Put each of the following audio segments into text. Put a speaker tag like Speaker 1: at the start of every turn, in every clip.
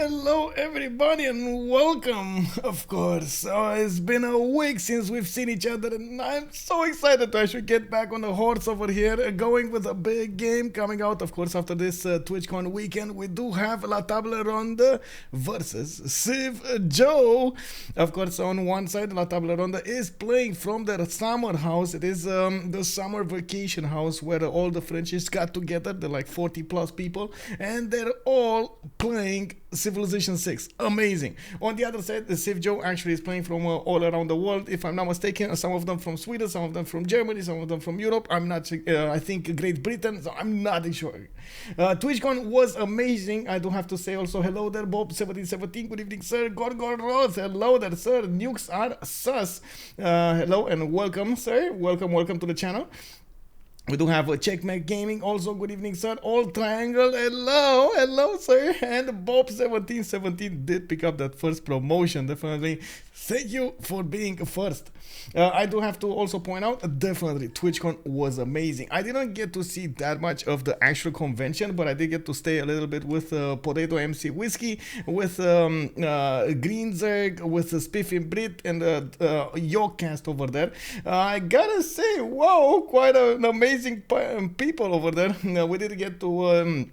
Speaker 1: Hello, everybody, and welcome, of course. It's been a week since we've seen each other, and I'm so excited to actually get back on the horse over here, going with a big game coming out, of course, after this TwitchCon weekend. We do have La Table Ronde versus CivJoe. Of course, on one side, La Table Ronde is playing from their summer house. It is the summer vacation house where all the Frenchies got together. They're like 40 plus people, and they're all playing Civilization 6. Amazing. On the other side, the CivJoe actually is playing from all around the world. If I'm not mistaken, some of them from Sweden, some of them from Germany, some of them from Europe. I'm not, I think Great Britain, so I'm not sure. TwitchCon was amazing. I do have to say also hello there, Bob1717. Good evening, sir. Gorgo Rose. Hello there, sir. Nukes are sus. Hello and welcome, sir. Welcome to the channel. We do have a Checkmate Gaming also. Good evening, sir. All Triangle. Hello, sir. And Bob1717 did pick up that first promotion. Definitely. Thank you for being first. I do have to also point out, definitely, TwitchCon was amazing. I didn't get to see that much of the actual convention, but I did get to stay a little bit with Potato MC Whiskey, with Greenzerg, with Spiffy Brit, and Yogcast over there. I gotta say, wow, quite an amazing people over there. We did get to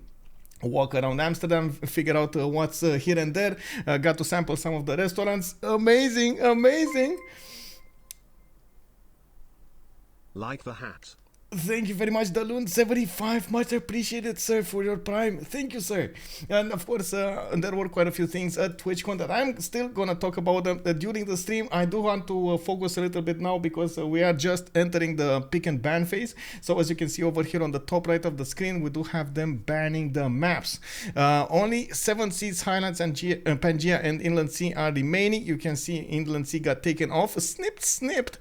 Speaker 1: walk around Amsterdam, figure out what's here and there. Got to sample some of the restaurants. Amazing.
Speaker 2: Like the hat.
Speaker 1: Thank you very much, Dalun75. Much appreciated, sir, for your prime. Thank you, sir. And of course, there were quite a few things at TwitchCon that I'm still gonna talk about them during the stream. I do want to focus a little bit now because we are just entering the pick and ban phase. So as you can see over here on the top right of the screen, we do have them banning the maps. Only 7 Seas, Highlands, and Pangea and Inland Sea are remaining. You can see Inland Sea got taken off. Snipped.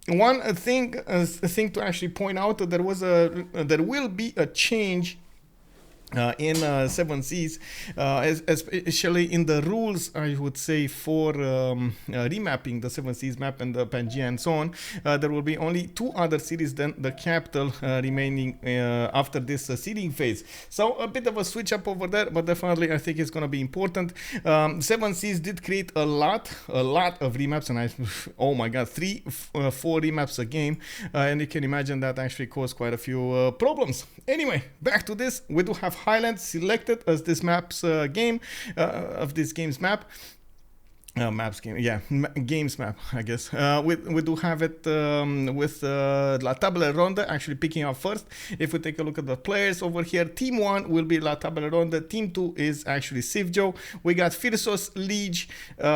Speaker 1: One thing to actually point out, there will be a change in 7 Seas, especially in the rules, I would say, for remapping the 7 Seas map and the Pangea and so on. There will be only 2 other cities than the capital remaining after this seeding phase. So a bit of a switch up over there, but definitely I think it's going to be important. 7 Seas did create a lot of remaps, and oh my god, 4 remaps a game, and you can imagine that actually caused quite a few problems. Anyway, back to this. We do have Highlands selected as this map's game's map. Games map, I guess. We do have it with La Table Ronde actually picking up first. If we take a look at the players over here, Team 1 will be La Table Ronde. Team 2 is actually CivJoe. We got Phyrsos, Lege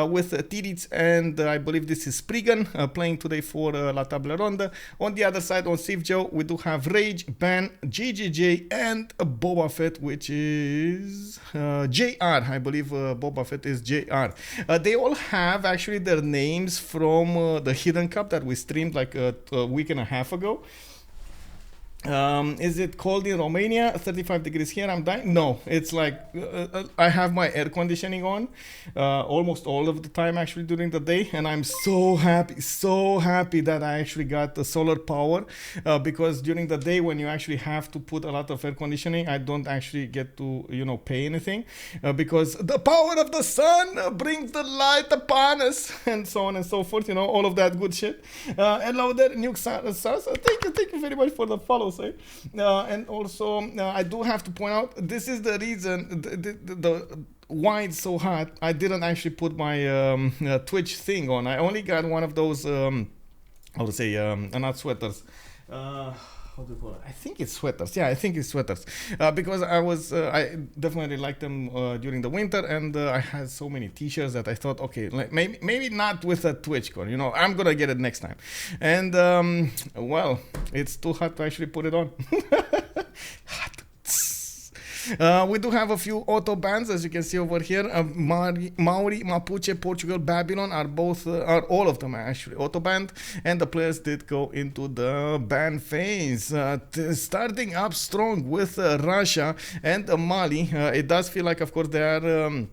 Speaker 1: with Titiits, and I believe this is Spriggan playing today for La Table Ronde. On the other side, on CivJoe, we do have Rage, Ban, JJJ, and Boba Fett, which is JR. I believe Boba Fett is JR. They all have actually their names from the Hidden Cup that we streamed like a week and a half ago. Is it cold in Romania? 35 degrees here, I'm dying. No, it's like I have my air conditioning on almost all of the time actually during the day, and I'm so happy that I actually got the solar power, because during the day when you actually have to put a lot of air conditioning, I don't actually get to pay anything, because the power of the sun brings the light upon us, and so on and so forth, all of that good shit. Hello there, Nuke Sas. Thank you very much for the follow. And also, I do have to point out, this is the reason the why it's so hot. I didn't actually put my Twitch thing on. I only got one of those, how to say, not sweaters. How do you call it? I think it's sweaters. Yeah, I think it's sweaters. Because I definitely liked them during the winter, and I had so many t-shirts that I thought, okay, maybe not with a TwitchCon, I'm gonna get it next time. And well, it's too hot to actually put it on. Hot. We do have a few auto bans, as you can see over here. Maori, Mapuche, Portugal, Babylon are all of them actually auto banned, and the players did go into the ban phase. Starting up strong with Russia and Mali. It does feel like, of course, they are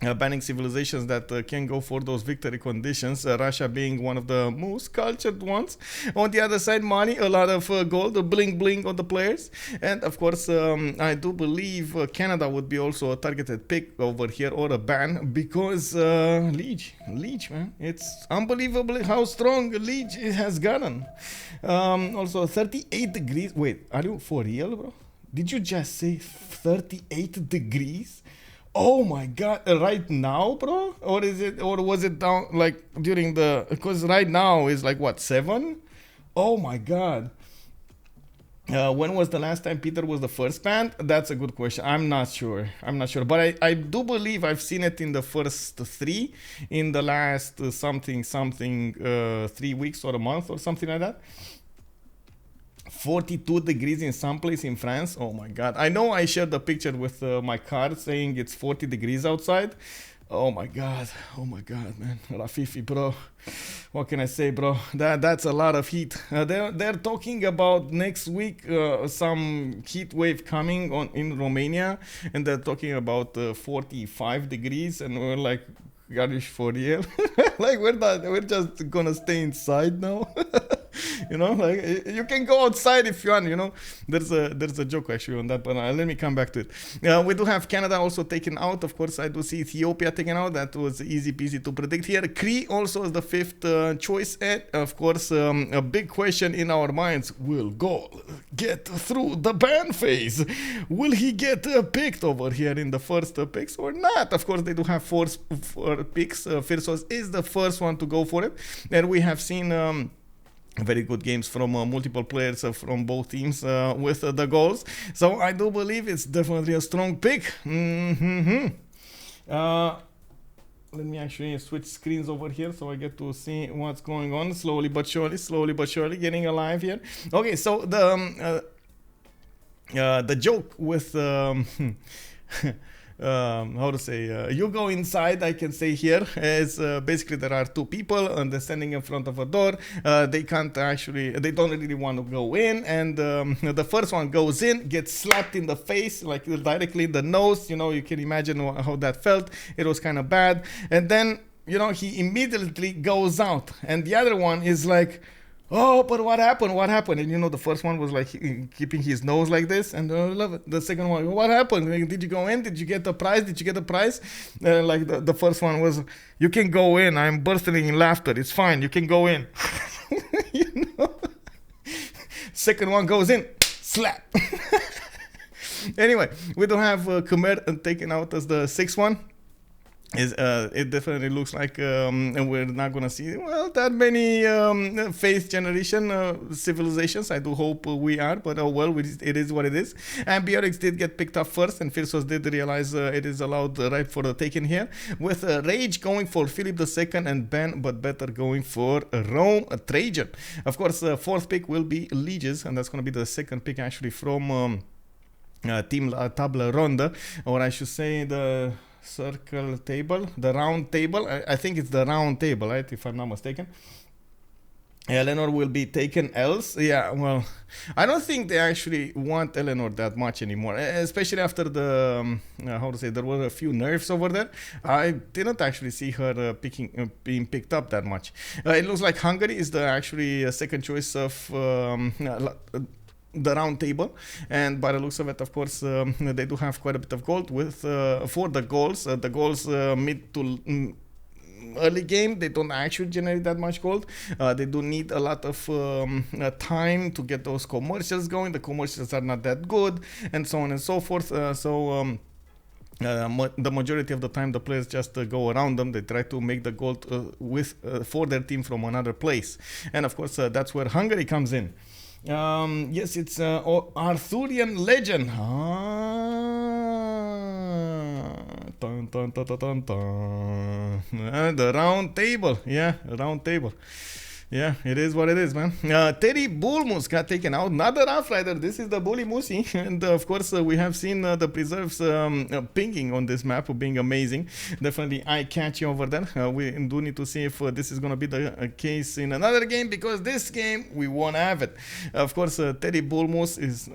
Speaker 1: banning civilizations that can go for those victory conditions, Russia being one of the most cultured ones. On the other side, money, a lot of gold, bling bling on the players. And of course, I do believe Canada would be also a targeted pick over here, or a ban, because Lege, man, it's unbelievable how strong Lege has gotten. Also 38 degrees. Wait, are you for real, bro? Did you just say 38 degrees? Oh my god, right now, bro? Or is it, or was it down like during the, because right now is like what, 7? Oh my god. When was the last time Peter was the first band? That's a good question. I'm not sure. But I do believe I've seen it in the first 3, in the last something 3 weeks or a month or something like that. 42 degrees in some place in France. Oh my god. I know I shared the picture with my card saying it's 40 degrees outside. Oh my god, man. Rafifi, bro. What can I say, bro? That's a lot of heat. They're talking about next week some heat wave coming on in Romania, and they're talking about 45 degrees, and we're like, Garish, for real? Like we're just gonna stay inside now. You know, like you can go outside if you want. You know, there's a joke actually on that, but let me come back to it. We do have Canada also taken out. Of course, I do see Ethiopia taken out. That was easy peasy to predict here. Cree also is the 5th choice, and of course, a big question in our minds: will Gaul get through the ban phase? Will he get picked over here in the first picks or not? Of course, they do have 4 picks. Phyrsos is the first one to go for it, and we have seen very good games from multiple players from both teams with the goals. So I do believe it's definitely a strong pick. Let me actually switch screens over here so I get to see what's going on slowly but surely getting alive here. Okay, so the joke with how to say, you go inside, I can say here, is basically there are 2 people and they're standing in front of a door. They can't actually, they don't really want to go in, and the first one goes in, gets slapped in the face, like directly in the nose. You know, you can imagine how that felt. It was kind of bad. And then, you know, he immediately goes out, and the other one is like, oh, but what happened? And you know, the first one was like keeping his nose like this, and I love it. The second one, what happened? Like, did you go in? Did you get the prize? Like the first one was, you can go in. I'm bursting in laughter. It's fine. You can go in. You know? Second one goes in, slap. Anyway, we don't have Khmer taken out as the 6th one. It definitely looks like we're not gonna see that many 5th generation civilizations. I do hope we are, but oh well, it is what it is. And Biorix did get picked up first, and Phyrsos did realize it is allowed right for the taken here, with Rage going for Philip II and Ben, but better going for Rome, Trajan. Of course, 4th pick will be Leges, and that's gonna be the 2nd pick actually from Team Table Ronde, or I should say the circle table, the round table. I think it's the round table, right, if I'm not mistaken. Eleanor will be taken else. Yeah, well, I don't think they actually want Eleanor that much anymore, especially after the how to say, there were a few nerfs over there. I didn't actually see her being picked up that much. It looks like Hungary is the actually 2nd choice of the round table, and by the looks of it, of course, they do have quite a bit of gold with for the goals. The goals mid to early game, they don't actually generate that much gold. They do need a lot of time to get those commercials going. The commercials are not that good, and so on and so forth. The majority of the time, the players just go around them. They try to make the gold for their team from another place, and of course, that's where Hungary comes in. Yes, it's Arthurian legend. Dun, dun, dun, dun, dun, dun. The round table. Yeah, round table. Yeah, it is what it is, man. Teddy Bullmoose got taken out. Not the Rough Rider. This is the Bully Moosey. And of course, we have seen the preserves pinging on this map being amazing. Definitely eye-catchy over there. We do need to see if this is going to be the case in another game, because this game, we won't have it. Of course, Teddy Bullmoose is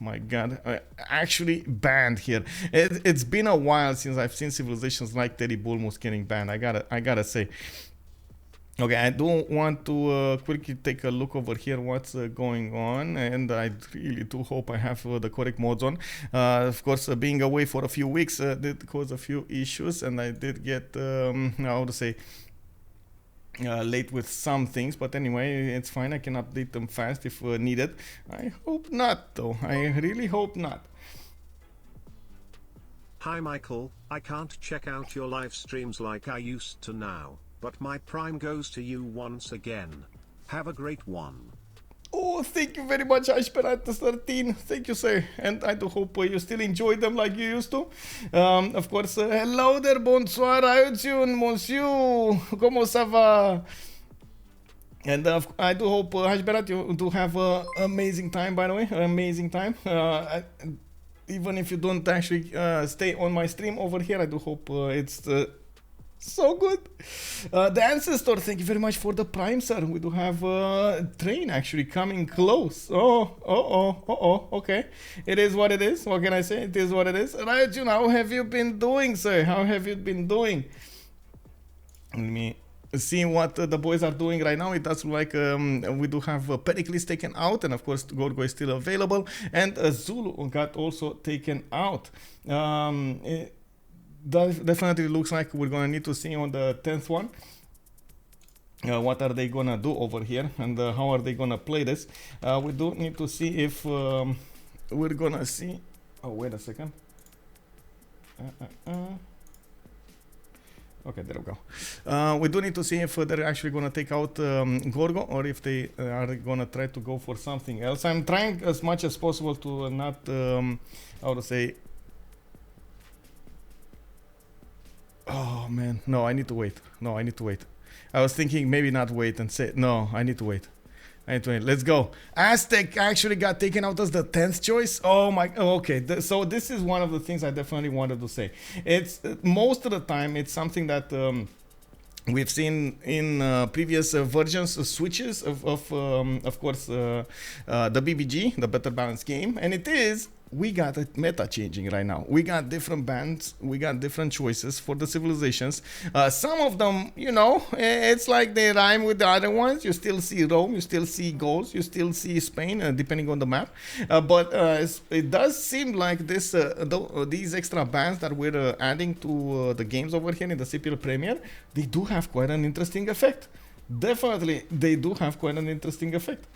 Speaker 1: my god, actually banned here. It's been a while since I've seen civilizations like Tidube almost getting banned. I gotta say. Okay, I do want to quickly take a look over here what's going on, and I really do hope I have the correct mods on. Of course, being away for a few weeks did cause a few issues, and I did get, how to say, late with some things, but anyway, it's fine. I can update them fast if needed. I hope not, though. I really hope not.
Speaker 2: Hi Michael, I can't check out your live streams like I used to now, but my prime goes to you once again. Have a great one.
Speaker 1: Oh, thank you very much, Ashperatus13. Thank you, sir. And I do hope you still enjoy them like you used to. Of course, hello there, bonsoir, Ayutun, monsieur. Comment ça va? And I do hope, Ashperat, you do have an amazing time, by the way. An amazing time. Even if you don't actually stay on my stream over here, I do hope it's so good. The Ancestor, thank you very much for the Prime, sir. We do have a train actually coming close. Okay. It is what it is. What can I say? It is what it is. Right, June, how have you been doing, sir? How have you been doing? Let me see what the boys are doing right now. It does look like we do have Pericles taken out, and of course Gorgo is still available, and Zulu got also taken out. It definitely looks like we're gonna need to see on the 10th one what are they gonna do over here, and how are they gonna play this. We do need to see if we're gonna see. Oh, wait a second. Okay, there we go. We do need to see if they're actually going to take out Gorgo, or if they are going to try to go for something else. I'm trying as much as possible to not, how to say... Oh, man. No, I need to wait. No, I need to wait. I was thinking maybe not wait and say... No, I need to wait. Let's go. Aztec actually got taken out as the 10th choice. Oh my, okay. So this is one of the things I definitely wanted to say. It's most of the time it's something that we've seen in previous versions, switches of course the BBG, the Better Balanced Game, and it is. We got a meta changing right now. We got different bands, we got different choices for the civilizations. Some of them, you know, it's like they rhyme with the other ones. You still see Rome, you still see Gaul, you still see Spain, depending on the map. But it does seem like this these extra bands that we're adding to the games over here in the CPL Premier, they do have quite an interesting effect. Definitely, they do have quite an interesting effect.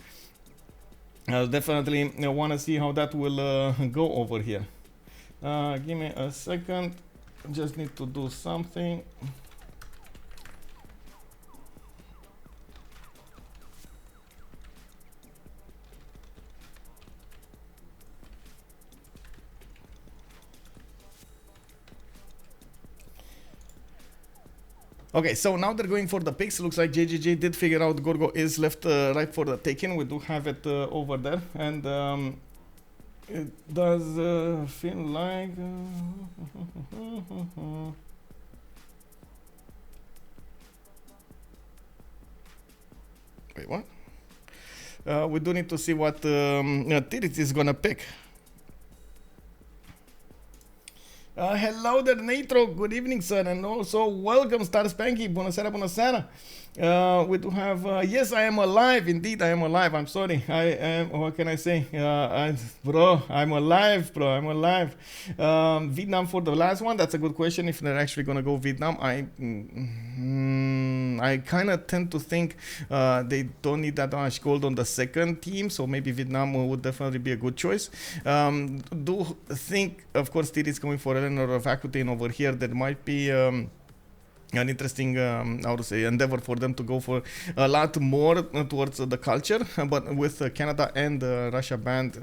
Speaker 1: Definitely want to see how that will go over here. Give me a second. Just need to do something. Okay, so now they're going for the picks. Looks like JJJ did figure out Gorgo is left right for the taking. We do have it over there, and it does feel like wait, what? We do need to see what Titiits is gonna pick. Hello there, Nitro. Good evening, sir, and also welcome, Star Spanky. Buonasera, buonasera. We do have, yes, I am alive. Indeed, I am alive. I'm sorry. I am, what can I say? Bro, I'm alive, bro. I'm alive. Vietnam for the last one. That's a good question. If they're actually going to go Vietnam, I kind of tend to think they don't need that much gold on the second team, so maybe Vietnam would definitely be a good choice. Do think, of course, Titiits going for Eleanor of Aquitaine over here. There might be an interesting, how to say, endeavor for them to go for a lot more towards the culture, but with Canada and Russia banned,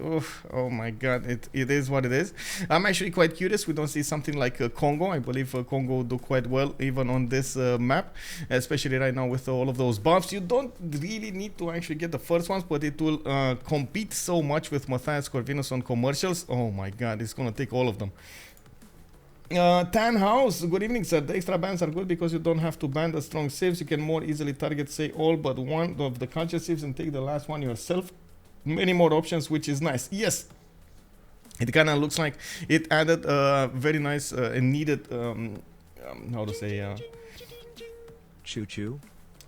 Speaker 1: oh my god, it is what it is. I'm actually quite curious. We don't see something like Congo. I believe Congo will do quite well even on this map, especially right now with all of those buffs. You don't really need to actually get the first ones, but it will compete so much with Matthias Corvinus on commercials. Oh my god, it's gonna take all of them. Tan House, good evening, sir. The extra bans are good because you don't have to ban the strong saves. You can more easily target, say, all but one of the culture saves and take the last one yourself. Many more options, which is nice. Yes, It kind of looks like it added a very nice and needed, how to say,
Speaker 2: Choo choo.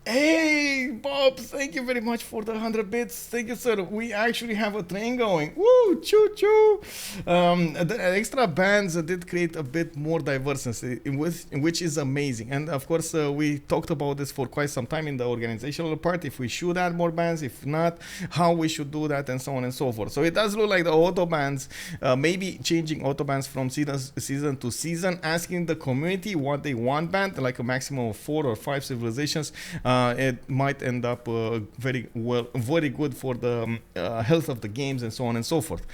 Speaker 1: hey, Bob, thank you very much for the 100 bits. Thank you, sir. We actually have a train going. Woo, choo choo. The extra bands did create a bit more diversity, which is amazing. And of course, we talked about this for quite some time in the organizational part. If we should add more bands, if not, how we should do that, and so on and so forth. So it does look like the auto bands, maybe changing auto bands from season to season, asking the community what they want banned, like a maximum of 4 or 5 civilizations. It might end up very good for the health of the games and so on and so forth.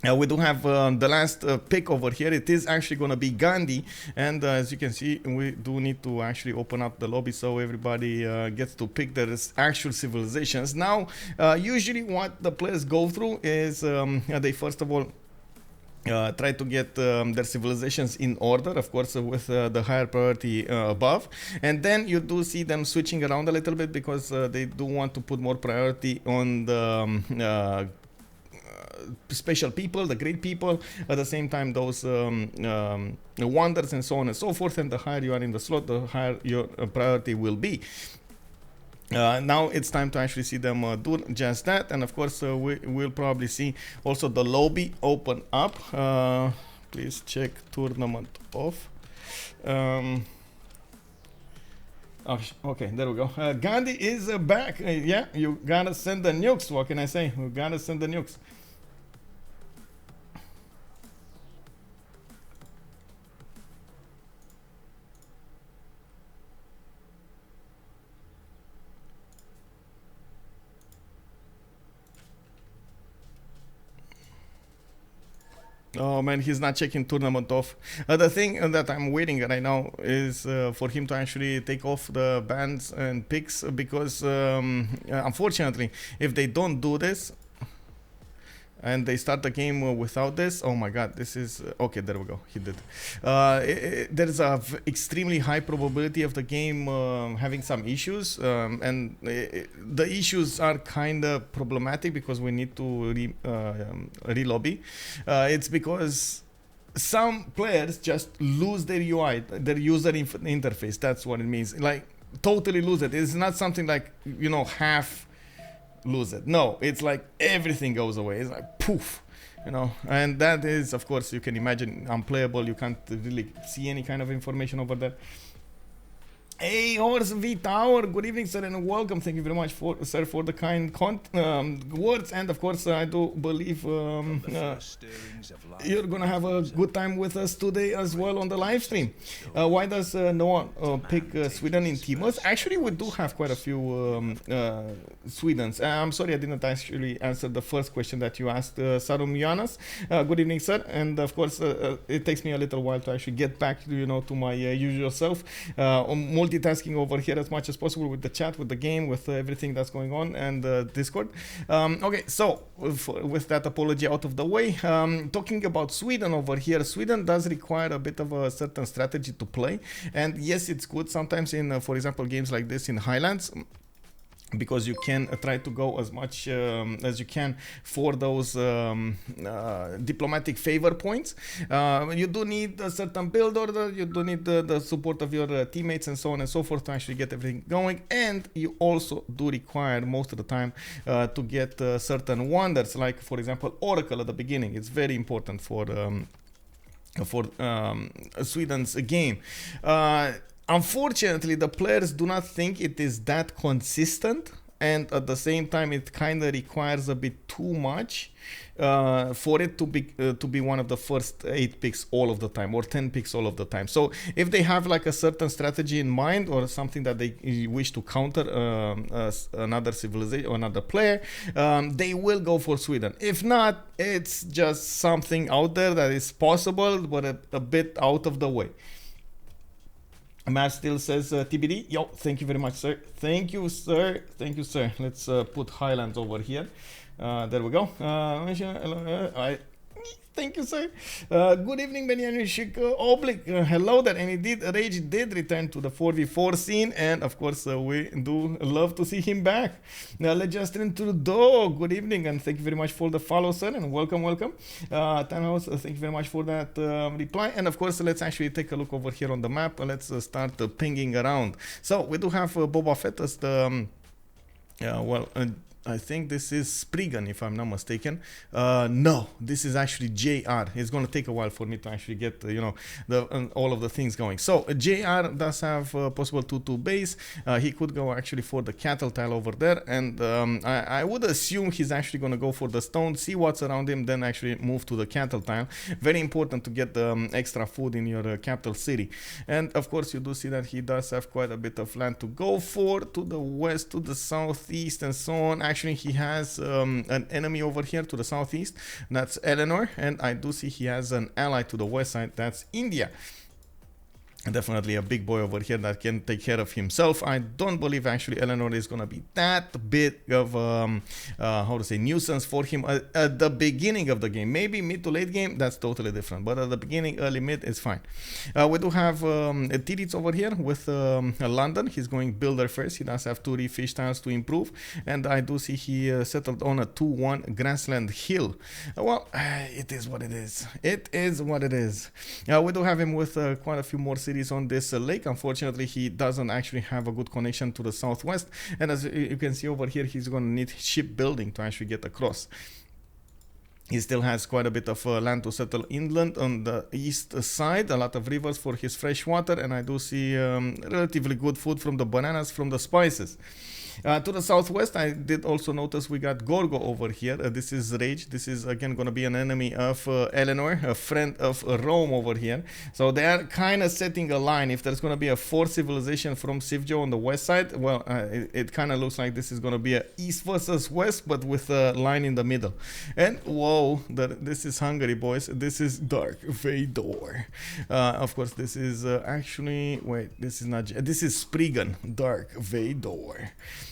Speaker 1: We do have the last pick over here. It is actually going to be Gandhi, and as you can see, we do need to actually open up the lobby so everybody gets to pick their actual civilizations. Now, usually what the players go through is they first of all try to get their civilizations in order, of course, with the higher priority above, and then you do see them switching around a little bit because they do want to put more priority on the special people, the great people, at the same time those wonders and so on and so forth, and the higher you are in the slot, the higher your priority will be. Now it's time to actually see them do just that, and of course we'll probably see also the lobby open up. Please check tournament off. Okay, there we go. Gandhi is back. Yeah, you gotta send the nukes. What can I say? We gotta send the nukes. Oh man, he's not checking tournament off. The thing that I'm waiting right now is for him to actually take off the bans and picks, because unfortunately, if they don't do this and they start the game without this, oh my god, this is okay. There we go, he did. There's a extremely high probability of the game having some issues, and the issues are kind of problematic because we need to re-lobby. It's because some players just lose their UI, their user interface. That's what it means, like totally lose it. It's not something like, you know, half lose it. No, it's like everything goes away. It's like poof, you know, and that is, of course, you can imagine, unplayable. You can't really see any kind of information over there. Hey, Horse V Tower, good evening, sir, and welcome. Thank you very much, sir, for the kind words. And of course, I do believe you're gonna have a good time with us today as well on the live stream. Why does no one pick Sweden in teamers? Actually, we do have quite a few Swedens. I'm sorry, I didn't actually answer the first question that you asked, Sarum Yanas. Good evening, sir. And of course, it takes me a little while to actually get back, you know, to my usual self. Multitasking over here as much as possible with the chat, with the game, with everything that's going on, and Discord. Okay, so with that apology out of the way, talking about Sweden over here, Sweden does require a bit of a certain strategy to play, and yes, it's good sometimes in, for example, games like this in Highlands, because you can try to go as much as you can for those diplomatic favor points. You do need a certain build order, you do need the support of your teammates and so on and so forth to actually get everything going, and you also do require most of the time to get certain wonders, like for example Oracle at the beginning. It's very important for Sweden's game. Unfortunately, the players do not think it is that consistent, and at the same time, it kind of requires a bit too much for it to be one of the first 8 picks all of the time, or 10 picks all of the time. So if they have like a certain strategy in mind, or something that they wish to counter another civilization or another player, they will go for Sweden. If not, it's just something out there that is possible, but a bit out of the way. Matt still says TBD. Yo, thank you very much, sir. Thank you, sir. Thank you, sir. Let's put Highlands over here. There we go. Thank you, sir. Good evening, Benjamin Oblique. Hello there. And indeed, Rage did return to the 4v4 scene. And of course, we do love to see him back. Now, let's just into the door. Good evening. And thank you very much for the follow, sir. And welcome. Thanos, thank you very much for that reply. And of course, let's actually take a look over here on the map. Let's start pinging around. So, we do have Boba Fett as the... I think this is Spriggan, if I'm not mistaken. No, this is actually JR. It's going to take a while for me to actually get, all of the things going. So, JR does have possible 2-2 base. He could go actually for the cattle tile over there. And I would assume he's actually going to go for the stone, see what's around him, then actually move to the cattle tile. Very important to get the extra food in your capital city. And of course, you do see that he does have quite a bit of land to go for, to the west, to the southeast, and so on. Actually, he has an enemy over here to the southeast. That's Eleanor. And I do see he has an ally to the west side. That's India. Definitely a big boy over here that can take care of himself. I don't believe actually Eleanor is going to be that big of nuisance for him at the beginning of the game. Maybe mid to late game, that's totally different. But at the beginning, early mid, it's fine. We do have Titiits over here with London. He's going builder first. He does have 2 fish tiles to improve. And I do see he settled on a 2-1 grassland hill. It is what it is. It is what it is. We do have him with quite a few more cities on this lake. Unfortunately, he doesn't actually have a good connection to the southwest, and as you can see over here, he's going to need shipbuilding to actually get across. He still has quite a bit of land to settle inland on the east side, a lot of rivers for his fresh water, and I do see relatively good food from the bananas, from the spices. To the southwest, I did also notice we got Gorgo over here. This is Rage. This is again going to be an enemy of Eleanor, a friend of Rome over here. So they are kind of setting a line. If there's going to be a fourth civilization from CivJoe on the west side, well, it kind of looks like this is going to be a east versus west, but with a line in the middle. And whoa, this is Hungary, boys. This is Dark Vador. Of course, this is actually, wait, this is not, this is Spriggan, Dark Vador.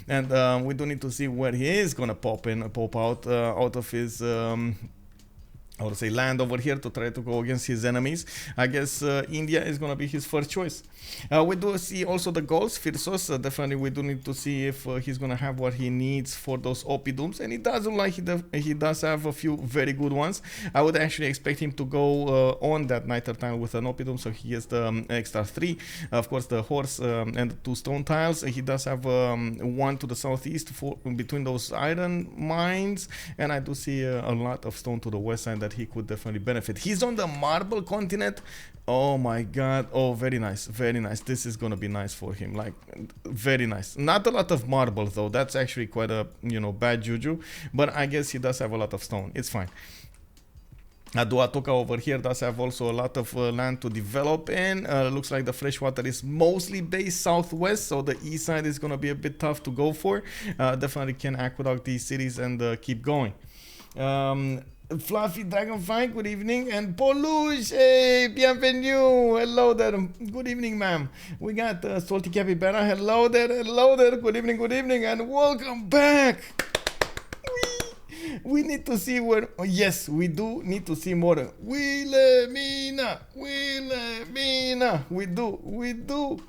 Speaker 1: And we do need to see where he is gonna pop out of his I would say land over here to try to go against his enemies. I guess India is going to be his first choice. We do see also the Gauls, Phyrsos. Definitely we do need to see if he's going to have what he needs for those Opidums. And it does look like he does have a few very good ones. I would actually expect him to go on that Niter tile with an Opidum, so he gets the extra 3. Of course, the horse and the 2 stone tiles. He does have one to the southeast for between those iron mines. And I do see a lot of stone to the west side that he could definitely benefit. He's on the marble continent. Oh my god. Oh, very nice, very nice. This is gonna be nice for him, like very nice. Not a lot of marble though, that's actually quite a bad juju, but I guess he does have a lot of stone. It's fine. Duatoka over here does have also a lot of land to develop in. Looks like the freshwater is mostly based southwest, so the east side is going to be a bit tough to go for. Definitely can aqueduct these cities and keep going. Fluffy Dragonfly, good evening. And Polush, hey, bienvenue. Hello there. Good evening, ma'am. We got Salty Capybara. Hello there, hello there. Good evening, and welcome back. We need to see where. Oh, yes, we do need to see more. Wilhelmina. We do.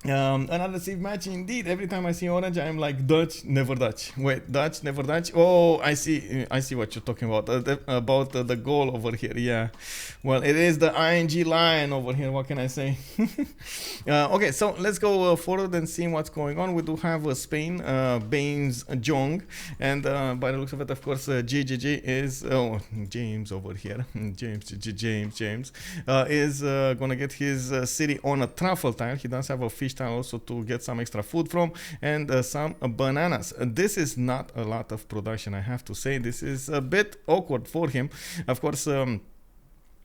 Speaker 1: Another safe match indeed. Every time I see orange, I am like Dutch, never Dutch. Wait, Dutch, never Dutch. Oh, I see what you're talking about. About the goal over here. Yeah. Well, it is the ING line over here. What can I say? Okay, so let's go forward and see what's going on. We do have Spain, BamesJong, and by the looks of it, of course, JJJ is James over here. James is gonna get his city on a truffle tile. He does have a fish tile also to get some extra food from, and some bananas. This is not a lot of production, I have to say. This is a bit awkward for him. Of course,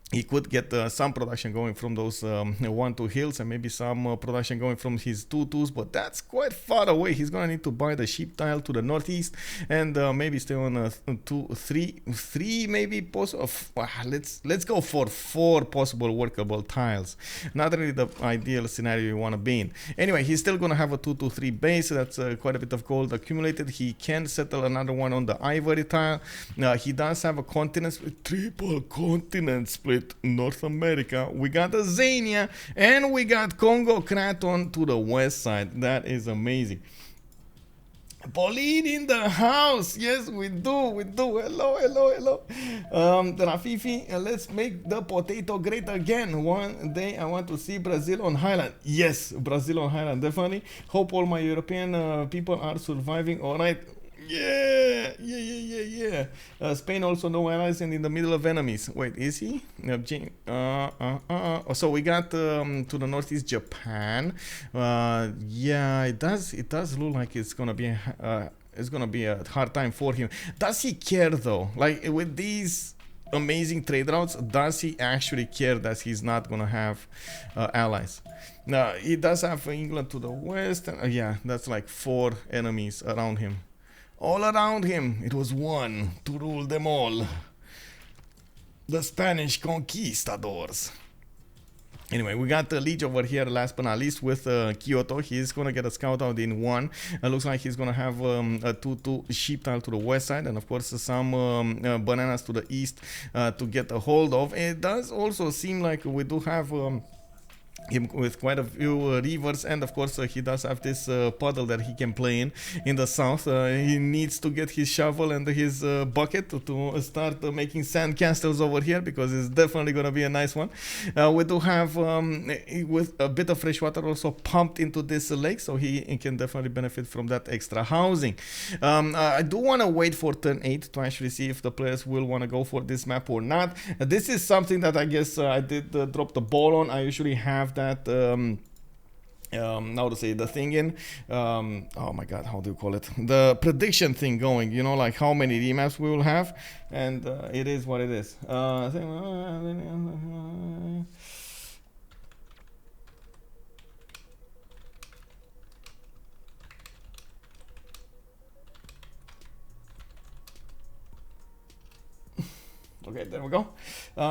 Speaker 1: he could get some production going from those 1-2 hills, and maybe some production going from his 2-2s, but that's quite far away. He's gonna need to buy the sheep tile to the northeast, and maybe stay on 3 maybe possible. Let's go for 4 possible workable tiles. Not really the ideal scenario you want to be in. Anyway, he's still gonna have a 2-2-3 base. That's quite a bit of gold accumulated. He can settle another one on the ivory tile. He does have a continent split, triple continent split. North America. We got Azania, and we got Congo Kraton to the west side. That is amazing. Pauline in the house. Yes, we do. Hello. Rafifi, let's make the potato great again. One day I want to see Brazil on Highland. Yes, Brazil on Highland, definitely. Hope all my European people are surviving all right. Yeah. Spain also no allies and in the middle of enemies. Wait, is he? So we got to the northeast Japan. Yeah, it does look like it's gonna be a hard time for him. Does he care though? Like with these amazing trade routes, does he actually care that he's not gonna have allies? Now he does have England to the west. Yeah, that's like 4 enemies around him. All around him, it was one to rule them all. The Spanish conquistadors. Anyway, we got Lege over here, last but not least, with Kyoto. He's going to get a scout out in 1. Looks like he's going to have a 2-2 sheep tile to the west side, and of course some bananas to the east to get a hold of. It does also seem like we do have him with quite a few rivers, and of course he does have this puddle that he can play in the south. He needs to get his shovel and his bucket to start making sand castles over here, because it's definitely gonna be a nice one. We do have with a bit of fresh water also pumped into this lake, so he can definitely benefit from that extra housing. I do want to wait for turn 8 to actually see if the players will want to go for this map or not. This is something that I guess I did drop the ball on. I usually have that how to say the thing in oh my god, how do you call it, the prediction thing going, you know, like how many remaps we will have, and it is what it is. Okay, there we go.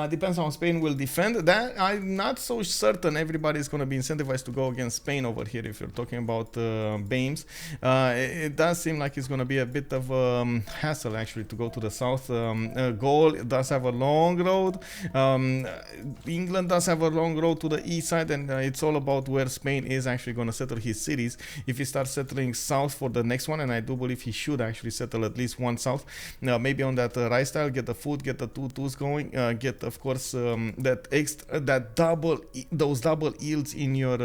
Speaker 1: Depends on how Spain will defend. That I'm not so certain everybody's going to be incentivized to go against Spain over here if you're talking about Bames. It does seem like it's going to be a bit of a hassle actually to go to the south. Gaul does have a long road. England does have a long road to the east side, and it's all about where Spain is actually going to settle his cities. If he starts settling south for the next one, and I do believe he should actually settle at least one south, maybe on that rice tile, get the food, get the 2-2s going, get of course those double yields in your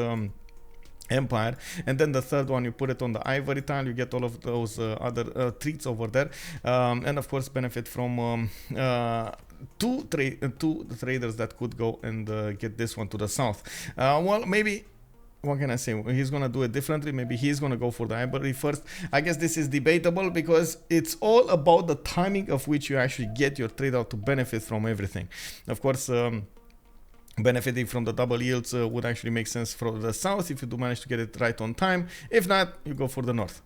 Speaker 1: empire, and then the third one you put it on the ivory tile, you get all of those other treats over there, and of course benefit from two traders that could go and get this one to the south. Well, maybe, what can I say? He's gonna do it differently. Maybe he's gonna go for the ivory first. I guess this is debatable because it's all about the timing of which you actually get your trade out to benefit from everything. Of course, benefiting from the double yields would actually make sense for the south if you do manage to get it right on time. If not, you go for the north.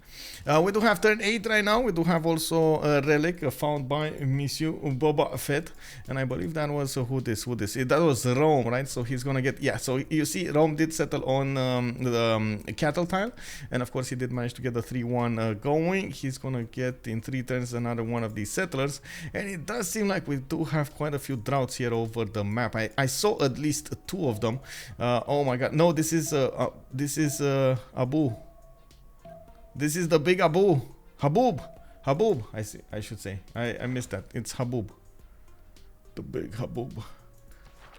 Speaker 1: We do have turn 8 right now. We do have also a relic found by Monsieur Boba Fett, and I believe that was that was Rome, right? So he's gonna get, yeah, so you see Rome did settle on the cattle tile, and of course he did manage to get the 3-1 going. He's gonna get in 3 turns another one of these settlers, and it does seem like we do have quite a few droughts here over the map. I saw at least 2 of them. Oh my god, no, this is Abu. This is the big Abu. Habub, I should say. I missed that. It's Habub. The big Habub.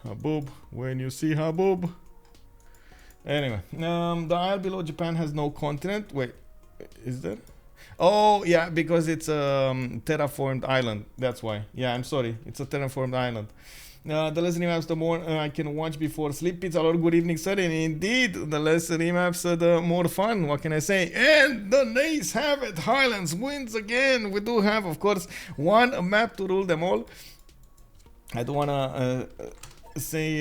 Speaker 1: Habub, when you see Habub. Anyway, the isle below Japan has no continent. Wait, is there? Oh, yeah, because it's a terraformed island. That's why. Yeah, I'm sorry. It's a terraformed island. The less remaps, the more I can watch before sleep. Pizza Lord, good evening, sir. And indeed, the less remaps, the more fun. What can I say? And the Nays have it. Highlands wins again. We do have, of course, one map to rule them all. I do want to say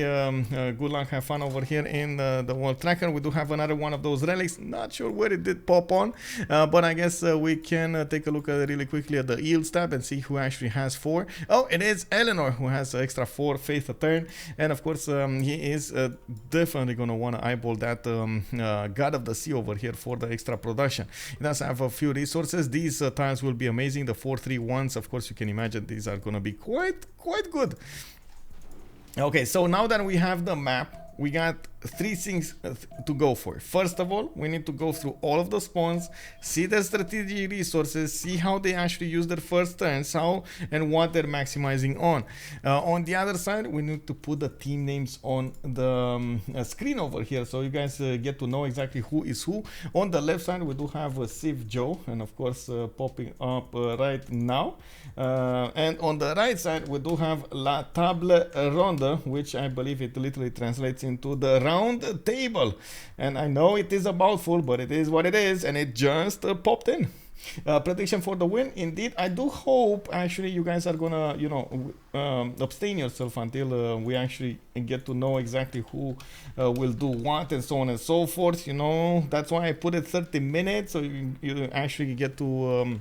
Speaker 1: good luck, have fun over here in the world tracker. We do have another one of those relics. Not sure where it did pop on, but I guess we can take a look at really quickly at the yields tab and see who actually has 4. Oh, it is Eleanor who has extra 4 faith a turn, and of course he is definitely gonna want to eyeball that God of the Sea over here for the extra production. It does have a few resources. These tiles will be amazing. The 4-3-1s, of course, you can imagine these are gonna be quite good. Okay, so now that we have the map, we got 3 things to go for. First of all, we need to go through all of the spawns, see their strategic resources, see how they actually use their first turns, how and what they're maximizing on. On the other side, we need to put the team names on the screen over here, so you guys get to know exactly who is who. On the left side, we do have CivJoe, and of course popping up right now. And on the right side, we do have La Table Ronde, which I believe it literally translates into the round table. And I know it is a mouthful, but it is what it is, and it just popped in. Prediction for the win. Indeed, I do hope actually you guys are gonna, you know, abstain yourself until we actually get to know exactly who will do what and so on and so forth. You know, that's why I put it 30 minutes, so you actually get to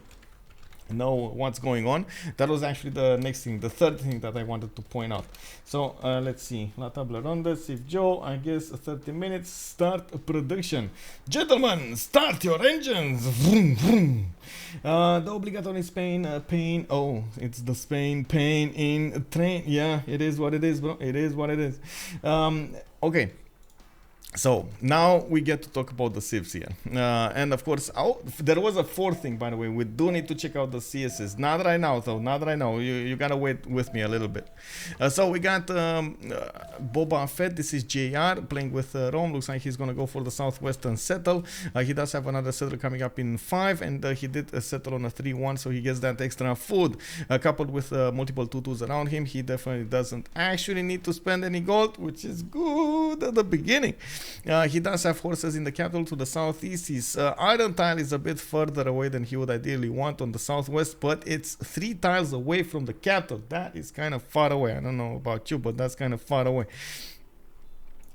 Speaker 1: know what's going on. That was actually the next thing, the third thing that I wanted to point out. So let's see, La Table Ronde, CivJoe, I guess 30 minutes, start production. Gentlemen, start your engines. Vroom, vroom. The obligatory Spain pain. Oh, it's the Spain pain in train. Yeah, it is what it is, bro. It is what it is. Okay. So now we get to talk about the civs here, and of course there was a fourth thing, by the way. We do need to check out the CSS, not right now though, not right now. You gotta wait with me a little bit. So we got Boba Fett. This is JR playing with Rome. Looks like he's gonna go for the southwestern settle. He does have another settle coming up in 5, and he did settle on a 3-1, so he gets that extra food. Coupled with multiple 2-2s around him, he definitely doesn't actually need to spend any gold, which is good at the beginning. He does have horses in the capital to the southeast. His iron tile is a bit further away than he would ideally want on the southwest, but it's 3 tiles away from the capital. That is kind of far away. I don't know about you, but that's kind of far away.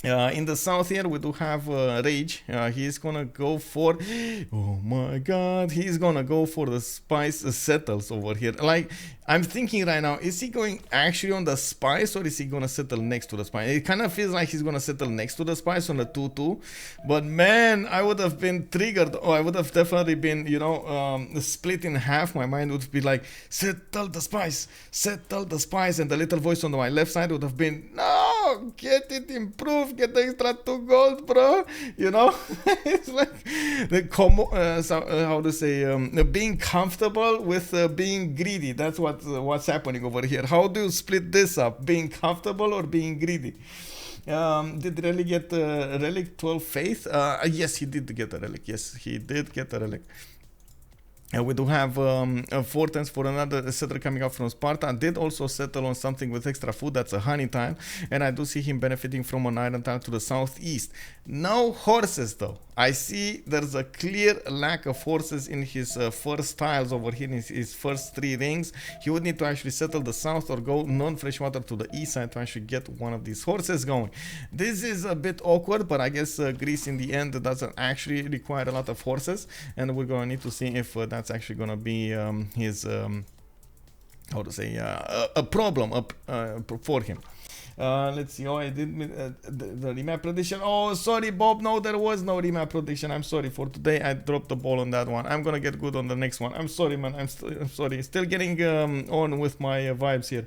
Speaker 1: In the south here, we do have Rage. He's gonna go for, oh my god, he's gonna go for the spice settles over here. Like, I'm thinking right now, is he going actually on the spice, or is he gonna settle next to the spice? It kind of feels like he's gonna settle next to the spice on the 2-2, but man, I would have been triggered, or I would have definitely been, you know, split in half. My mind would be like, settle the spice, and the little voice on my left side would have been, no, get it improved, get the extra 2 gold, bro. You know, it's like the how to say, being comfortable with being greedy. That's what's happening over here. How do you split this up? Being comfortable or being greedy? Did Relic get Relic 12 faith? Yes, he did get a relic. Yes, he did get a relic. We do have 4 turns for another settler coming up from Sparta. Did also settle on something with extra food. That's a honey tile, and I do see him benefiting from an iron tile to the southeast. No horses though. I see there's a clear lack of horses in his first tiles over here, in his first 3 rings. He would need to actually settle the south or go non-freshwater to the east side to actually get one of these horses going. This is a bit awkward, but I guess Greece in the end doesn't actually require a lot of horses, and we're going to need to see if that's actually going to be his, how to say, a problem for him. Let's see. Oh, I did the remap prediction. Oh, sorry, Bob. No, there was no remap prediction. I'm sorry for today. I dropped the ball on that one. I'm gonna get good on the next one. I'm sorry, man. I'm sorry. Still getting on with my vibes here.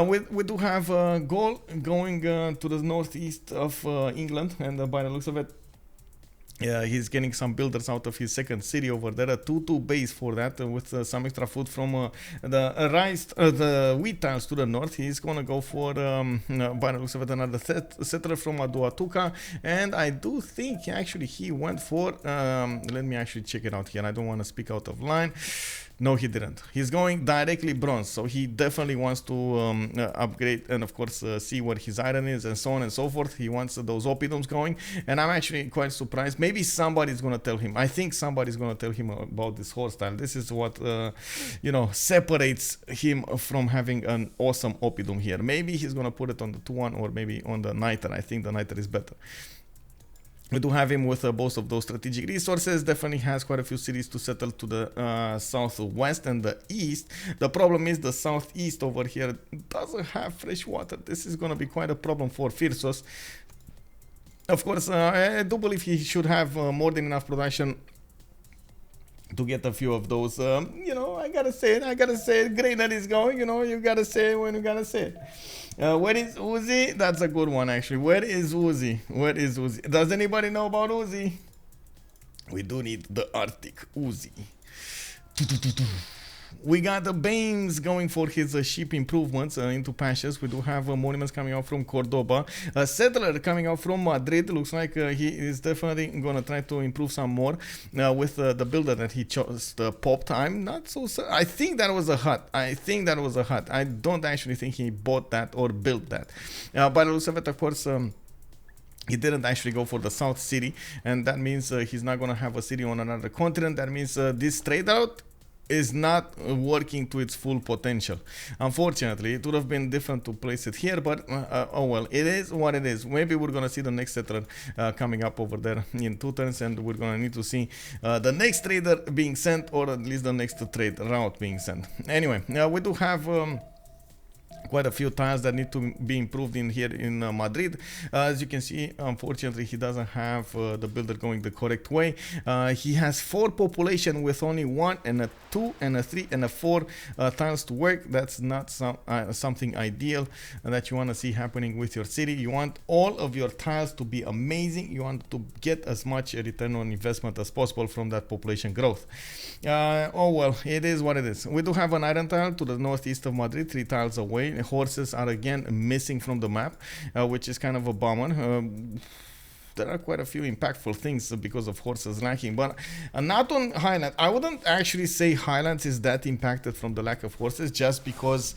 Speaker 1: We do have Gaul going to the northeast of England, and by the looks of it, he's getting some builders out of his second city over there. A 2-2 base for that, with some extra food from the wheat tiles to the north. He's gonna go for by the looks of it, another settler from Aduatuca, and I do think actually he went for let me actually check it out here. I don't want to speak out of line. No, he didn't. He's going directly bronze, so he definitely wants to upgrade and, of course, see where his iron is and so on and so forth. He wants those oppidums going, and I'm actually quite surprised. Maybe somebody's gonna tell him. I think somebody's gonna tell him about this horse style. This is what separates him from having an awesome oppidum here. Maybe he's gonna put it on the 2-1 or maybe on the Niter. I think the Niter is better. We do have him with both of those strategic resources. Definitely has quite a few cities to settle to the southwest and the east. The problem is the southeast over here doesn't have fresh water. This is going to be quite a problem for Phyrsos. Of course, I do believe he should have more than enough production to get a few of those. I gotta say it. Grainer is going. You gotta say it when you gotta say it. Where is Uzi? That's a good one, actually. Where is Uzi? Does anybody know about Uzi? We do need the Arctic Uzi. We got the Bames going for his ship improvements into pastures. We do have monuments coming out from Cordoba. A settler coming out from Madrid. Looks like he is definitely going to try to improve some more with the builder that he chose, the Pop Time. Not so. I think that was a hut. I don't actually think he bought that or built that. But Lucevet, of course, he didn't actually go for the South City, and that means he's not going to have a city on another continent. That means this trade out is not working to its full potential. Unfortunately, it would have been different to place it here, but oh well, it is what it is. Maybe we're gonna see the next settler coming up over there in 2 turns, and we're gonna need to see the next trader being sent, or at least the next trade route being sent. Anyway, we do have quite a few tiles that need to be improved in here in Madrid. As you can see, unfortunately, he doesn't have the builder going the correct way. He has 4 population with only 1 and a 2 and a 3 and a 4 tiles to work. That's not something ideal that you want to see happening with your city. You want all of your tiles to be amazing. You want to get as much return on investment as possible from that population growth. Oh well, it is what it is. We do have an iron tile to the northeast of Madrid, 3 tiles away. Horses are again missing from the map, which is kind of a bummer. There are quite a few impactful things because of horses lacking, but not on Highland. I wouldn't actually say Highlands is that impacted from the lack of horses, just because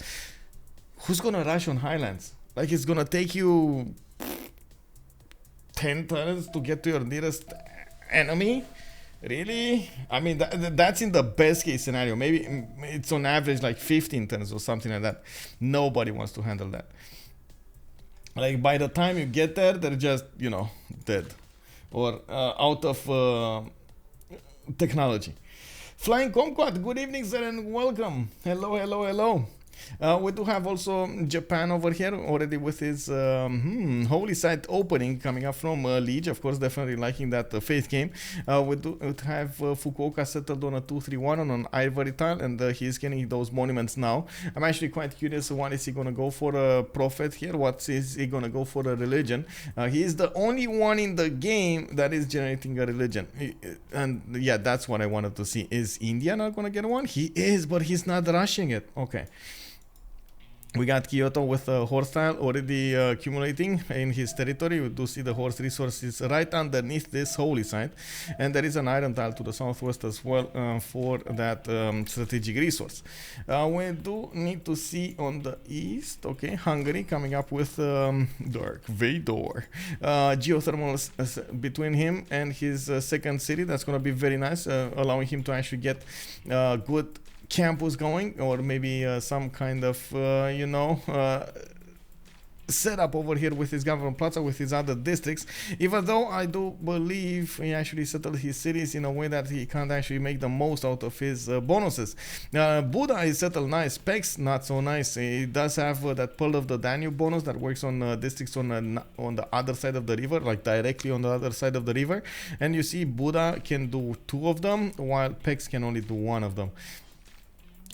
Speaker 1: who's gonna rush on Highlands? Like, it's gonna take you 10 turns to get to your nearest enemy. Really? I mean, that's in the best case scenario. Maybe it's on average like 15 turns or something like that. Nobody wants to handle that. Like, by the time you get there, they're just, dead. Or out of technology. Flying Kumquat, good evening, sir, and welcome. Hello. We do have also Japan over here already with his holy site opening coming up from Lege. Of course, definitely liking that faith game. We do have Fukuoka settled on a 2-3-1 on an ivory tile, and he's getting those monuments now. I'm actually quite curious, what is he going to go for a prophet here? What is he going to go for a religion? He is the only one in the game that is generating a religion. And yeah, that's what I wanted to see. Is India not going to get one? He is, but he's not rushing it. Okay. We got Kyoto with a horse tile already accumulating in his territory. We do see the horse resources right underneath this holy site. And there is an iron tile to the southwest as well for that strategic resource. We do need to see on the east, okay, Hungary coming up with Dark Vador. Geothermal between him and his second city. That's going to be very nice, allowing him to actually get good campus going, or maybe some kind of setup over here with his government plaza, with his other districts, even though I do believe he actually settled his cities in a way that he can't actually make the most out of his bonuses. Buddha is settled nice, Pex not so nice. He does have that Pearl of the Danube bonus that works on districts on the other side of the river, like directly on the other side of the river, and you see Buddha can do 2 of them while Pex can only do 1 of them.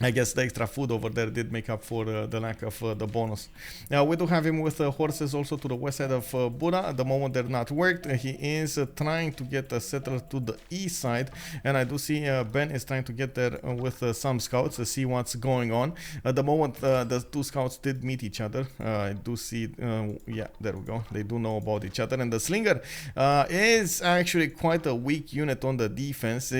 Speaker 1: I guess the extra food over there did make up for the lack of the bonus. Now, we do have him with horses also to the west side of Buddha. At the moment, they're not worked. He is trying to get a settler to the east side. And I do see Ben is trying to get there with some scouts to see what's going on. At the moment, the 2 scouts did meet each other. I do see, yeah, there we go. They do know about each other. And the Slinger is actually quite a weak unit on the defense.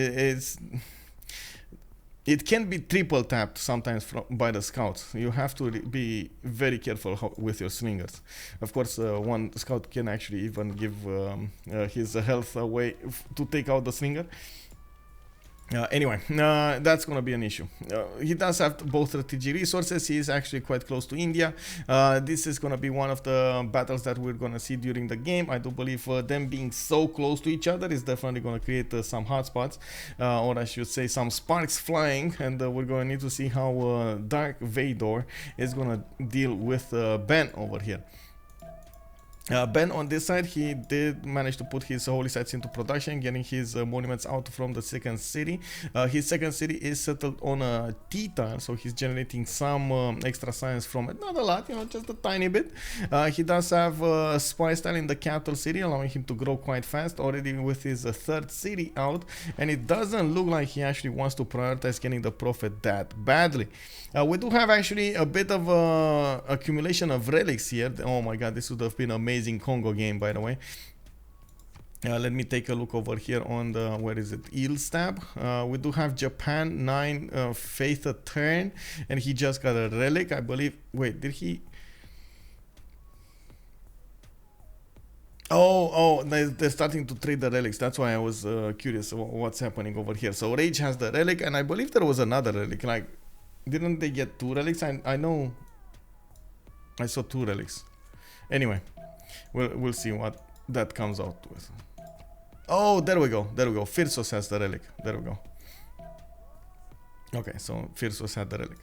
Speaker 1: it can be triple tapped sometimes by the scouts. You have to be very careful with your slingers. Of course, one scout can actually even give his health away to take out the slinger. Anyway, that's gonna be an issue. He does have both strategic resources. He is actually quite close to India. This is gonna be one of the battles that we're gonna see during the game. I do believe them being so close to each other is definitely gonna create some hotspots, or I should say some sparks flying, and we're gonna need to see how Dark Vador is gonna deal with Ben over here. Ben on this side, he did manage to put his holy sites into production, getting his monuments out from the second city. His second city is settled on a T-tile, so he's generating some extra science from it. Not a lot, you know, just a tiny bit. He does have a spy style in the capital city, allowing him to grow quite fast, already with his third city out, and it doesn't look like he actually wants to prioritize getting the prophet that badly. We do have actually a bit of accumulation of relics here. Oh my god, this would have been amazing Congo game, by the way. Let me take a look over here on the, where is it, Ilstab. We do have Japan 9 faith a turn, and he just got a relic, I believe. Wait, did he? Oh, they're starting to trade the relics. That's why I was curious what's happening over here. So Rage has the relic, and I believe there was another relic. Like, didn't they get 2 relics? I know I saw 2 relics. Anyway, we'll see what that comes out with. Oh, there we go. Phyrsos has the relic. There we go. Okay, so Phyrsos had the relic.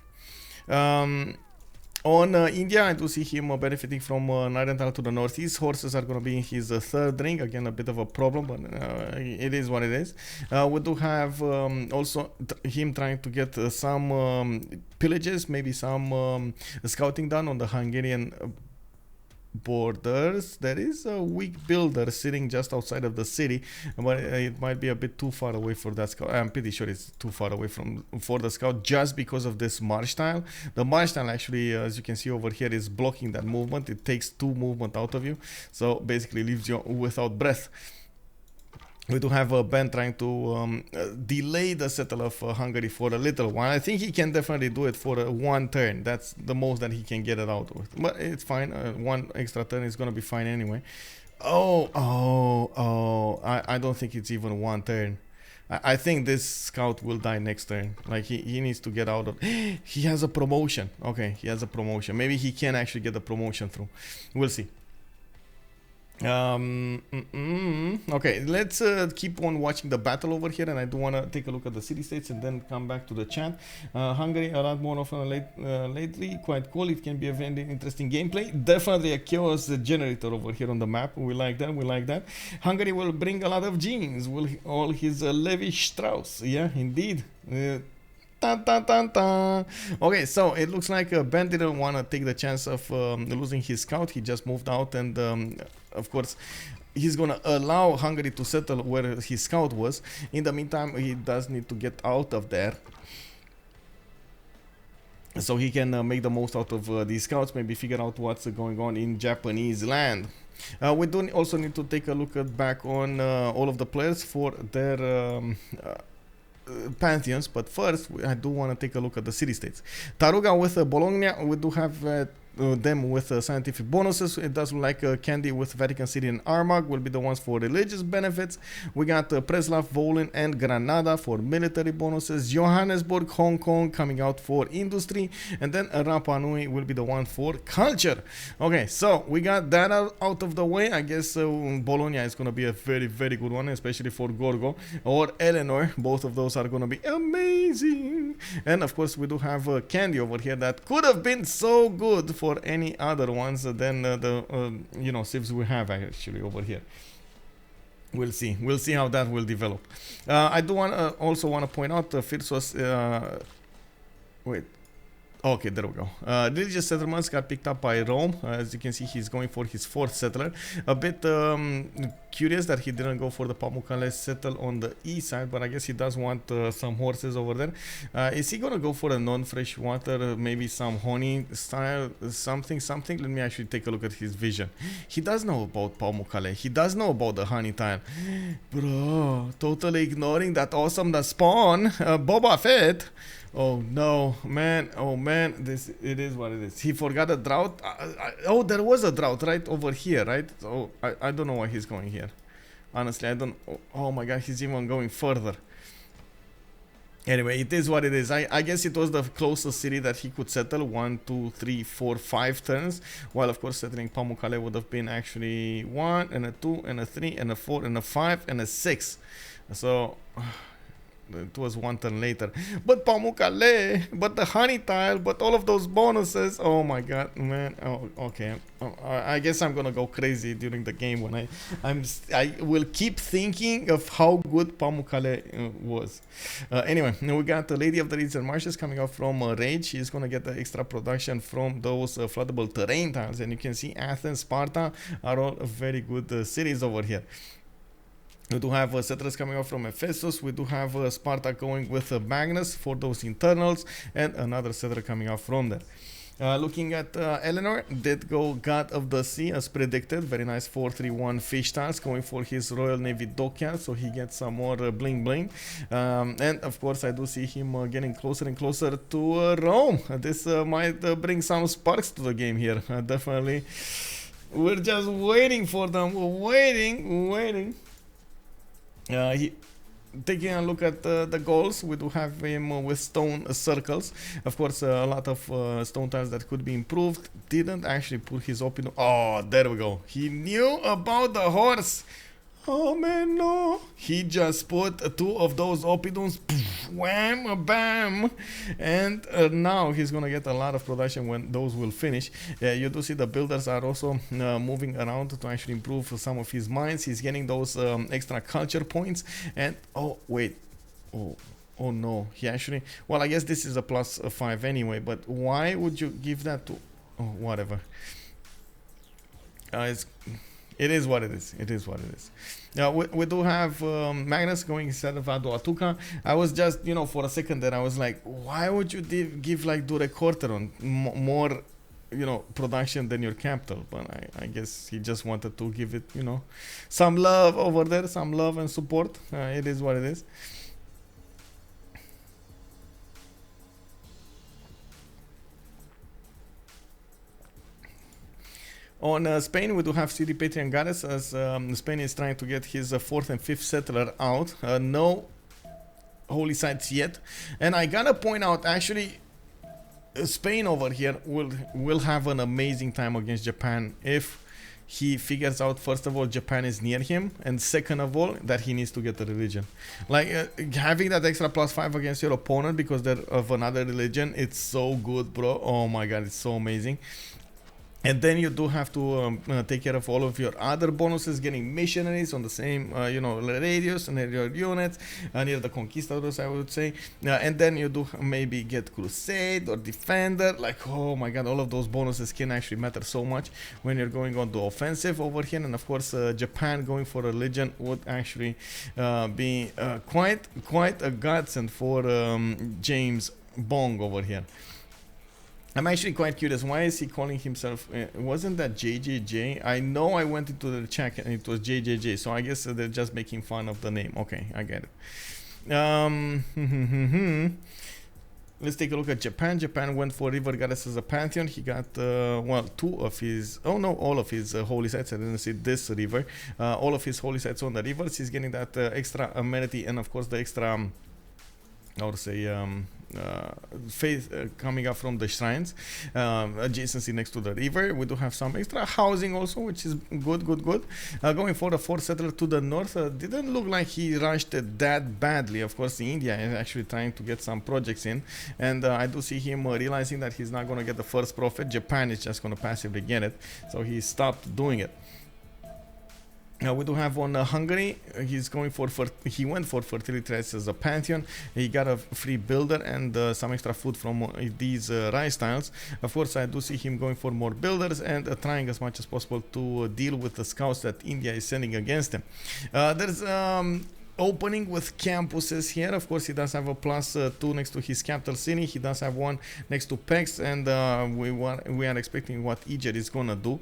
Speaker 1: On India, I do see him benefiting from Nirental to the northeast. Horses are going to be in his third ring. Again, a bit of a problem, but it is what it is. We do have also him trying to get some pillages, maybe some scouting done on the Hungarian borders. There is a weak builder sitting just outside of the city, but it might be a bit too far away for that scout. I'm pretty sure it's too far away for the scout, just because of this march tile. The march tile actually, as you can see over here, is blocking that movement. It takes 2 movement out of you, so basically leaves you without breath. We do have Ben trying to delay the settle of Hungary for a little while. I think he can definitely do it for 1 turn. That's the most that he can get it out with. But it's fine. 1 extra turn is going to be fine anyway. I don't think it's even 1 turn. I think this scout will die next turn. Like, he needs to get out of... He has a promotion. Okay, he has a promotion. Maybe he can actually get the promotion through. We'll see. Okay, let's keep on watching the battle over here, and I do want to take a look at the city states and then come back to the chat. Hungary a lot more often lately, quite cool. It can be a very interesting gameplay. Definitely a chaos generator over here on the map. We like that. Hungary will bring a lot of genes, will all his Levi Strauss. Yeah, indeed. Okay, so it looks like Ben didn't want to take the chance of losing his scout. He just moved out, and of course he's gonna allow Hungary to settle where his scout was. In the meantime, he does need to get out of there, so he can make the most out of these scouts, maybe figure out what's going on in Japanese land. We do also need to take a look back on all of the players for their pantheons, but first I do want to take a look at the city states. Taruga with Bologna, we do have them with scientific bonuses. It does look like Candy with Vatican City and Armagh will be the ones for religious benefits. We got Preslav, Volin and Granada for military bonuses. Johannesburg, Hong Kong coming out for industry, and then Rapa Nui will be the one for culture. Okay, so we got that out of the way. I guess Bologna is going to be a very, very good one, especially for Gorgo or Eleanor. Both of those are going to be amazing. And of course we do have Candy over here that could have been so good for any other ones than the civs we have actually over here. We'll see how that will develop. I do also want to point out Phyrsos. Wait, Okay, there we go. Religious settlements got picked up by Rome. As you can see, he's going for his fourth settler. A bit curious that he didn't go for the Pamukkale settle on the east side, but I guess he does want some horses over there. Is he gonna go for a non-fresh water, maybe some honey style, something? Let me actually take a look at his vision. He does know about Pamukkale. He does know about the honey tile. Bro, totally ignoring that awesome spawn. Boba Fett. Oh no, man! Oh man! It is what it is. He forgot a drought. Oh, there was a drought right over here, right? Oh, I don't know why he's going here. Honestly, I don't. Oh my God, he's even going further. Anyway, it is what it is. I guess it was the closest city that he could settle. 1, 2, 3, 4, 5 turns. While of course settling Pamukkale would have been actually 1 and a 2 and a 3 and a 4 and a 5 and a 6. So. It was 1 turn later, but Pamukkale, but the honey tile, but all of those bonuses. Oh my God, man. Oh, okay. I guess I'm gonna go crazy during the game when I will keep thinking of how good Pamukkale was. Anyway, we got the Lady of the Reeds and Marshes coming off from Rage. She's gonna get the extra production from those floodable terrain tiles, and you can see Athens, Sparta are all very good cities over here. We do have settlers coming off from Phyrsos. We do have Sparta going with Magnus for those internals, and another settler coming off from there. Looking at Eleanor, did go God of the Sea as predicted. Very nice 431 fish tiles going for his Royal Navy dockyard, so he gets some more bling bling. And of course, I do see him getting closer and closer to Rome. This might bring some sparks to the game here. Definitely. We're just waiting for them. We're waiting. Taking a look at the goals, we do have him with stone circles. Of course, a lot of stone tiles that could be improved. Didn't actually put his opinion. Oh, there we go. He knew about the horse. Oh man, no. He just put 2 of those opidons. Wham, bam. And now he's gonna get a lot of production when those will finish. You do see the builders are also moving around to actually improve some of his mines. He's getting those extra culture points. And oh wait, oh no, he actually, well, I guess this is a +5 anyway, but why would you give that to, oh, whatever. It is what it is. It is what it is. We do have Magnus going instead of Ado Atuka. I was just, for a second there, I was like, why would you give like Dure Corteron more, production than your capital? But I guess he just wanted to give it, some love over there, some love and support. It is what it is. On Spain, we do have City Patrian Goddess, as Spain is trying to get his 4th and 5th settler out. No holy sites yet. And I gotta point out, actually, Spain over here will have an amazing time against Japan if he figures out, first of all, Japan is near him, and second of all, that he needs to get a religion. Like, having that extra +5 against your opponent because they're of another religion, it's so good, bro. Oh my God, it's so amazing. And then you do have to take care of all of your other bonuses, getting missionaries on the same, radius and your units, near the conquistadors, I would say. And then you do maybe get crusade or defender. Like, oh my God, all of those bonuses can actually matter so much when you're going on the offensive over here. And of course, Japan going for religion would actually be quite a godsend for BamesJong over here. I'm actually quite curious. Why is he calling himself? Wasn't that JJJ? I know I went into the chat and it was JJJ. So I guess they're just making fun of the name. Okay, I get it. Let's take a look at Japan. Japan went for River Goddess as a pantheon. He got, all of his holy sites. I didn't see this river. All of his holy sites on the rivers. He's getting that extra amenity and, of course, the extra, I would say, faith coming up from the shrines, adjacency next to the river. We do have some extra housing also, which is good. Going for the 4th settler to the north, didn't look like he rushed it that badly. Of course, India is actually trying to get some projects in, and I do see him realizing that he's not going to get the first profit. Japan is just going to passively get it, so he stopped doing it. We do have on Hungary. He's going he went for fertility threats as a pantheon. He got a free builder and some extra food from these rice tiles. Of course, I do see him going for more builders and trying as much as possible to deal with the scouts that India is sending against him. There's opening with campuses here. Of course, he does have a +2 next to his capital city. He does have one next to PEX, and we are expecting what Egypt is gonna do.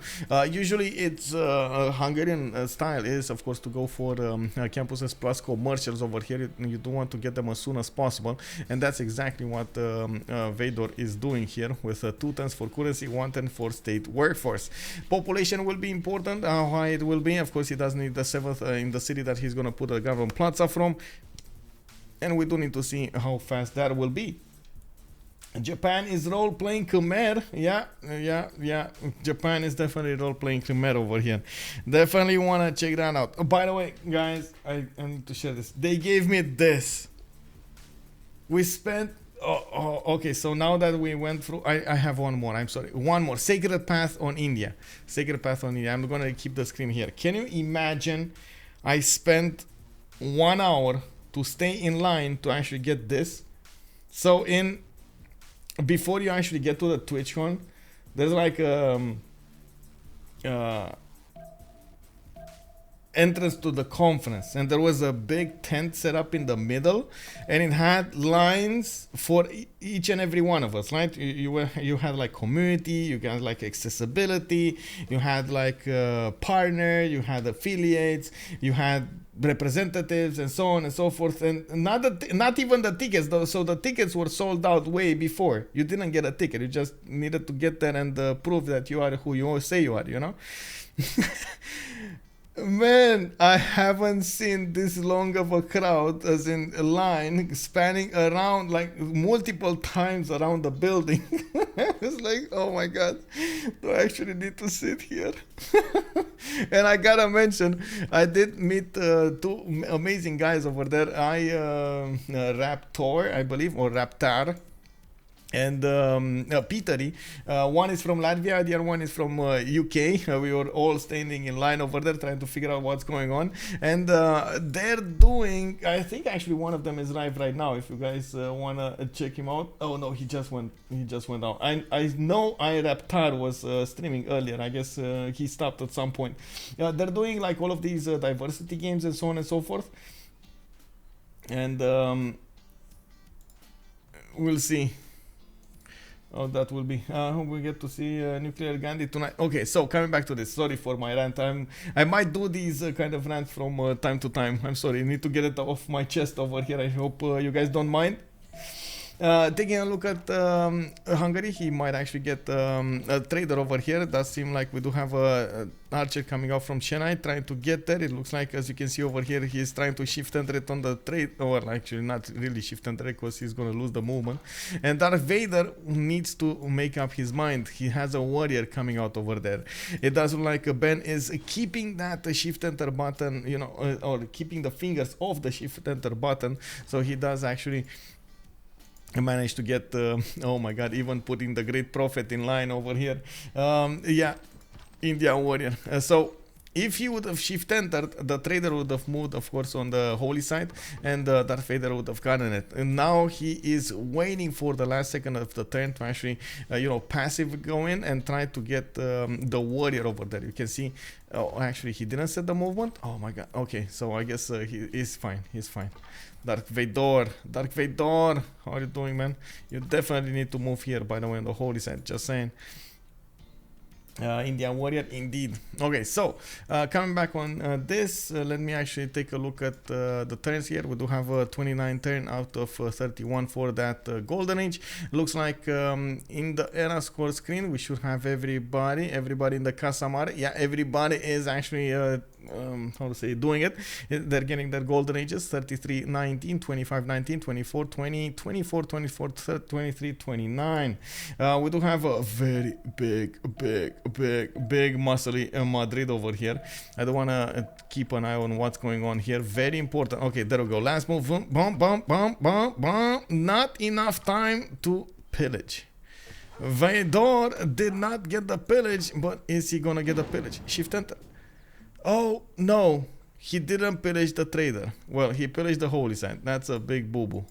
Speaker 1: Usually, it's Hungarian style is, of course, to go for campuses plus commercials over here. You do want to get them as soon as possible, and that's exactly what Vador is doing here with 2 tons for currency, 1 ton for state workforce. Population will be important. How high it will be? Of course, he does need the 7th in the city that he's gonna put a government plaza from, and we do need to see how fast that will be. Japan is role-playing Khmer. Yeah. Japan is definitely role-playing Khmer over here. Definitely want to check that out. Oh, by the way, guys, I need to share this. They gave me this. We spent... okay, so now that we went through... I have one more, I'm sorry. One more. Sacred Path on India. Sacred Path on India. I'm going to keep the screen here. Can you imagine I spent 1 hour to stay in line to actually get this? So before you actually get to the TwitchCon, there's like entrance to the conference, and there was a big tent set up in the middle, and it had lines for each and every one of us, right? You had like community, you got like accessibility, you had like partner, you had affiliates, you had representatives, and so on and so forth, and not even the tickets though. So the tickets were sold out way before. You didn't get a ticket, you just needed to get there and prove that you are who you say you are, you know. Man, I haven't seen this long of a crowd, as in a line spanning around like multiple times around the building. It's like, oh my god, do I actually need to sit here? And I gotta mention, I did meet 2 amazing guys over there. Raptor, I believe, or Raptar, and Petery. One is from Latvia, the other one is from UK. We were all standing in line over there trying to figure out what's going on, and they're doing, I think actually one of them is live right now if you guys wanna check him out. Oh no, he just went out. I know Raptar was streaming earlier. I guess he stopped at some point. They're doing like all of these diversity games and so on and so forth, and we'll see. Oh, that will be. We get to see Nuclear Gandhi tonight. Okay, so coming back to this. Sorry for my rant. I might do these kind of rants from time to time. I'm sorry. I need to get it off my chest over here. I hope you guys don't mind. Taking a look at Hungary, he might actually get a trader over here. It does seem like we do have a archer coming out from Chennai trying to get there. It looks like, as you can see over here, he's trying to shift enter it on the trade, or actually not really shift enter it because he's going to lose the movement. And Darth Vader needs to make up his mind. He has a warrior coming out over there. It does look like Ben is keeping that shift enter button, you know, or keeping the fingers off the shift enter button. So he does actually managed to get oh my god, even putting the great prophet in line over here. Yeah, India warrior. So if he would have shift entered, the trader would have moved, of course, on the holy side, and Darth Vader would have gotten it. And now he is waiting for the last second of the turn to actually you know, passive go in and try to get the warrior over there. You can see, oh, actually he didn't set the movement. Oh my god. Okay, so I guess he is fine. He's fine. Darth Vader, how are you doing, man? You definitely need to move here, by the way, on the holy side, just saying. Indian warrior, indeed. Okay, so coming back on this, let me actually take a look at the turns here. We do have a 29 turn out of 31 for that golden age. Looks like in the era score screen we should have everybody in the Casamar. Yeah, everybody is actually how to say, doing it. They're getting their golden ages: 33 19, 25 19, 24 20, 24 24, 23 29. We do have a very big muscly Madrid over here. I don't want to keep an eye on what's going on here. Very important. Okay, there we go. Last move. Bum. Not enough time to pillage. Vador did not get the pillage, but is he gonna get the pillage? Shift enter. Oh, no. He didn't pillage the trader. Well, he pillaged the holy site. That's a big boo-boo.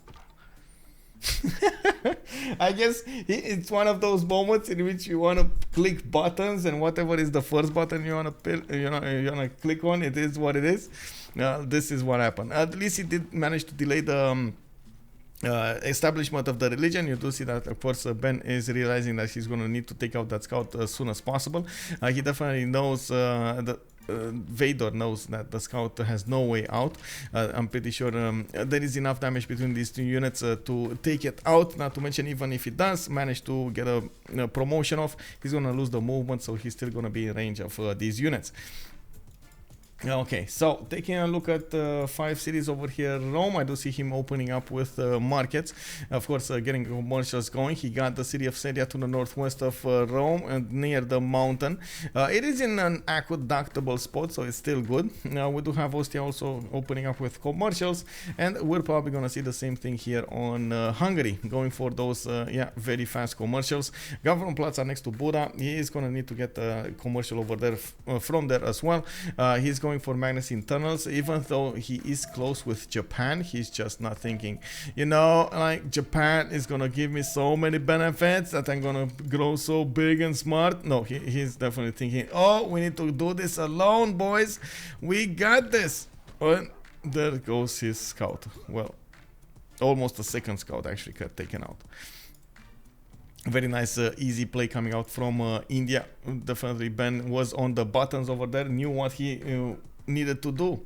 Speaker 1: I guess it's one of those moments in which you want to click buttons, and whatever is the first button you want to click on, it is what it is. This is what happened. At least he did manage to delay the establishment of the religion. You do see that, of course, Ben is realizing that he's going to need to take out that scout as soon as possible. He definitely knows Vador knows that the scout has no way out. I'm pretty sure there is enough damage between these two units to take it out. Not to mention, even if he does manage to get a promotion off, he's going to lose the movement, so he's still going to be in range of these units. Okay, so taking a look at 5 cities over here, Rome, I do see him opening up with markets. Of course, getting commercials going. He got the city of Seria to the northwest of Rome and near the mountain. It is in an aqueductable spot, so it's still good. Now we do have Ostia also opening up with commercials, and we're probably going to see the same thing here on Hungary, going for those very fast commercials. Government Plaza next to Buda. He is going to need to get a commercial over there from there as well. He's going for Magnus internals, even though he is close with Japan. He's just not thinking, you know, like, Japan is gonna give me so many benefits that I'm gonna grow so big and smart. No, he's definitely thinking, oh, we need to do this alone, boys. We got this. And there goes his scout. Well, almost a second scout actually got taken out. Very nice, easy play coming out from India. Definitely Ben was on the buttons over there, knew what he needed to do.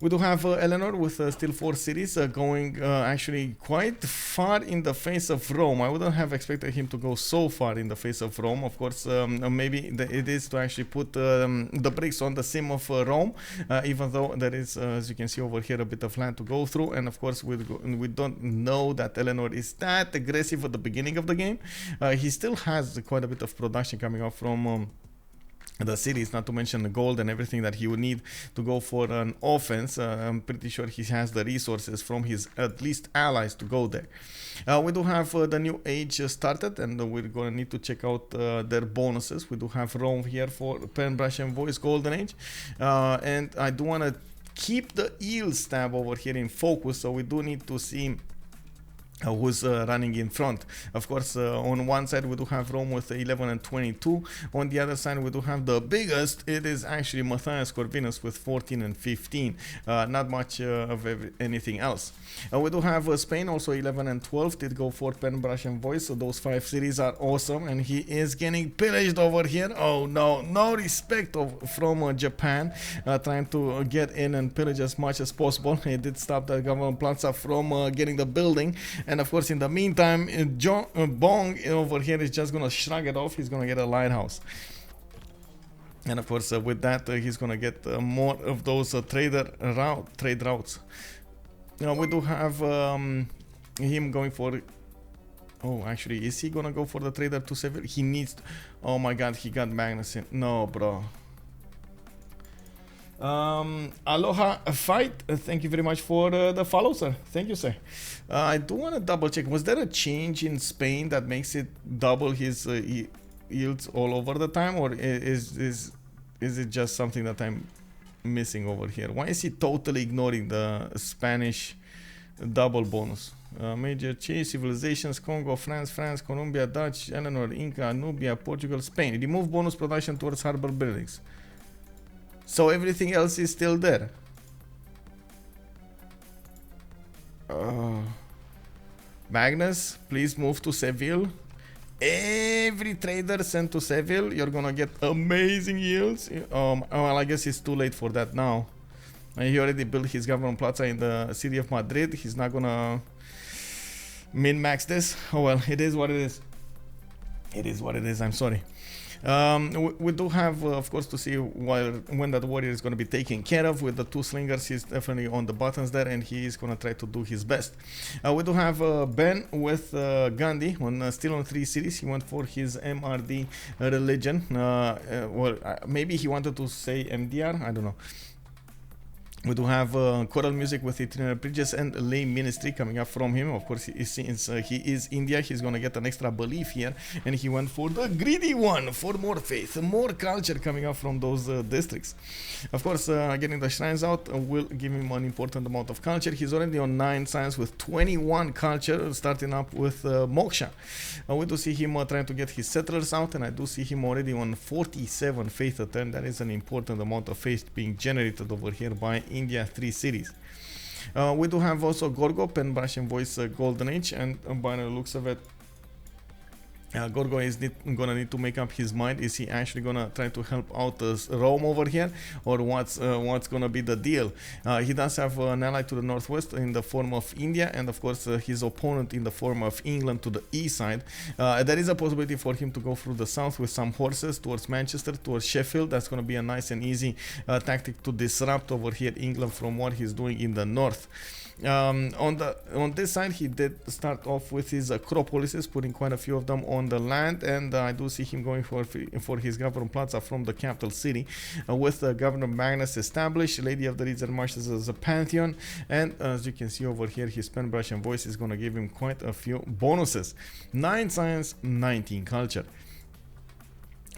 Speaker 1: We do have Eleanor with still 4 cities going actually quite far in the face of Rome. I wouldn't have expected him to go so far in the face of Rome. Of course, maybe it is to actually put the brakes on the sim of Rome, even though there is, as you can see over here, a bit of land to go through. And of course, we don't know that Eleanor is that aggressive at the beginning of the game. He still has quite a bit of production coming up from the cities, not to mention the gold and everything that he would need to go for an offense. I'm pretty sure he has the resources from his at least allies to go there. We do have the new age started, and we're going to need to check out their bonuses. We do have Rome here for Pen, Brush and Voice Golden Age, and I do want to keep the eel stab over here in focus, so we do need to see who's running in front. Of course, on one side we do have Rome with 11 and 22. On the other side we do have the biggest. It is actually Matthias Corvinus with 14 and 15. Not much of anything else. We do have Spain also 11 and 12. Did go for Pen, Brush and Voice. So those 5 cities are awesome, and he is getting pillaged over here. Oh no, no respect from Japan, trying to get in and pillage as much as possible. He did stop the government plaza from getting the building. And of course, in the meantime, Bong over here is just gonna shrug it off. He's gonna get a lighthouse. And of course, with that, he's gonna get more of those trade routes. Now we do have him going for. Oh, actually, is he gonna go for the trader to Seville? He needs to. Oh my God, he got Magnus in. No, bro. Aloha fight, thank you very much for the follow, sir. Thank you, sir. I do want to double check, was there a change in Spain that makes it double his yields all over the time, or is it just something that I'm missing over here? Why is he totally ignoring the Spanish double bonus? Major change, civilizations: Congo, France, Colombia, Dutch, Eleanor, Inca, Nubia, Portugal, Spain. Remove bonus production towards harbor buildings. So everything else is still there. Magnus, please move to Seville. Every trader sent to Seville, you're gonna get amazing yields. Well, I guess it's too late for that now. He already built his government plaza in the city of Madrid. He's not gonna min-max this. Oh well, it is what it is. It is what it is, I'm sorry. We do have, of course, to see when that warrior is going to be taken care of. With the 2 slingers, he's definitely on the buttons there, and he is going to try to do his best. We do have Ben with Gandhi still on 3 cities. He went for his MRD religion. Well, maybe he wanted to say MDR, I don't know. We do have choral music with itinerant preachers and lay ministry coming up from him. Of course, since he is India, he's going to get an extra belief here. And he went for the greedy one, for more faith, more culture coming up from those districts. Of course, getting the shrines out will give him an important amount of culture. He's already on 9 science with 21 culture, starting up with moksha. We do see him trying to get his settlers out, and I do see him already on 47 faith attempt. That is an important amount of faith being generated over here by India 3 cities. We do have also Gorgo, pen, brush and voice golden age, and by the looks of it, Gorgo is gonna need to make up his mind. Is he actually gonna try to help out Rome over here, or what's gonna be the deal? He does have an ally to the northwest in the form of India, and of course his opponent in the form of England to the east side. There is a possibility for him to go through the south with some horses towards Manchester, towards Sheffield. That's gonna be a nice and easy tactic to disrupt over here England from what he's doing in the north. On this side, he did start off with his acropolises, putting quite a few of them on the land, and I do see him going for his government plaza from the capital city, with Governor Magnus established, Lady of the Reeds and Marshes as a pantheon, and as you can see over here, his pen, brush and voice is going to give him quite a few bonuses. 9 science, 19 culture.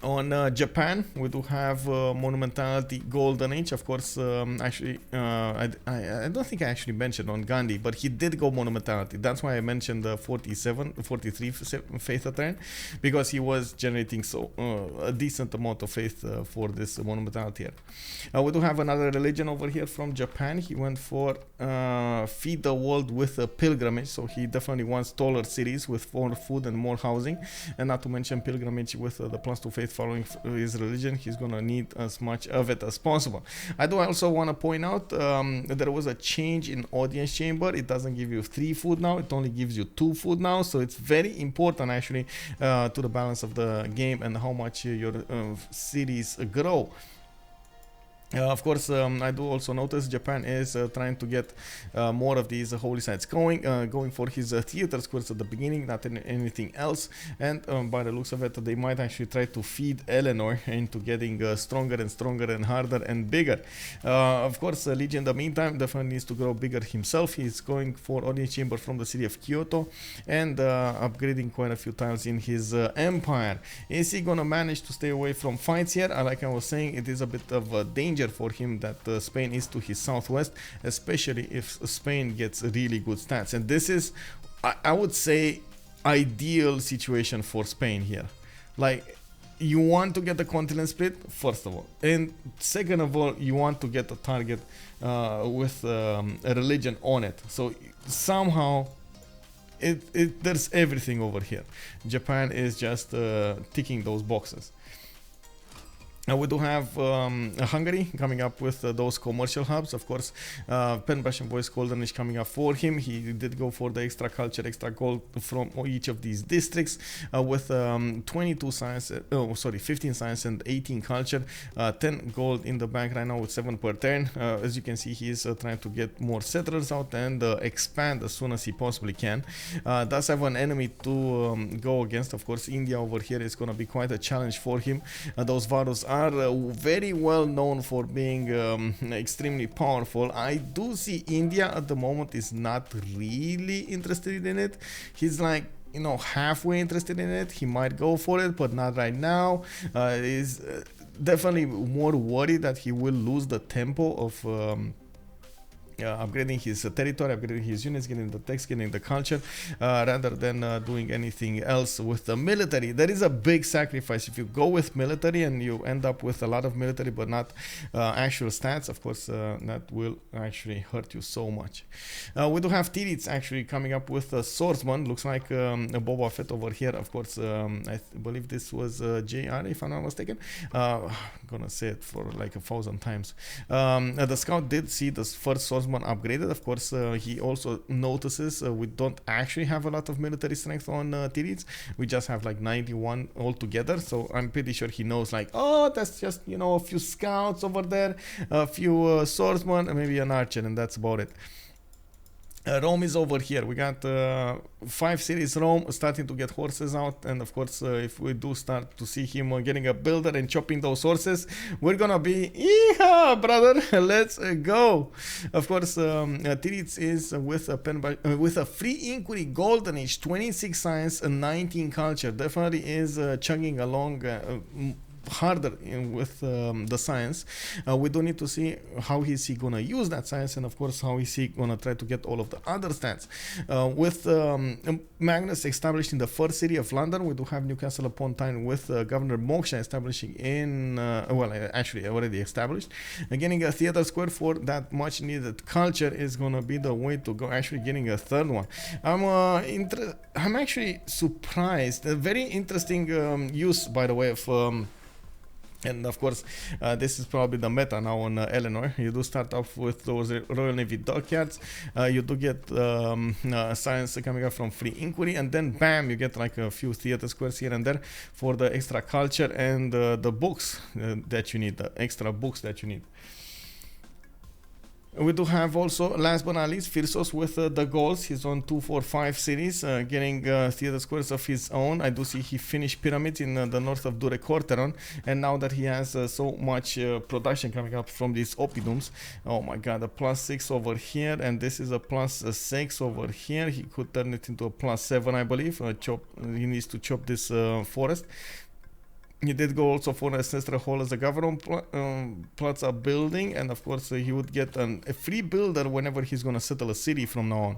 Speaker 1: On Japan, we do have Monumentality Golden Age. Of course, actually, I don't think I actually mentioned on Gandhi, but he did go Monumentality. That's why I mentioned the 43 faith attempt, because he was generating a decent amount of faith for this Monumentality here. We do have another religion over here from Japan. He went for feed the world with a pilgrimage, so he definitely wants taller cities with more food and more housing, and not to mention pilgrimage with the +2 faith following his religion. He's gonna need as much of it as possible. I do also want to point out there was a change in audience chamber. It doesn't give you 3 food now, it only gives you 2 food now, so it's very important actually to the balance of the game and how much your cities grow. Of course, I do also notice Japan is trying to get more of these holy sites going for his theater squares at the beginning, not anything else. And by the looks of it, they might actually try to feed Eleanor into getting stronger and stronger and harder and bigger. Of course, Lege in the meantime definitely needs to grow bigger himself. He's going for audience chamber from the city of Kyoto and upgrading quite a few times in his empire. Is he gonna manage to stay away from fights here? Like I was saying, it is a bit of a danger for him that Spain is to his southwest, especially if Spain gets really good stats, and this is, I would say, ideal situation for Spain here. Like, you want to get the continent split, first of all, and second of all, you want to get a target with a religion on it, so somehow there's everything over here. Japan is just ticking those boxes. We do have Hungary coming up with those commercial hubs. Of course, pen, brush and voice golden is coming up for him. He did go for the extra culture, extra gold from each of these districts with 22 science, 15 science and 18 culture, 10 gold in the bank right now with 7 per turn. As you can see, he is trying to get more settlers out and expand as soon as he possibly can. Does have an enemy to go against. Of course, India over here is going to be quite a challenge for him. Those Varos are very well known for being extremely powerful. I do see India at the moment is not really interested in it. He's like, you know, halfway interested in it. He might go for it, but not right now. He's definitely more worried that he will lose the tempo of upgrading his territory, upgrading his units, getting the text, getting the culture, rather than doing anything else with the military. There is a big sacrifice if you go with military and you end up with a lot of military but not actual stats. Of course, that will actually hurt you so much. We do have Titiits actually coming up with a swordsman. Looks like a Boba Fett over here. Of course, I believe this was JR, if I'm not mistaken. I'm gonna say it for like 1,000 times. The scout did see the first swordsman upgraded. Of course, he also notices we don't actually have a lot of military strength on Titiits. We just have like 91 altogether, so I'm pretty sure he knows like, oh, that's just, you know, a few scouts over there, a few swordsmen, and maybe an archer, and that's about it. Rome is over here. We got 5 cities. Rome starting to get horses out, and of course, if we do start to see him getting a builder and chopping those horses, we're gonna be, yeehaw, brother. Let's go. Of course, Titiits is with a with a free inquiry, golden age, 26 science, and 19 culture. Definitely is chugging along. Harder with the science. We do need to see how is he gonna use that science, and of course how is he gonna try to get all of the other stats. With Magnus established in the first city of London, we do have Newcastle upon Tyne with Governor Moksha establishing in well, actually already established. Getting a theater square for that much needed culture is gonna be the way to go. Actually getting a third one. I'm actually surprised. A very interesting use, by the way, of and of course, this is probably the meta now on Eleanor. You do start off with those Royal Navy dockyards. You do get science coming up from free inquiry, and then bam, you get like a few theater squares here and there for the extra culture and the books that you need, the extra books that you need. We do have also, last but not least, Phyrsos with the Gauls. He's on 245 cities, getting theater squares of his own. I do see he finished pyramids in the north of Durecorteron, and now that he has so much production coming up from these oppidums, oh my god, a +6 over here, and this is a +6 over here. He could turn it into a +7, I believe. He needs to chop this forest. He did go also for an ancestral hall as a government plaza building, and of course he would get a free builder whenever he's gonna settle a city from now on.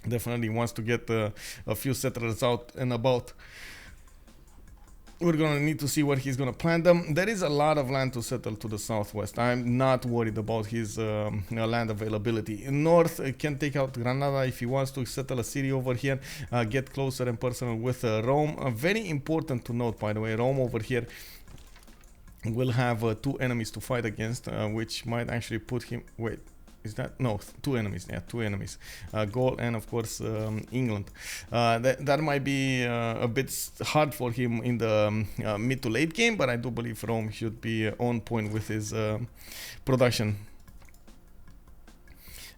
Speaker 1: Definitely wants to get a few settlers out and about. We're gonna need to see where he's gonna plant them. There is a lot of land to settle to the southwest. I'm not worried about his land availability. North can take out Granada if he wants to settle a city over here, get closer and personal with Rome. Very important to note, by the way, Rome over here will have 2 enemies to fight against, which might actually put him... Wait. Is that no 2 enemies? Yeah, 2 enemies. Gaul and of course England. That might be a bit hard for him in the mid to late game, but I do believe Rome should be on point with his production.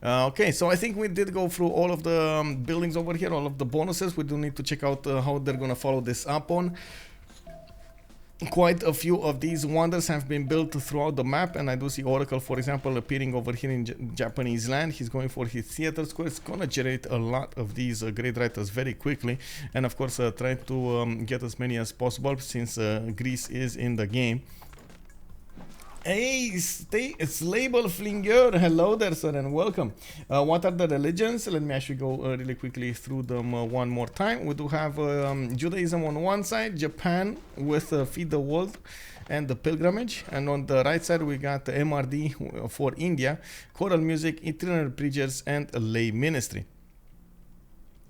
Speaker 1: Okay, so I think we did go through all of the buildings over here, all of the bonuses. We do need to check out how they're gonna follow this up on. Quite a few of these wonders have been built throughout the map, and I do see Oracle, for example, appearing over here in Japanese land. He's going for his theater square. It's gonna generate a lot of these great writers very quickly, and of course try to get as many as possible since Greece is in the game. Hey, it's Label Flinger. Hello there, sir, and welcome. What are the religions? Let me actually go really quickly through them one more time. We do have Judaism on one side, Japan with Feed the World and the Pilgrimage, and on the right side we got the MRD for India, choral music, itinerant preachers, and a lay ministry.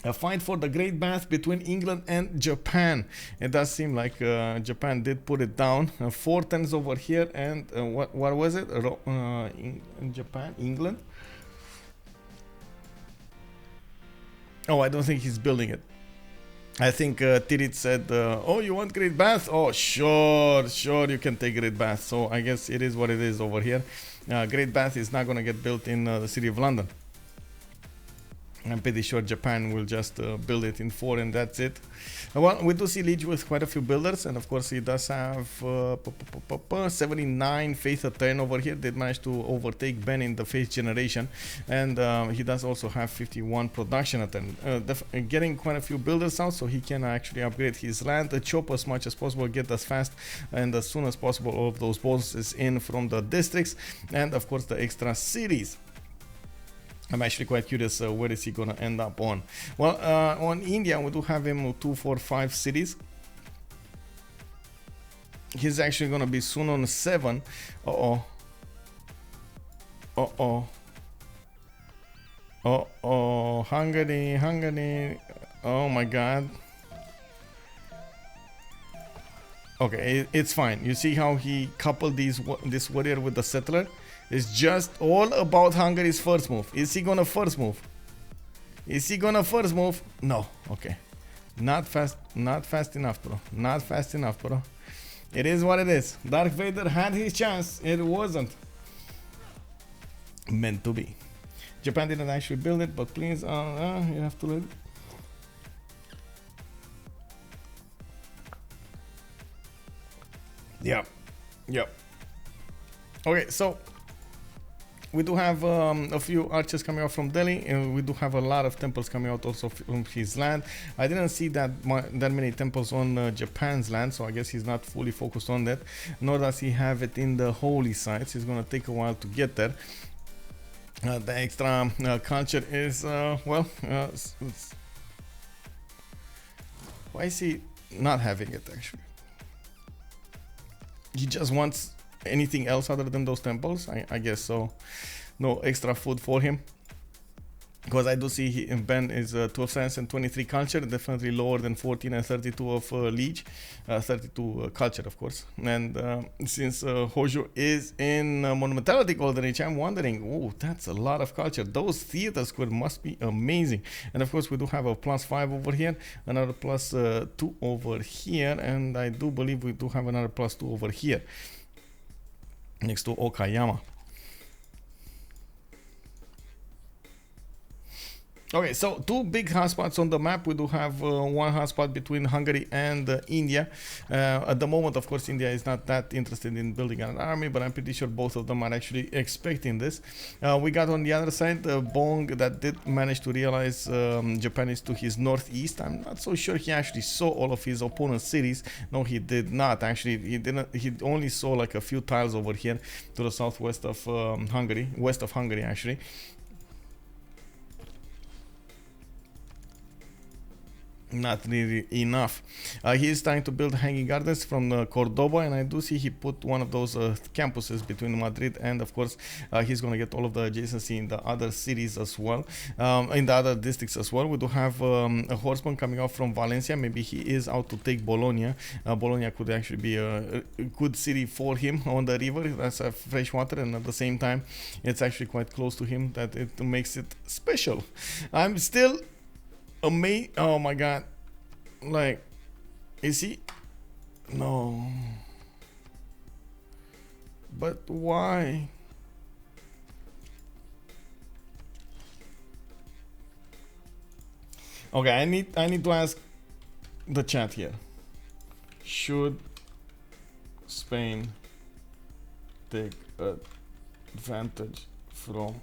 Speaker 1: A fight for the Great Bath between England and Japan. It does seem like Japan did put it down. 4 turns over here, and what was it? In Japan, England. Oh, I don't think he's building it. I think Titiits said, "Oh, you want Great Bath? Oh, sure, you can take Great Bath." So I guess it is what it is over here. Great Bath is not gonna get built in the city of London. I'm pretty sure Japan will just build it in 4 and that's it. Well, we do see Lege with quite a few builders, and of course he does have 79 faith a turn over here. Did manage to overtake Ben in the faith generation, and he does also have 51 production a turn. Getting quite a few builders out, so he can actually upgrade his land, chop as much as possible, get as fast and as soon as possible all of those bonuses in from the districts, and of course the extra cities. I'm actually quite curious where is he gonna end up on. Well, on India we do have him 245 cities. He's actually gonna be soon on 7. Hungary. Oh my god. Okay, it's fine. You see how he coupled this warrior with the settler? It's just all about Hungary's first move. Is he gonna first move? No. Okay. Not fast enough, bro. Not fast enough, bro. It is what it is. Darth Vader had his chance. It wasn't meant to be. Japan didn't actually build it, but please, you have to let it. Yep. Okay, so we do have a few archers coming out from Delhi, and we do have a lot of temples coming out also from his land. I didn't see that many temples on Japan's land, so I guess he's not fully focused on that, nor does he have it in the holy sites. It's gonna take a while to get there. The extra culture is why is he not having it actually? He just wants anything else other than those temples, I guess so. No extra food for him, because I do see Ben is 12 science and 23 culture, definitely lower than 14 and 32 of Lege, 32 culture of course. And since Hojo is in monumentality golden age, I'm wondering, oh, that's a lot of culture. Those theater square must be amazing. And of course we do have a +5 over here, another +2 over here, and I do believe we do have another +2 over here next to Okayama. Okay, so two big hotspots on the map. We do have one hotspot between Hungary and India. At the moment, of course, India is not that interested in building an army, but I'm pretty sure both of them are actually expecting this. We got on the other side Bong that did manage to realize Japan is to his northeast. I'm not so sure he actually saw all of his opponent's cities. No, he did not. Actually, he didn't. He only saw like a few tiles over here to the southwest of Hungary, west of Hungary actually. Not really enough. He is trying to build hanging gardens from Cordoba, and I do see he put one of those campuses between Madrid, and of course he's going to get all of the adjacency in the other cities as well, in the other districts as well. We do have a horseman coming out from Valencia. Maybe he is out to take Bologna. Bologna could actually be a good city for him on the river. That's fresh water, and at the same time it's actually quite close to him, that it makes it special. I'm still amazed. Oh my god, like, is he? No, but why? Okay, I need to ask the chat here. Should Spain take advantage from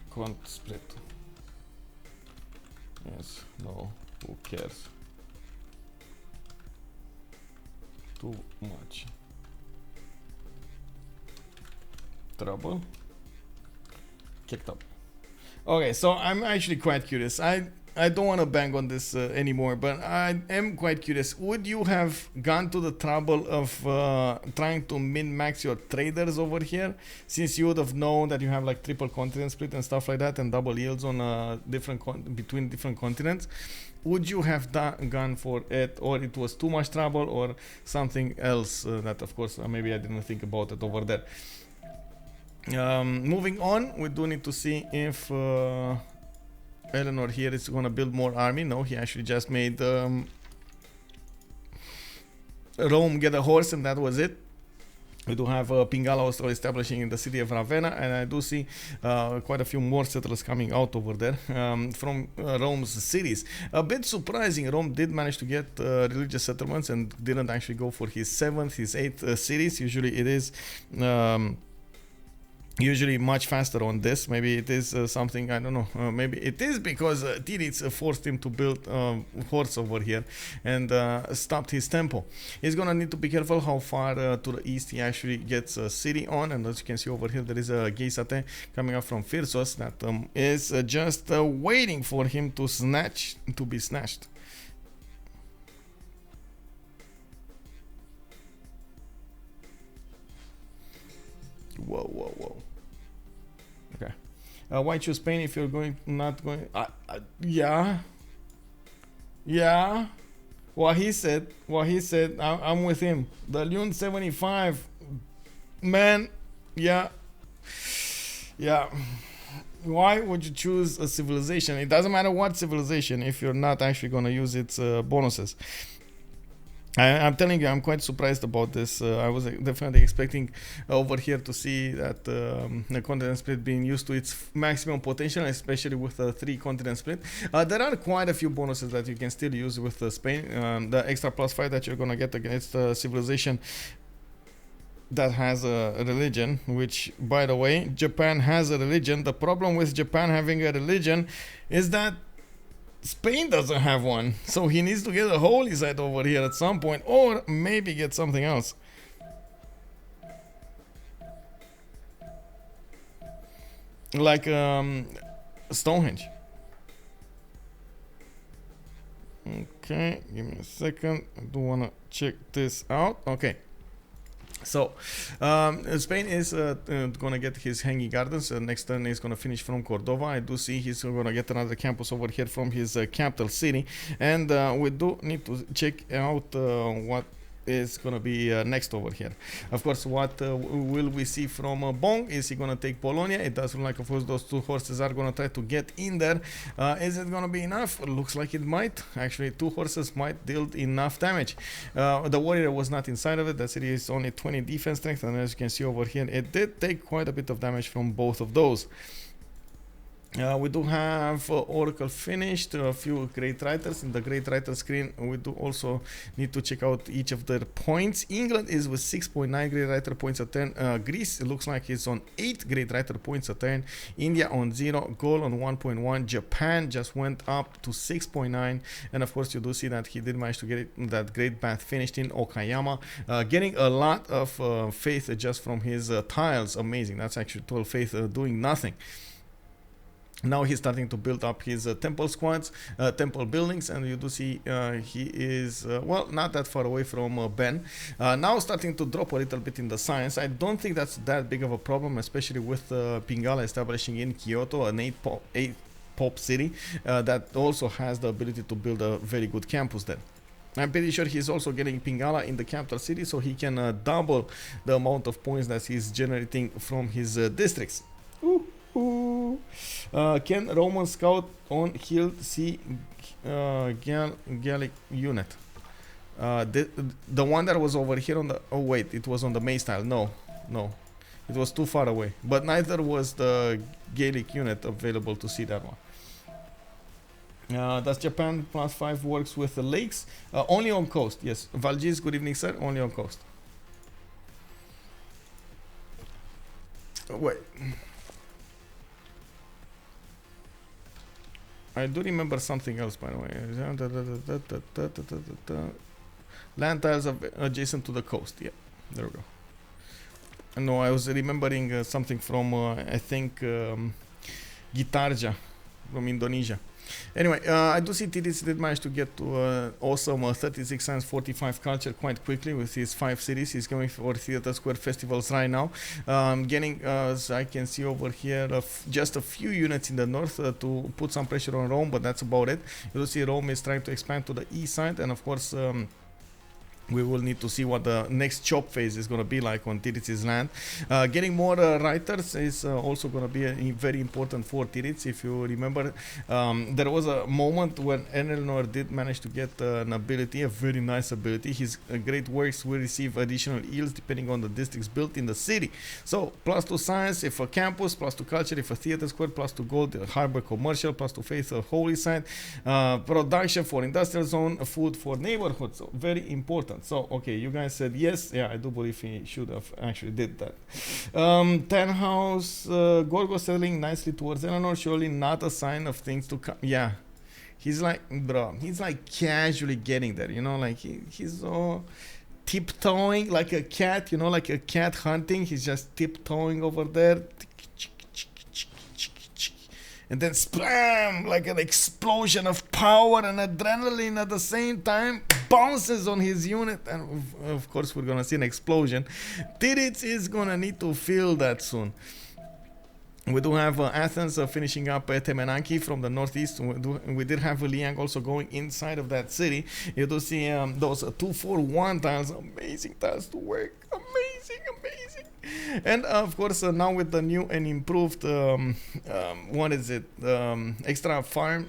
Speaker 1: cont split? Yes, no, who cares? Too much trouble. Kicked up. Okay, so I'm actually quite curious. I don't want to bang on this anymore, but I am quite curious. Would you have gone to the trouble of trying to min-max your traders over here, since you would have known that you have like triple continent split and stuff like that, and double yields on between different continents? Would you have gone for it, or it was too much trouble, or something else that, of course, maybe I didn't think about it over there? Moving on, we do need to see if Eleanor here is gonna build more army. No, he actually just made Rome get a horse, and that was it. We do have Pingala also establishing in the city of Ravenna, and I do see quite a few more settlers coming out over there from Rome's cities. A bit surprising, Rome did manage to get religious settlements and didn't actually go for his 7th, his 8th cities. Usually it is usually much faster on this. Maybe it is something, I don't know, maybe it is because Titiits forced him to build horse over here and stopped his tempo. He's gonna need to be careful how far to the east he actually gets a city on, and as you can see over here there is a Geisate coming up from Phyrsos that is just waiting for him to be snatched. Whoa. Okay. Why choose Spain if you're not going? Yeah. What he said. I'm with him. The Lune 75, man. Yeah. Why would you choose a civilization? It doesn't matter what civilization if you're not actually gonna use its bonuses. I'm telling you, I'm quite surprised about this. I was definitely expecting over here to see that the continent split being used to its maximum potential, especially with the 3-continent split. There are quite a few bonuses that you can still use with Spain. The extra +5 that you're gonna get against civilization that has a religion, which, by the way, Japan has a religion. The problem with Japan having a religion is that Spain doesn't have one, so he needs to get a holy site over here at some point, or maybe get something else. Like Stonehenge. Okay, give me a second. I do want to check this out. Okay. So, Spain is gonna get his hanging gardens. Next turn is gonna finish from Cordova. I do see he's gonna get another campus over here from his capital city, and we do need to check out what is gonna be next over here. Of course, what will we see from Bong? Is he gonna take Polonia? It does look like, of course, those 2 horses are gonna try to get in there. Is it gonna be enough? Looks like it might. Actually, 2 horses might deal enough damage. The warrior was not inside of it. The city is only 20 defense strength, and as you can see over here, it did take quite a bit of damage from both of those. We do have Oracle finished, a few great writers. In the great writer screen, we do also need to check out each of their points. England is with 6.9 great writer points a turn. Greece, it looks like it's on 8 great writer points a turn. India on 0, Gaul on 1.1. Japan just went up to 6.9, and of course you do see that he did manage to get that great bath finished in Okayama, getting a lot of faith just from his tiles. Amazing. That's actually 12 faith doing nothing. Now he's starting to build up his temple squads, temple buildings, and you do see he is, well, not that far away from Ben. Now starting to drop a little bit in the science. I don't think that's that big of a problem, especially with Pingala establishing in Kyoto an 8 pop city that also has the ability to build a very good campus there. I'm pretty sure he's also getting Pingala in the capital city, so he can double the amount of points that he's generating from his districts. Can Roman scout on hill see Gallic unit? The one that was over here on the... Oh wait, it was on the Mace tile. No, it was too far away. But neither was the Gaelic unit available to see that one. Does Japan +5 works with the lakes? Only on coast, yes. Valgis, good evening, sir. Only on coast. Wait. I do remember something else, by the way. Land tiles adjacent to the coast. Yeah, there we go. No, I was remembering something from, I think, Gitarja from Indonesia. Anyway, I do see Titiits did manage to get to awesome 36 times 45 culture quite quickly with his 5 cities. He's going for Theater Square festivals right now. Getting, as I can see over here, just a few units in the north to put some pressure on Rome, but that's about it. You'll see Rome is trying to expand to the east side, and of course, we will need to see what the next chop phase is going to be like on Titiits' land. Getting more writers is also going to be very important for Titiits. If you remember, there was a moment when Eleanor did manage to get an ability, a very nice ability. His great works will receive additional yields depending on the districts built in the city. So, +2 science if a campus, +2 culture if a theater square, +2 gold, harbor commercial, +2 faith, a holy site, production for industrial zone, food for neighborhood. So, very important. So, okay, you guys said yes. Yeah, I do believe he should have actually did that. 10 house, Gorgo settling nicely towards Eleanor. Surely not a sign of things to come. Yeah, he's like, bro, he's like casually getting there, you know, like he's all tiptoeing like a cat, you know, like a cat hunting. He's just tiptoeing over there. And then spam, like an explosion of power and adrenaline at the same time, bounces on his unit, and of course we're gonna see an explosion. Titiits is gonna need to feel that soon. We do have Athens finishing up Temenanki from the northeast. We did have Liang also going inside of that city. You do see those 241 tiles, amazing tiles to work, amazing. amazing. And of course, now with the new and improved, what is it? Extra farm,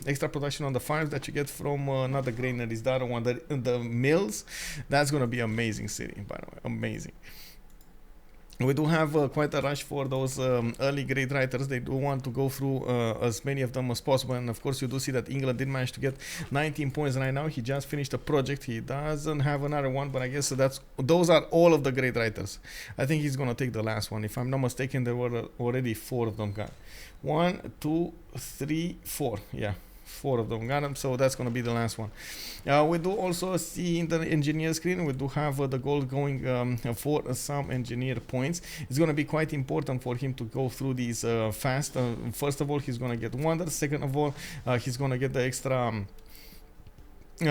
Speaker 1: extra production on the farms that you get from not the granaries, the other one, the mills. That's gonna be amazing city, by the way, amazing. We do have quite a rush for those early grade writers. They do want to go through as many of them as possible. And of course, you do see that England did manage to get 19 points right now. He just finished a project. He doesn't have another one, but I guess those are all of the grade writers. I think he's going to take the last one. If I'm not mistaken, there were already 4 of them got. 1, 2, 3, 4. Yeah. 4 of them got them, so that's going to be the last one. We do also see in the engineer screen, we do have the goal going for some engineer points. It's going to be quite important for him to go through these fast. First of all, he's going to get wonder. Second of all, he's going to get the extra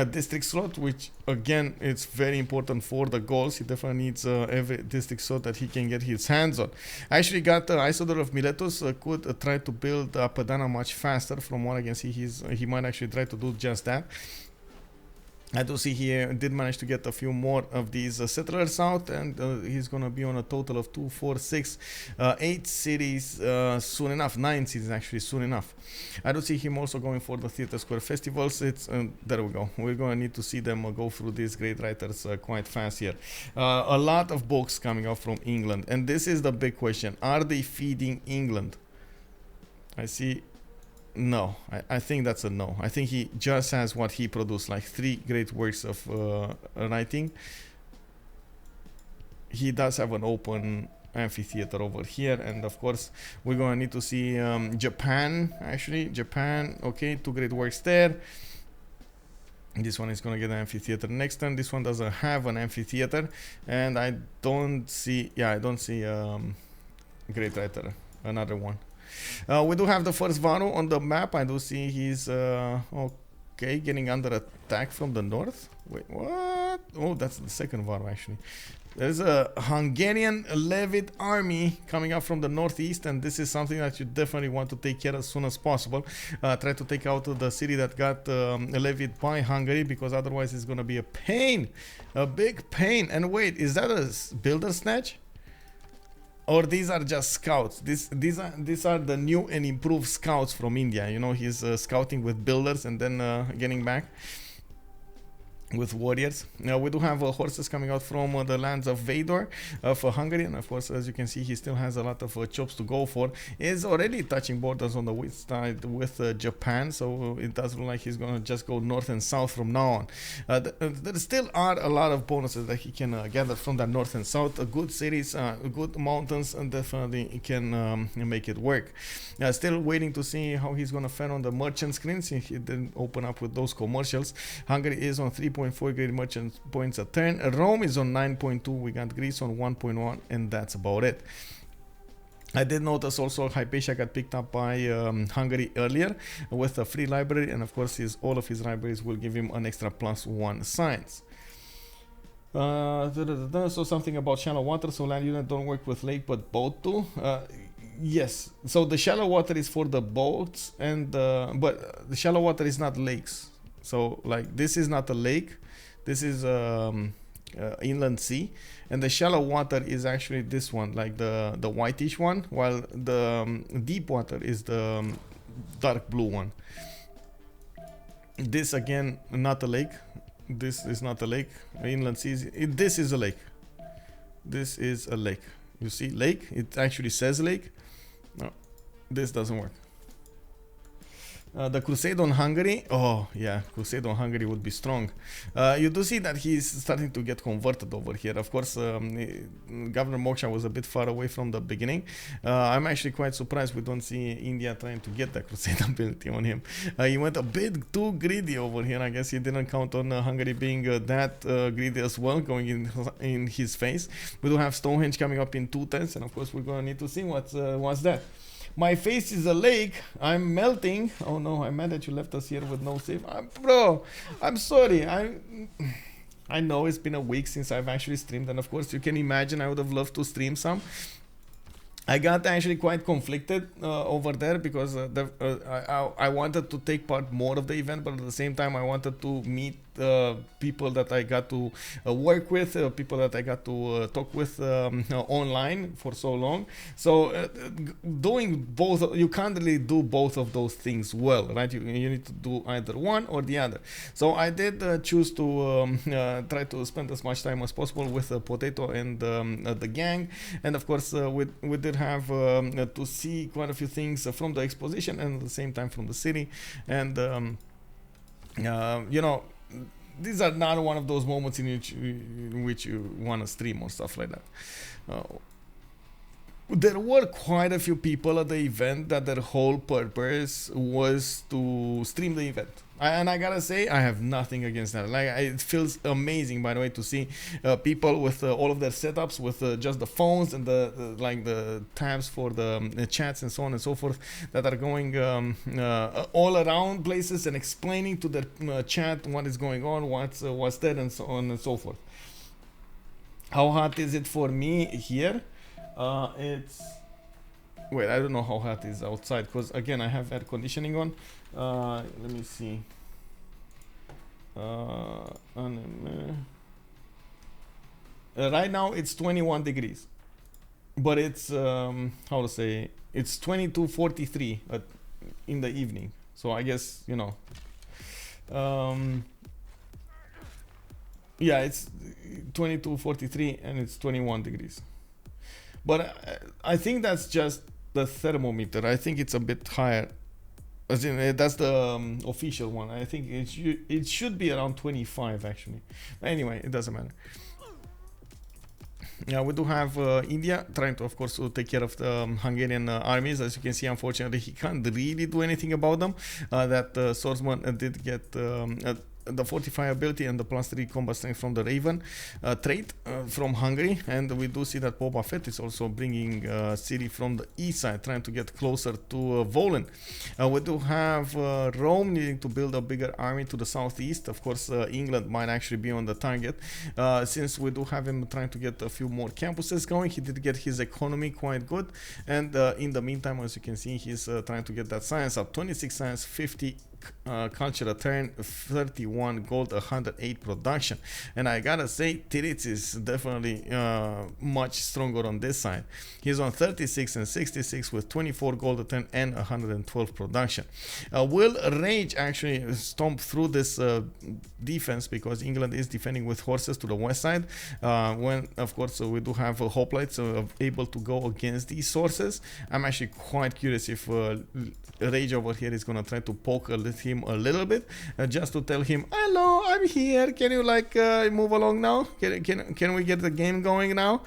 Speaker 1: district slot, which again it's very important for the goals. He definitely needs every district slot that he can get his hands on. I actually got Isodor of Miletus could try to build Padana much faster. From what I can see, he might actually try to do just that. I do see he did manage to get a few more of these settlers out, and he's going to be on a total of 2, 4, 6, 8 cities soon enough. 9 cities actually soon enough. I do see him also going for the Theatre Square festivals. There we go. We're going to need to see them go through these great writers quite fast here. A lot of books coming out from England, and this is the big question. Are they feeding England? I see. No, I think that's a no. I think he just has what he produced, like 3 great works of writing. He does have an open amphitheater over here, and of course we're going to need to see Japan. Actually, Japan, okay, 2 great works there. This one is going to get an amphitheater next turn. This one doesn't have an amphitheater, and I don't see great writer, another one. We do have the first Varu on the map. I do see he's okay, getting under attack from the north. Wait, what? Oh, that's the second Varu actually. There's a Hungarian Levit army coming up from the northeast, and this is something that you definitely want to take care as soon as possible. Try to take out the city that got levied by Hungary, because otherwise it's going to be a pain, a big pain. And wait, is that a builder snatch? Or these are just scouts? These are the new and improved scouts from India. You know, he's scouting with builders and then getting back with warriors. Now we do have horses coming out from the lands of Vador for Hungary, and of course, as you can see, he still has a lot of chops to go for. Is already touching borders on the west side with Japan, so it does look like he's gonna just go north and south from now on. There still are a lot of bonuses that he can gather from that north and south. Good cities, good mountains, and definitely can make it work. Still waiting to see how he's gonna fare on the merchant screen, since he didn't open up with those commercials. Hungary is on 3.4 great merchant points a turn. Rome is on 9.2. We got Greece on 1.1, and that's about it. I did notice also Hypatia got picked up by Hungary earlier with a free library, and of course all of his libraries will give him an extra +1 science. So something about shallow water. So land unit don't work with lake but boat too. Yes, so the shallow water is for the boats, and but the shallow water is not lakes. So like this is not a lake, this is inland sea, and the shallow water is actually this one, like the whitish one, while the deep water is the dark blue one. This again, not a lake. This is not a lake. Inland sea. This is a lake. This is a lake. You see, lake. It actually says lake. No, this doesn't work. The Crusade on Hungary. Oh yeah, Crusade on Hungary would be strong. You do see that he's starting to get converted over here. Of course, Governor Moksha was a bit far away from the beginning. I'm actually quite surprised we don't see India trying to get the Crusade ability on him. He went a bit too greedy over here. I guess he didn't count on Hungary being that greedy as well, going in his face. We do have Stonehenge coming up in 2 turns, and of course we're gonna need to see what's that. My face is a lake. I'm melting. Oh no, I'm mad that you left us here with no save. Bro, I'm sorry. I know it's been a week since I've actually streamed, and of course you can imagine I would have loved to stream some. I got actually quite conflicted over there, because I wanted to take part more of the event, but at the same time I wanted to meet people that I got to work with, people that I got to talk with online for so long. So doing both, you can't really do both of those things well, right? You need to do either one or the other. So I did choose to try to spend as much time as possible with Potato and the gang, and of course we did have to see quite a few things from the exposition and at the same time from the city, and you know, these are not one of those moments in which you want to stream or stuff like that. There were quite a few people at the event that their whole purpose was to stream the event. And I gotta say, I have nothing against that. Like, it feels amazing, by the way, to see people with all of their setups, with just the phones and the tabs for the chats and so on and so forth, that are going all around places and explaining to their chat what is going on, what's there, and so on and so forth. How hot is it for me here? It's... Wait, I don't know how hot it is outside, because again, I have air conditioning on. Let me see. Right now it's 21 degrees, but it's how to say, it's 22:43 in the evening. So I guess, you know, yeah, it's 22:43 and it's 21 degrees. But I think that's just the thermometer. I think it's a bit higher. As in, that's the official one. I think it should be around 25 actually. Anyway, it doesn't matter. Yeah, we do have India trying to, of course, to take care of the Hungarian armies. As you can see, unfortunately, he can't really do anything about them. That swordsman did get the fortify ability and the +3 combat strength from the Raven trait from Hungary, and we do see that Boba Fett is also bringing Ciri from the east side, trying to get closer to Volan. We do have Rome needing to build a bigger army to the southeast. Of course, England might actually be on the target, since we do have him trying to get a few more campuses going. He did get his economy quite good, and in the meantime, as you can see, he's trying to get that science up. 26 science, 50 culture return, 31 gold, 108 production. And I gotta say, Titiits is definitely much stronger on this side. He's on 36 and 66 with 24 gold return and 112 production. Will Rage actually stomp through this defense, because England is defending with horses to the west side, when of course we do have hoplites able to go against these sources. I'm actually quite curious if Rage over here is gonna try to poke him a little bit, just to tell him, hello, I'm here, can you like move along now, can we get the game going now?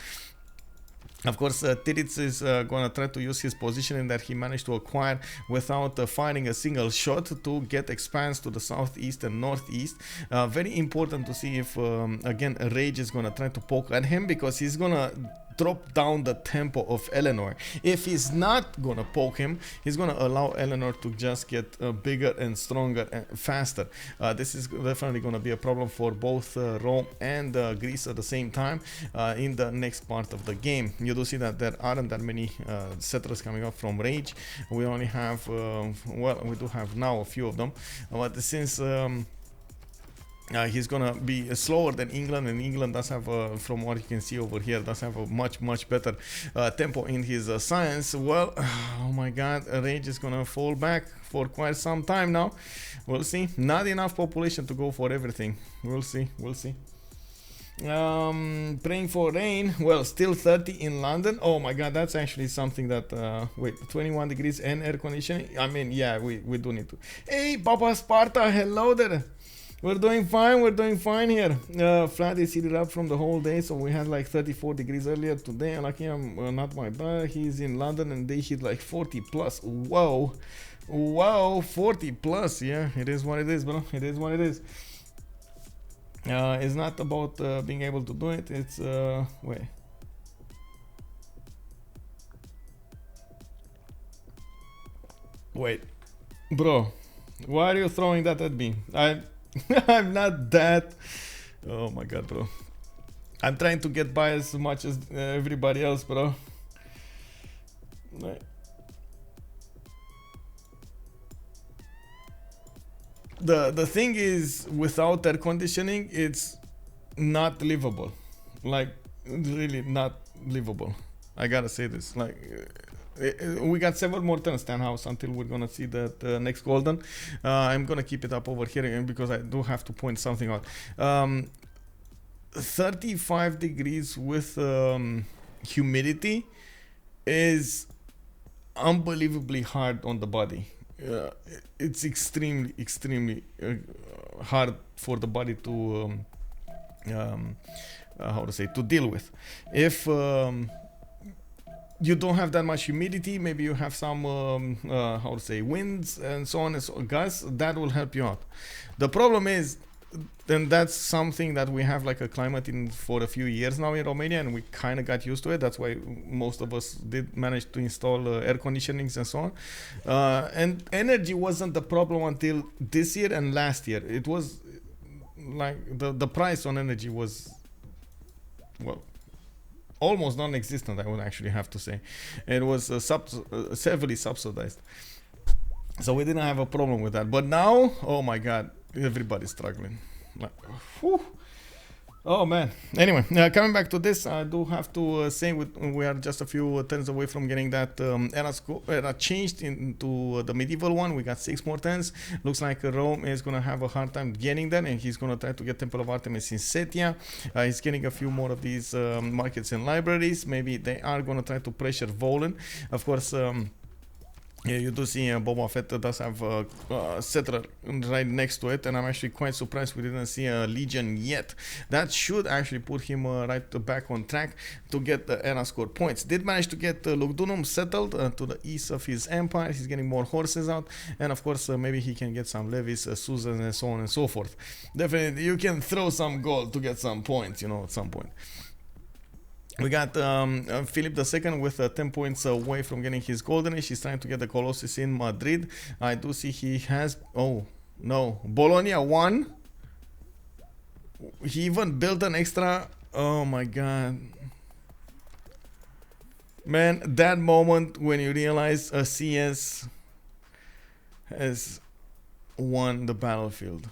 Speaker 1: Of course, Titiits is gonna try to use his positioning that he managed to acquire without firing a single shot to get expanse to the southeast and northeast. Very important to see if again Rage is gonna try to poke at him, because he's gonna drop down the tempo of Eleanor. If he's not gonna poke him, he's gonna allow Eleanor to just get bigger and stronger and faster. This is definitely gonna be a problem for both Rome and Greece at the same time in the next part of the game. You do see that there aren't that many settlers coming up from Rage. We only have, well, we do have now a few of them, but since he's gonna be slower than England, and England does have, from what you can see over here, does have a much better tempo in his science. Well, oh my god, Rage is gonna fall back for quite some time now. We'll see. Not enough population to go for everything. We'll see. Praying for rain. Well, still 30 in London. Oh my god, that's actually something that wait, 21 degrees and air conditioning. I mean, yeah, we do need to. Hey, Papa Sparta, hello there. We're doing fine here. Flat is heated up from the whole day, so we had like 34 degrees earlier today. Lucky I'm not my bad. He's in London and they hit like 40 plus. Whoa, 40 plus. Yeah, it is what it is, bro. It is what it is. It's not about being able to do it. It's wait, bro. Why are you throwing that at me? I'm not that. Oh my god, bro. I'm trying to get by as much as everybody else, bro. the thing is, without air conditioning, it's not livable. Like, really not livable. I gotta say this. Like, we got several more turns stand house until we're gonna see that next golden. I'm gonna keep it up over here again because I do have to point something out. 35 degrees with humidity is unbelievably hard on the body. It's extremely hard for the body to how to say, to deal with. If you don't have that much humidity, maybe you have some how to say, winds and so on and so gas, that will help you out. The problem is, then that's something that we have like a climate in for a few years now in Romania, and we kind of got used to it. That's why most of us did manage to install air conditionings and so on. And energy wasn't the problem until this year and last year. It was like the price on energy was, well, almost non-existent, I would actually have to say. It was heavily subsidized. So we didn't have a problem with that. But now, oh my God, everybody's struggling. Like, whew. Oh man. Anyway, coming back to this, I do have to say we are just a few turns away from getting that era changed into the medieval one. We got 6 more turns. Looks like Rome is going to have a hard time getting there, and he's going to try to get Temple of Artemis in Setia. He's getting a few more of these markets and libraries. Maybe they are going to try to pressure Volan. Of course, yeah, you do see Boba Fett does have a settler right next to it, and I'm actually quite surprised we didn't see a Legion yet. That should actually put him right back on track to get the era score points. Did manage to get Lugdunum settled to the east of his empire. He's getting more horses out, and of course maybe he can get some levies, Susan, and so on and so forth. Definitely, you can throw some gold to get some points, you know, at some point. We got Philip II with 10 points away from getting his golden age. He's trying to get the Colossus in Madrid. I do see he has... Oh, no. Bologna won. He even built an extra... Oh, my God. Man, that moment when you realize a CS has won the battlefield.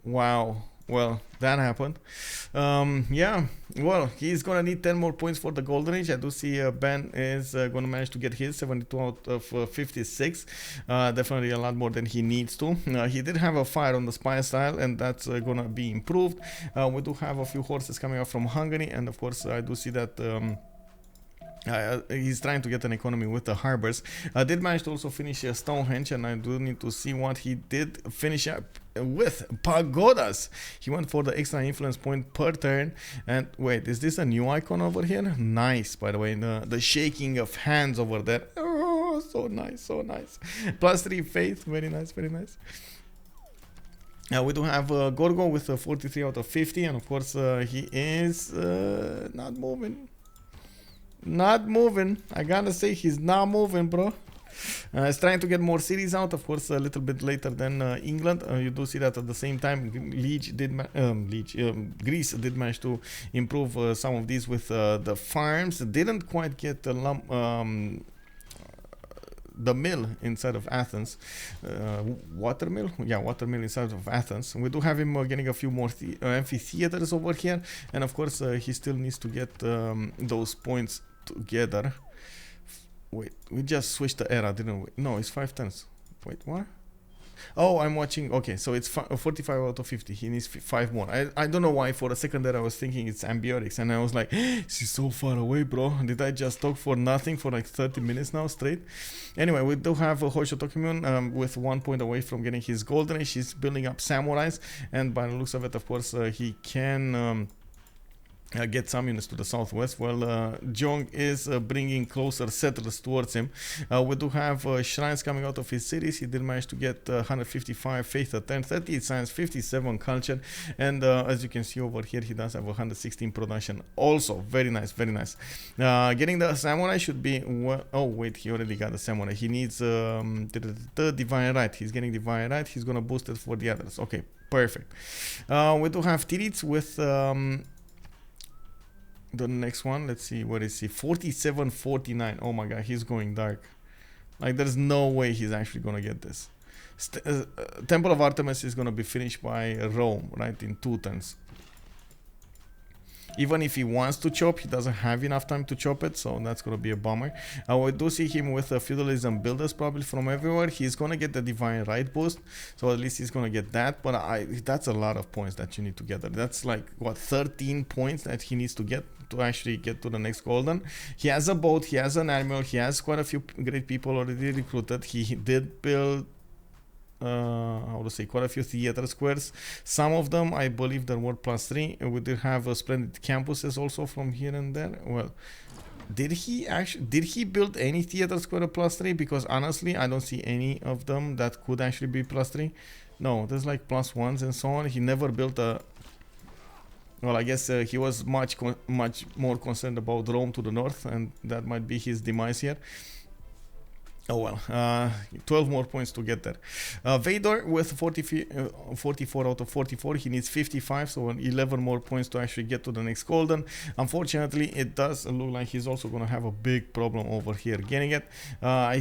Speaker 1: Wow. Well, that happened. Yeah, well, he's gonna need 10 more points for the golden age. I do see Ben is gonna manage to get his 72 out of 56. Definitely a lot more than he needs to. He did have a fire on the spy style, and that's gonna be improved. We do have a few horses coming out from Hungary, and of course I do see that he's trying to get an economy with the harbors. Did manage to also finish Stonehenge, and I do need to see what he did finish up with. Pagodas. He went for the extra influence point per turn. And wait, is this a new icon over here? Nice, by the way, the shaking of hands over there. Oh, so nice, so nice. +3 faith, very nice, very nice. We do have Gorgo with 43 out of 50, and of course he is not moving. Not moving. I gotta say, he's not moving, bro. He's trying to get more cities out, of course, a little bit later than England. You do see that at the same time, Greece did manage to improve some of these with the farms. Didn't quite get the mill inside of Athens. Watermill? Yeah, watermill inside of Athens. We do have him getting a few more amphitheaters over here, and of course he still needs to get those points together. Wait, we just switched the era, didn't we? No, it's 5 turns. Wait, what? Oh, I'm watching. Okay, so it's 45 out of 50. He needs 5 more. I don't know why. For a second there I was thinking it's Ambiotics, and I was like, she's so far away, bro. Did I just talk for nothing for like 30 minutes now straight? Anyway, we do have Hoisho Tokimun with 1 point away from getting his golden age. He's building up samurais, and by the looks of it, of course, he can get some units to the southwest. Well, Jong is bringing closer settlers towards him. We do have shrines coming out of his cities. He did manage to get 155 faith at 10, 38 science, 57 culture, and as you can see over here, he does have 116 production. Also, very nice, very nice. Getting the samurai should be well. Oh wait, he already got the samurai. He needs the divine right. He's getting divine right. He's gonna boost it for the others. Okay, perfect. We do have Titiits with the next one. Let's see, what is he? 47-49. Oh my god, he's going dark. Like, there's no way he's actually gonna get this. Temple of Artemis is gonna be finished by Rome, right, in 2 turns. Even if he wants to chop, he doesn't have enough time to chop it, so that's gonna be a bummer. We do see him with feudalism builders probably from everywhere. He's gonna get the divine right boost, so at least he's gonna get that. But that's a lot of points that you need to get there. That's like what, 13 points that he needs to get to actually get to the next golden. He has a boat, he has an admiral, he has quite a few great people already recruited. He did build how to say, quite a few theater squares. Some of them I believe there were +3. We did have splendid campuses also from here and there. Well, did he build any theater square +3? Because honestly I don't see any of them that could actually be +3. No, there's like +1s and so on. He never built a, well, I guess he was much more concerned about Rome to the north, and that might be his demise here. Oh well, 12 more points to get there. Vador with 44 out of 44. He needs 55, so 11 more points to actually get to the next golden. Unfortunately, it does look like he's also going to have a big problem over here getting it.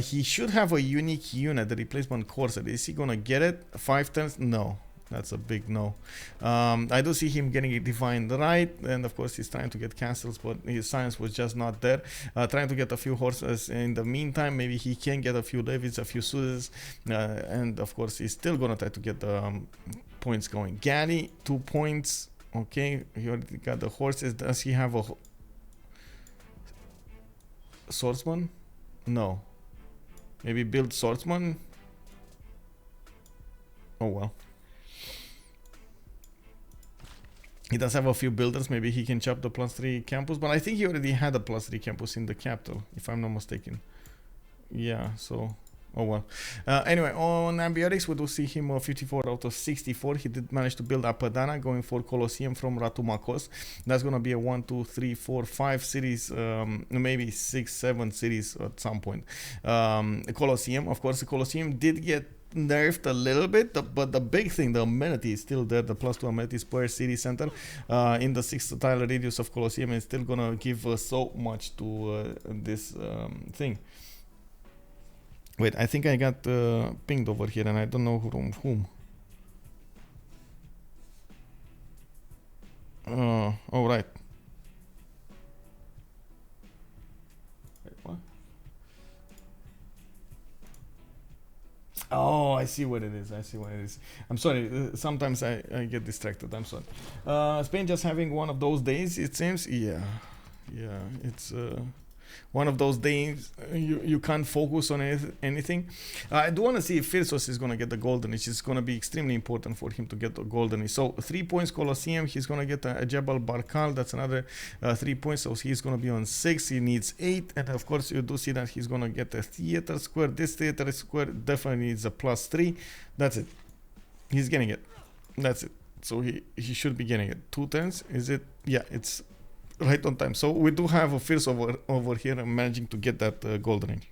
Speaker 1: He should have a unique unit, the replacement corset. Is he going to get it? 5 turns? No. That's a big no. I do see him getting it defined right, and of course he's trying to get castles, but his science was just not there. Trying to get a few horses in the meantime. Maybe he can get a few levies, a few Suzes, and of course he's still gonna try to get the points going. Gandhi, 2 points. Okay, he already got the horses. Does he have a swordsman? No. Maybe build swordsman? Oh well. He does have a few builders. Maybe he can chop the +3 campus, but I think he already had a +3 campus in the capital, if I'm not mistaken. Yeah, so oh well. Anyway, on Ambiotics, we do see him 54 out of 64. He did manage to build Apadana, going for Colosseum from Ratumakos. That's gonna be a 1, 2, 3, 4, 5 cities, maybe 6, 7 cities at some point. Colosseum, of course, the Colosseum did get nerfed a little bit, but the big thing, the amenity is still there. The +2 amenities per city center in the 6 tile radius of Colosseum is still gonna give so much to this thing. Wait, I think I got pinged over here and I don't know from whom. Oh right. Wait, what? Oh, I see what it is. I see what it is. I'm sorry. Sometimes I get distracted. I'm sorry. Spain just having one of those days, it seems. Yeah. It's one of those days you can't focus on anything. I do want to see if Phyrsos is going to get the golden, which is going to be extremely important for him to get the golden. So 3 points Colosseum. He's going to get a Jebel Barkal. That's another 3 points. So he's going to be on 6. He needs 8. And of course, you do see that he's going to get a theater square. This theater square definitely needs a +3. That's it. He's getting it. That's it. So he should be getting it. 2 turns. Is it? Yeah, it's right on time. So we do have a Phyrsos over here and managing to get that golden ring.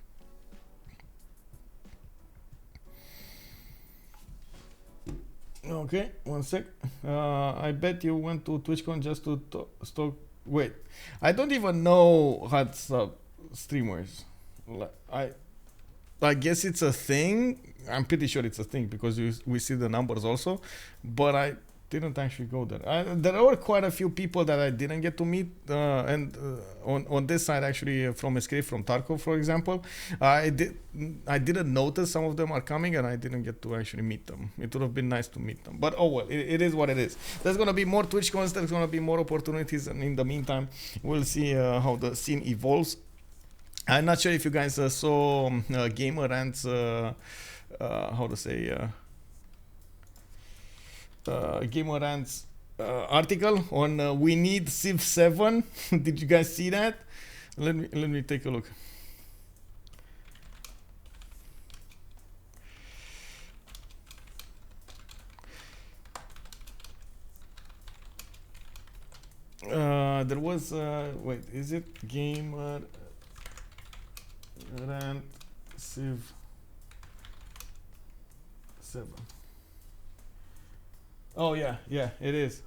Speaker 1: Okay, 1 sec. I bet you went to TwitchCon just to stock. Wait, I don't even know hot streamers. I guess it's a thing. I'm pretty sure it's a thing because we see the numbers also, but I didn't actually go there. There were quite a few people that I didn't get to meet, and on this side actually from Escape from Tarkov, for example, I didn't notice some of them are coming, and I didn't get to actually meet them. It would have been nice to meet them, but oh well, it is what it is. There's gonna be more TwitchCons, there's gonna be more opportunities, and in the meantime, we'll see how the scene evolves. I'm not sure if you guys saw Gamer Rant's how to say. Gamer Rant's article on we need Civ 7. Did you guys see that? Let me take a look. There was wait, is it Gamer Rant Civ 7? Oh yeah, it is.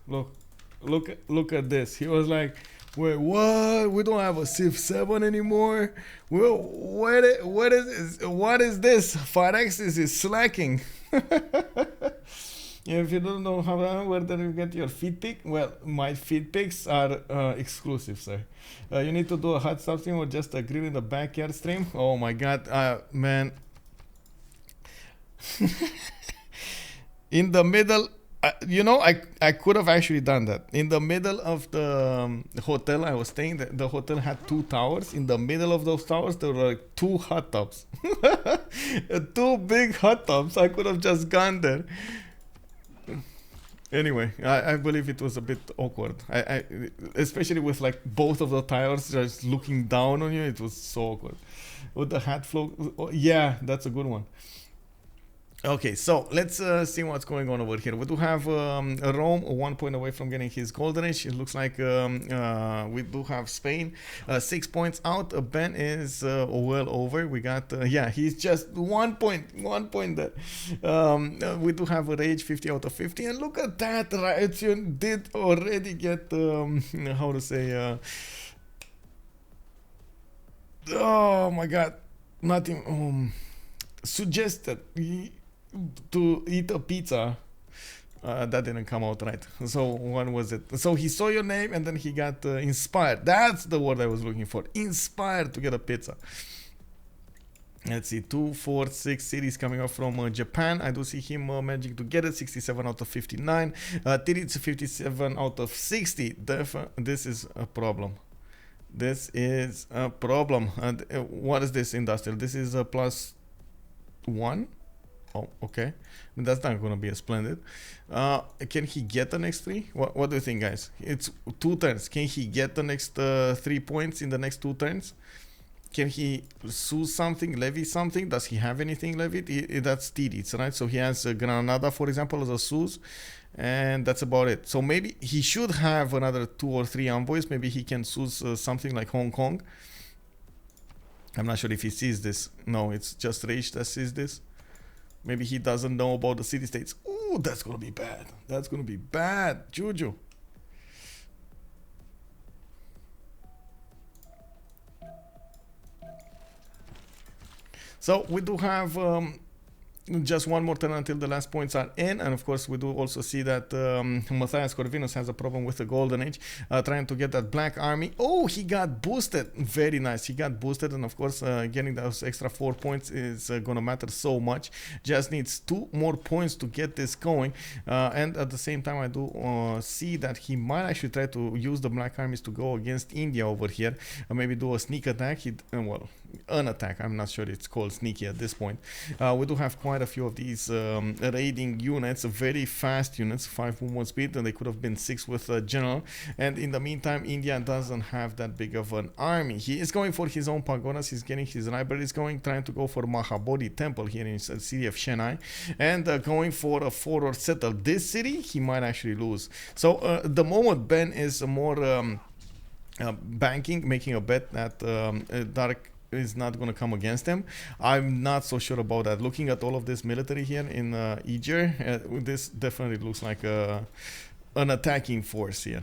Speaker 1: Look at this. He was like, Wait, what? We don't have a Civ 7 anymore? Well, what is this? Phyrexis is slacking. If you don't know where do you get your feed pick, well, my feed picks are exclusive, sir. You need to do a hot stop stream or just a grill in the backyard stream. Oh my god, man. In the middle, you know, I could have actually done that. In the middle of the hotel I was staying, the hotel had 2 towers. In the middle of those towers, there were like 2 hot tubs. 2 big hot tubs. I could have just gone there. Anyway, I believe it was a bit awkward. I especially with like both of the towers just looking down on you, it was so awkward. With the hat flow, oh, yeah, that's a good one. Okay, so let's see what's going on over here. We do have Rome 1 point away from getting his golden age. It looks like we do have Spain 6 points out. Ben is well over. We got yeah, he's just 1 point there. We do have a rage 50 out of 50, and look at that, right? You did already get how to say oh my god, nothing suggested to eat a pizza. That didn't come out right. So what was it? So he saw your name and then he got inspired. That's the word I was looking for. Inspired to get a pizza. Let's see, 2, 4, 6 cities coming up from Japan. I do see him managing to get it. 67 out of 59. Titiits 57 out of 60. This is a problem. This is a problem. And what is this industrial? This is a +1. Oh, okay. I mean, that's not going to be a splendid. Can he get the next 3? What do you think, guys? It's 2 turns. Can he get the next 3 points in the next 2 turns? Can he sue something, levy something? Does he have anything levied? That's Titiits, right? So he has Granada, for example, as a suse. And that's about it. So maybe he should have another 2 or 3 envoys. Maybe he can suse something like Hong Kong. I'm not sure if he sees this. No, it's just Rage that sees this. Maybe he doesn't know about the city-states. Ooh, that's gonna be bad. That's gonna be bad. Juju. So we do have just 1 more turn until the last points are in, and of course we do also see that Matthias Corvinus has a problem with the golden age, trying to get that black army. Oh, he got boosted. Very nice. He got boosted, and of course getting those extra 4 points is gonna matter so much. Just needs 2 more points to get this going, and at the same time I do see that he might actually try to use the black armies to go against India over here, maybe do a sneak attack. Well, an attack. I'm not sure it's called sneaky at this point. We do have quite a few of these raiding units, very fast units, 5 movement speed, and they could have been 6 with general. And in the meantime, India doesn't have that big of an army. He is going for his own pagodas. He's getting his libraries going, trying to go for Mahabodhi temple here in the city of Chennai, and going for a forward settle. This city he might actually lose. So the moment Ben is more banking, making a bet that Dark is not going to come against him. I'm not so sure about that. Looking at all of this military here in Eger, this definitely looks like an attacking force here.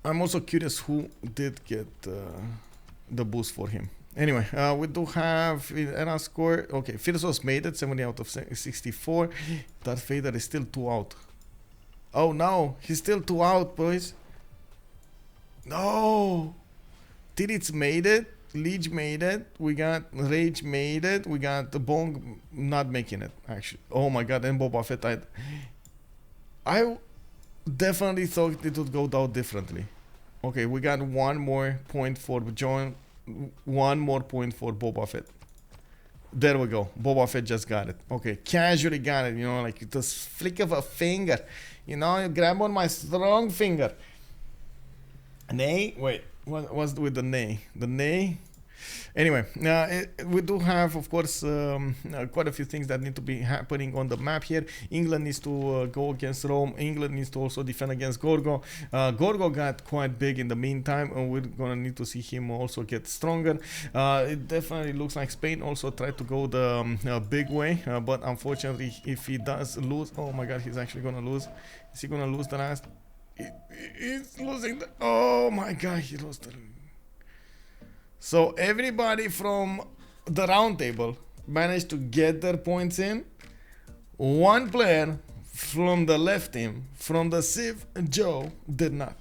Speaker 1: I'm also curious who did get the boost for him. Anyway, we do have Eleanor score. Okay, Phyrsos made it, 70 out of 64. Darth Vader is still 2 out. Oh no, he's still 2 out, boys. No. Titiits made it, Lege made it, we got Rage made it, we got the Bong not making it, actually. Oh my god, and Boba Fett. I definitely thought it would go down differently. Okay, we got 1 more point for John, 1 more point for Boba Fett. There we go, Boba Fett just got it. Okay, casually got it, you know, like the flick of a finger. You know, you grab on my strong finger. Nay, wait. What was with the nay? The nay? Anyway, we do have, of course, quite a few things that need to be happening on the map here. England needs to go against Rome. England needs to also defend against Gorgo. Gorgo got quite big in the meantime, and we're going to need to see him also get stronger. It definitely looks like Spain also tried to go the big way, but unfortunately, if he does lose... Oh my god, he's actually going to lose. Is he going to lose the last? He's losing the. Oh my god, he lost the. So everybody from the round table managed to get their points in. One player from the left team, from the CivJoe, did not.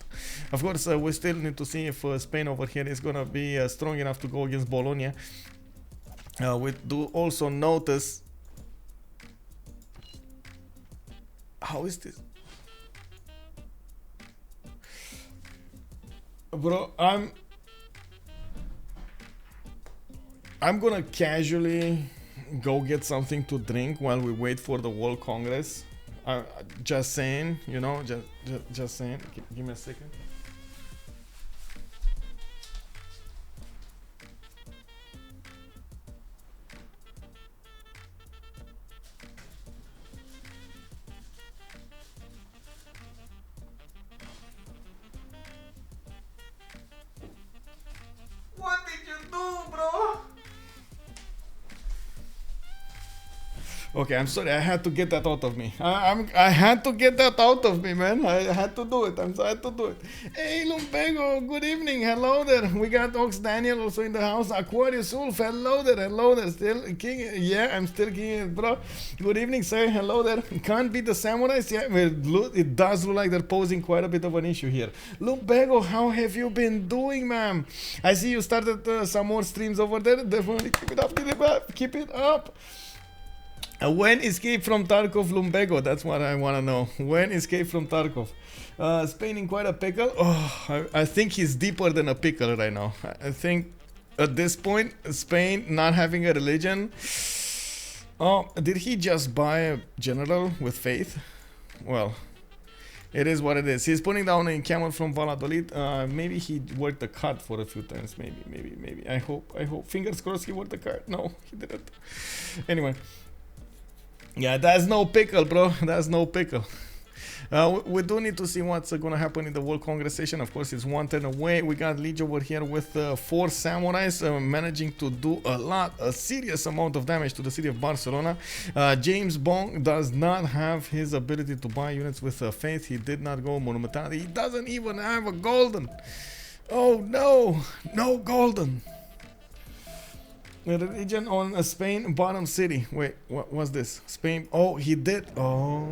Speaker 1: Of course, we still need to see if Spain over here is gonna be strong enough to go against Bologna. We do also notice. How is this? Bro, I'm gonna casually go get something to drink while we wait for the World Congress. Just saying, you know, just saying. Give me a second. What did you do, bro? Okay, I'm sorry. I had to get that out of me. I had to get that out of me, man. I had to do it. I had to do it. Hey, Lumpego, good evening. Hello there. We got Ox Daniel also in the house. Aquarius Wolf, hello there. Hello there. Still king. Yeah, I'm still king, bro. Good evening, sir. Hello there. Can't beat the samurais. Yeah, well, it does look like they're posing quite a bit of an issue here. Lumpego, how have you been doing, ma'am? I see you started some more streams over there. Definitely keep it up. Keep it up. Keep it up. When escape from Tarkov, Lumbego? That's what I want to know. When escape from Tarkov? Spain in quite a pickle? Oh, I think he's deeper than a pickle right now. I think at this point, Spain not having a religion. Oh, did he just buy a general with faith? Well, it is what it is. He's putting down a camel from Valladolid. Maybe he worked the card for a few times. Maybe. I hope. Fingers crossed he worked the card. No, he didn't. Anyway. Yeah, that's no pickle, bro. That's no pickle. We do need to see what's going to happen in the World Congress session. Of course, it's 1 turn away. We got Lege over here with 4 samurais managing to do a serious amount of damage to the city of Barcelona. BamesJong does not have his ability to buy units with faith. He did not go monumentality. He doesn't even have a golden. Oh no, no golden. The religion on Spain, bottom city. Wait, what was this? Spain. Oh, he did. Oh.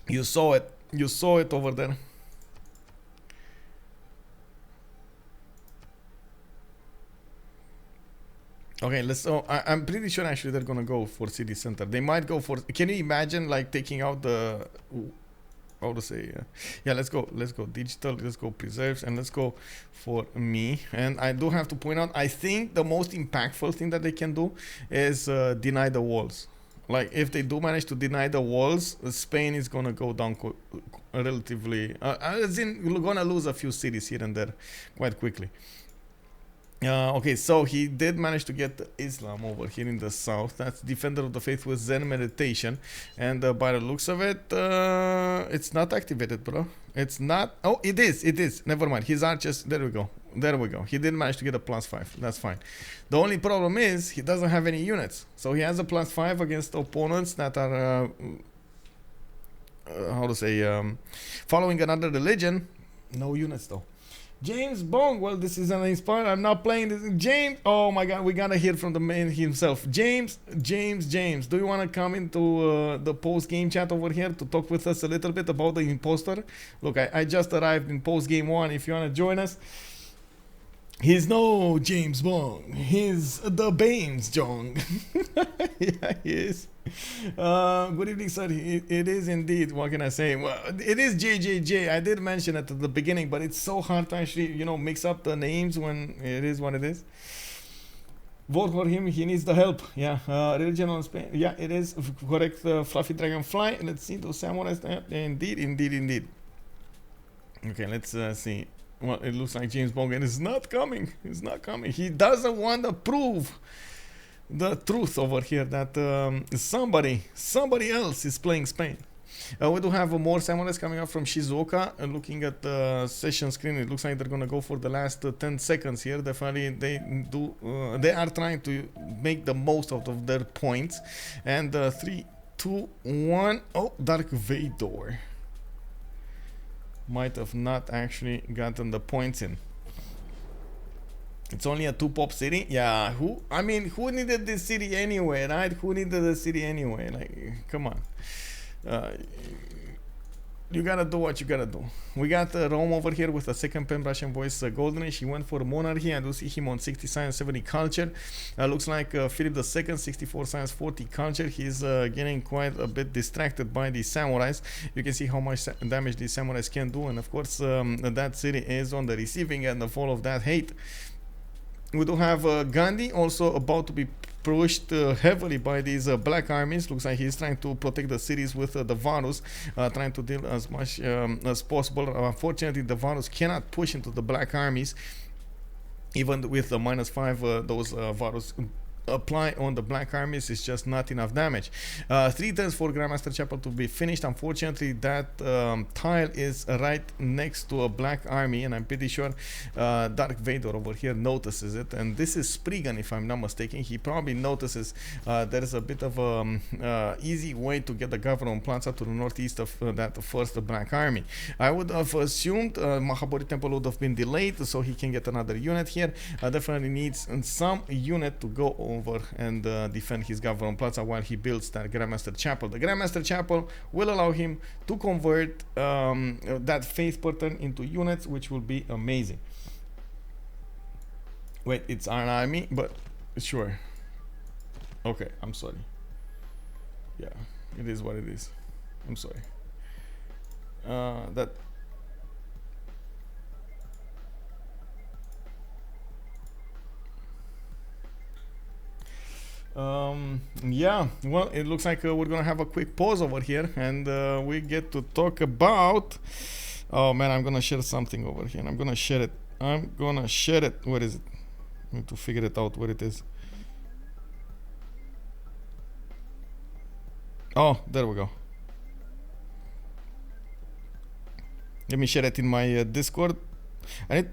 Speaker 1: You saw it. You saw it over there. Okay, let's. Oh, I'm pretty sure actually they're gonna go for city center. They might go for. Can you imagine like taking out the? How to say? Yeah, let's go digital. Let's go preserves, and let's go for me. And I do have to point out, I think the most impactful thing that they can do is deny the walls. Like if they do manage to deny the walls, Spain is gonna go down relatively. As in, we're gonna lose a few cities here and there quite quickly. Okay, so he did manage to get Islam over here in the south. That's Defender of the Faith with Zen meditation. And by the looks of it, it's not activated, bro. It's not. Oh, it is. It is. Never mind. His archers. There we go. There we go. He did manage to get a +5. That's fine. The only problem is he doesn't have any units. So he has a +5 against opponents that are, how to say, following another religion. No units, though. BamesJong, well, this is an inspired. I'm not playing this. James, oh my god, we gotta hear from the man himself. James, do you want to come into the post game chat over here to talk with us a little bit about the imposter? Look, I just arrived in post game 1. If you want to join us, he's no James Bond. He's the BamesJong. Yeah, he is. Good evening, sir. It is indeed. What can I say? Well, it is JJJ. I did mention it at the beginning, but it's so hard to actually, mix up the names when it is what it is. Vote for him. He needs the help. Yeah. Religion on Spain. Yeah, it is correct. Fluffy Dragonfly. Let's see those samurais. Indeed. Okay, let's see. Well, it looks like James Bond is not coming. He's not coming. He doesn't want to prove the truth over here that somebody else is playing Spain. We do have more samurais coming up from Shizuoka. Looking at the session screen, it looks like they're gonna go for the last 10 seconds here. Definitely, they are trying to make the most out of their points. And 3, 2, 1. Oh, Dark Vador might have not actually gotten the points in. It's only a 2-pop city. Yeah, who needed this city anyway, right? Who needed the city anyway? Like, come on. You gotta do what you gotta do. We got Rome over here with a second pen Russian voice Goldenish. He went for monarchy. I do see him on 60 science, 70 culture. Looks like Philip II, 64 science, 40 culture. He's getting quite a bit distracted by the samurais. You can see how much damage these samurais can do, and of course that city is on the receiving end of all of that hate. We do have Gandhi also about to be pushed heavily by these black armies. Looks like he's trying to protect the cities with the Varus, trying to deal as much as possible. Unfortunately, the Varus cannot push into the black armies, even with the -5 those Varus apply on the black armies is just not enough damage. 3 turns for Grandmaster Chapel to be finished. Unfortunately, that tile is right next to a black army, and I'm pretty sure Dark Vador over here notices it. And this is Spriggan, if I'm not mistaken. He probably notices there is a bit of a easy way to get the Governor Plaza to the northeast of that first black army. I would have assumed Mahabodhi Temple would have been delayed so he can get another unit here. Definitely needs some unit to go over and defend his Governor Plaza while he builds that Grandmaster Chapel. The Grandmaster Chapel will allow him to convert that faith pattern into units, which will be amazing. Wait, it's an army, but sure. Okay, I'm sorry. Yeah, it is what it is. I'm sorry. That. Yeah, well, it looks like we're gonna have a quick pause over here, and we get to talk about. Oh man, I'm gonna share something over here. I'm gonna share it. Where is it? I need to figure it out where it is. Oh, there we go. Let me share it in my Discord. I need.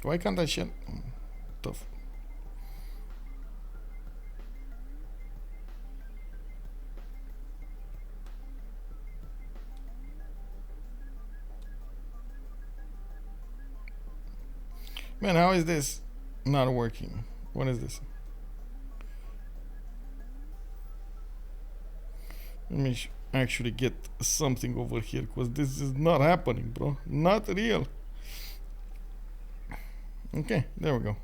Speaker 1: Why can't I share? Tough. Man, how is this not working? What is this? Let me actually get something over here, because this is not happening, bro. Not real. Okay, there we go.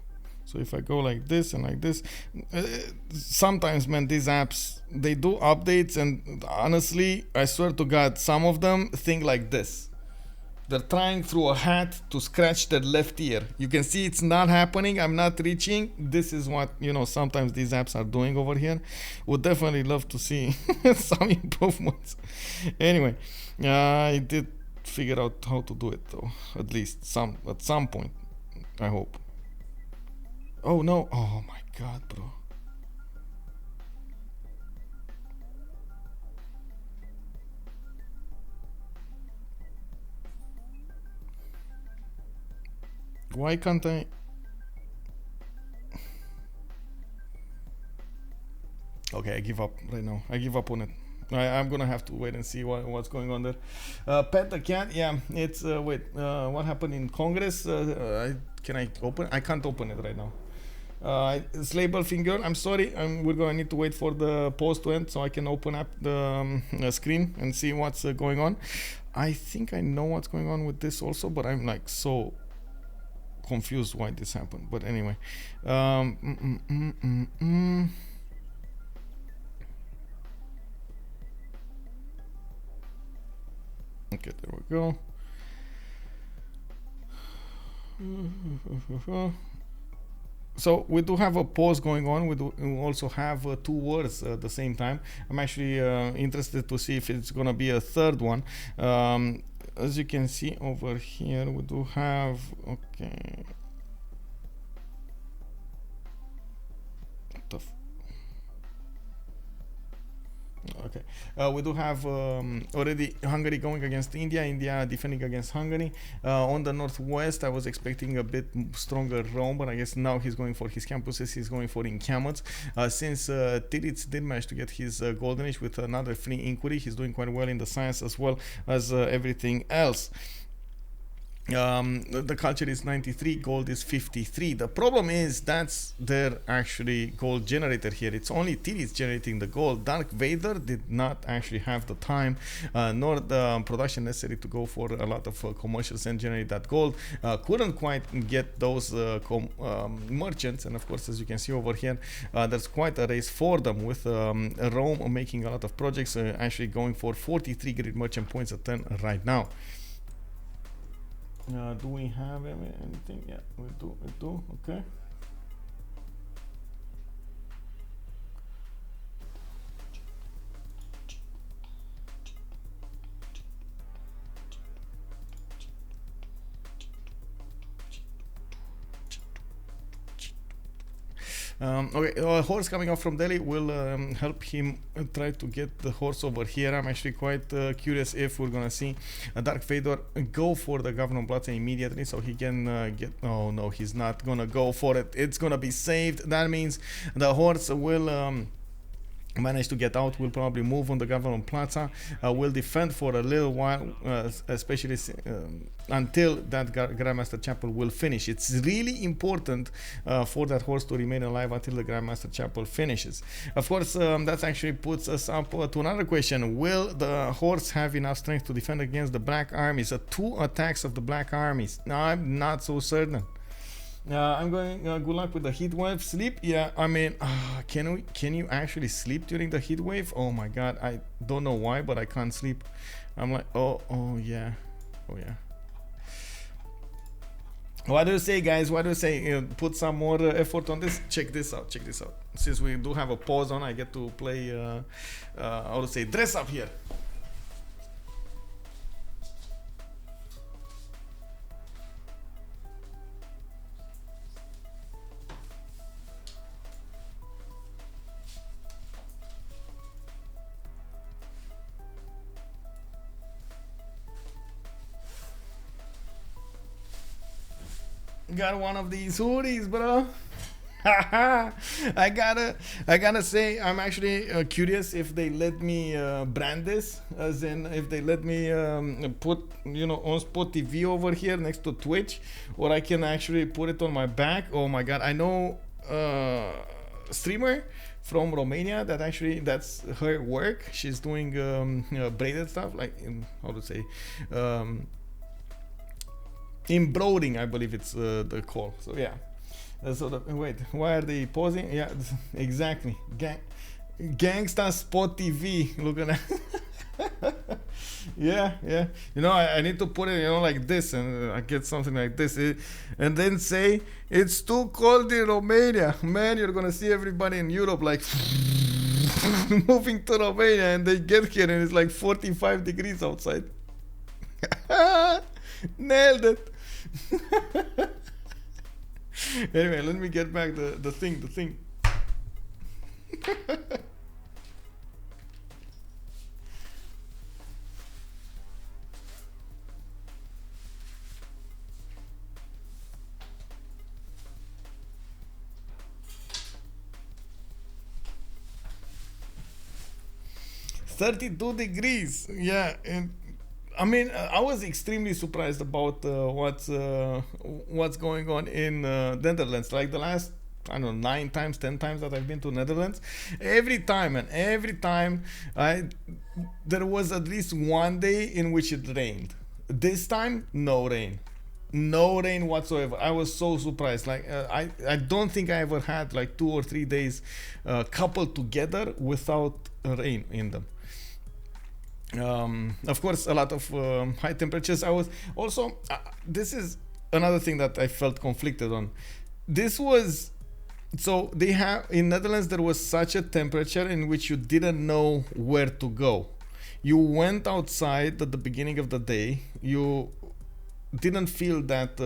Speaker 1: So if I go like this and like this, sometimes, man, these apps, they do updates, and honestly, I swear to God, some of them think like this. They're trying through a hat to scratch their left ear. You can see it's not happening. I'm not reaching. This is what, you know, sometimes these apps are doing over here. Would definitely love to see some improvements. Anyway, I did figure out how to do it, though. At least at some point. I hope. Oh no. Oh my God, bro. Why can't I? Okay, I give up right now. I give up on it. I'm gonna have to wait and see what's going on there. Pet the cat, yeah, it's wait, what happened in Congress? Can I open? I can't open it right now. It's label finger. I'm sorry. We're gonna need to wait for the post to end so I can open up the screen and see what's going on. I think I know what's going on with this also, but I'm like so confused why this happened. But anyway, okay, there we go. So we do have a pause going on. We also have 2 words at the same time. I'm actually interested to see if it's gonna be a third one. as you can see over here, we do have, okay, okay, we do have already Hungary going against India, India defending against Hungary. On the northwest, I was expecting a bit stronger Rome, but I guess now he's going for his campuses, he's going for encampments. Since Titiits did manage to get his golden age with another free inquiry, he's doing quite well in the science as well as everything else. The culture is 93, gold is 53. The problem is that's their actually gold generator here. It's only Titiits generating the gold. Dark Vader did not actually have the time nor the production necessary to go for a lot of commercials and generate that gold. Couldn't quite get those merchants, and of course, as you can see over here, there's quite a race for them with Rome making a lot of projects, actually going for 43 great merchant points a turn right now. Do we have anything? Yeah, we do, okay. Okay, a horse coming off from Delhi will help him try to get the horse over here. I'm actually quite curious if we're gonna see a Dark Vader go for the Governor Plaza immediately so he can get... Oh no, he's not gonna go for it. It's gonna be saved. That means the horse will... manage to get out, will probably move on the Government Plaza, will defend for a little while, especially until that Grandmaster Chapel will finish. It's really important for that horse to remain alive until the Grandmaster Chapel finishes. Of course, that actually puts us up to another question. Will the horse have enough strength to defend against the Black Armies? 2 attacks of the Black Armies. Now, I'm not so certain. I'm going good luck with the heat wave. Sleep, yeah, I mean, can you actually sleep during the heat wave? Oh my god, I don't know why, but I can't sleep. I'm like, oh yeah. What do you say, guys? What do you say? Put some more effort on this. Check this out. Since we do have a pause on, I get to play how to say, dress up here. Got one of these hoodies, bro. I gotta say, I'm actually curious if they let me brand this, as in if they let me put, you know, OnSpotTV over here next to Twitch, or I can actually put it on my back. Oh my god, I know streamer from Romania that actually, that's her work. She's doing braided stuff, like how to say, embroidering, I believe it's the call. So yeah. Wait, why are they pausing? Yeah, exactly. Gangsta Spot TV. Look at that. yeah. You know, I need to put it, you know, like this, and I get something like this, and then say it's too cold in Romania. Man, you're gonna see everybody in Europe like moving to Romania, and they get here and it's like 45 degrees outside. Nailed it. Anyway, let me get back the thing. 32 degrees. Yeah, and I mean, I was extremely surprised about what's going on in Netherlands. Like the last, I don't know, 9 times, 10 times that I've been to Netherlands, every time there was at least one day in which it rained. This time, no rain whatsoever. I was so surprised. Like I don't think I ever had like 2 or 3 days coupled together without rain in them. Of course, a lot of high temperatures. I was also this is another thing that I felt conflicted on. This was, so they have in Netherlands, there was such a temperature in which you didn't know where to go. you went outside at the beginning of the day, you didn't feel that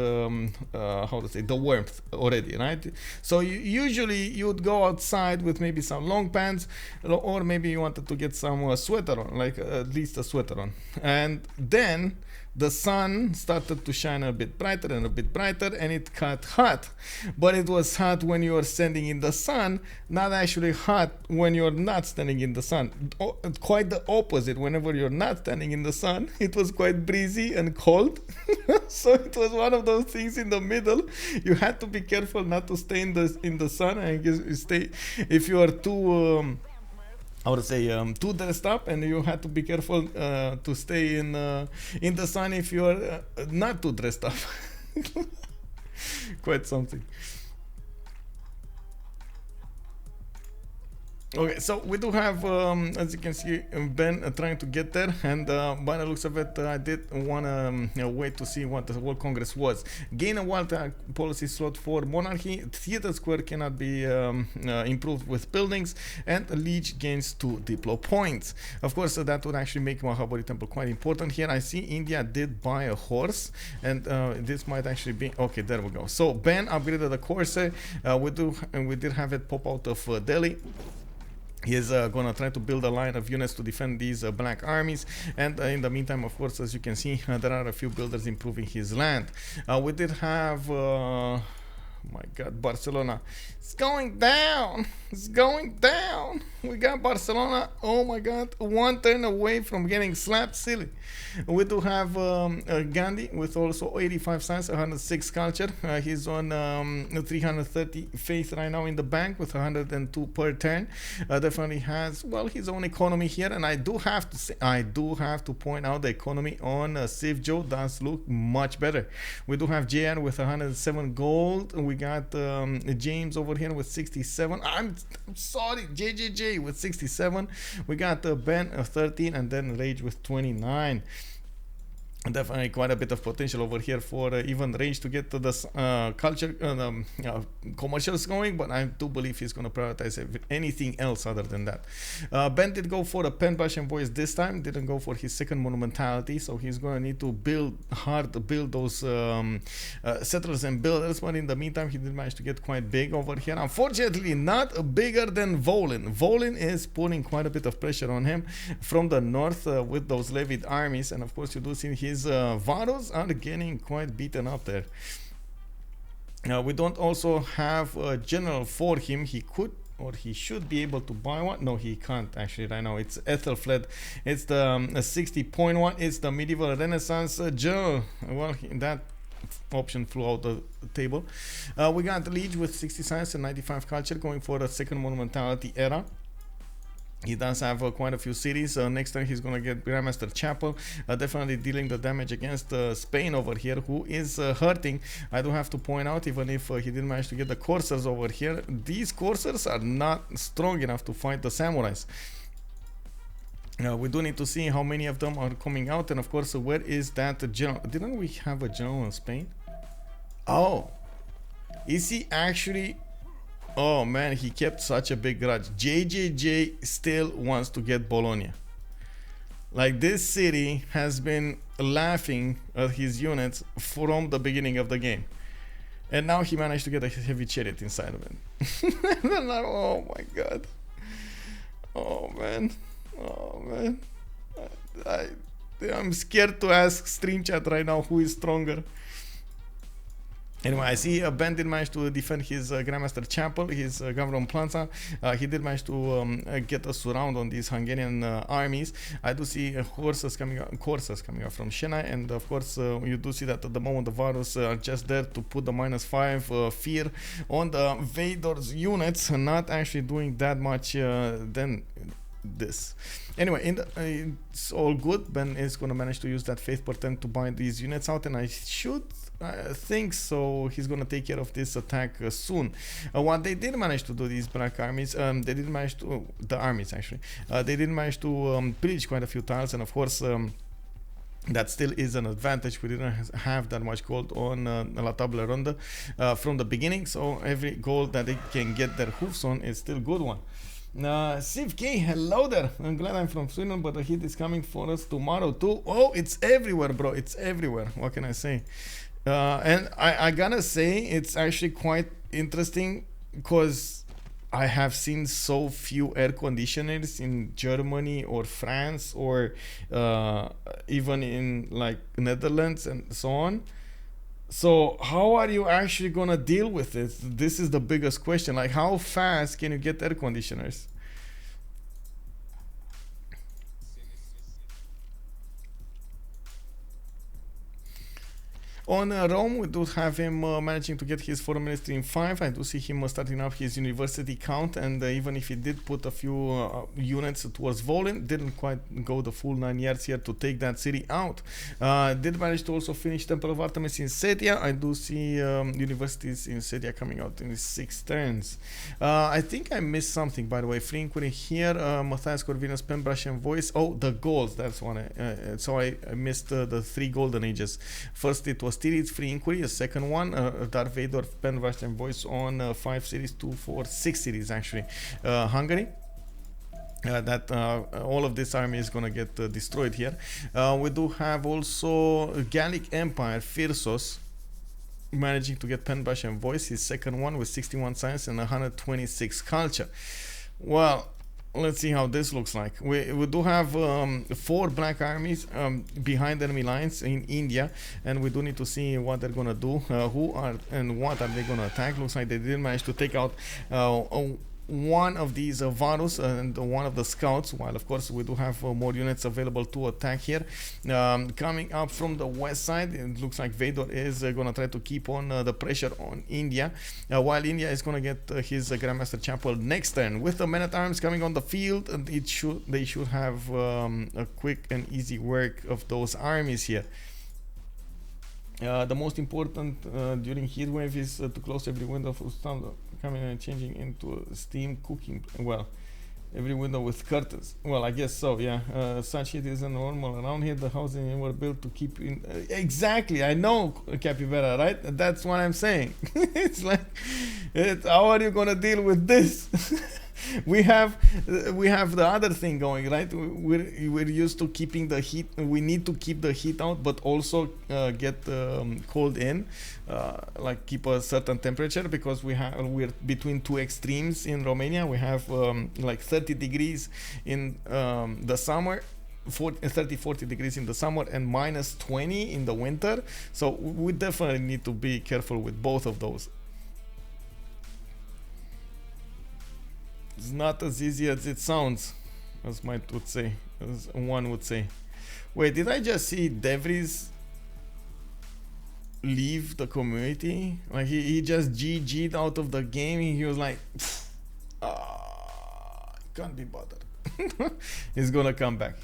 Speaker 1: how to say, the warmth already, right? So usually you would go outside with maybe some long pants, or maybe you wanted to get some sweater on, like at least a sweater on, and then the sun started to shine a bit brighter and a bit brighter, and it got hot. But it was hot when you were standing in the sun, not actually hot when you're not standing in the sun. Quite the opposite. Whenever you're not standing in the sun, it was quite breezy and cold. So it was one of those things in the middle. You had to be careful not to stay in the sun, and stay if you are too I would say too dressed up, and you had to be careful to stay in the sun if you are not too dressed up. Quite something. Okay, so we do have, as you can see, Ben trying to get there, and by the looks of it, I did want to wait to see what the World Congress was. Gain a wild policy slot for monarchy. Theater Square cannot be improved with buildings, and Lege gains 2 Diplo points. Of course, that would actually make Mahabali Temple quite important here. I see India did buy a horse, and this might actually be okay. There we go. So Ben upgraded the Corsair. We did have it pop out of Delhi. He's gonna try to build a line of units to defend these black armies, and in the meantime, of course, as you can see, there are a few builders improving his land. We did have my god, Barcelona, it's going down, it's going down. We got Barcelona, oh my god, 1 turn away from getting slapped silly. We do have Gandhi with also 85 science, 106 culture. He's on 330 faith right now in the bank with 102 per turn. Definitely has, well, his own economy here, and I do have to say, I do have to point out the economy on CivJoe does look much better. We do have JN with 107 gold. We got James over here with 67. I'm sorry, JJJ with 67. We got Ben 13, and then Rage with 29. Definitely quite a bit of potential over here for even Rage to get to the culture commercials going, but I do believe he's going to prioritize anything else other than that. Ben did go for a pen bash and boys this time, didn't go for his second monumentality, so he's going to need to build hard to build those settlers and builders, but in the meantime he did manage to get quite big over here. Unfortunately not bigger than Volin. Volin is putting quite a bit of pressure on him from the north with those levied armies, and of course you do see his Varos are getting quite beaten up there. We don't also have a general for him. He could, or he should be able to buy one. No, he can't actually right now. It's Ethelfled. It's the 60 one. It's the medieval Renaissance general. Well, that option flew out the table. We got the Lege with 60 science and 95 culture going for the second monumentality era. He does have quite a few cities. Next time he's going to get Grandmaster Chapel, definitely dealing the damage against Spain over here, who is hurting. I do have to point out, even if he didn't manage to get the Corsairs over here, these Corsairs are not strong enough to fight the Samurais. We do need to see how many of them are coming out, and of course, where is that general? Didn't we have a general in Spain? Oh, is he actually? Oh man, he kept such a big grudge. JJJ still wants to get Bologna. Like, this city has been laughing at his units from the beginning of the game. And now he managed to get a heavy chariot inside of it. Oh my god. Oh man. Oh man. I'm scared to ask stream chat right now who is stronger. Anyway, I see Ben did manage to defend his Grandmaster Chapel, his Gavron Plaza. He did manage to get a surround on these Hungarian armies. I do see horses coming out from Chennai, and of course you do see that at the moment the Varus are just there to put the -5 fear on the Vador's units, not actually doing that much then this. Anyway, it's all good. Ben is going to manage to use that faith portent to buy these units out, and I think so. He's going to take care of this attack soon. What they did manage to do, these black armies, they did manage to, the armies actually, they did manage to pillage quite a few tiles, and of course that still is an advantage. We didn't have that much gold on La Table Ronde from the beginning, so every gold that they can get their hoofs on is still a good one. CivJoe, hello there. I'm glad I'm from Sweden, but the heat is coming for us tomorrow too. Oh, it's everywhere, bro. It's everywhere. What can I say? And I gotta say, it's actually quite interesting because I have seen so few air conditioners in Germany or France or even in like Netherlands and so on. So how are you actually gonna deal with it? This is the biggest question. Like, how fast can you get air conditioners? On Rome, we do have him managing to get his foreign ministry in 5. I do see him starting up his university count, and even if he did put a few units towards Volin, didn't quite go the full 9 years here to take that city out. Did manage to also finish Temple of Artemis in Setia. I do see universities in Setia coming out in 6 turns. I think I missed something, by the way. Free inquiry here, Matthias Corvinus, Pembrush and Voice. Oh, the goals, that's one. So I missed the 3 golden ages. First it was Titiits, Free Inquiry. The second one, Darth Vader, Pembrush and Voice on 5 series, 2, 4, 6 series actually. Hungary. That all of this army is gonna get destroyed here. We do have also Gallic Empire, Phyrsos, managing to get Pembrush and Voice, his second one with 61 science and 126 culture. Well, let's see how this looks like. We do have 4 black armies behind enemy lines in India, and we do need to see what they're gonna do, who are and what are they gonna attack. Looks like they did manage to take out one of these Varus and one of the scouts, while of course we do have more units available to attack here. Coming up from the west side, it looks like Vader is gonna try to keep on the pressure on India, while India is gonna get his Grandmaster Chapel next turn. With the men-at-arms coming on the field, and they should have a quick and easy work of those armies here. The most important during heatwave is to close every window for sound coming and changing into steam cooking. Well, every window with curtains. Well, I guess so, yeah. Such heat isn't normal around here. The houses were built to keep in. Exactly, I know, Capybara, right? That's what I'm saying. It's like, how are you gonna deal with this? we have the other thing going, right? We're used to keeping the heat. We need to keep the heat out, but also get cold in, like keep a certain temperature, because we're between 2 extremes in Romania. We have like 30 degrees in the summer, 30-40 degrees in the summer, and minus 20 in the winter. So we definitely need to be careful with both of those. It's not as easy as it sounds, as one would say. Wait, did I just see Devries leave the community? Like he just GG'd out of the game. He was like, can't be bothered. He's gonna come back.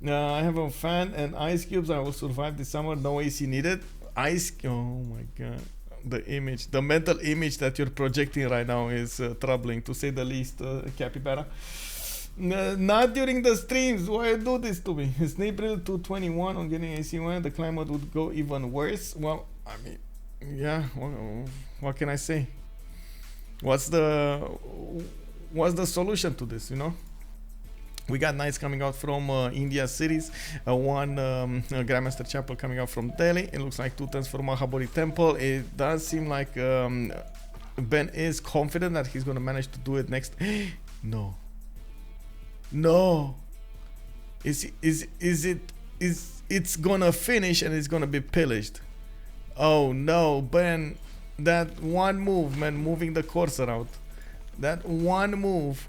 Speaker 1: I have a fan and ice cubes. I will survive this summer. No AC needed. Oh my god. The mental image that you're projecting right now is troubling, to say the least, Capybara. Not during the streams. Why you do this to me? April 221 on getting AC1. The climate would go even worse. Well, I mean, yeah. What can I say? What's the solution to this? You know. We got knights coming out from India cities, one Grandmaster Chapel coming out from Delhi. It looks like 2 turns for Mahabodhi Temple. It does seem like Ben is confident that he's going to manage to do it next. No. It's gonna finish and it's gonna be pillaged. Oh no, Ben, that one move, man, moving the cursor out. That one move.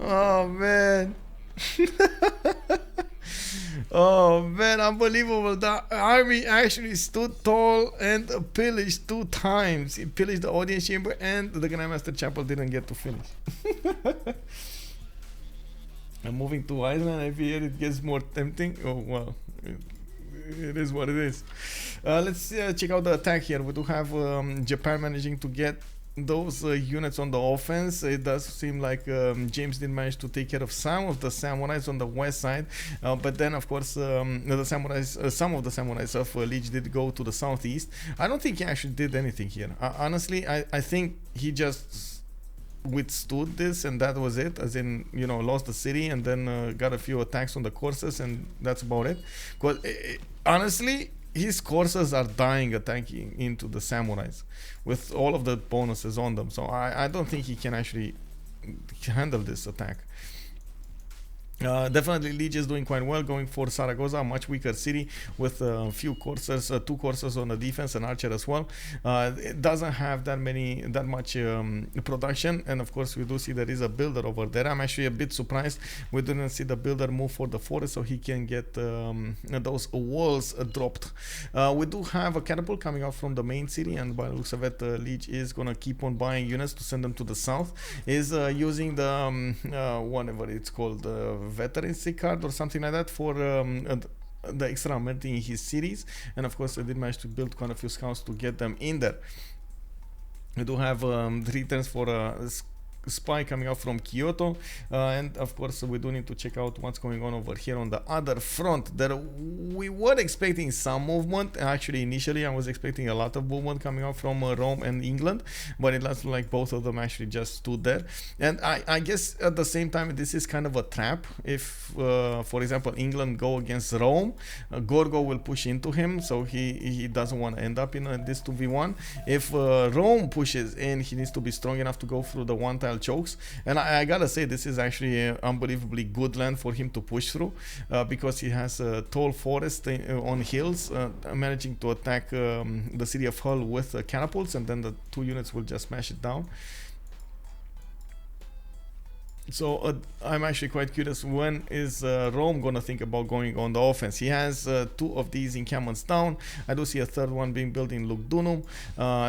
Speaker 1: Oh man. Oh man, unbelievable. The army actually stood tall and pillaged 2 times. It pillaged the audience chamber and the Grandmaster Chapel didn't get to finish. I'm moving to Iceland. Every year it gets more tempting. Oh well, it is what it is. Let's check out the attack here. We do have Japan managing to get those units on the offense. It does seem like James did manage to take care of some of the samurais on the west side, but then of course the samurais, some of the samurais of Lege did go to the southeast. I don't think he actually did anything here. Honestly, I think he just withstood this and that was it, as in, you know, lost the city and then got a few attacks on the courses, and that's about it. Because honestly, his courses are dying attacking into the samurais with all of the bonuses on them, so I don't think he can actually handle this attack. Definitely Lege is doing quite well, going for Zaragoza, a much weaker city with a few courses, two courses on the defense and archer as well. It doesn't have that much production, and of course we do see there is a builder over there. I'm actually a bit surprised we didn't see the builder move for the forest so he can get those walls dropped. We do have a catapult coming out from the main city, and by the looks of it, Lege is gonna keep on buying units to send them to the south. Is using the whatever it's called, veterancy card or something like that for the extra amenity in his cities, and of course I did manage to build quite a few scouts to get them in there. We do have returns for spy coming out from Kyoto, and of course we do need to check out what's going on over here on the other front. There we were expecting some movement. Actually, initially I was expecting a lot of movement coming out from Rome and England, but it looks like both of them actually just stood there. And I guess at the same time this is kind of a trap. If for example England go against Rome, Gorgo will push into him, so he doesn't want to end up in this 2v1. If Rome pushes in, he needs to be strong enough to go through the one tile chokes, and I gotta say this is actually an unbelievably good land for him to push through, because he has a tall forest on hills, managing to attack the city of Hull with catapults, and then the two units will just smash it down. So I'm actually quite curious, when is Rome gonna think about going on the offense? He has two of these encampments down. I do see a third one being built in Lugdunum.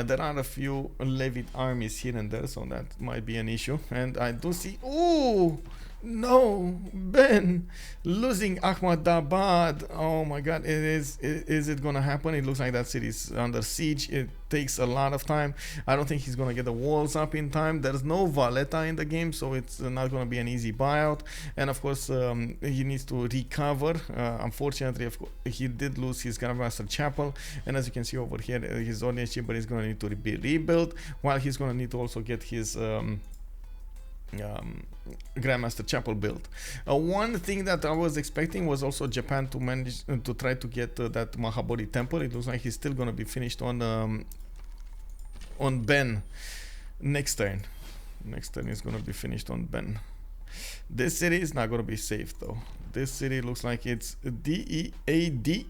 Speaker 1: There are a few levied armies here and there, so that might be an issue. And I do see, ooh, no, Ben losing Ahmadabad. Oh my god, is it gonna happen? It looks like that city is under siege. It takes a lot of time. I don't think he's gonna get the walls up in time. There's no Valletta in the game, so it's not gonna be an easy buyout. And of course he needs to recover. Unfortunately, he did lose his Grandmaster Chapel, and as you can see over here, his audience chamber is gonna need to be rebuilt, while he's gonna need to also get his Grandmaster Chapel built. One thing that I was expecting was also Japan to manage to try to get that Mahabodhi temple. It looks like he's still going to be finished on Ben next turn. Next turn is going to be finished on Ben. This city is not going to be safe though. This city looks like it's DEAD.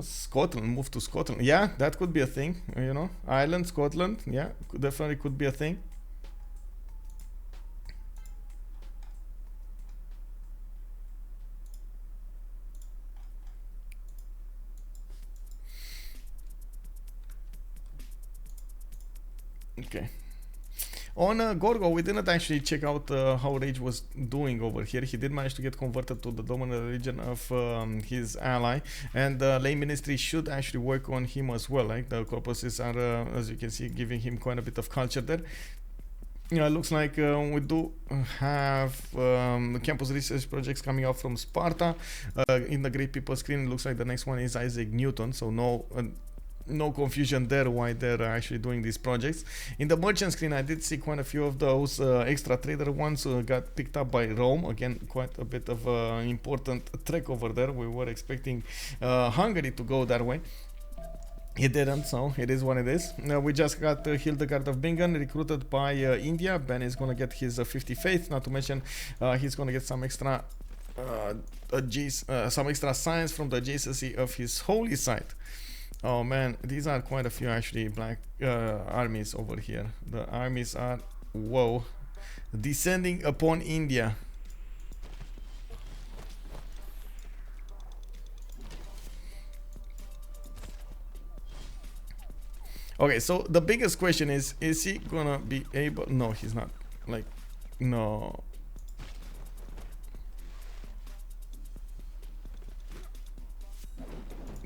Speaker 1: Scotland, move to Scotland. Yeah, that could be a thing, you know. Ireland, Scotland, yeah, definitely could be a thing. Okay. On Gorgo, we didn't actually check out how Rage was doing over here. He did manage to get converted to the dominant religion of his ally, and the lay ministry should actually work on him as well. Like the corpuses are, as you can see, giving him quite a bit of culture there. Yeah, it looks like we do have campus research projects coming out from Sparta. In the Great People screen, it looks like the next one is Isaac Newton, so no confusion there why they're actually doing these projects. In the merchant screen, I did see quite a few of those extra trader ones got picked up by Rome. Again, quite a bit of important trek over there. We were expecting Hungary to go that way. It didn't, so it is what it is. We just got Hildegard of Bingen recruited by India. Ben is going to get his 50 faith, not to mention he's going to get some extra science from the adjacency of his holy site. Oh man, these are quite a few actually black armies over here. The armies are, whoa, descending upon India. Okay, so the biggest question is he gonna be able? No, he's not. Like, no.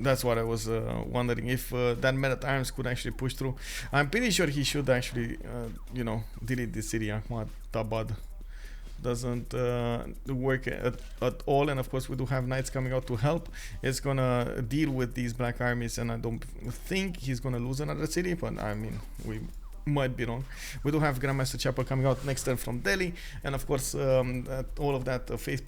Speaker 1: That's what I was wondering, if that men at arms could actually push through. I'm pretty sure he should actually, delete this city. Ahmadabad doesn't work at all, and of course we do have knights coming out to help. It's gonna deal with these black armies, and I don't think he's gonna lose another city, but I mean, we might be wrong. We do have Grandmaster Chapel coming out next turn from Delhi, and of course all of that faith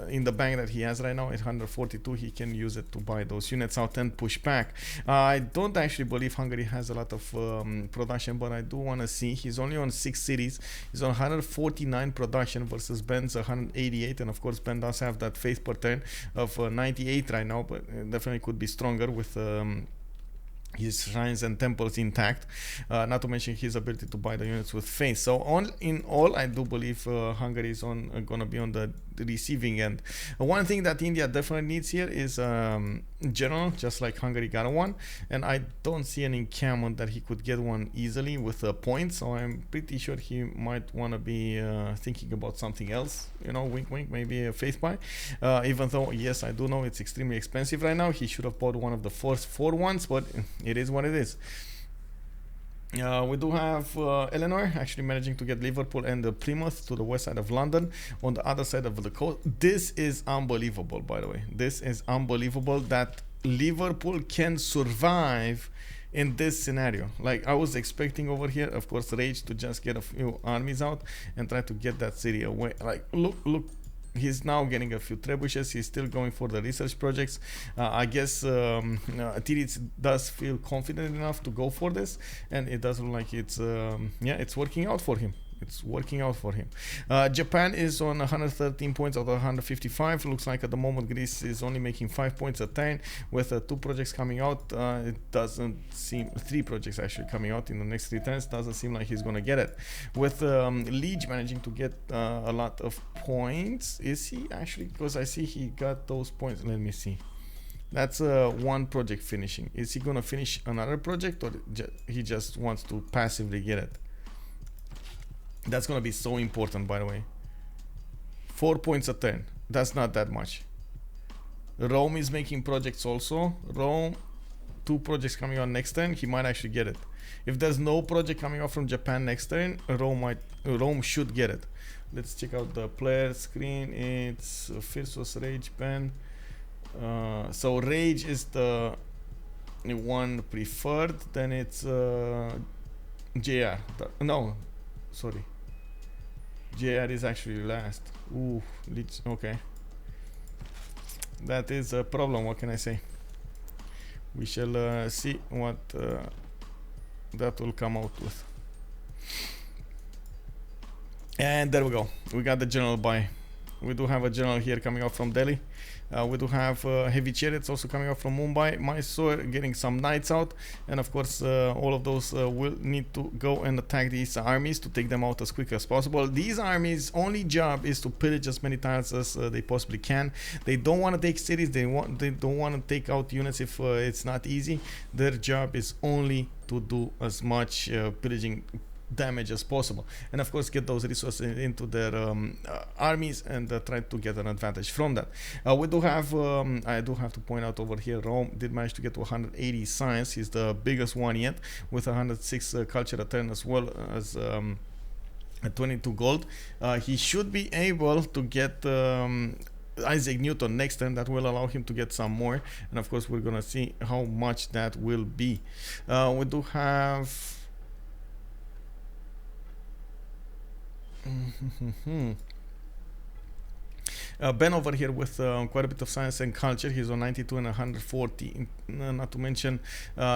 Speaker 1: in the bank that he has right now, 842, he can use it to buy those units out and push back. I don't actually believe Hungary has a lot of production, but I do want to see. He's only on 6 cities. He's on 149 production versus Ben's 188, and of course Ben does have that faith per turn of 98 right now, but definitely could be stronger with his shrines and temples intact, not to mention his ability to buy the units with faith. So in all, I do believe Hungary is gonna be on the receiving end. One thing that India definitely needs here is general, just like Hungary got one, and I don't see an encampment that he could get one easily with points, so I'm pretty sure he might want to be thinking about something else, wink wink, maybe a faith buy, even though yes, I do know it's extremely expensive right now. He should have bought one of the first 4 ones, but it is what it is. We do have Eleanor actually managing to get Liverpool and Plymouth to the west side of London on the other side of the coast. This is unbelievable, by the way. This is unbelievable that Liverpool can survive in this scenario. Like, I was expecting over here, of course, Rage to just get a few armies out and try to get that city away. Like, look. He's now getting a few trebuchets. He's still going for the research projects. I guess Titiits does feel confident enough to go for this, and it does look like it's working out for him. It's working out for him. Japan is on 113 points out of 155. Looks like at the moment Greece is only making 5 points a turn with 2 projects coming out. It doesn't seem 3 projects actually coming out in the next 3 turns. Doesn't seem like he's gonna get it. With Lege managing to get a lot of points. Is he actually? Because I see he got those points. Let me see. That's 1 project finishing. Is he gonna finish another project, or he just wants to passively get it? That's gonna be so important, by the way. 4 points a turn. That's not that much. Rome is making projects also. Rome, 2 projects coming on next turn. He might actually get it. If there's no project coming out from Japan next turn, Rome should get it. Let's check out the player screen. It's Phyrsos, Rage, Ben. So Rage is the one preferred. Then it's JR. No, sorry. JR is actually last. Ooh, okay. That is a problem, what can I say? We shall see what that will come out with. And there we go. We got the general buy. We do have a general here coming out from Delhi. We do have heavy chariots also coming out from Mumbai. Mysore getting some knights out, and of course all of those will need to go and attack these armies to take them out as quick as possible. These armies' only job is to pillage as many tiles as they possibly can. They don't want to take cities. They don't want to take out units if it's not easy. Their job is only to do as much pillaging damage as possible, and of course get those resources into their armies and try to get an advantage from that. We do have I do have to point out over here, Rome did manage to get to 180 science. He's the biggest one yet, with 106 culture return, as well as 22 gold. He should be able to get Isaac Newton next turn. That will allow him to get some more, and of course we're gonna see how much that will be. We do have Ben over here with quite a bit of science and culture. He's on 92 and 140. Not to mention,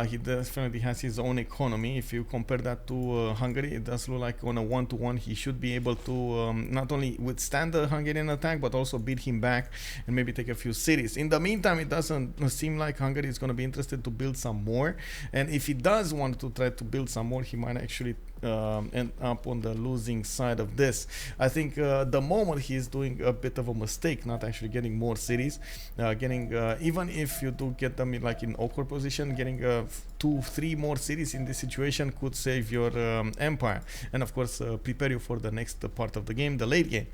Speaker 1: he definitely has his own economy. If you compare that to Hungary, it does look like on a 1-to-1 he should be able to not only withstand the Hungarian attack, but also beat him back and maybe take a few cities. In the meantime, it doesn't seem like Hungary is going to be interested to build some more. And if he does want to try to build some more, he might actually end up on the losing side of this. I think the moment he's doing a bit of a mistake, not actually getting more cities, getting even if you do get them in awkward position, getting 2-3 more cities in this situation could save your empire, and of course prepare you for the next part of the game, the late game.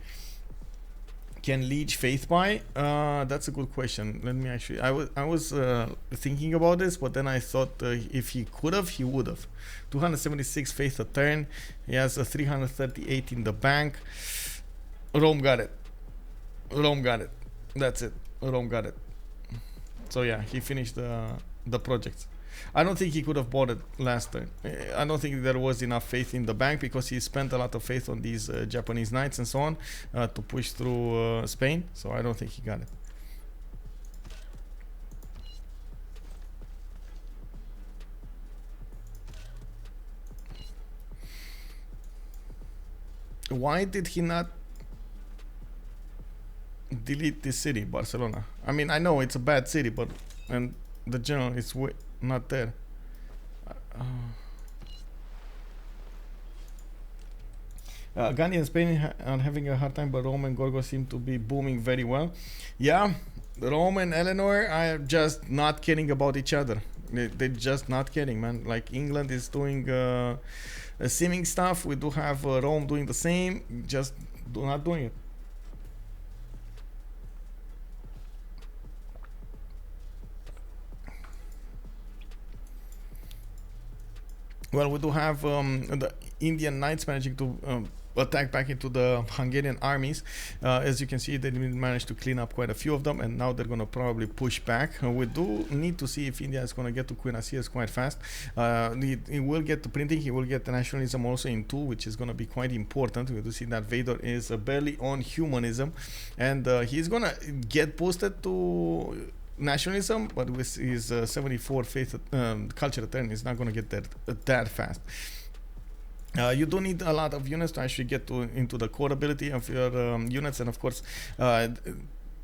Speaker 1: Can Lege faith buy? That's a good question. Let me actually. I was thinking about this, but then I thought if he could have, he would have. 276 faith a turn. He has a 338 in the bank. Rome got it. Rome got it. That's it. Rome got it. So yeah, he finished the project. I don't think he could have bought it last time. I don't think there was enough faith in the bank because he spent a lot of faith on these Japanese knights and so on to push through Spain. So I don't think he got it. Why did he not delete this city, Barcelona? I mean, I know it's a bad city, but and the general is not there. Gandhi and Spain are having a hard time, but Rome and Gorgo seem to be booming very well. Yeah, Rome and Eleanor are just not caring about each other. They're just not caring, man. Like England is doing seeming stuff. We do have Rome doing the same, just not doing it. Well, we do have the Indian Knights managing to attack back into the Hungarian armies. As you can see, they managed to clean up quite a few of them, and now they're going to probably push back. We do need to see if India is going to get to Queen Asias quite fast. He will get the printing, he will get the nationalism also in 2, which is going to be quite important. We do see that Vador is barely on humanism, and he's going to get boosted to nationalism, but with his 74 faith culture turn, he's not going to get there that fast. You do need a lot of units to actually get into the core ability of your units, and of course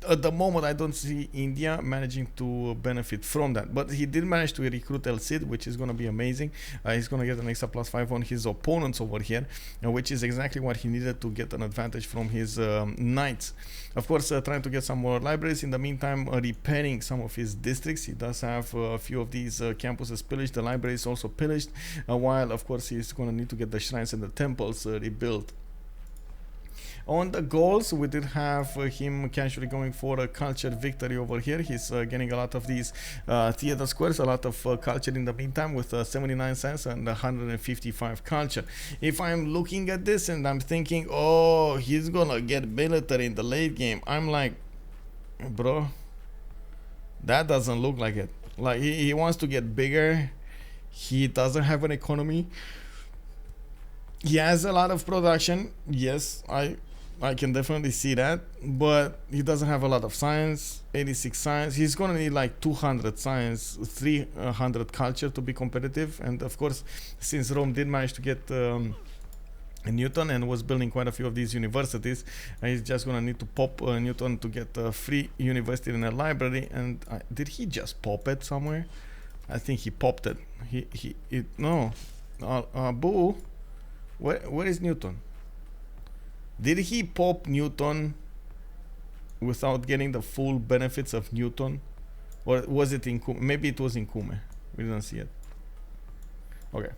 Speaker 1: at the moment I don't see India managing to benefit from that, but he did manage to recruit El Cid, which is going to be amazing. He's going to get an extra +5 on his opponents over here, which is exactly what he needed to get an advantage from his knights. Of course, trying to get some more libraries. In the meantime, repairing some of his districts. He does have a few of these campuses pillaged. The library is also pillaged, while of course he's going to need to get the shrines and the temples rebuilt. On the goals, we did have him casually going for a culture victory over here. He's getting a lot of these theater squares, a lot of culture in the meantime, with 79 cents and 155 culture. If I'm looking at this and I'm thinking, oh, he's gonna get military in the late game, I'm like, bro, that doesn't look like it. Like he wants to get bigger. He doesn't have an economy. He has a lot of production. Yes, I can definitely see that, but he doesn't have a lot of science. 86 science. He's gonna need like 200 science, 300 culture to be competitive. And of course, since Rome did manage to get Newton and was building quite a few of these universities, he's just gonna need to pop Newton to get a free university in a library. And did he just pop it somewhere? I think he popped it. No, boo. Where is Newton? Did he pop Newton without getting the full benefits of Newton? Or was it in Kume? Maybe it was in Kume. We didn't see it. Okay.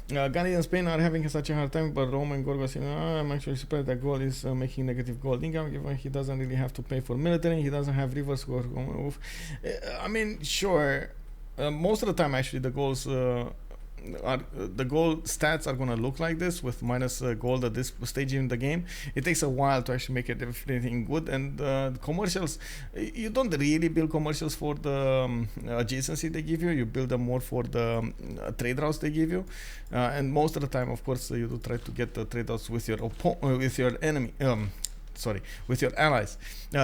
Speaker 1: Gandhi and Spain are having such a hard time, but Rome and Gorgo saying, I'm actually surprised that Gaul is making negative gold income, given he doesn't really have to pay for military, he doesn't have rivers. I mean, sure, most of the time actually the goals the gold stats are going to look like this, with minus gold at this stage in the game. It takes a while to actually make everything good, and commercials, you don't really build commercials for the adjacency they give you. You build them more for the trade routes they give you, and most of the time, of course, you do try to get the trade routes with your enemy. With your allies.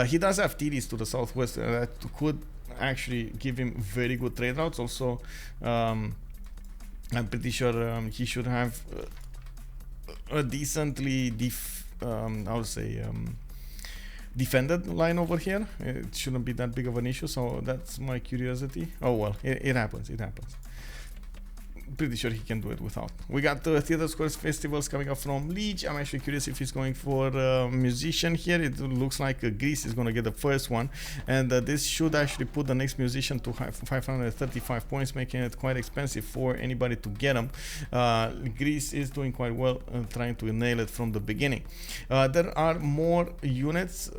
Speaker 1: He does have Titiits to the southwest that could actually give him very good trade routes. Also, I'm pretty sure he should have a decently defended line over here. It shouldn't be that big of an issue, so that's my curiosity. Oh well, it happens. pretty sure he can do it without. We got the theater scores festivals coming up from Lege. I'm actually curious if he's going for musician here. It looks like Greece is going to get the first one, and this should actually put the next musician to 535 points, making it quite expensive for anybody to get them. Greece is doing quite well, trying to nail it from the beginning. There are more units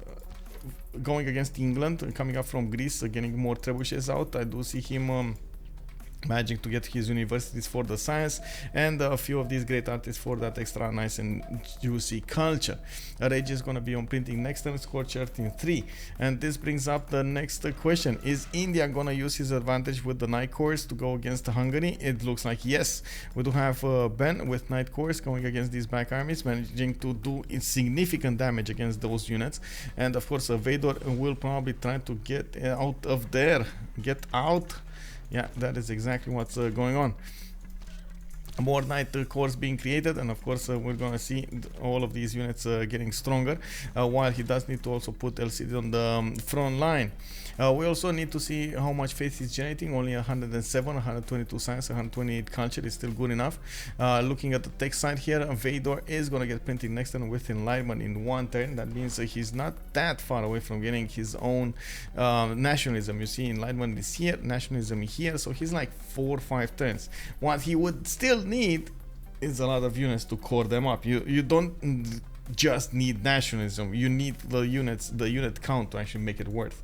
Speaker 1: going against England, coming up from Greece, getting more trebuchets out. I do see him managing to get his universities for the science, and a few of these great artists for that extra nice and juicy culture. Lege is going to be on printing next turn, score 13-3, and this brings up the next question: is India going to use his advantage with the Knight Corps to go against Hungary? It looks like yes. We do have Ben with Knight Corps going against these back armies, managing to do significant damage against those units, and of course Vador will probably try to get out of there. Get out. Yeah, that is exactly what's going on. More Knight Corps being created, and of course we're gonna see all of these units getting stronger, while he does need to also put LCD on the front line. We also need to see how much faith he's generating. Only 107, 122 science, 128 culture is still good enough. Looking at the tech side here, Vador is gonna get printed next turn with enlightenment in one turn. That means he's not that far away from getting his own nationalism. You see, enlightenment is here, nationalism is here, so he's like 4 or 5 turns. What he would still need is a lot of units to core them up. You don't just need nationalism, you need the units, the unit count to actually make it worth.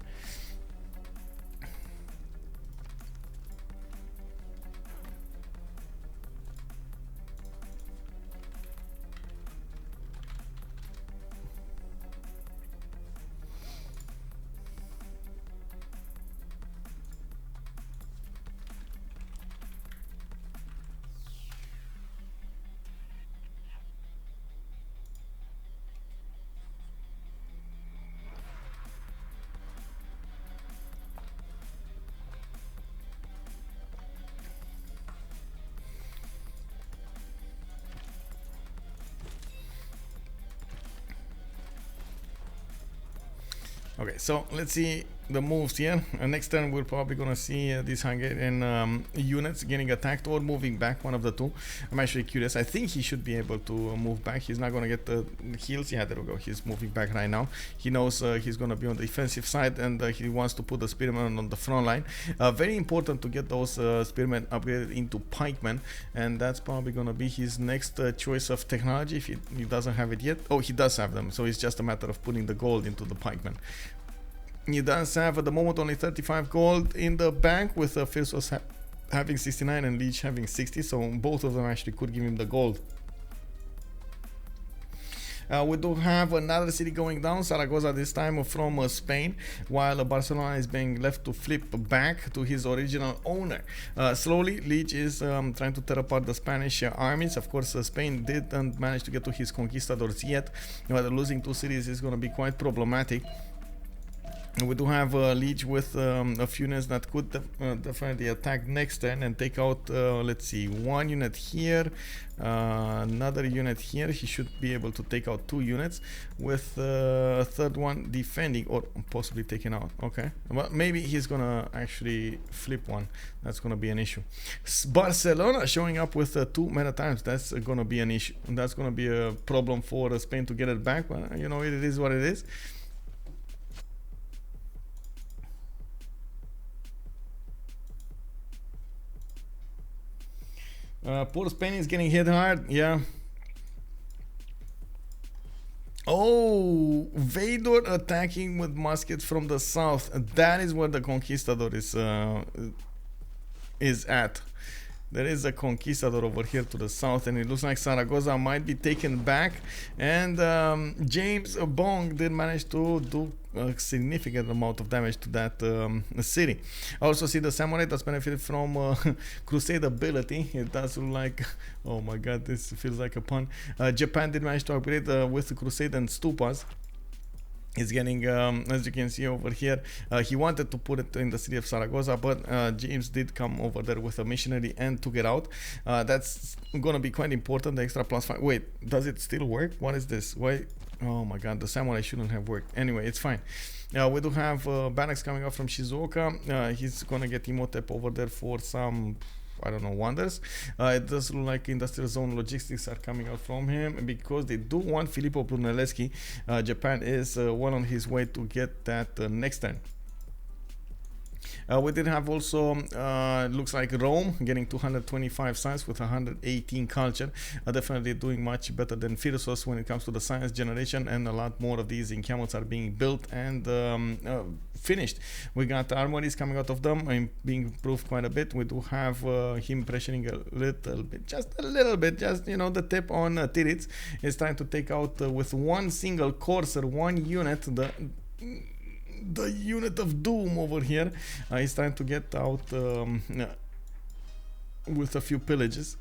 Speaker 1: Okay, so let's see the moves here. Next turn we're probably gonna see these Hungarian units getting attacked or moving back, one of the two. I'm actually curious. I think he should be able to move back. He's not gonna get the heals. Yeah, there we go. He's moving back right now. He knows he's gonna be on the defensive side, and he wants to put the spearmen on the front line. Very important to get those spearmen upgraded into pikemen, and that's probably gonna be his next choice of technology if he doesn't have it yet. Oh, he does have them, so it's just a matter of putting the gold into the pikemen. He does have at the moment only 35 gold in the bank, with Phyrsos having 69 and Lege having 60, so both of them actually could give him the gold. We do have another city going down, Zaragoza this time from Spain, while Barcelona is being left to flip back to his original owner. Slowly, Lege is trying to tear apart the Spanish armies. Of course, Spain didn't manage to get to his conquistadors yet, but losing 2 cities is going to be quite problematic. We do have Lege with a few units that could definitely attack next turn and take out, let's see, 1 unit here, another unit here. He should be able to take out 2 units, with a third one defending or possibly taken out. Okay, but maybe he's gonna actually flip one. That's gonna be an issue. Barcelona showing up with 2 meta times. That's gonna be an issue. That's gonna be a problem for Spain to get it back. But you know, it is what it is. Poor Spain is getting hit hard, yeah. Oh, Vador attacking with muskets from the south. That is where the conquistador is at. There is a conquistador over here to the south, and it looks like Zaragoza might be taken back. And BamesJong did manage to do a significant amount of damage to that city. I also see the samurai that's benefited from crusade ability. It does look like, oh my god, this feels like a pun. Japan did manage to upgrade with the crusade and stupas. He's getting, as you can see over here, he wanted to put it in the city of Zaragoza, but James did come over there with a missionary and took it out. That's gonna be quite important, the extra +5. Wait, does it still work? What is this? Why? Oh my god, the samurai shouldn't have worked. Anyway, it's fine. We do have Bannock's coming up from Shizuoka. He's gonna get Imhotep over there for some, I don't know, wonders. It does look like industrial zone logistics are coming out from him because they do want Filippo Brunelleschi. Japan is well on his way to get that next turn. We did have also, looks like Rome getting 225 science with 118 culture. Definitely doing much better than Phyrsos when it comes to the science generation, and a lot more of these encampments are being built and finished. We got armories coming out of them and being improved quite a bit. We do have him pressuring a little bit, just a little bit, just, you know, the tip on Titiits is trying to take out with one single courser, one unit, the unit of doom over here. He's trying to get out with a few pillages.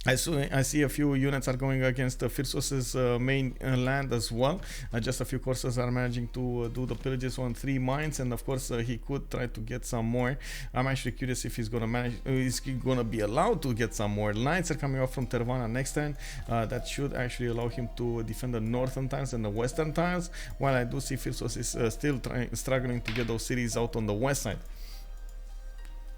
Speaker 1: I see a few units are going against Phyrsos' main land as well. Just a few courses are managing to do the pillages on 3 mines, and of course he could try to get some more. I'm actually curious if he's gonna manage. Is he gonna be allowed to get some more? Knights are coming off from Tervana next turn. That should actually allow him to defend the northern tiles and the western tiles. While I do see Phyrsos is still struggling to get those cities out on the west side.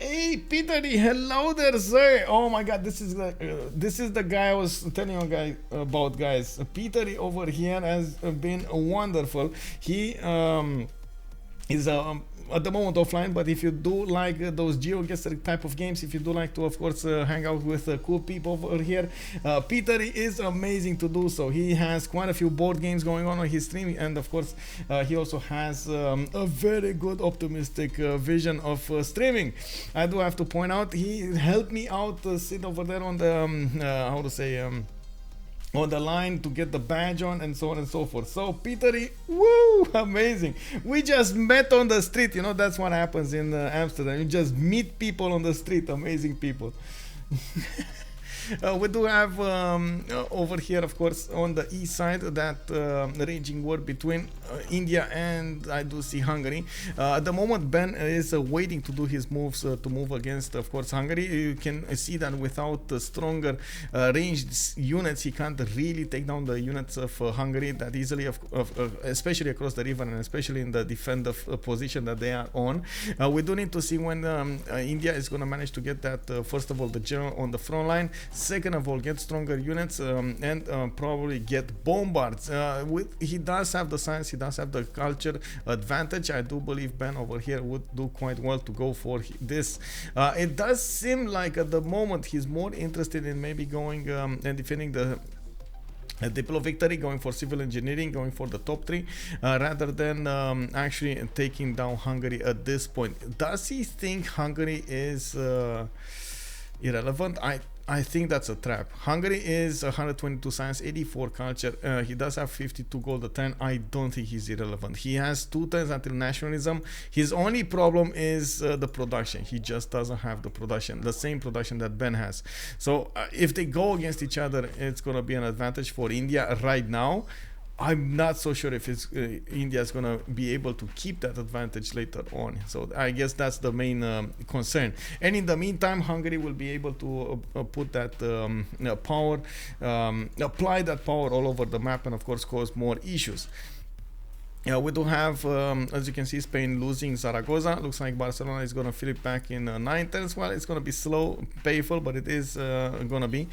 Speaker 1: Hey, Peter, hello there, sir. Oh my God, this is the guy I was telling you about, guys. Peter over here has been wonderful. He is at the moment offline, but if you do like those GeoGuessr type of games, if you do like to, of course, hang out with cool people over here, Peter is amazing to do so. He has quite a few board games going on his stream, and of course he also has a very good optimistic vision of streaming. I do have to point out, he helped me out sit over there on the how to say on the line to get the badge on and so on and so forth. So Peter, woo, amazing. We just met on the street, you know, that's what happens in Amsterdam. You just meet people on the street, amazing people. We do have over here, of course, on the east side, that raging war between India and I do see Hungary. At the moment, Ben is waiting to do his moves to move against, of course, Hungary. You can see that without stronger ranged units, he can't really take down the units of Hungary that easily, especially across the river and especially in the defensive position that they are on. We do need to see when India is going to manage to get that, first of all, the general on the front line. Second of all, get stronger units and probably get bombards. He does have the science, he does have the culture advantage. I do believe Ben over here would do quite well to go for this. It does seem like at the moment he's more interested in maybe going and defending the Diplo victory, going for civil engineering, going for the top 3, rather than actually taking down Hungary at this point. Does he think Hungary is irrelevant? I think that's a trap. Hungary is 122 science, 84 culture. He does have 52 gold a turn. I don't think he's irrelevant. He has 2 turns until nationalism. His only problem is the production. He just doesn't have the production, the same production that Ben has. So if they go against each other, it's going to be an advantage for India right now. I'm not so sure if India is going to be able to keep that advantage later on. So I guess that's the main concern. And in the meantime, Hungary will be able to put that power, apply that power all over the map, and of course cause more issues. We do have, as you can see, Spain losing Zaragoza. Looks like Barcelona is going to flip back in 9 turns. Well, it's going to be slow, painful, but it is going to be.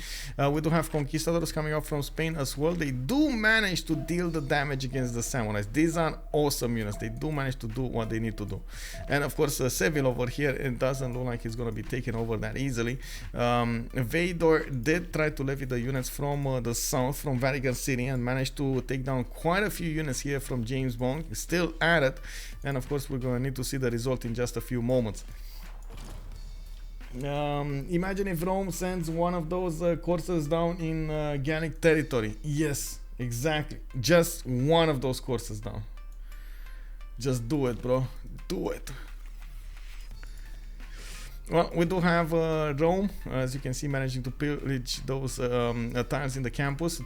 Speaker 1: We do have Conquistadors coming up from Spain as well. They do manage to deal the damage against the Samurais. These are awesome units. They do manage to do what they need to do. And of course, Seville over here, it doesn't look like he's going to be taken over that easily. Vador did try to levy the units from the south, from Vatican City, and managed to take down quite a few units here from James Bond. Still at it, and of course we're going to need to see the result in just a few moments. Imagine if Rome sends one of those courses down in Gallic territory. Yes, exactly, just one of those courses down. Just do it, bro, do it. Well, we do have Rome, as you can see, managing to pillage those tiles in the campus.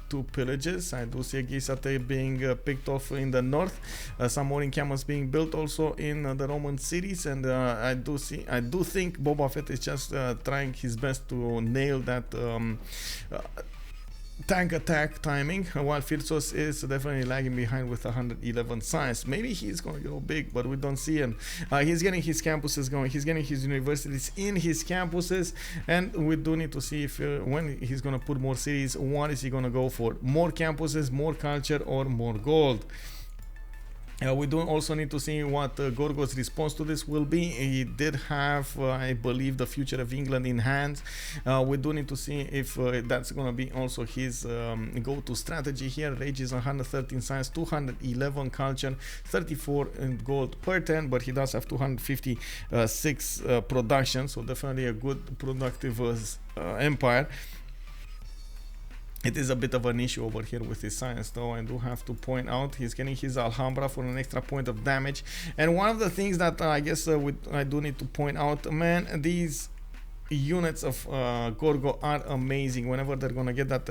Speaker 1: Two pillages. I do see a Gisate being picked off in the north, some more encampments being built also in the Roman cities, and I do think Boba Fett is just trying his best to nail that tank attack timing, while Phyrsos is definitely lagging behind with 111 science. Maybe he's going to go big, but we don't see him. He's getting his campuses going, he's getting his universities in his campuses, and we do need to see if when he's going to put more cities, what is he going to go for? More campuses, more culture, or more gold? We do also need to see what Gorgo's response to this will be. He did have, I believe, the future of England in hand. We do need to see if that's going to be also his go-to strategy here. Lege is 113 science, 211 culture, 34 in gold per 10, but he does have 256 production, so definitely a good productive empire. It is a bit of an issue over here with his science, though. I do have to point out he's getting his Alhambra for an extra point of damage. And one of the things that I guess I do need to point out, man, these units of Gorgo are amazing. Whenever they're gonna get that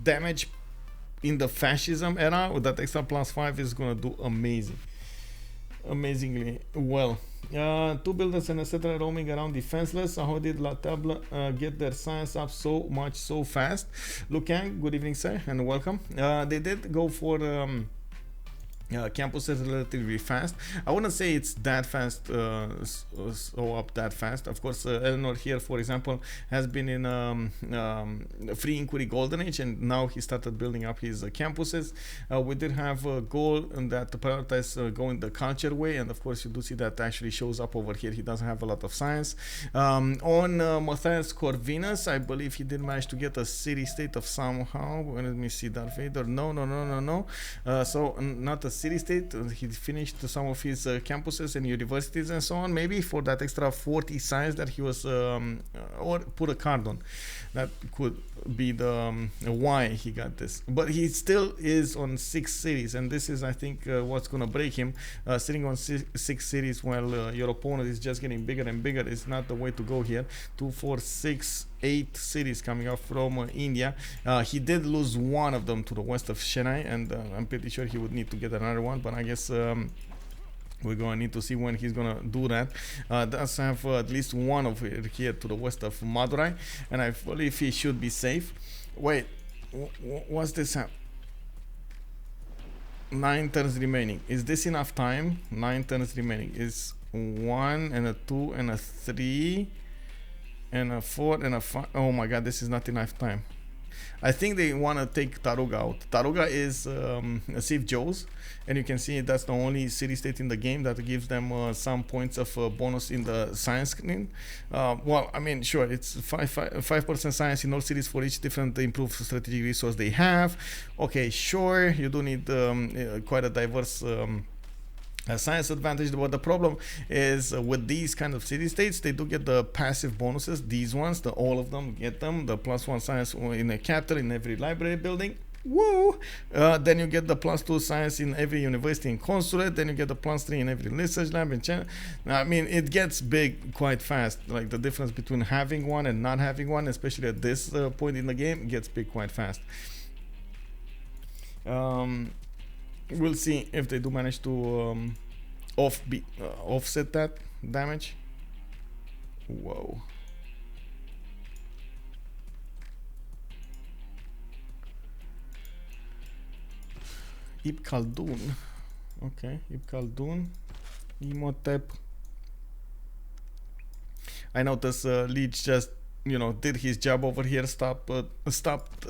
Speaker 1: damage in the fascism era, with that extra +5 is gonna do amazingly well. Two builders and etc. roaming around defenseless. How did La Table get their science up so much so fast? Lukang, good evening, sir, and welcome. They did go for campuses relatively fast. I wouldn't say it's that fast, so up that fast. Of course, Eleanor here, for example, has been in free inquiry golden age, and now he started building up his campuses. We did have Gaul that prioritized going the culture way, and of course you do see that actually shows up over here. He doesn't have a lot of science. On Matthias Corvinus, I believe he did manage to get a city state of somehow. Let me see, Darth Vader. No. So not a city state. He finished some of his campuses and universities and so on, maybe for that extra 40 science that he was or put a card on. That could be the why he got this, but he still is on 6 cities, and this is, I think, what's gonna break him. Sitting on 6 cities while your opponent is just getting bigger and bigger is not the way to go here. 2, 4, 6, 8 cities coming up from India. He did lose one of them to the west of Chennai, and I'm pretty sure he would need to get another one, but I guess we're going to need to see when he's going to do that. Does have at least one of it here to the west of Madurai, and I believe he should be safe. Wait, what's this? 9 turns remaining. Is this enough time? 9 turns remaining. Is 1 and a 2 and a 3 and a 4 and a 5. Oh my god, this is not enough time. I think they want to take Taruga out. Taruga is CivJoe's, and you can see that's the only city state in the game that gives them some points of bonus in the science screen. Well, I mean, sure, it's 5% science in all cities for each different improved strategic resource they have. Okay, sure, you do need quite a diverse science advantage, but the problem is with these kind of city states, they do get the passive bonuses. These ones, all of them get them, the +1 science in a capital in every library building. Woo! Then you get the +2 science in every university and consulate. Then you get the +3 in every research lab in China. I mean, it gets big quite fast. Like the difference between having one and not having one, especially at this point in the game, gets big quite fast. We'll see if they do manage to offset that damage. Whoa. Ibn Khaldun. Okay, Ibn Khaldun. Imhotep. I notice Lege just, you know, did his job over here, stopped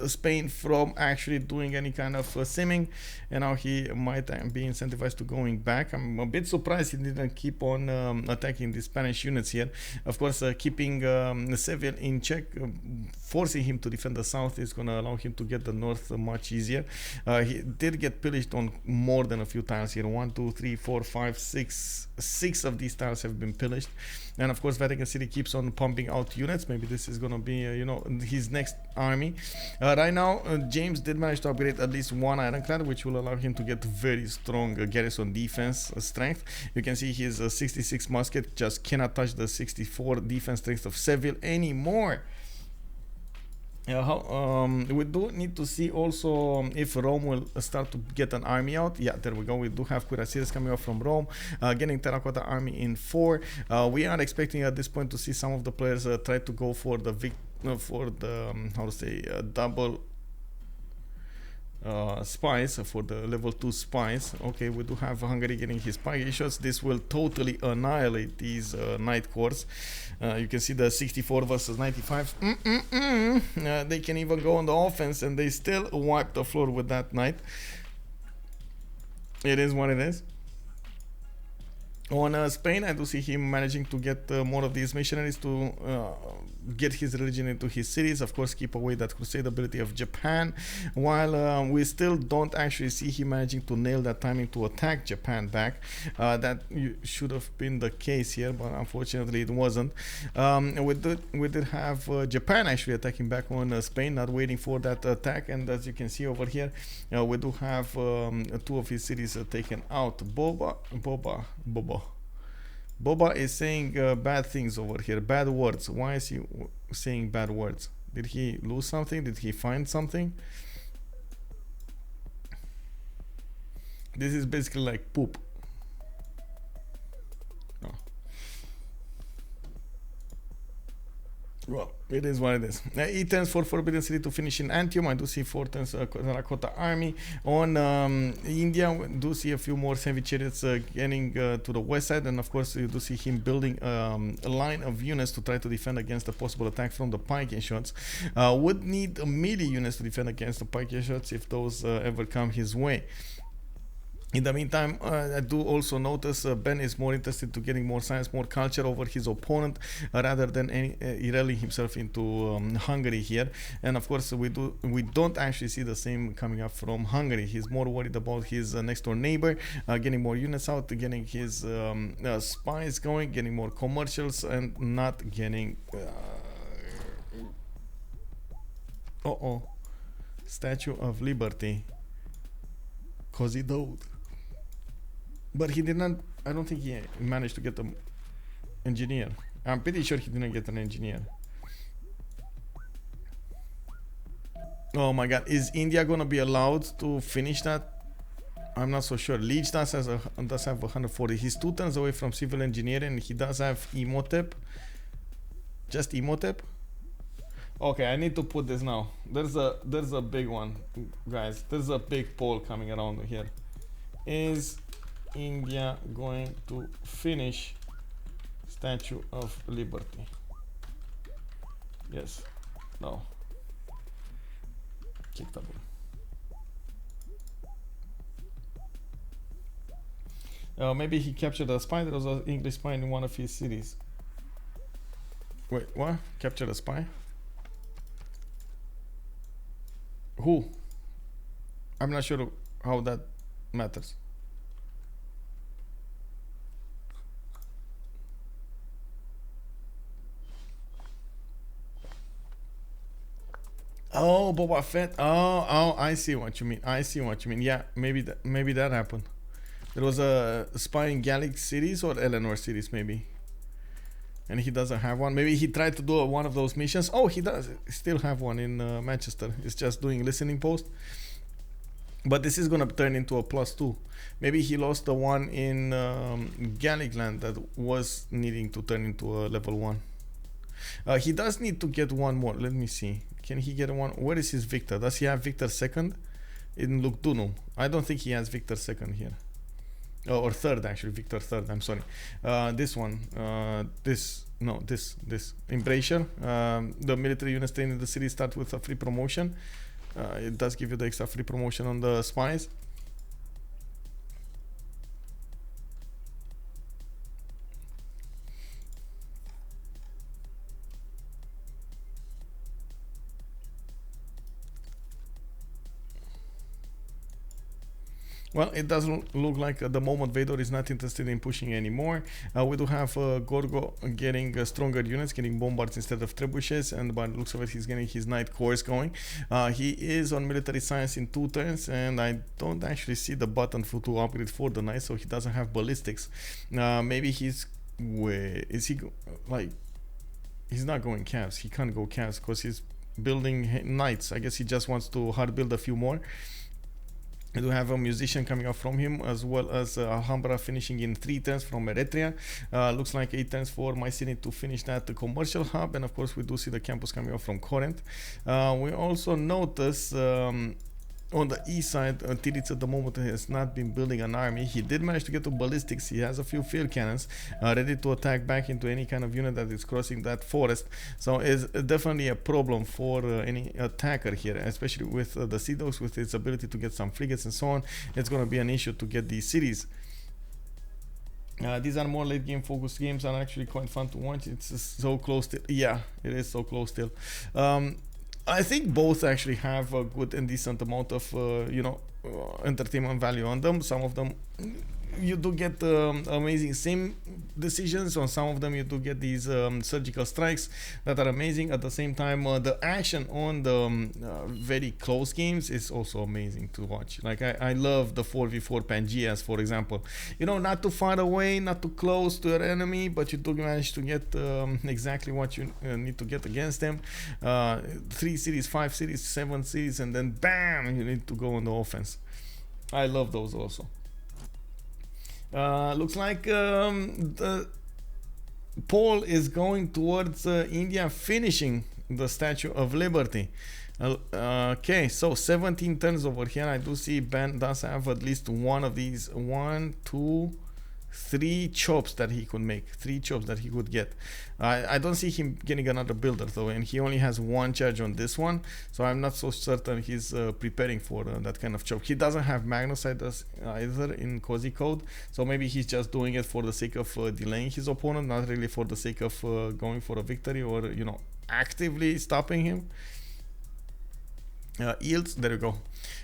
Speaker 1: Spain from actually doing any kind of simming, and now he might be incentivized to going back. I'm a bit surprised he didn't keep on attacking the Spanish units here. Of course, keeping Seville in check, forcing him to defend the south is going to allow him to get the north much easier. He did get pillaged on more than a few tiles here. 1, 2, 3, 4, 5, 6. 6 of these tiles have been pillaged, and of course Vatican City keeps on pumping out units. Maybe this is gonna be you know, his next army. Right now James did manage to upgrade at least one ironclad, which will allow him to get very strong garrison defense strength. You can see his 66 musket just cannot touch the 64 defense strength of Seville anymore. We do need to see also if Rome will start to get an army out. Yeah, there we go. We do have cuirassiers coming out from Rome, getting terracotta army in 4. We are expecting at this point to see some of the players try to go for the for the how to say double spies for the level 2 spies. Okay, we do have Hungary getting his spy shots. This will totally annihilate these knight cores. You can see the 64 versus 95. They can even go on the offense and they still wipe the floor with that knight. It is what it is. On Spain, I do see him managing to get more of these missionaries to get his religion into his cities. Of course, keep away that crusade ability of Japan. While we still don't actually see him managing to nail that timing to attack Japan back. That should have been the case here, but unfortunately it wasn't. We did have Japan actually attacking back on Spain, not waiting for that attack. And as you can see over here, we do have 2 of his cities taken out. Boba is saying bad things over here, bad words. Why is he saying bad words? Did he lose something? Did he find something? This is basically like poop. No. Well, it is what it is. He turns for Forbidden City to finish in Antium. I do see 4 turns Terracotta Army. On India, we do see a few more heavy chariots getting to the west side. And of course, you do see him building a line of units to try to defend against a possible attack from the pike shots. Would need melee units to defend against the pike shots if those ever come his way. In the meantime, I do also notice Ben is more interested to getting more science, more culture over his opponent rather than rallying himself into Hungary here. And of course, we don't actually see the same coming up from Hungary. He's more worried about his next door neighbor, getting more units out, getting his spies going, getting more commercials, and not getting Statue of Liberty. Cause he died. But he did not, I don't think he managed to get an engineer. I'm pretty sure he didn't get an engineer. Oh my god, is India gonna be allowed to finish that? I'm not so sure. Lege does have 140. He's 2 turns away from civil engineering and he does have Emotep. Just Emotep? Okay, I need to put this now. There's a big one, guys. There's a big poll coming around here. Is India going to finish Statue of Liberty? Yes. No. Kick the ball. Maybe he captured a spy. There was an English spy in one of his cities. Wait, what? Captured a spy? Who? I'm not sure how that matters. Oh, Boba Fett. Oh, I see what you mean. I see what you mean. Yeah, maybe that happened. There was a spy in Gallic cities or Eleanor cities, maybe. And he doesn't have one. Maybe he tried to do one of those missions. Oh, he does still have one in Manchester. It's just doing listening post. But this is gonna turn into a +2. Maybe he lost the one in Gallic land that was needing to turn into a level 1. He does need to get one more. Let me see. Can he get one? Where is his Victor? Does he have Victor 2nd? In Lugdunum. I don't think he has Victor 2nd here. Or 3rd actually, Victor 3rd, I'm sorry. This one, this Embrasure. The military units staying in the city start with a free promotion. It does give you the extra free promotion on the spies. Well, it doesn't look like at the moment Vador is not interested in pushing anymore. We do have Gorgo getting stronger units, getting bombards instead of trebuchets, and by the looks of it, he's getting his knight cores going. He is on military science in 2 turns, and I don't actually see the button to upgrade for the knight, so he doesn't have ballistics. Maybe he's... Wait, is he... like... He's not going calves. He can't go calves because he's building knights. I guess he just wants to hard build a few more. We do have a musician coming up from him, as well as Alhambra finishing in 3 turns from Eritrea. Looks like 8 turns for Mycenae to finish that the commercial hub, and of course we do see the campus coming up from Corinth. We also notice on the east side, Titiits at the moment has not been building an army. He did manage to get to ballistics. He has a few field cannons ready to attack back into any kind of unit that is crossing that forest. So it's definitely a problem for any attacker here, especially with the Sea Dogs, with its ability to get some frigates and so on. It's going to be an issue to get these cities. These are more late game focused games, are actually quite fun to watch. It's so close to, yeah, it is so close still. I think both actually have a good and decent amount of entertainment value on them. Some of them you do get amazing sim decisions. On some of them you do get these surgical strikes that are amazing. At the same time, the action on the very close games is also amazing to watch. Like I love the 4v4 Pangeas, for example. You know, not too far away, not too close to your enemy, but you do manage to get exactly what you need to get against them. 3 cities, 5 cities, 7 cities, and then bam, you need to go on the offense. I love those also. Looks like the poll is going towards India finishing the Statue of Liberty. Okay, so 17 turns over here. I do see Ben does have at least one of these. 1, 2, 3 chops that he could make. 3 chops that he could get. I don't see him getting another builder though, and he only has 1 charge on this one, so I'm not so certain he's preparing for that kind of chop. He doesn't have Magnesite either in Cozy Code, so maybe he's just doing it for the sake of delaying his opponent, not really for the sake of going for a victory or, you know, actively stopping him. Yields, there you go.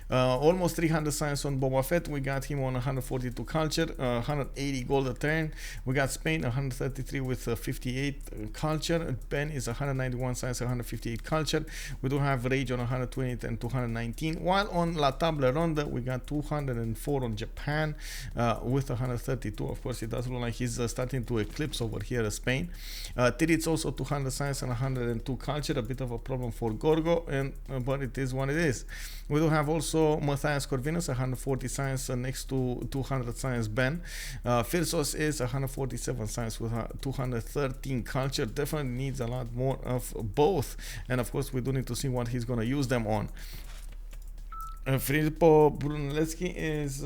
Speaker 1: Almost 300 science on Boba Fett. We got him on 142 culture, 180 gold a turn. We got Spain 133 with 58 culture. Ben is 191 science, 158 culture. We do have Rage on 128 and 219. While on La Table Ronde, we got 204 on Japan with 132. Of course, it does look like he's starting to eclipse over here Spain. Titiits also 200 science and 102 culture. A bit of a problem for Gorgo, and but it is what it is. We do have also Matthias Corvinus 140 science next to 200 science Ben. Phyrsos is 147 science with 213 culture. Definitely needs a lot more of both, and of course we do need to see what he's going to use them on. Filippo Brunelleschi is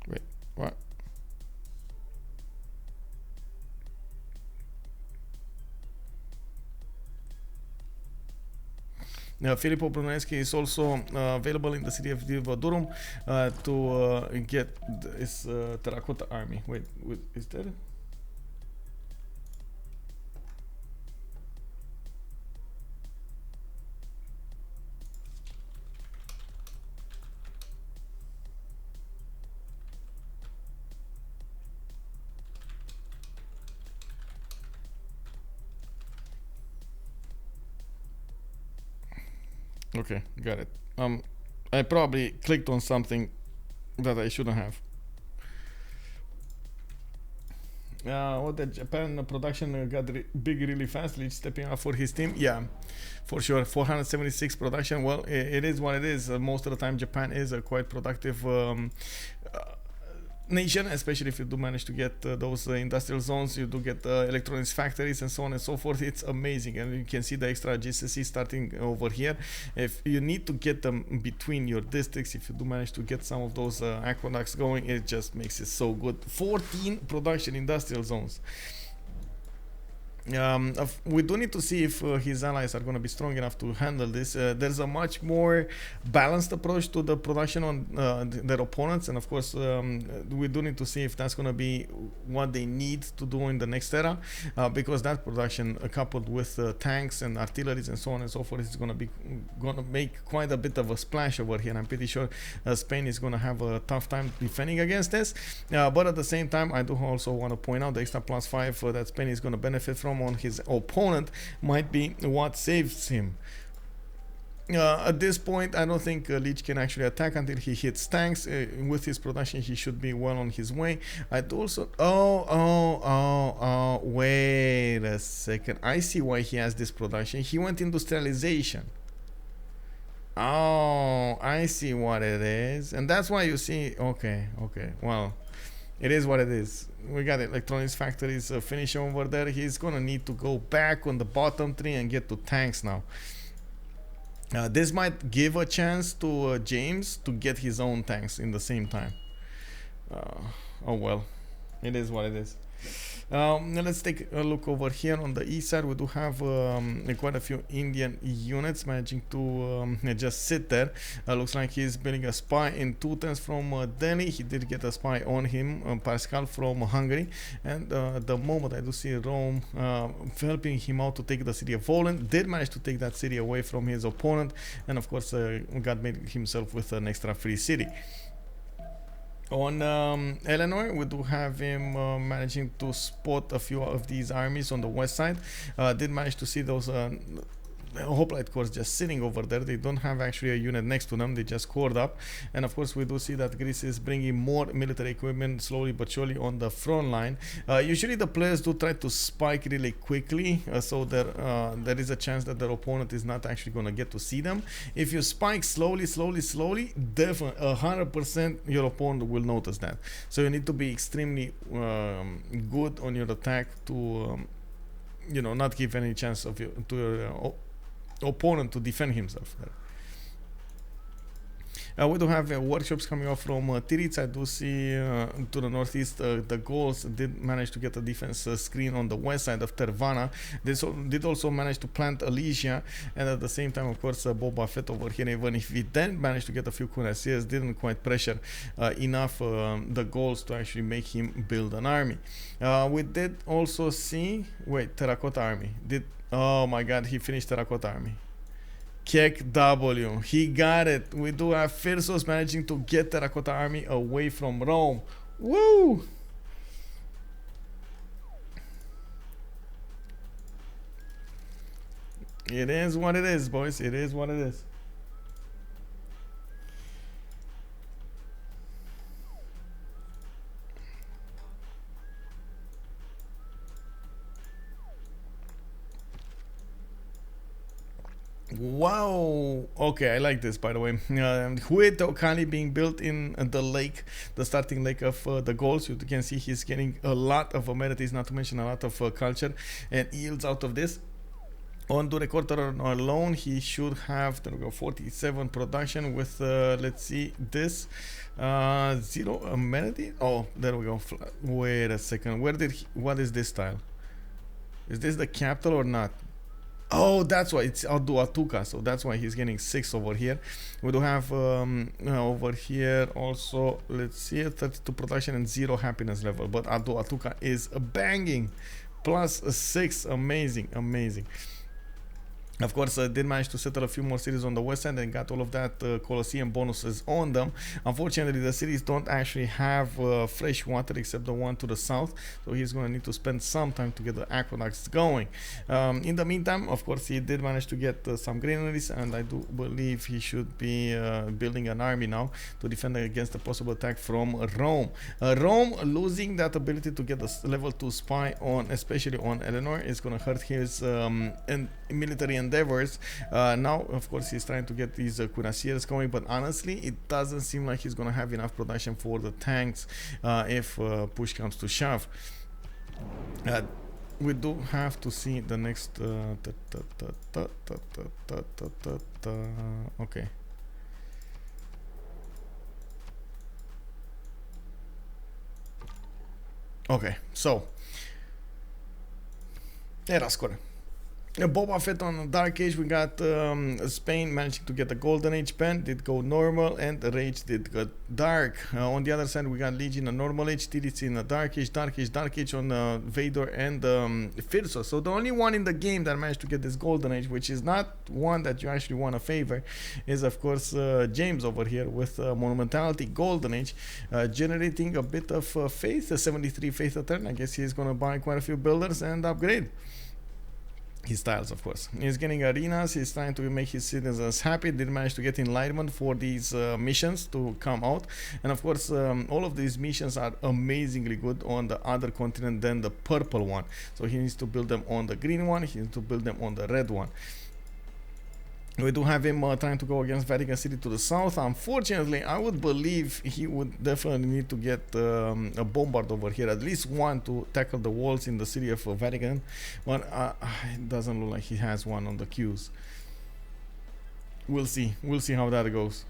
Speaker 1: wait, what? Filippo Brunelleschi is also available in the city of Divodurum to get his terracotta army. Wait, is there? Okay, got it. I probably clicked on something that I shouldn't have. What the Japan production got big really fast, Lege stepping up for his team. Yeah, for sure. 476 production. Well, it is what it is. Most of the time, Japan is a quite productive nation, especially if you do manage to get those industrial zones. You do get electronics factories and so on and so forth. It's amazing, and you can see the extra GCC starting over here. If you need to get them between your districts, if you do manage to get some of those aqueducts going, it just makes it so good. 14 production industrial zones. We do need to see if his allies are going to be strong enough to handle this. There's a much more balanced approach to the production on their opponents, and of course we do need to see if that's going to be what they need to do in the next era, because that production coupled with tanks and artilleries and so on and so forth is going to make quite a bit of a splash over here. I'm pretty sure Spain is going to have a tough time defending against this, but at the same time I do also want to point out the extra +5 that Spain is going to benefit from on his opponent might be what saves him. At this point, I don't think Lege can actually attack until he hits tanks. With his production, he should be well on his way. I'd also... Wait a second. I see why he has this production. He went industrialization. Oh, I see what it is. And that's why you see... Okay. Well, it is what it is. We got electronics factories finishing over there. He's gonna need to go back on the bottom three and get to tanks now. This might give a chance to James to get his own tanks in the same time. Oh well, it is what it is. Now let's take a look over here on the east side. We do have quite a few Indian units managing to just sit there. Looks like he's building a spy in 2 turns from Delhi. He did get a spy on him, Pascal from Hungary. And the moment I do see Rome helping him out to take the city of Poland, did manage to take that city away from his opponent. And of course, God made himself with an extra free city. On Eleanor, we do have him managing to spot a few of these armies on the west side. Did manage to see those hoplite corps just sitting over there. They don't have actually a unit next to them. They just cored up. And of course, we do see that Greece is bringing more military equipment slowly but surely on the front line. Usually the players do try to spike really quickly, so there is a chance that their opponent is not actually going to get to see them. If you spike slowly, definitely 100% your opponent will notice that. So you need to be extremely good on your attack to not give any chance of to your opponent to defend himself. We do have workshops coming off from Titiits. I do see to the northeast the Gauls did manage to get a defense screen on the west side of Tervana. They did also manage to plant Lege, and at the same time, of course, Boba Fett over here, even if he then managed to get a few cuirassiers, didn't quite pressure enough the Gauls to actually make him build an army. We did also see, Terracotta Army. Oh my god, he finished Terracotta Army. Kek W. He got it. We do have Phyrsos managing to get Terracotta Army away from Rome. Woo! It is what it is, boys. It is what it is. Wow. Okay, I like this, by the way. With Okali being built in the lake, the starting lake of the Gauls, you can see he's getting a lot of amenities, not to mention a lot of culture and yields out of this. On the recorder alone, he should have 47 production with let's see this 0 amenity. Oh, there we go. Wait a second. What is this tile? Is this the capital or not? Oh, that's why it's Atuka, so that's why he's getting 6 over here. We do have over here also, let's see, 32 production and 0 happiness level, but Atuka is banging, plus 6, amazing. Of course, did manage to settle a few more cities on the west end and got all of that Colosseum bonuses on them. Unfortunately, the cities don't actually have fresh water except the one to the south, so he's going to need to spend some time to get the aqueducts going. In the meantime, of course, he did manage to get some granaries, and I do believe he should be building an army now to defend against a possible attack from Rome. Rome losing that ability to get a level 2 spy on, especially on Eleanor, is going to hurt his military endeavors. Now, of course, he's trying to get these cuirassiers going, but honestly, it doesn't seem like he's going to have enough production for the tanks if push comes to shove. We do have to see the next. Okay. Okay, so era score. Boba Fett on Dark Age, we got Spain managing to get the Golden Age pen, did go normal, and the Rage did go dark. On the other side, we got Lege in a normal age, Titiits in a Dark Age on Vador and Phyrsos. So the only one in the game that managed to get this Golden Age, which is not one that you actually want to favor, is of course James over here with Monumentality Golden Age, generating a bit of faith, 73 faith a turn. I guess he's going to buy quite a few builders and upgrade. his tiles, of course. He's getting arenas. He's trying to make his citizens happy. Did manage to get enlightenment for these missions to come out, and of course, all of these missions are amazingly good on the other continent than the purple one. So he needs to build them on the green one. He needs to build them on the red one. We do have him trying to go against Vatican City to the south. Unfortunately, I would believe he would definitely need to get a bombard over here, at least one to tackle the walls in the city of Vatican. But it doesn't look like he has one on the queues. We'll see. We'll see how that goes.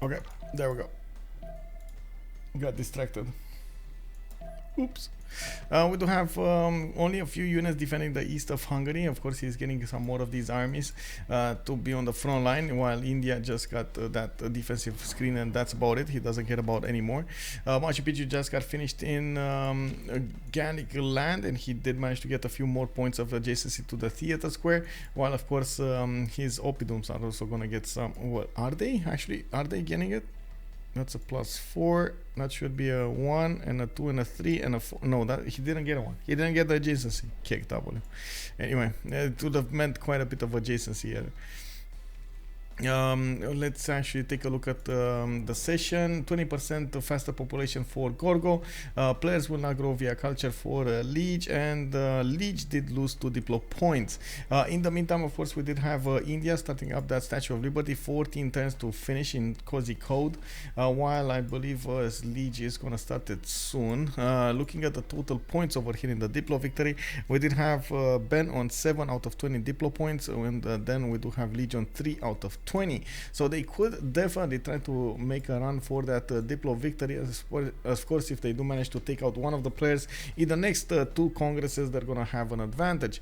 Speaker 1: Okay, there we go. Got distracted. Oops. We do have only a few units defending the east of Hungary. Of course, he's getting some more of these armies to be on the front line, while India just got that defensive screen, and that's about it. He doesn't care about anymore. Machu Picchu just got finished in Gallic land, and he did manage to get a few more points of adjacency to the theater square, while of course his oppidums are also going to get some. What are they actually? Are they getting it? That's a +4. That should be a 1 and a 2 and a 3 and a 4. No, that he didn't get a 1. He didn't get the adjacency. Kick W. Anyway, it would have meant quite a bit of adjacency here. Let's actually take a look at the session. 20% faster population for Gorgo. Players will not grow via culture for Lege, and Lege did lose 2 Diplo points. In the meantime, of course, we did have India starting up that Statue of Liberty. 14 turns to finish in Cozy Code, while I believe Lege is going to start it soon. Looking at the total points over here in the Diplo victory, we did have Ben on 7 out of 20 Diplo points, and then we do have Lege on 3 out of 20. So they could definitely try to make a run for that Diplo victory. Of course, if they do manage to take out one of the players in the next 2 congresses, they're gonna have an advantage.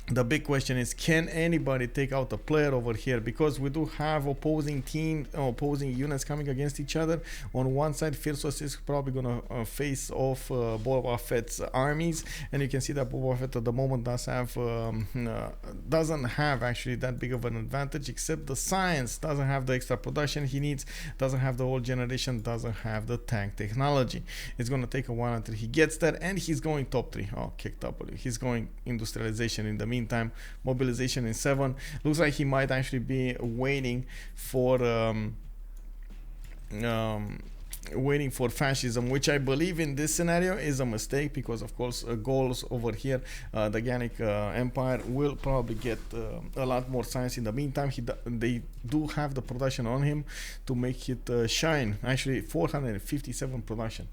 Speaker 1: The big question is, can anybody take out a player over here? Because we do have opposing units coming against each other. On one side, Phyrsos is probably going to face off Boba Fett's armies, and you can see that Boba Fett at the moment doesn't have actually that big of an advantage, except the science doesn't have the extra production he needs, doesn't have the old generation, doesn't have the tank technology. It's going to take a while until he gets there, and he's going top 3. Oh, kick W. He's going industrialization in the meantime, mobilization in 7. Looks like he might actually be waiting for fascism, which I believe in this scenario is a mistake, because of course Gauls over here, the Gallic Empire, will probably get a lot more science in the meantime. They do have the production on him to make it shine. Actually 457 production.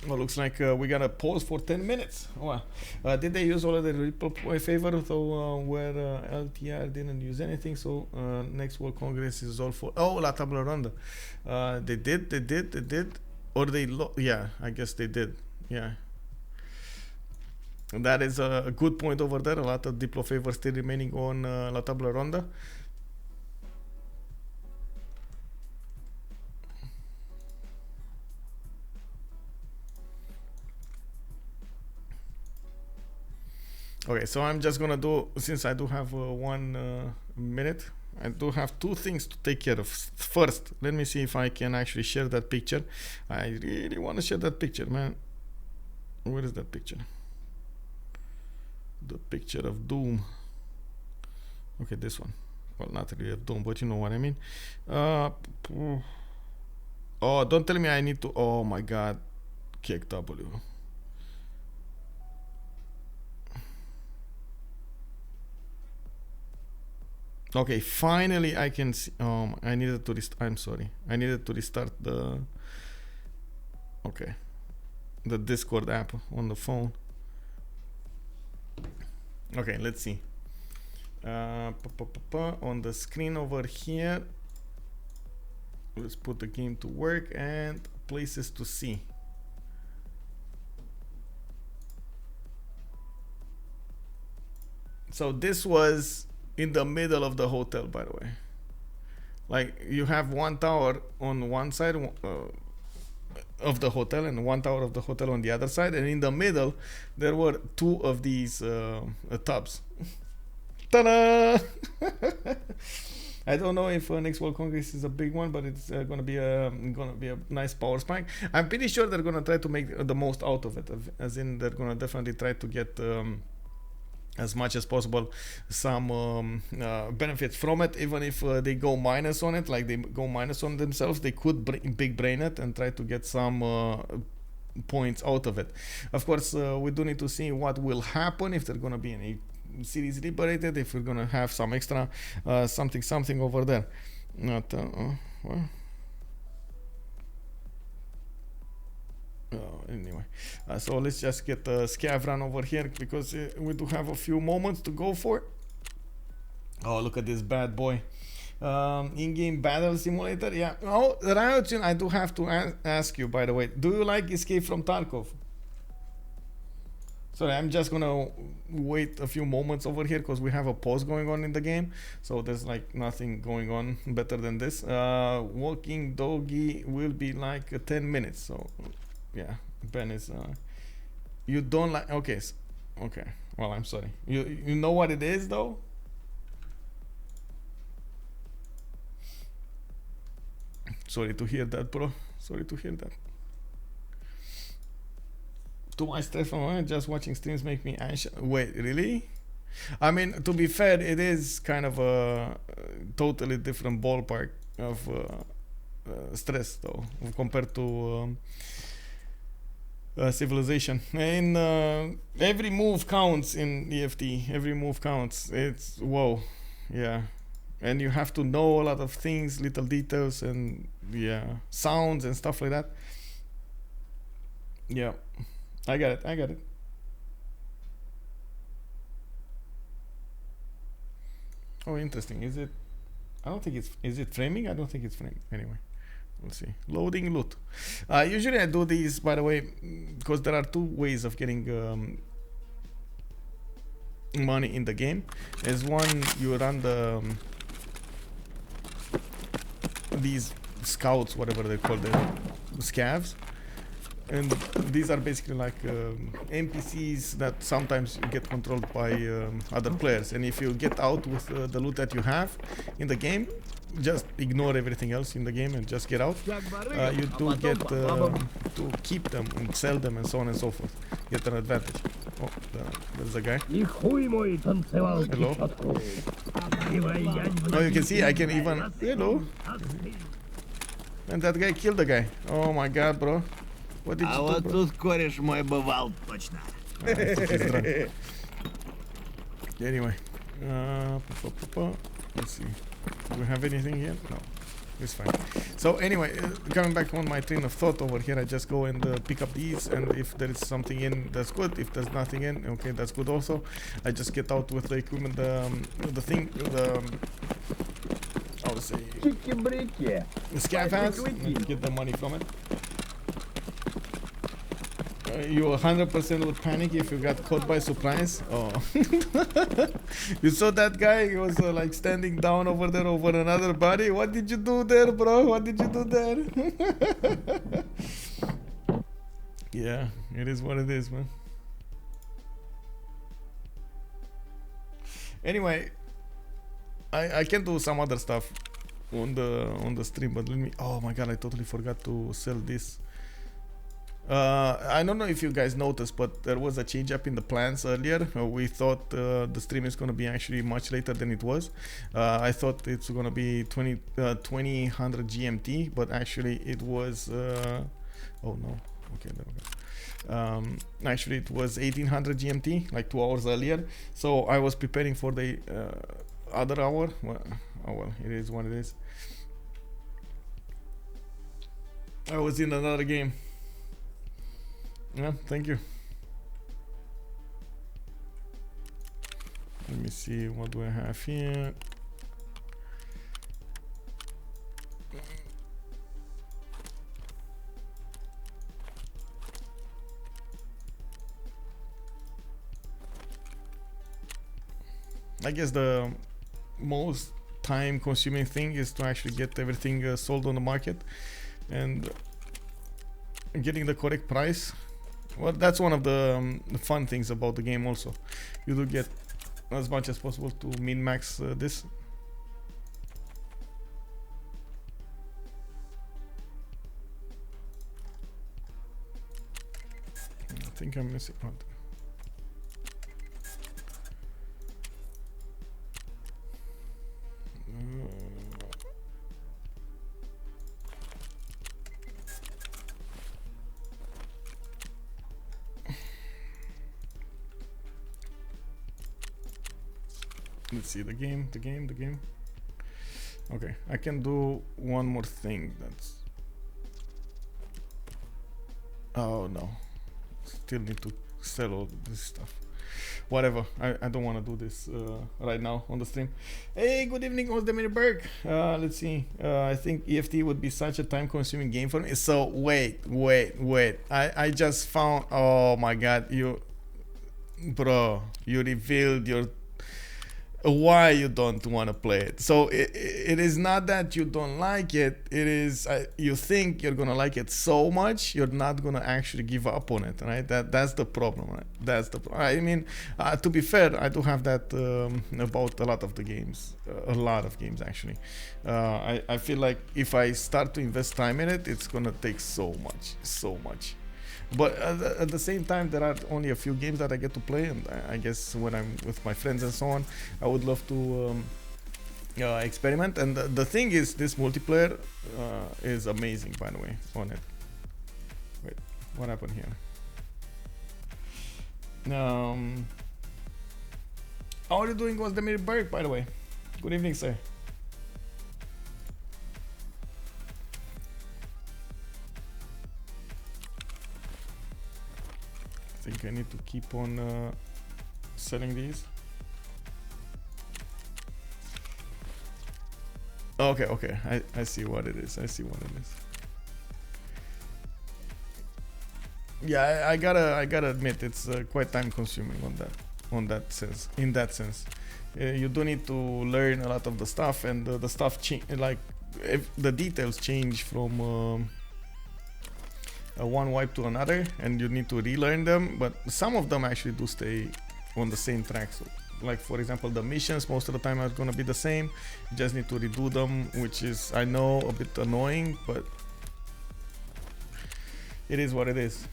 Speaker 1: Well, looks like we got a pause for 10 minutes. Wow. Did they use already the Ripple favor, though, where LTR didn't use anything? So next World Congress is all for... Oh, La Table Ronde. They did. Or yeah, I guess they did. Yeah. And that is a good point over there. A lot of Diplo favors still remaining on La Table Ronde. Okay, so I'm just gonna do, since I do have 1 minute, I do have 2 things to take care of. First, let me see if I can actually share that picture. I really want to share that picture, man. Where is that picture? The picture of doom. Okay, this one. Well, not really of doom, but you know what I mean. Oh, don't tell me I need to. Oh my god. Kick W. Okay, finally I can see. I needed to I'm sorry. I needed to restart the. Okay. The Discord app on the phone. Okay, let's see. On the screen over here. Let's put the game to work and places to see. So this was in the middle of the hotel, by the way. Like you have one tower on one side of the hotel and one tower of the hotel on the other side, and in the middle there were two of these tubs. Ta-da! I don't know if next World Congress is a big one, but it's gonna be a nice power spike. I'm pretty sure they're gonna try to make the most out of it, as in they're gonna definitely try to get as much as possible some benefits from it. Even if they go minus on it, like they go minus on themselves, they could big brain it and try to get some points out of it. Of course, we do need to see what will happen if they're gonna be any series liberated, if we're gonna have some extra something over there. Not well. Anyway, so let's just get the scav run over here because we do have a few moments to go for. Oh, look at this bad boy. In-game battle simulator. Yeah. Oh, Ryojin, I do have to ask you, by the way, do you like Escape from Tarkov? Sorry, I'm just gonna wait a few moments over here because we have a pause going on in the game, so there's like nothing going on better than this. Walking doggy will be like 10 minutes, so yeah. Ben is you don't like. Okay, okay, well, I'm sorry, you know what it is though. Sorry to hear that, bro. Sorry to hear that. Too much stress from just watching streams make me anxious. Wait, really? I mean, to be fair, it is kind of a totally different ballpark of stress, though, compared to Civilization. And every move counts in EFT. Every move counts. It's whoa, yeah. And you have to know a lot of things, little details, and yeah, sounds and stuff like that. Yeah. I got it. I got it. Oh, interesting. Is it? I don't think it's. Is it framing? I don't think it's framing. Anyway, we'll see. Loading loot. Usually I do these, by the way, because there are two ways of getting money in the game. Is one, you run the these scouts, whatever they call them, scavs. And these are basically like NPCs that sometimes get controlled by other players. And if you get out with the loot that you have in the game, just ignore everything else in the game and just get out. You do get to keep them and sell them and so on and so forth. Get an advantage. Oh, there's a guy. Hello. Oh, you can see I can even... Hello. And that guy killed the guy. Oh my god, bro. What did you do,
Speaker 3: вот
Speaker 1: bro?
Speaker 3: тут кореш мой бывал точно.
Speaker 1: Anyway, let's see. Do we have anything here? No, it's fine. So anyway, coming back on my train of thought over here, I just go and pick up these, and if there is something in, that's good. If there's nothing in, okay, that's good also. I just get out with the equipment, the thing, how to say, the scav has, and get the money from it. You 100% would panic if you got caught by surprise. Oh, you saw that guy? He was like standing down over there over another body. What did you do there, bro? What did you do there? Yeah, it is what it is, man. Anyway, I can do some other stuff on the stream, but let me. Oh my god, I totally forgot to sell this. I don't know if you guys noticed, but there was a change up in the plans earlier. We thought the stream is going to be actually much later than it was. I thought it's going to be 2000 GMT, but actually it was oh no, okay, there we go. Actually it was 1800 GMT, like 2 hours earlier. So I was preparing for the other hour. Well, oh well, it is what it is. I was in another game. Yeah, thank you. Let me see, what do I have here? I guess the most time consuming thing is to actually get everything sold on the market and getting the correct price. Well, that's one of the fun things about the game also. You do get as much as possible to min-max this. I think I'm missing one. Let's see the game. Okay, I can do one more thing. That's. Oh no, still need to sell all this stuff. Whatever, I don't want to do this right now on the stream. Hey, good evening, Ozdemir Berg. Let's see. I think EFT would be such a time-consuming game for me. So wait. I just found. Oh my God, you revealed your. Why you don't want to play it. So it is not that you don't like it. It is you think you're gonna like it so much you're not gonna actually give up on it, right? That's the problem, right? That's the problem. I mean, to be fair, I do have that about a lot of the games, a lot of games actually. I feel like if I start to invest time in it, it's gonna take so much. But at the same time, there are only a few games that I get to play, and I guess when I'm with my friends and so on, I would love to experiment. And the thing is, this multiplayer is amazing, by the way, on it. Wait, what happened here? How are you doing, Ozdemir Berg, by the way? Good evening, sir. I think I need to keep on selling these. Okay, I see what it is. Yeah, I gotta admit it's quite time consuming in that sense. You do need to learn a lot of the stuff, and the stuff like if the details change from one wipe to another, and you need to relearn them, but some of them actually do stay on the same track. So like for example, the missions most of the time are gonna be the same. You just need to redo them, which is, I know, a bit annoying, but it is what it is.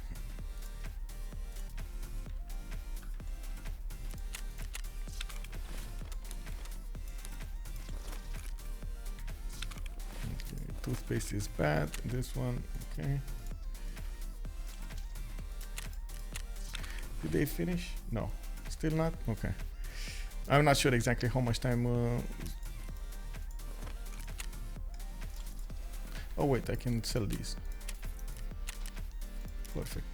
Speaker 1: Okay, toothpaste is bad. This one, okay. Did they finish? No, still not. Okay, I'm not sure exactly how much time. Oh wait, I can sell these. Perfect.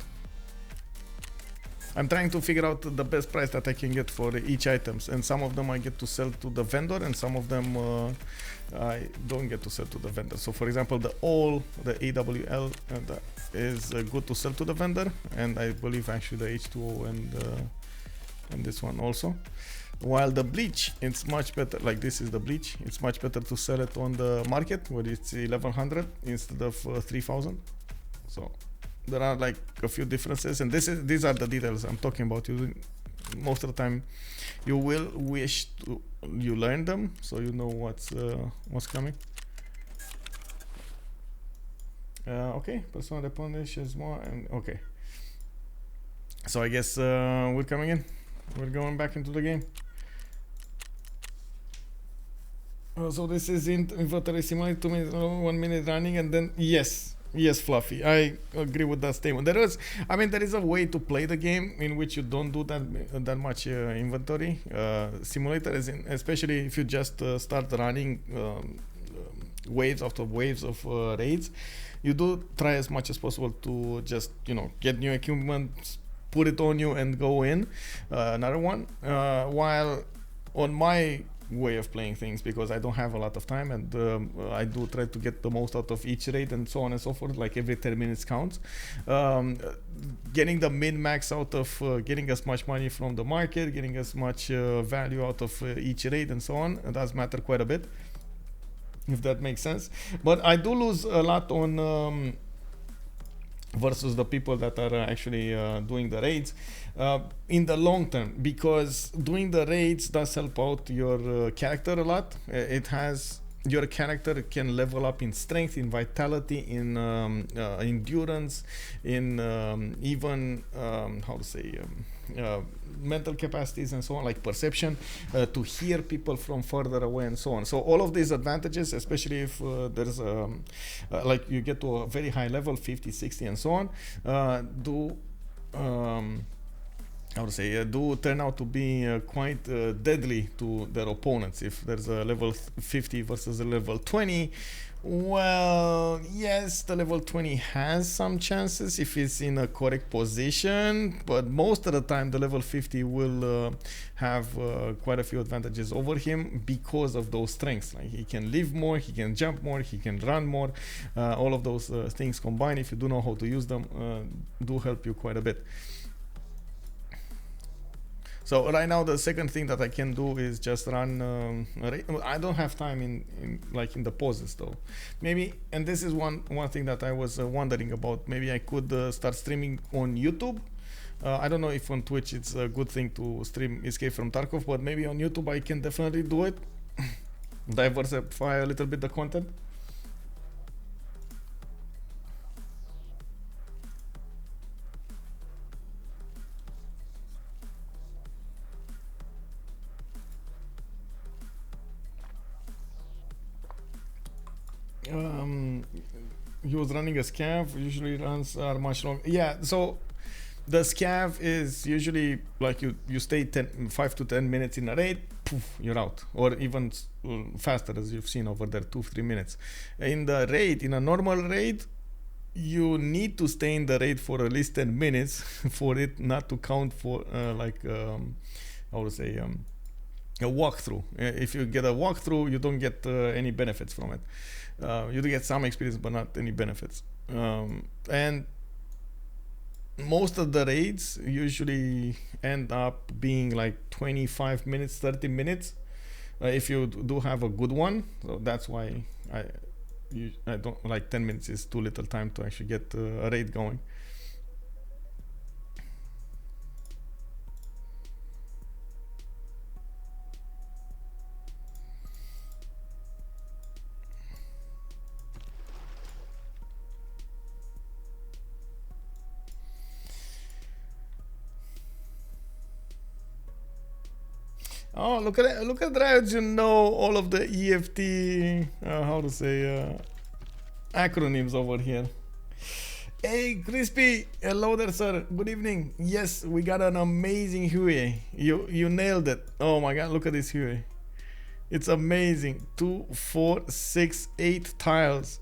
Speaker 1: I'm trying to figure out the best price that I can get for each items, and some of them I get to sell to the vendor, and some of them I don't get to sell to the vendor. So for example, the AWL is good to sell to the vendor, and I believe actually the H2O and this one also. While the bleach, it's much better. Like this is the bleach. It's much better to sell it on the market where it's 1100 instead of 3000. So there are like a few differences, and these are the details I'm talking about. Most of the time you will wish you learn them, so you know what's coming. Okay, personal opponent is more and okay. So I guess we're coming in. We're going back into the game. So this is inventory simulator 2 minutes, 1 minute running, and then yes, Fluffy. I agree with that statement. There is a way to play the game in which you don't do that much inventory simulator, especially if you just start running waves after waves of raids. You do try as much as possible to just get new equipment, put it on you, and go in another one. While on my way of playing things, because I don't have a lot of time, and I do try to get the most out of each raid and so on and so forth, like every 10 minutes counts. Getting the min-max out of getting as much money from the market, getting as much value out of each raid and so on, it does matter quite a bit, if that makes sense. But I do lose a lot on versus the people that are actually doing the raids in the long term, because doing the raids does help out your character a lot. Your character can level up in strength, in vitality, in endurance, in even mental capacities and so on, like perception, to hear people from further away and so on. So all of these advantages, especially if there's like you get to a very high level, 50, 60 and so on, do turn out to be quite deadly to their opponents. If there's a level 50 versus a level 20, well, yes, the level 20 has some chances if it's in a correct position, but most of the time the level 50 will have quite a few advantages over him because of those strengths. Like he can live more, he can jump more, he can run more. All of those things combined, if you do know how to use them, do help you quite a bit. So right now the second thing that I can do is just run. I don't have time in the pauses though. Maybe, and this is one thing that I was wondering about. Maybe I could start streaming on YouTube. I don't know if on Twitch it's a good thing to stream Escape from Tarkov, but maybe on YouTube I can definitely do it. Diversify a little bit the content. He was running a scav. Usually runs are much longer. Yeah, so the scav is usually like you stay 5 to 10 minutes in a raid, poof, you're out, or even faster, as you've seen over there, 2-3 minutes. In the raid, in a normal raid, you need to stay in the raid for at least 10 minutes for it not to count for a walkthrough. If you get a walkthrough, you don't get any benefits from it. You do get some experience, but not any benefits. And most of the raids usually end up being like 25 minutes, 30 minutes, if you do have a good one. So that's why I don't like 10 minutes is too little time to actually get a raid going. Oh, look at that. Look at that. You know all of the EFT, acronyms over here. Hey, Crispy. Hello there, sir. Good evening. Yes, we got an amazing Huey. You nailed it. Oh my God, look at this Huey. It's amazing. 2, 4, 6, 8 tiles.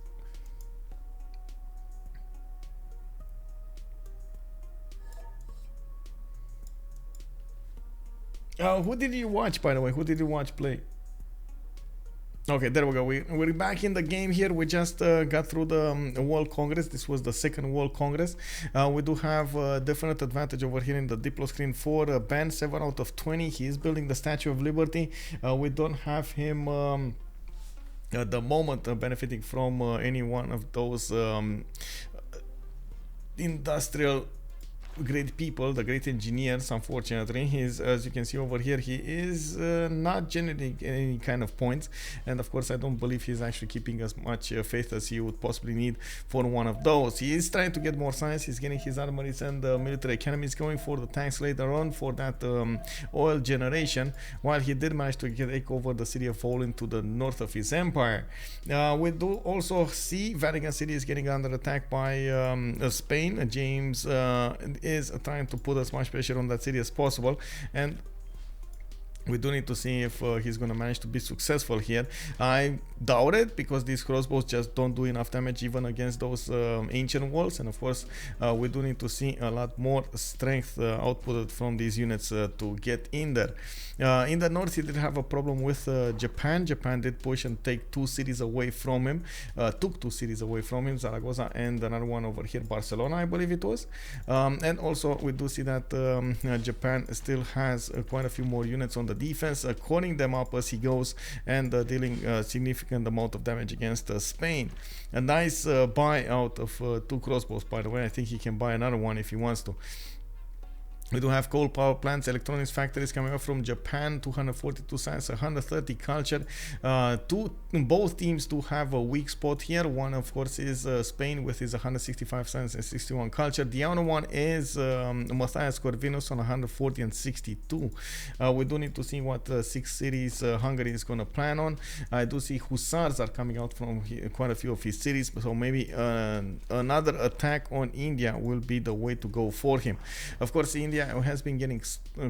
Speaker 1: Who did you watch, by the way? Who did you watch play? Okay, there we go. We're back in the game here. We just got through the World Congress. This was the second World Congress. We do have a definite advantage over here in the Diplo screen for Ben, 7 out of 20. He is building the Statue of Liberty. We don't have him at the moment benefiting from any one of those industrial great people, the great engineers. Unfortunately, he's, as you can see over here, he is not generating any kind of points, and of course I don't believe he's actually keeping as much faith as he would possibly need for one of those. He is trying to get more science. He's getting his armories and military academies going for the tanks later on for that oil generation, while he did manage to take over the city of Volin to the north of his empire. We do also see Vatican City is getting under attack by Spain. James is trying to put as much pressure on that city as possible, and we do need to see if he's going to manage to be successful here. I doubt it, because these crossbows just don't do enough damage even against those ancient walls, and of course we do need to see a lot more strength outputted from these units to get in there. In the north, he did have a problem with Japan. Japan did push and take two cities away from him, Zaragoza and another one over here, Barcelona, I believe it was. And also we do see that Japan still has quite a few more units on the defense, calling them up as he goes, and dealing a significant amount of damage against Spain. A nice buy out of two crossbows, by the way. I think he can buy another one if he wants to. We do have coal power plants, electronics factories coming up from Japan, 242 science, 130 culture. Both teams do have a weak spot here. One, of course, is Spain with his 165 science and 61 culture. The other one is Matthias Corvinus on 140 and 62. We do need to see what 6 cities Hungary is going to plan on. I do see hussars are coming out from quite a few of his cities, so maybe another attack on India will be the way to go for him. Of course, India has been getting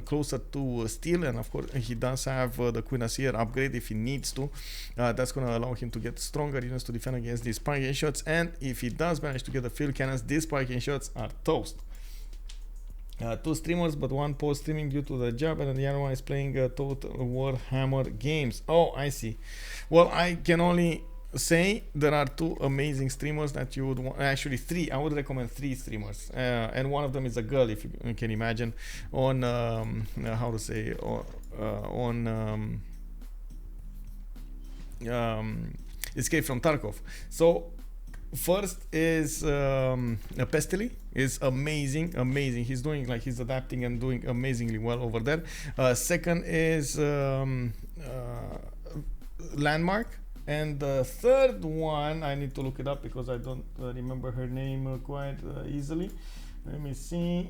Speaker 1: closer to steel, and of course he does have the cuirassier upgrade if he needs to. That's going to allow him to get stronger units to defend against these spiking shots, and if he does manage to get the field cannons, these spiking shots are toast. 2 streamers, but one post streaming due to the job, and the other one is playing Total War Hammer games. Oh, I see. Well, I can only say there are 2 amazing streamers that you would want. Actually 3. I would recommend 3 streamers, and one of them is a girl, if you can imagine, on how to say, on Escape from Tarkov. So first is Pestily is amazing. He's doing, like, he's adapting and doing amazingly well over there. Second is Landmark. And the third one, I need to look it up because I don't remember her name quite easily. Let me see.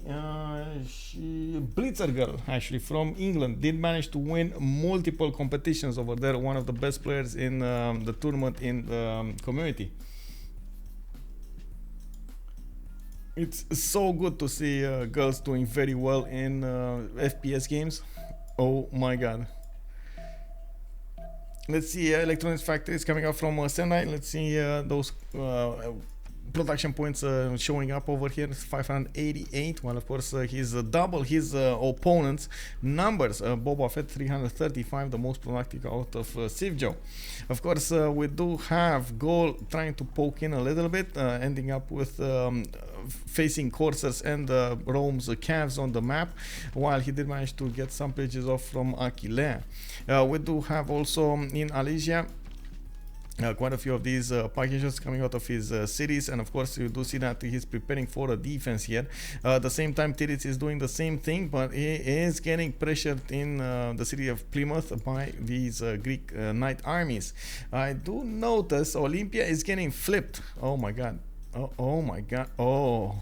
Speaker 1: Blitzer girl, actually, from England, did manage to win multiple competitions over there. One of the best players in the tournament in the community. It's so good to see girls doing very well in FPS games. Oh my god. Let's see, Electronics Factory is coming up from Sendai. Let's see those production points showing up over here. 588. Well, of course, he's double his opponent's numbers. Boba Fett 335, the most productive out of CivJoe. Of course, we do have Gaul trying to poke in a little bit, ending up with facing Corsairs and Rome's calves on the map, while he did manage to get some pages off from Aquilea. We do have also in Alesia quite a few of these packages coming out of his cities, and of course you do see that he's preparing for a defense here. At the same time, Titiits is doing the same thing, but he is getting pressured in the city of Plymouth by these Greek knight armies. I do notice Olympia is getting flipped. Oh my god. Oh my god. Oh,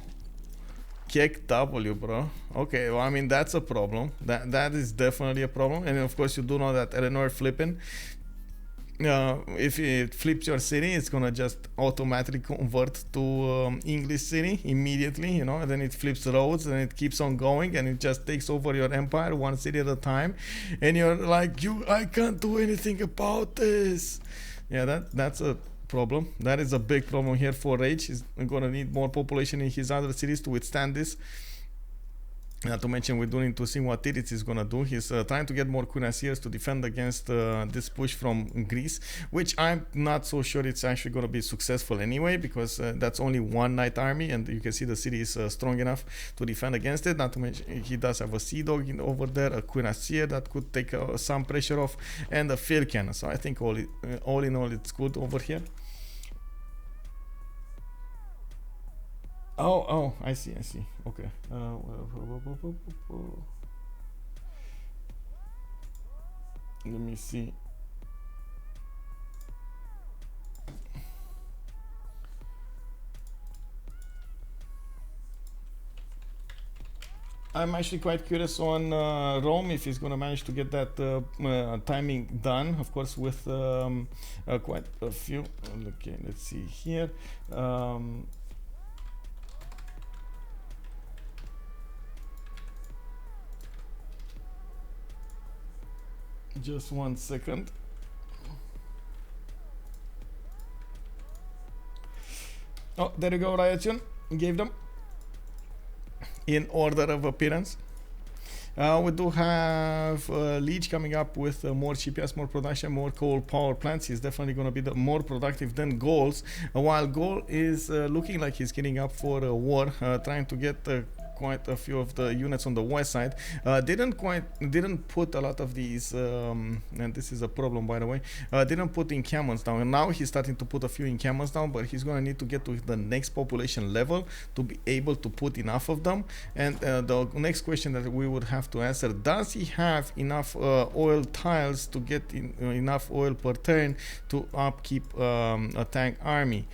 Speaker 1: kick W, bro. Okay, well, I mean, that's a problem. That is definitely a problem. And of course you do know that Eleanor flipping, if it flips your city, it's gonna just automatically convert to English city immediately, you know, and then it flips roads and it keeps on going, and it just takes over your empire one city at a time, and you're like, I can't do anything about this. Yeah, that's a problem. That is a big problem here for Rage. He's gonna need more population in his other cities to withstand this. Not to mention, we do need to see what Titiits is gonna do. He's trying to get more cuirassiers to defend against this push from Greece, which I'm not so sure it's actually gonna be successful anyway, because that's only one knight army, and you can see the city is strong enough to defend against it. Not to mention, he does have a sea dog over there, a cuirassier that could take some pressure off, and a field cannon. So I think all in all, it's good over here. Oh, I see. Okay. Let me see. I'm actually quite curious on Rome if he's going to manage to get that timing done. Of course, with quite a few. Okay, let's see here. Just 1 second. Oh, there you go, Ryotun. Gave them in order of appearance. We do have Lege coming up with more CPS, more production, more coal power plants. He's definitely going to be the more productive than Gaul's. While Gaul is looking like he's getting up for a war, trying to get quite a few of the units on the west side. Didn't put a lot of these, and this is a problem, by the way. Didn't put encampments down, and now he's starting to put a few encampments down, but he's going to need to get to the next population level to be able to put enough of them. And the next question that we would have to answer: does he have enough oil tiles to get enough oil per turn to upkeep a tank army?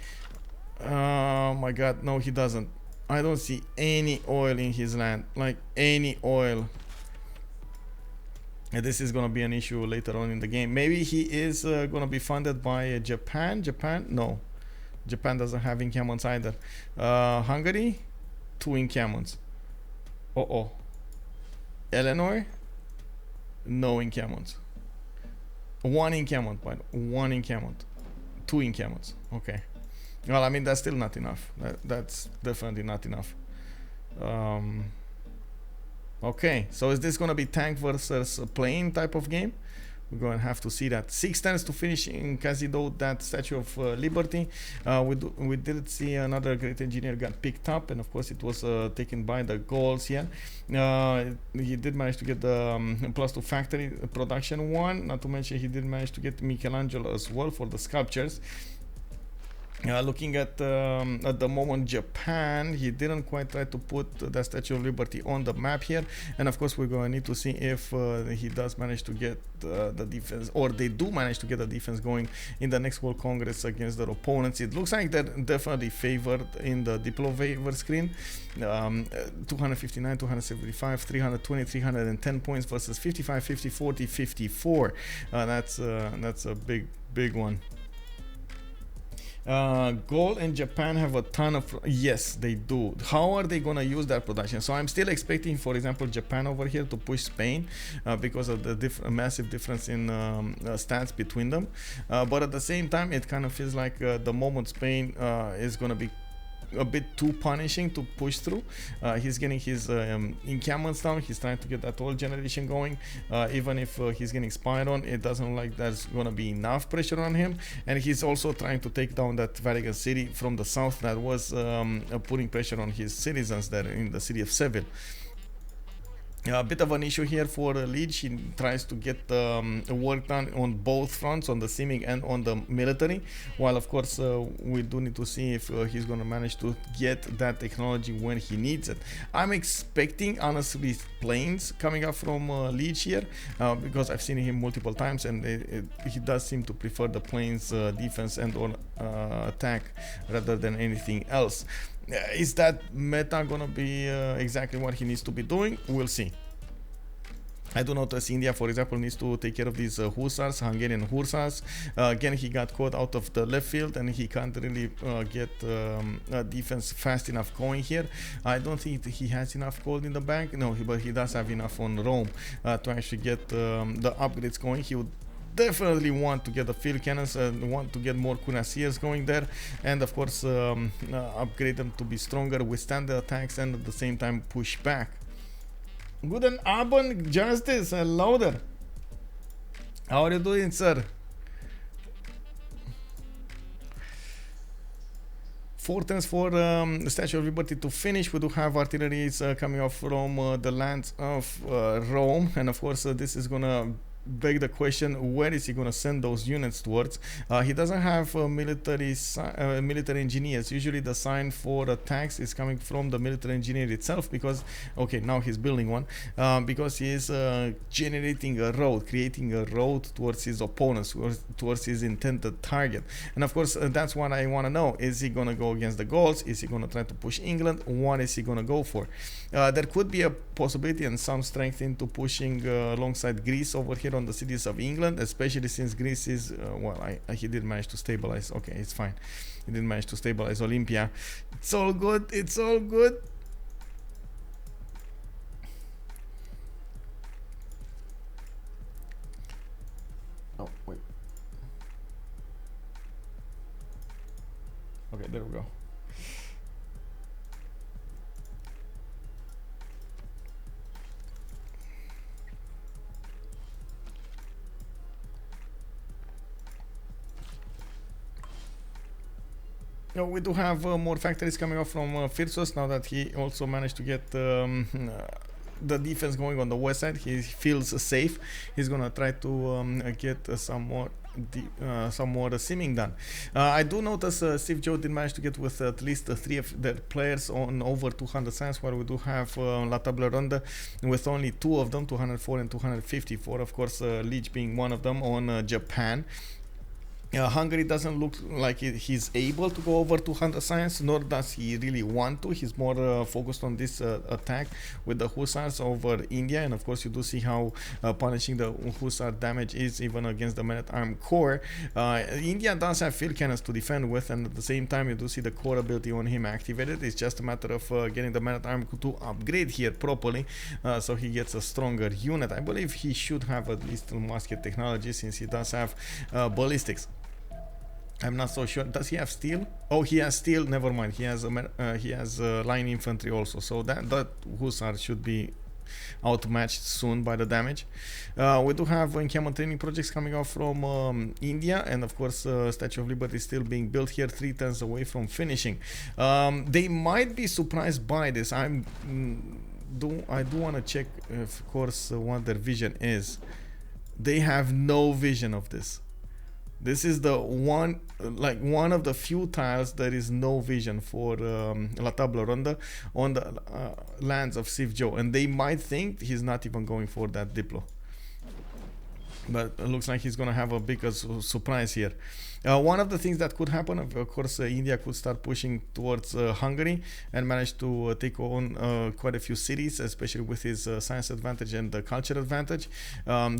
Speaker 1: Oh my God, no, he doesn't. I don't see any oil in his land, like any oil. And this is gonna be an issue later on in the game. Maybe he is gonna be funded by Japan. No, Japan doesn't have encampments either. Hungary, 2 encampments. Eleanor, no encampments. 1 encampment, but 1 encampment. 2 encampments. Okay. Well, I mean, that's still not enough. That's definitely not enough. Okay, so is this going to be tank versus plane type of game? We're going to have to see that. 6 turns to finish in Casido, that Statue of Liberty. We did see another great engineer got picked up, and of course it was taken by the Gauls here. He did manage to get the +2 factory production 1. Not to mention he did manage to get Michelangelo as well for the sculptures. Looking at the moment Japan, he didn't quite try to put the Statue of Liberty on the map here, and of course we're going to need to see if he does manage to get the defense, or they do manage to get the defense going in the next World Congress against their opponents. It looks like they're definitely favored in the Diplo favor screen. 259, 275, 320, 310 points versus 55, 50, 40, 54. That's a big one. Gaul and Japan have a ton of... Yes, they do. How are they going to use that production? So I'm still expecting, for example, Japan over here to push Spain because of the massive difference in stats between them. But at the same time, it kind of feels like the moment Spain is going to be a bit too punishing to push through. He's getting his encampments down. He's trying to get that oil generation going. Even if he's getting spied on, it doesn't look like there's gonna be enough pressure on him. And he's also trying to take down that Vatican city from the south that was putting pressure on his citizens there in the city of Seville. A bit of an issue here for Lege. He tries to get work done on both fronts, on the civic and on the military, while of course we do need to see if he's going to manage to get that technology when he needs it. I'm expecting, honestly, planes coming up from Lege here, because I've seen him multiple times, and he does seem to prefer the planes defense and or attack rather than anything else. Is that meta gonna be exactly what he needs to be doing? We'll see. I do notice India, for example, needs to take care of these hussars, Hungarian hussars. Again, he got caught out of the left field, and he can't really get defense fast enough going here. I don't think he has enough gold in the bank. No, but he does have enough on Rome to actually get the upgrades going. He would definitely want to get the field cannons and want to get more cuirassiers going there, and of course upgrade them to be stronger, withstand the attacks, and at the same time push back. Guten Abend, Justice, hello there. How are you doing, sir? 4 turns for the Statue of Liberty to finish. We do have artillery coming off from the lands of Rome, and of course this is gonna beg the question, where is he going to send those units towards? He doesn't have military engineers. Usually the sign for attacks is coming from the military engineer itself, because okay, now he's building one, because he is generating a road, creating a road towards his opponents, towards his intended target. And of course, that's what I want to know. Is he going to go against the Gauls? Is he going to try to push England? What is he going to go for? There could be a possibility and some strength into pushing alongside Greece over here on the cities of England, especially since Greece is he did manage to stabilize. Okay, it's fine. He didn't manage to stabilize Olympia. It's all good. It's all good. Oh wait. Okay, there we go. No, we do have more factories coming off from Phyrsos now that he also managed to get the defense going on the west side. He feels safe. He's gonna try to get some more simming done. I do notice CivJoe did manage to get with at least 3 of their players on over 200 science, while we do have La Table Ronde with only 2 of them, 204 and 254. Of course, Lege being one of them on Japan. Hungary doesn't look like he's able to go over 200 science, nor does he really want to. He's more focused on this attack with the Hussars over India, and of course you do see how punishing the Hussar damage is even against the man-at-arm core. India does have field cannons to defend with, and at the same time you do see the core ability on him activated. It's just a matter of getting the man-at-arm to upgrade here properly, so he gets a stronger unit. I believe he should have at least musket technology, since he does have ballistics. I'm not so sure. Does he have steel? Oh, he has steel. Never mind. He has line infantry also. So that Hussar should be outmatched soon by the damage. We do have encampment training projects coming off from India, and of course Statue of Liberty is still being built here, 3 turns away from finishing. They might be surprised by this. I do want to check, of course, what their vision is. They have no vision of this. This is the one of the few tiles there is no vision for La Table Ronde on the lands of CivJoe, and they might think he's not even going for that Diplo. But it looks like he's going to have a bigger surprise here. One of the things that could happen, of course, India could start pushing towards Hungary and manage to take on quite a few cities, especially with his science advantage and the culture advantage.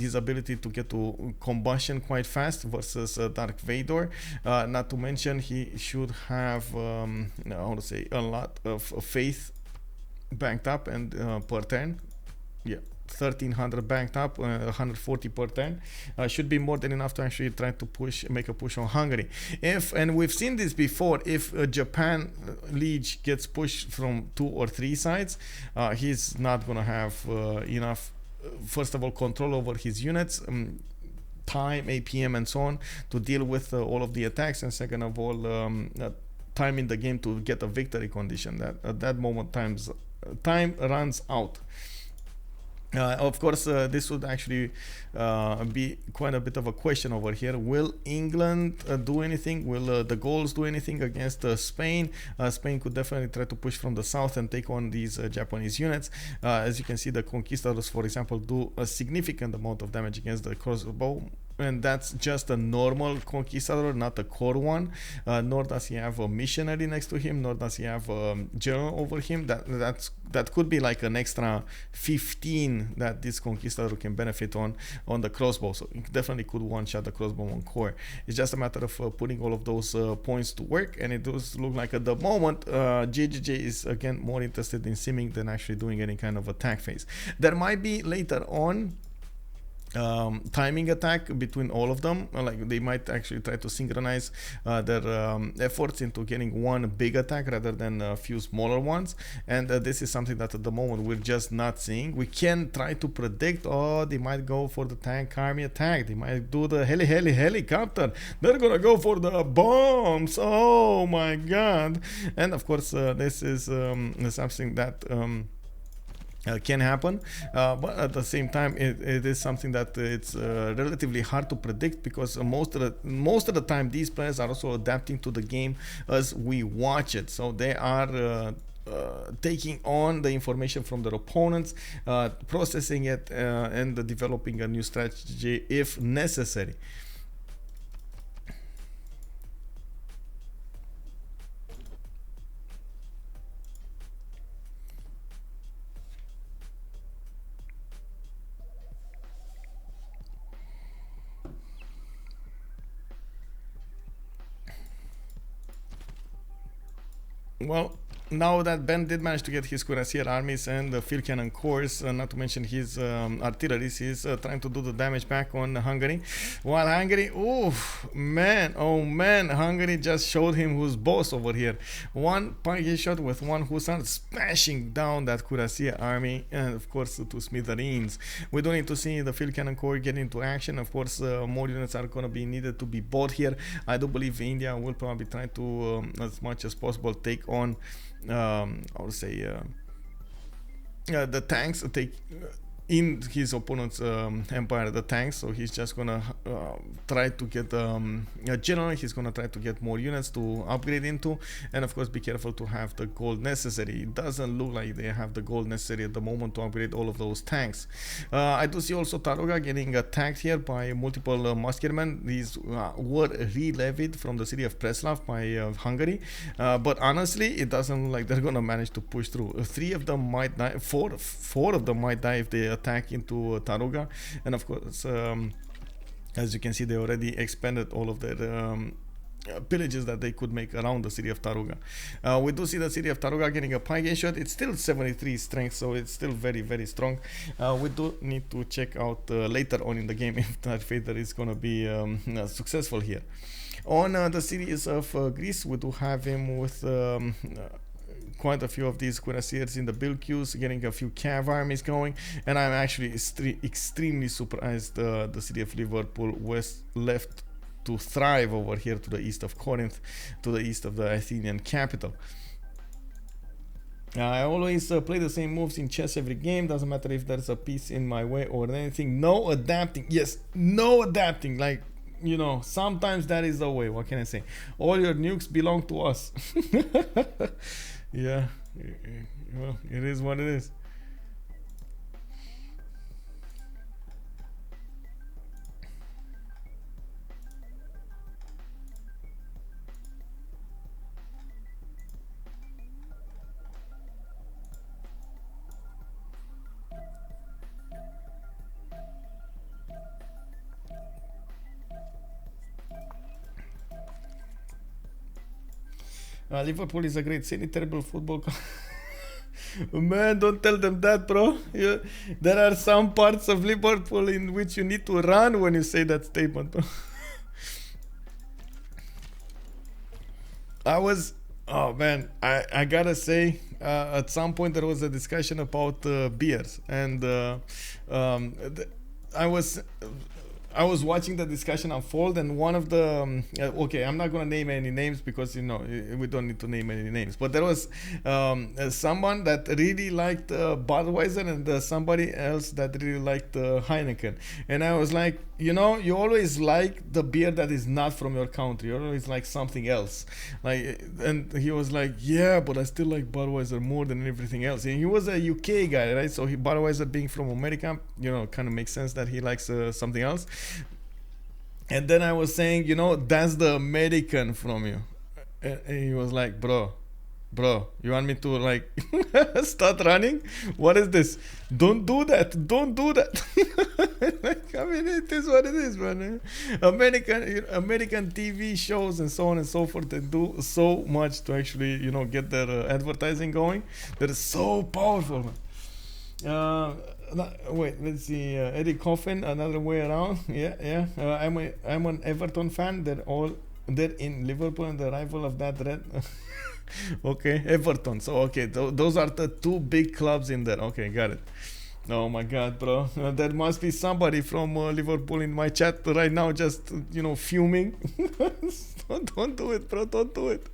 Speaker 1: His ability to get to combustion quite fast versus Dark Vador. Not to mention, he should have, how to say, a lot of faith banked up and per turn. Yeah. 1300 banked up, 140 per turn, should be more than enough to actually try to make a push on Hungary. And we've seen this before, if Japan Liege gets pushed from 2 or 3 sides, he's not gonna have enough, first of all, control over his units, time, APM and so on, to deal with all of the attacks, and second of all, time in the game to get a victory condition. That at that moment time runs out. Of course, this would actually be quite a bit of a question over here. Will England do anything? Will the Gauls do anything against Spain? Spain could definitely try to push from the south and take on these Japanese units. As you can see, the conquistadors, for example, do a significant amount of damage against the crossbow. And that's just a normal conquistador, not a core one. Nor does he have a missionary next to him, nor does he have a general over him. That could be like an extra 15 that this conquistador can benefit on the crossbow. So it definitely could one-shot the crossbow on core. It's just a matter of putting all of those points to work, and it does look like at the moment JJJ is again more interested in simming than actually doing any kind of attack phase. There might be later on timing attack between all of them. Like they might actually try to synchronize their efforts into getting one big attack rather than a few smaller ones, and this is something that at the moment we're just not seeing. We can try to predict, oh, they might go for the tank army attack, they might do the helicopter, they're gonna go for the bombs, oh my god. And of course this is something that can happen, but at the same time, it is something that it's relatively hard to predict, because most of the time these players are also adapting to the game as we watch it. So they are taking on the information from their opponents, processing it, and developing a new strategy if necessary. Well, now that Ben did manage to get his cuirassier armies and the field cannon corps, not to mention his artillery, he's trying to do the damage back on Hungary. While Hungary, oh man, Hungary just showed him who's boss over here. One target shot with one hussar smashing down that cuirassier army, and of course to smithereens. We do need to see the field cannon corps get into action. Of course, more units are going to be needed to be bought here. I do believe India will probably try to, as much as possible, take on I would say the tanks, take in his opponent's empire the tanks. So he's just gonna try to get a general. He's gonna try to get more units to upgrade into, and of course be careful to have the gold necessary. It doesn't look like they have the gold necessary at the moment to upgrade all of those tanks. I do see also Taruga getting attacked here by multiple musketemen. These were re-levied from the city of Preslav by Hungary, but honestly it doesn't look like they're gonna manage to push through. Three of them might die, four of them might die if they attack into Taruga, and of course as you can see, they already expanded all of their pillages that they could make around the city of Taruga. We do see the city of Taruga getting a pike shot. It's still 73 strength, so it's still very, very strong. We do need to check out later on in the game if that Vader is going to be successful here. On the cities of Greece, we do have him with quite a few of these cuirassiers in the build queues, getting a few cav armies going, and I'm actually extremely surprised the city of Liverpool was left to thrive over here to the east of Corinth, to the east of the Athenian capital. I always play the same moves in chess every game, doesn't matter if there's a piece in my way or anything. No adapting. Yes, no adapting. Like, you know, sometimes that is the way. What can I say? All your nukes belong to us. Yeah, well, it is what it is. Liverpool is a great city, terrible football. Man, don't tell them that, bro. There are some parts of Liverpool in which you need to run when you say that statement, bro. Oh man, I gotta say, at some point there was a discussion about beers, and I was watching the discussion unfold, and one of the okay, I'm not gonna name any names because, you know, we don't need to name any names, but there was someone that really liked Budweiser, and somebody else that really liked Heineken, and I was like, you know, you always like the beer that is not from your country, you always like something else, like, and he was like, yeah, but I still like Budweiser more than everything else. And he was a UK guy, right? So Budweiser being from America, you know, kind of makes sense that he likes something else. And then I was saying, you know, that's the American from you. And he was like, bro, you want me to like start running? What is this? Don't do that. Like, I mean, it is what it is, man. American TV shows and so on and so forth, they do so much to actually, you know, get their advertising going. That is so powerful, man. Wait, let's see. Eddie Coffin, another way around. Yeah. I'm an Everton fan. They're in Liverpool, and the rival of that red. Okay, Everton. So okay, those are the two big clubs in there. Okay, got it. Oh my God, bro. There must be somebody from Liverpool in my chat right now, just, you know, fuming. Don't do it, bro. Don't do it.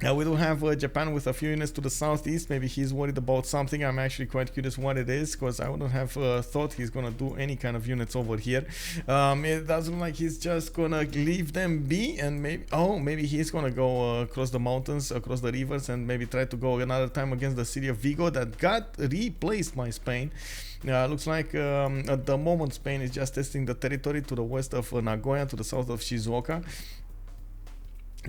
Speaker 1: We do have Japan with a few units to the southeast. Maybe he's worried about something. I'm actually quite curious what it is, because I wouldn't have thought he's gonna do any kind of units over here. It doesn't look like he's just gonna leave them be, and maybe he's gonna go across the mountains, across the rivers, and maybe try to go another time against the city of Vigo that got replaced by Spain. Looks like at the moment Spain is just testing the territory to the west of Nagoya, to the south of Shizuoka.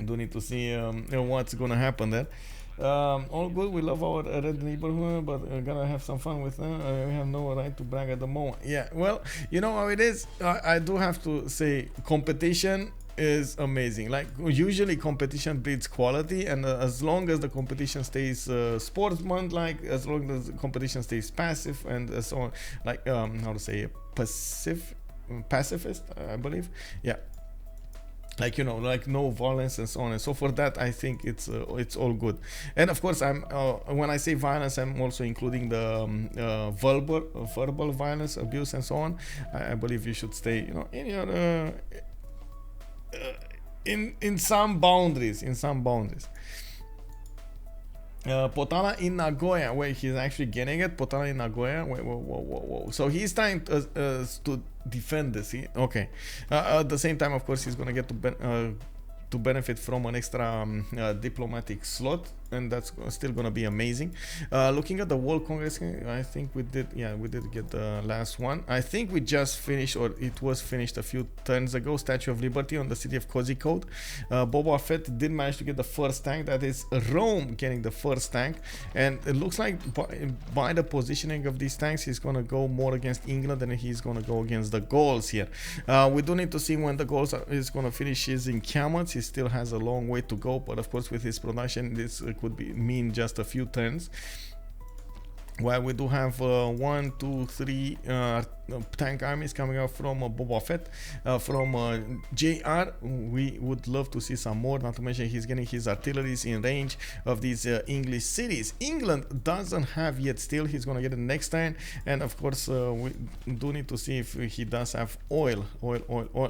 Speaker 1: Do need to see what's gonna happen there. All good. We love our red neighborhood, but gotta have some fun with them. We have no right to brag at the moment. Yeah, well, you know how it is. I do have to say, competition is amazing. Like, usually competition breeds quality, and as long as the competition stays sportsman-like, as long as the competition stays passive, and so on, like how to say, pacifist, I believe. Yeah. Like, you know, like no violence and so on and so forth. That I think it's all good. And of course, I'm when I say violence, I'm also including the verbal violence, abuse, and so on. I believe you should stay, you know, in your in some boundaries. Potala in Nagoya, wait, he's actually getting it. Potala in Nagoya, wait, whoa. So he's trying to defend this. Okay. At the same time, of course, he's gonna get to benefit from an extra diplomatic slot, and that's still gonna be amazing. Looking at the World Congress, I think we did get the last one. I think we just finished, or it was finished a few turns ago, Statue of Liberty on the city of Kozhikode. Boba Fett did manage to get the first tank. That is Rome getting the first tank, and it looks like by the positioning of these tanks, he's gonna go more against England than he's gonna go against the Gauls here. We do need to see when the Gauls is gonna finish his encampments. He still has a long way to go, but of course with his production, this could mean just a few turns. While we do have 1, 2, 3 tank armies coming out from Boba Fett, from JR. We would love to see some more, not to mention he's getting his artilleries in range of these English cities. England doesn't have yet, still he's gonna get it next time. And of course we do need to see if he does have oil.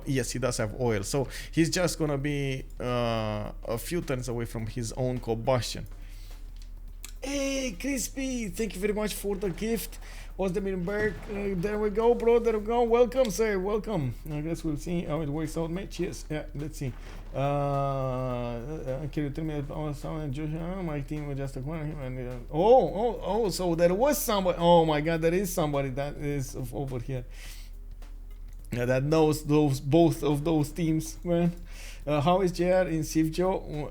Speaker 1: Yes, he does have oil, so he's just gonna be a few turns away from his own combustion. Hey, Crispy, thank you very much for the gift. Osdemirberg, there we go, bro, there we go. Welcome, sir, welcome. I guess we'll see how it works out, mate. Cheers. Yeah, let's see. Can you tell me about someone and Josh? My team was just acquired him. And, so there was somebody. Oh my god, there is somebody that is over here. That knows both of those teams, man. How is JR in CivJoe?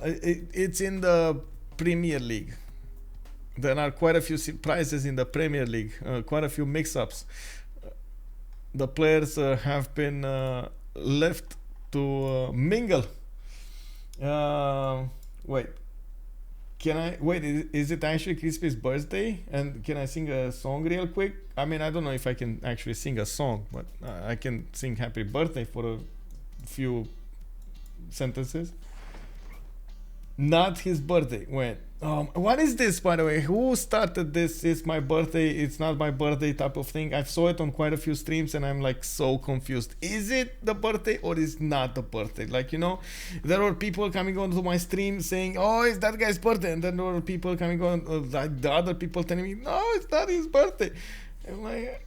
Speaker 1: It's in the Premier League. There are quite a few surprises in the Premier League, quite a few mix-ups. The players have been left to mingle. Wait, is it actually Crispy's birthday? And can I sing a song real quick? I mean, I don't know if I can actually sing a song, but I can sing happy birthday for a few sentences. Not his birthday. Wait. What is this, by the way? Who started this? It's my birthday. It's not my birthday type of thing. I saw it on quite a few streams and I'm like so confused. Is it the birthday or is not the birthday? Like, you know, there were people coming onto my stream saying, oh, it's that guy's birthday. And then there were people coming on, like the other people telling me, no, it's not his birthday. I'm like,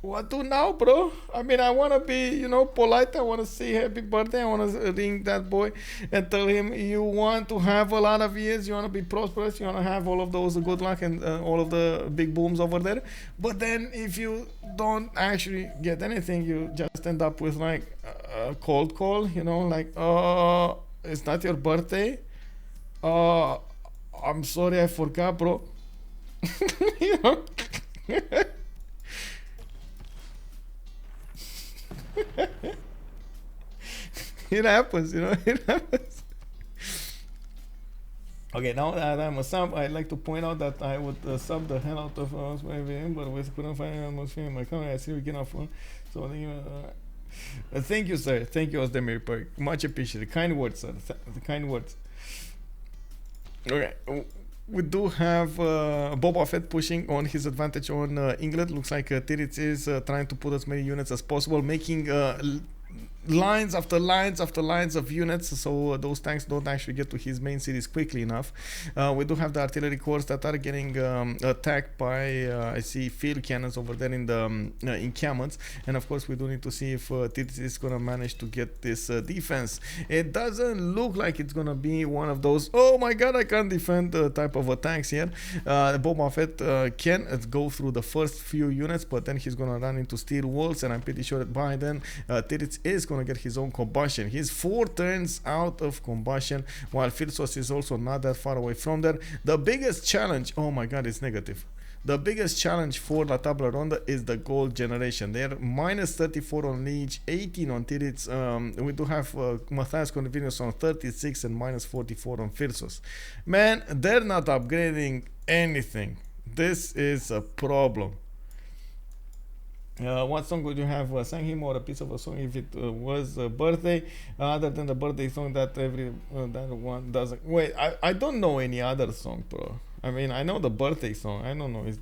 Speaker 1: what do now, bro? I mean, I want to be, you know, polite. I want to say happy birthday. I want to ring that boy and tell him you want to have a lot of years. You want to be prosperous. You want to have all of those good luck and all of the big booms over there. But then if you don't actually get anything, you just end up with like a cold call, you know, like, it's not your birthday. I'm sorry, I forgot, bro. You know? It happens, you know, it happens. Okay, now that I'm a sub, I'd like to point out that I would sub the hell out of us, but we couldn't find atmosphere in my camera. I see we can afford. So thank you, sir. Thank you, Osdemir Perk. Much appreciated. Kind words, sir. Kind words. Okay. We do have Boba Fett pushing on his advantage on England. Looks like Titiits is trying to put as many units as possible, making lines after lines after lines of units, so those tanks don't actually get to his main cities quickly enough. We do have the artillery corps that are getting attacked by I see field cannons over there in the encampments, and of course we do need to see if Titiits is gonna manage to get this defense. It doesn't look like it's gonna be one of those oh my god I can't defend type of attacks here. Boba Fett can go through the first few units, but then he's gonna run into steel walls, and I'm pretty sure that by then Titiits is gonna get his own combustion. He's 4 turns out of combustion, while Phyrsos is also not that far away from there. The biggest challenge, oh my god, it's negative. The biggest challenge for La Table Ronde is the gold generation. They're minus 34 on Lege, 18 on Titiits. We do have Matthias Convenience on 36 and minus 44 on Phyrsos. Man, they're not upgrading anything. This is a problem. What song would you have sang him, or a piece of a song if it was a birthday, other than the birthday song that that one doesn't? Wait, I don't know any other song, bro. I mean, I know the birthday song. I don't know if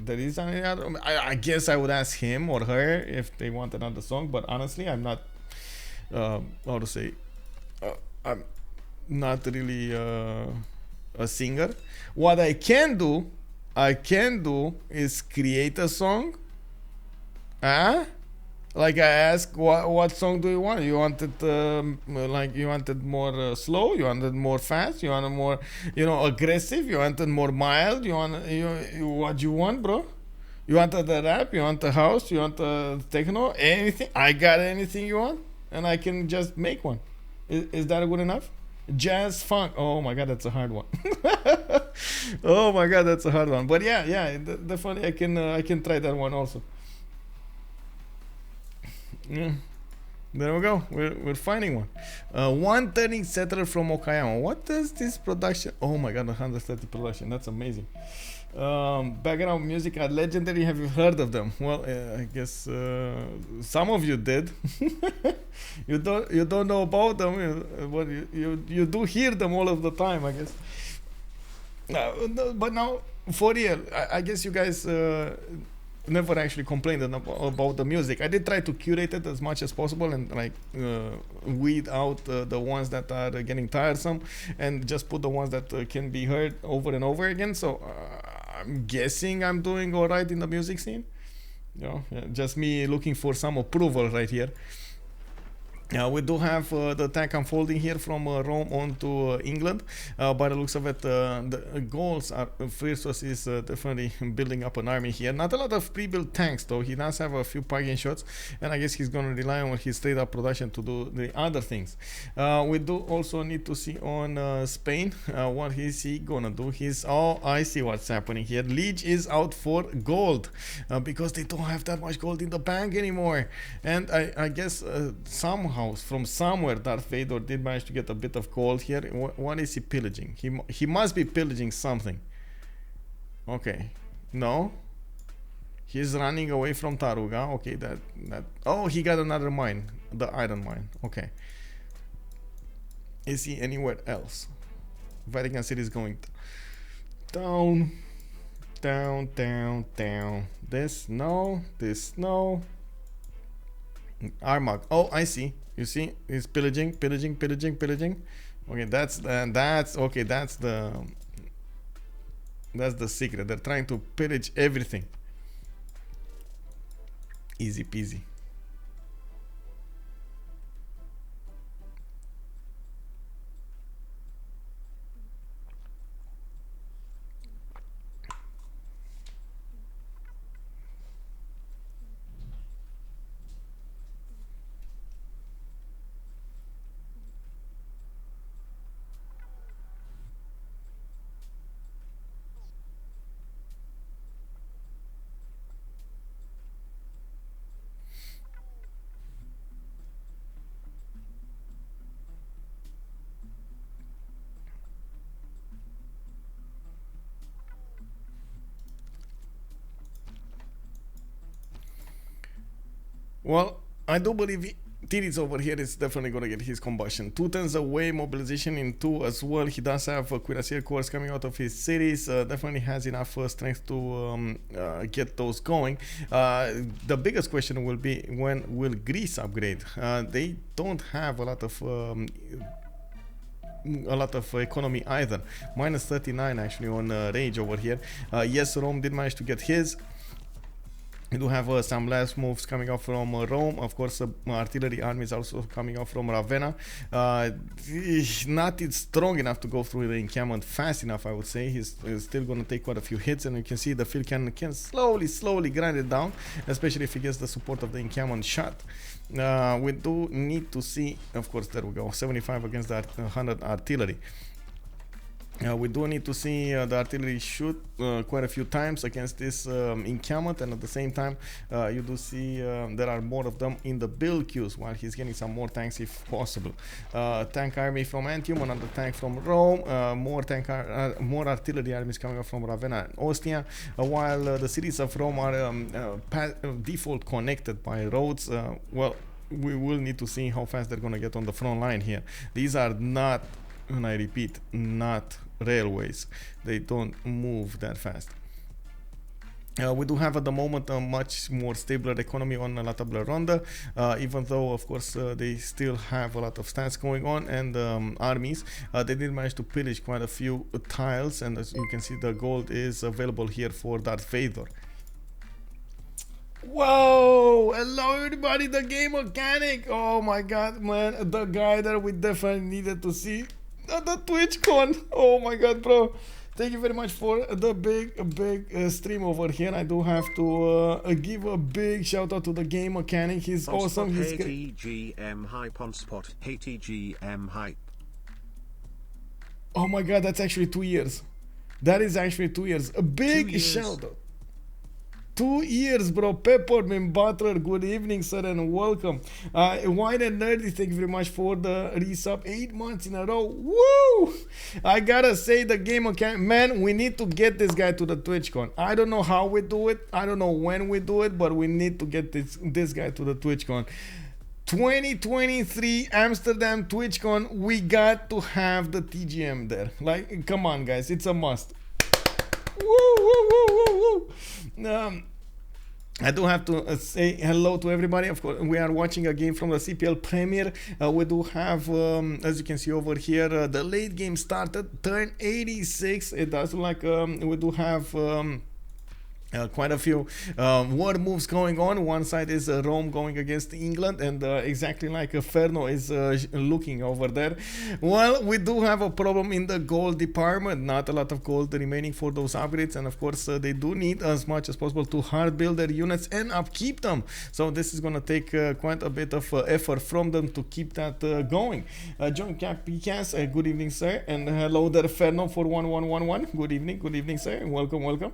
Speaker 1: there is any other. I guess I would ask him or her if they want another song, but honestly, I'm not. How to say? I'm not really a singer. What I can do is create a song. Like I ask, what song do you want? You want it like you wanted more slow? You wanted more fast? You wanted more, aggressive? You wanted more mild? What you want, bro? You wanted the rap? You want the house? You want the techno? Anything? I got anything you want, and I can just make one. Is that good enough? Jazz funk. Oh my god, that's a hard one. Oh my god, that's a hard one. But yeah, definitely I can try that one also. Yeah, there we go. We're finding one. One turning settler from Okayama. What does this production? Oh my god, 130 production. That's amazing. Background music are legendary. Have you heard of them? Well, I guess some of you did. You don't know about them, but you do hear them all of the time, I guess. But now, for real, I guess you guys never actually complained about the music. I did try to curate it as much as possible and like weed out the ones that are getting tiresome and just put the ones that can be heard over and over again. So I'm guessing I'm doing all right in the music scene. Just me looking for some approval right here. We do have the tank unfolding here from Rome on to England. By the looks of it, the Gauls are Phyrsos is definitely building up an army here. Not a lot of pre-built tanks though. He does have a few parking shots, and I guess he's gonna rely on his straight up production to do the other things. We do also need to see on Spain what is he gonna do. I see what's happening here. Lege is out for gold because they don't have that much gold in the bank anymore, and I guess somehow from somewhere Darth Vader did manage to get a bit of gold here. What is he pillaging? He must be pillaging something. Okay, no, he's running away from Taruga. Okay, that oh, he got another mine, the iron mine. Okay, is he anywhere else? Vatican City is going down. This no. Armagh. Oh, I see. You see, he's pillaging. Okay, that's okay. That's the secret. They're trying to pillage everything. Easy peasy. Well, I do believe Titiits over here is definitely going to get his combustion. 2 turns away, mobilization in 2 as well. He does have a cuirassier corps coming out of his cities. Definitely has enough strength to get those going. The biggest question will be, when will Greece upgrade? They don't have a lot of economy either. Minus 39 actually on rage over here. Yes, Rome did manage to get his. We do have some last moves coming out from Rome. Of course, artillery army is also coming out from Ravenna. Not strong enough to go through the encampment fast enough, I would say. He's still going to take quite a few hits, and you can see the field can slowly grind it down, especially if he gets the support of the encampment shot. We do need to see, of course, there we go, 75 against the 100 artillery. We do need to see the artillery shoot quite a few times against this encampment, and at the same time you do see there are more of them in the build queues, while he's getting some more tanks if possible. Tank army from Antium, another tank from Rome, more artillery armies coming up from Ravenna and Ostia, while the cities of Rome are default connected by roads. Well, we will need to see how fast they're going to get on the front line here. These are not, and I repeat, not railways. They don't move that fast. We do have at the moment a much more stable economy on La Table Ronde, even though of course they still have a lot of stats going on, and armies. They did manage to pillage quite a few tiles, and as you can see, the gold is available here for Darth Vader. Whoa! Hello everybody, the game mechanic! Oh my god, man, the guy that we definitely needed to see. The TwitchCon! Oh my god, bro! Thank you very much for the big stream over here. I do have to give a big shout out to the game mechanic. He's awesome. He's
Speaker 2: TGM hype on spot. TGM hype.
Speaker 1: Oh my god, that's actually 2 years. That is actually 2 years. A big shout out. 2 years, bro. Peppermint Butter, good evening, sir, and welcome. Wine and Nerdy, thank you very much for the resub. 8 months in a row. Woo! I gotta say, the game mechanic, man, we need to get this guy to the TwitchCon. I don't know how we do it. I don't know when we do it, but we need to get this guy to the TwitchCon. 2023 Amsterdam TwitchCon, we got to have the TGM there. Like, come on, guys, it's a must. Woo, woo, woo, woo, woo. I do have to say hello to everybody. Of course, we are watching a game from the CPL Premier. We do have, as you can see over here, the late game started, turn 86. It does look like we do have quite a few war moves going on. One side is Rome going against England, and exactly like Ferno is looking over there. Well, we do have a problem in the gold department. Not a lot of gold remaining for those upgrades, and of course they do need as much as possible to hard build their units and upkeep them. So this is going to take quite a bit of effort from them to keep that going. John Capikas, good evening, sir, and hello there, Ferno for 1111. Good evening, sir, and welcome.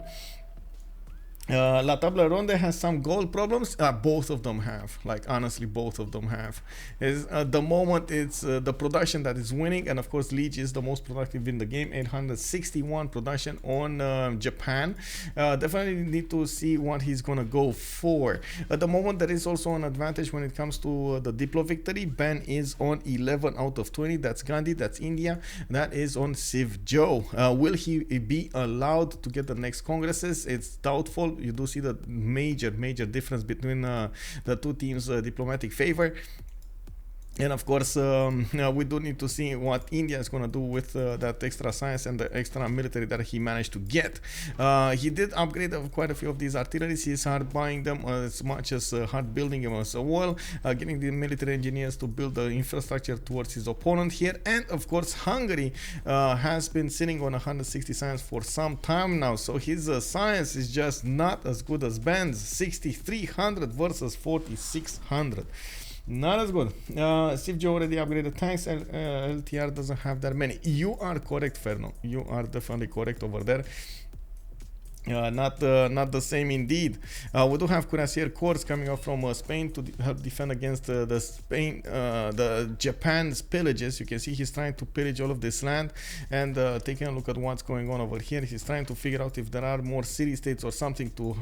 Speaker 1: La Table Ronde has some gold problems. Both of them have, like, honestly, both of them have. At the moment, it's the production that is winning, and of course Lege is the most productive in the game. 861 production on Japan. Definitely need to see what he's gonna go for. At the moment, there is also an advantage when it comes to the Diplo victory. Ben is on 11 out of 20. That's Gandhi, that's India, that is on CivJoe. Will he be allowed to get the next congresses? It's doubtful. You do see the major difference between the two teams' diplomatic favor. And of course, we do need to see what India is going to do with that extra science and the extra military that he managed to get. He did upgrade quite a few of these artilleries. He's hard buying them as much as hard building them as well, getting the military engineers to build the infrastructure towards his opponent here. And of course, Hungary has been sitting on 160 science for some time now, so his science is just not as good as Ben's. 6,300 versus 4,600. Not as good. CivJoe already upgraded tanks, and LTR doesn't have that many. You are correct, Ferno. You are definitely correct over there. Not the same indeed. We do have cuirassier corps coming up from Spain to help defend against the Japan's pillages. You can see he's trying to pillage all of this land, and taking a look at what's going on over here, he's trying to figure out if there are more city-states or something to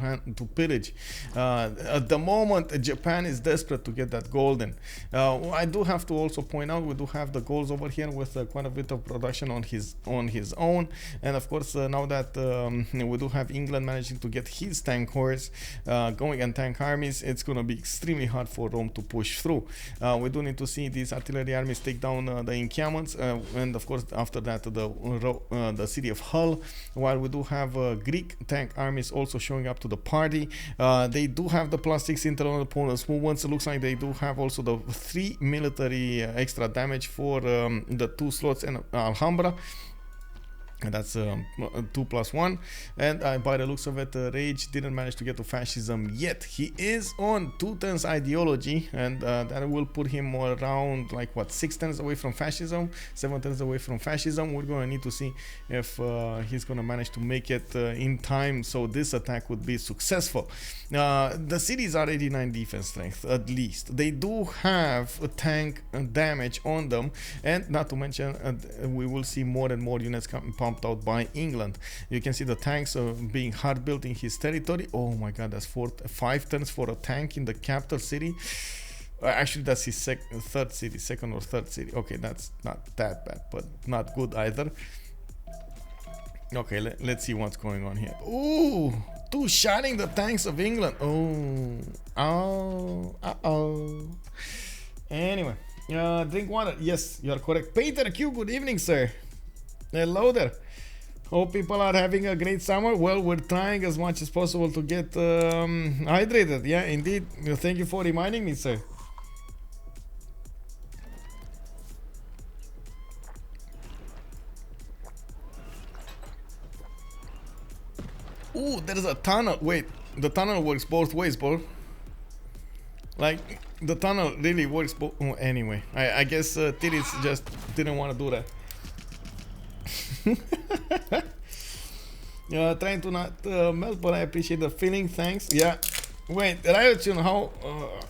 Speaker 1: pillage. At the moment, Japan is desperate to get that golden. I do have to also point out we do have the Gauls over here with quite a bit of production on his own, and of course now that we do have England managing to get his tank horse going and tank armies, it's going to be extremely hard for Rome to push through. We do need to see these artillery armies take down the encampments, and of course after that the city of Hull, while we do have Greek tank armies also showing up to the party. They do have the +6 internal opponents movements. It looks like they do have also the 3 military extra damage for the 2 slots in Alhambra. And that's 2+1, and by the looks of it, Rage didn't manage to get to fascism yet. He is on 2 turns ideology, and that will put him around like what, 6 turns away from fascism, 7 turns away from fascism. We're going to need to see if he's going to manage to make it in time so this attack would be successful. The cities are 89 defense strength at least. They do have a tank damage on them, and not to mention we will see more and more units pumped out by England. You can see the tanks being hard built in his territory. Oh my god, that's 5 turns for a tank in the capital city. Actually that's his second or third city. Okay, that's not that bad, but not good either. Okay, let's see what's going on here. Ooh, 2 shotting the tanks of England. Anyway, drink water. Yes, you are correct. Peter Q, good evening, sir. Hello there. Hope people are having a great summer. Well, we're trying as much as possible to get hydrated. Yeah, indeed. Thank you for reminding me, sir. Ooh, there's a tunnel. Wait, the tunnel works both ways, bro. Like, the tunnel really works both. Oh, anyway, I guess Titiits just didn't want to do that. Trying to not melt, but I appreciate the feeling. Thanks. Yeah. Wait, Riot, you know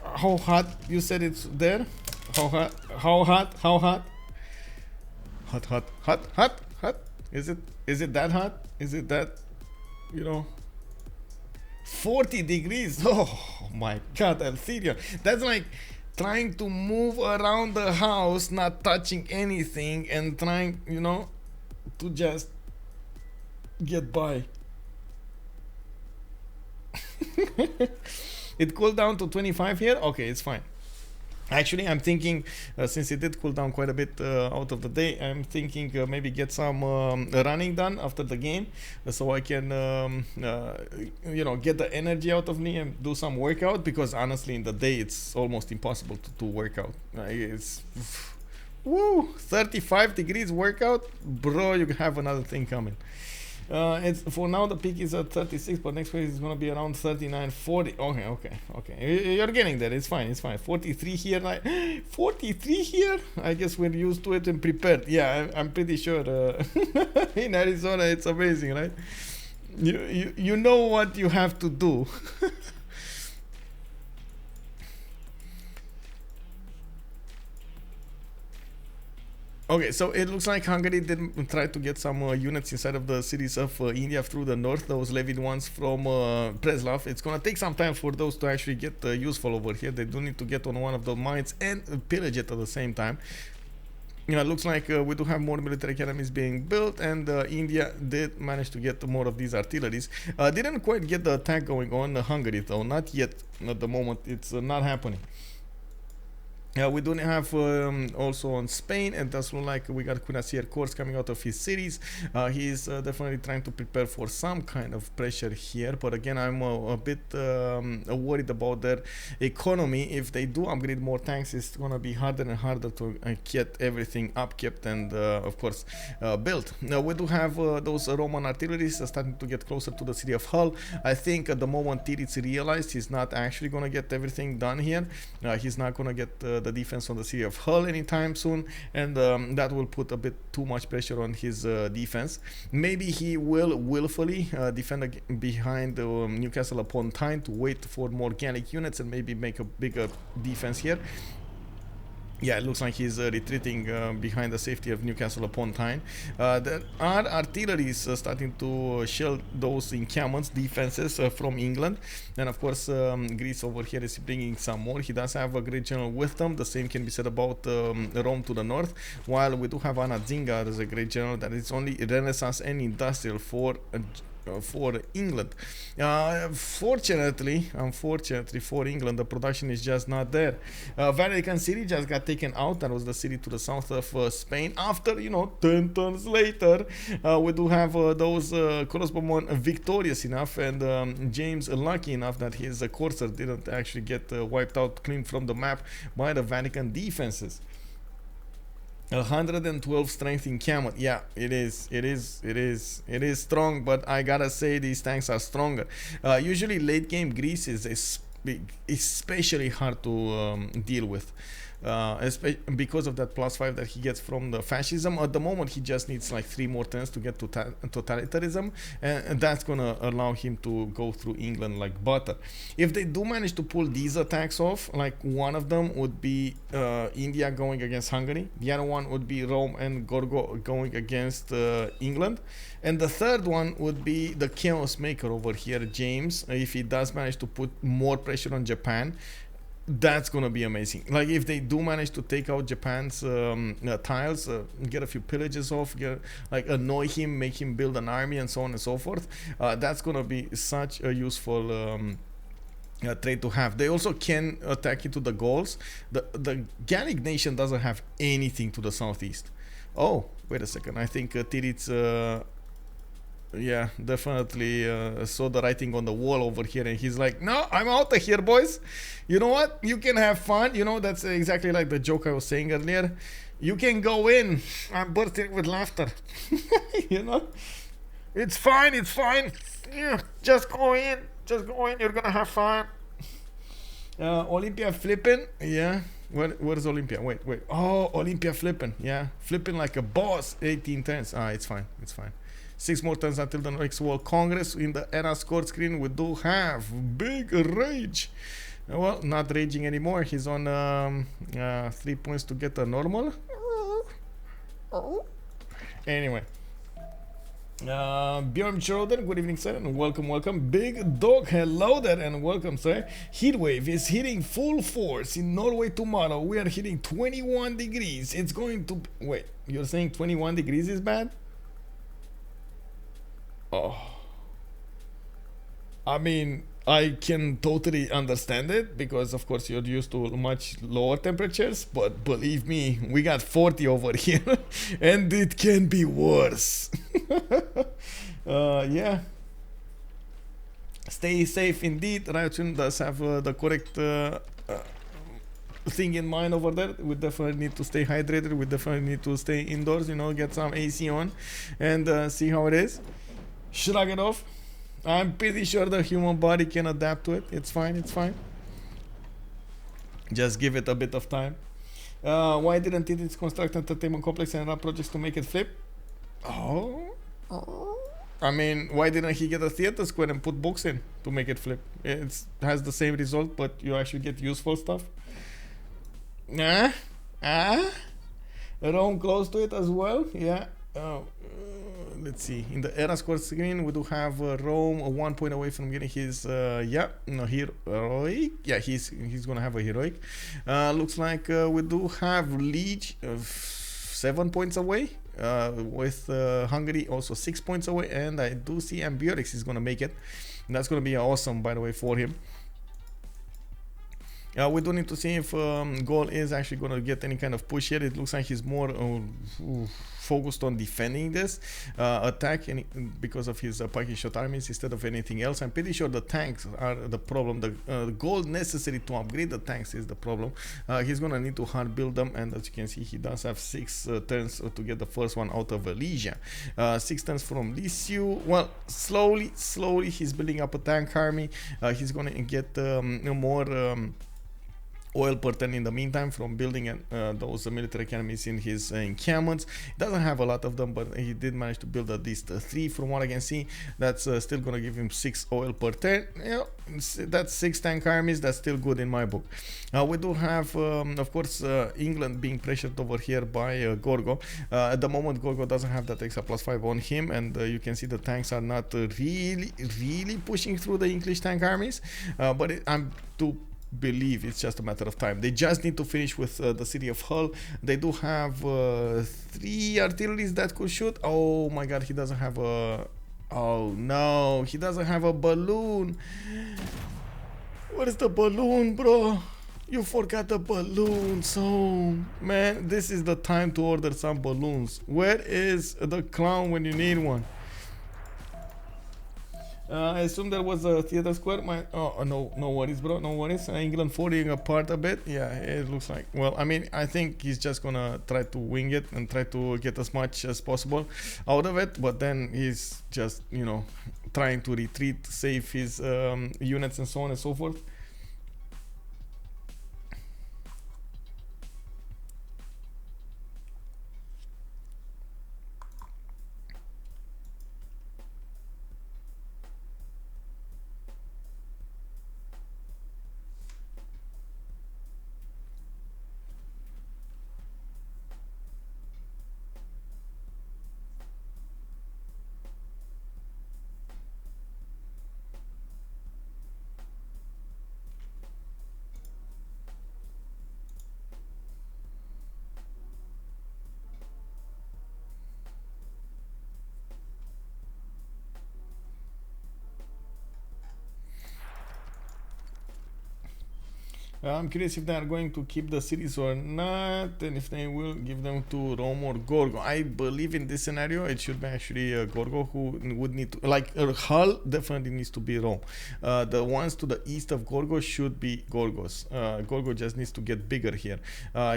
Speaker 1: how hot you said it's there? How hot? How hot? How hot? Hot? Is it that hot? Is it that, 40 degrees? Oh my god, I'm serious. That's like trying to move around the house, not touching anything, and trying, to just get by. It cooled down to 25 here. Okay, it's fine. Actually, I'm thinking, since it did cool down quite a bit out of the day, I'm thinking maybe get some running done after the game, so I can, get the energy out of me and do some workout, because honestly, in the day, it's almost impossible to work out. It's... Woo! 35 degrees workout? Bro, you have another thing coming. It's for now the peak is at 36, but next week is gonna be around 39, 40. Okay. You're getting there. It's fine. 43 here. 43 here. I guess we're used to it and prepared. Yeah, I'm pretty sure. In Arizona, it's amazing, right? You know what you have to do. Okay, so it looks like Hungary did try to get some units inside of the cities of India through the north, those levied ones from Preslav. It's gonna take some time for those to actually get useful over here. They do need to get on one of the mines and pillage it at the same time. It looks like we do have more military academies being built, and India did manage to get more of these artilleries. Didn't quite get the attack going on Hungary though, not yet. At the moment, it's not happening. We do have also on Spain, and does look like we got Cuirassier Corps coming out of his cities. He's definitely trying to prepare for some kind of pressure here, but again, I'm a bit worried about their economy. If they do upgrade more tanks, it's gonna be harder and harder to get everything upkept and of course built. Now we do have those Roman artillery starting to get closer to the city of Hull. I think at the moment Titiits realized he's not actually gonna get everything done here. He's not gonna get the defense on the city of Hull anytime soon, and that will put a bit too much pressure on his defense. Maybe he will willfully defend behind Newcastle upon Tyne to wait for more Gallic units and maybe make a bigger defense here. Yeah, it looks like he's retreating behind the safety of Newcastle upon Tyne. There are artillery starting to shell those encampments, defenses from England. And of course, Greece over here is bringing some more. He does have a great general with them. The same can be said about Rome to the north. While we do have Anna Zinga as a great general that is only Renaissance and industrial for England. Unfortunately for England, the production is just not there. Vatican City just got taken out. That was the city to the south of Spain. After 10 turns later, we do have those Crossbowmen victorious enough, and James lucky enough that his corsair didn't actually get wiped out clean from the map by the Vatican defenses. 112 strength encampment. Yeah, it is strong, but I gotta say these tanks are stronger. Usually late game Greece is especially hard to deal with, because of that +5 that he gets from the fascism. At the moment he just needs like 3 more turns to get to totalitarianism, and that's gonna allow him to go through England like butter. If they do manage to pull these attacks off, like one of them would be India going against Hungary, the other one would be Rome and Gorgo going against England, and the third one would be the chaos maker over here, James. If he does manage to put more pressure on Japan, that's gonna be amazing. Like if they do manage to take out Japan's tiles, get a few pillages off, annoy him, make him build an army, and so on and so forth, that's gonna be such a useful trade to have. They also can attack into the Gauls. The Gallic nation doesn't have anything to the southeast. Oh, wait a second. I think Titiits yeah, definitely saw the writing on the wall over here, and he's like, no, I'm out of here, boys. You know what? You can have fun. That's exactly like the joke I was saying earlier. You can go in. I'm bursting with laughter. It's fine. Yeah, just go in. You're gonna have fun. Olympia flipping. Yeah. Where's Olympia? Wait. Oh, Olympia flipping. Yeah. Flipping like a boss. 18 turns. It's fine. 6 more turns until the next World Congress. In the era score screen, we do have Big Rage. Well, not raging anymore. He's on 3 points to get a normal. Anyway. BamesJong, good evening, sir, and welcome. Big Dog, hello there, and welcome, sir. Heatwave is hitting full force in Norway tomorrow. We are hitting 21 degrees. It's going to... Wait, you're saying 21 degrees is bad? Oh, I mean, I can totally understand it because, of course, you're used to much lower temperatures. But believe me, we got 40 over here, and it can be worse. Yeah. Stay safe indeed. Ryotun does have the correct thing in mind over there. We definitely need to stay hydrated. We definitely need to stay indoors, get some AC on and see how it is. Shrug it off. I'm pretty sure the human body can adapt to it. It's fine. Just give it a bit of time. Why didn't it construct entertainment complex and run projects to make it flip? Oh. I mean, why didn't he get a theater square and put books in to make it flip? It has the same result, but you actually get useful stuff. Rome close to it as well. Yeah. Let's see. In the era score screen, we do have Rome 1 point away from getting his heroic. Yeah, he's gonna have a heroic. Looks like we do have Lege 7 points away. With Hungary also 6 points away, and I do see Ambiorix is gonna make it. And that's gonna be awesome, by the way, for him. We do need to see if Gaul is actually going to get any kind of push here. It looks like he's more focused on defending this attack because of his Paki shot armies instead of anything else. I'm pretty sure the tanks are the problem. The gold necessary to upgrade the tanks is the problem. He's going to need to hard build them, and as you can see, he does have 6 turns to get the first one out of Lege. 6 turns from Lisiu. Well, slowly he's building up a tank army. He's going to get more oil per turn in the meantime from building those military academies in his encampments. He doesn't have a lot of them, but he did manage to build at least 3 from what I can see. That's still gonna give him 6 oil per turn. You know, that's 6 tank armies. That's still good in my book. We do have of course England being pressured over here by Gorgo. At the moment Gorgo doesn't have that extra +5 on him, and you can see the tanks are not really pushing through the English tank armies, but I'm too believe it's just a matter of time. They just need to finish with the city of Hull. They do have 3 artilleries that could shoot. Oh my god, he doesn't have a... Oh no, he doesn't have a balloon. Where's the balloon, bro? You forgot the balloon. So man, this is the time to order some balloons. Where is the clown when you need one? I assume there was a theater square. No worries, bro. No worries. England falling apart a bit. Yeah, it looks like. Well, I mean, I think he's just gonna try to wing it and try to get as much as possible out of it. But then he's just, you know, trying to retreat, save his units and so on and so forth. I'm curious if they are going to keep the cities or not, and if they will give them to Rome or Gorgo. I believe in this scenario it should be actually Gorgo who would need to, like Hull definitely needs to be Rome. The ones to the east of Gorgo should be Gorgos. Gorgo just needs to get bigger here.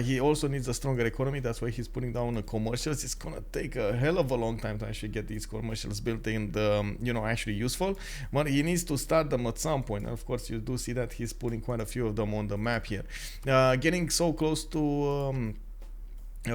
Speaker 1: He also needs a stronger economy. That's why he's putting down commercials. It's gonna take a hell of a long time to actually get these commercials built and you know, actually useful. But he needs to start them at some point. And of course, you do see that he's putting quite a few of them on the map here. Getting so close to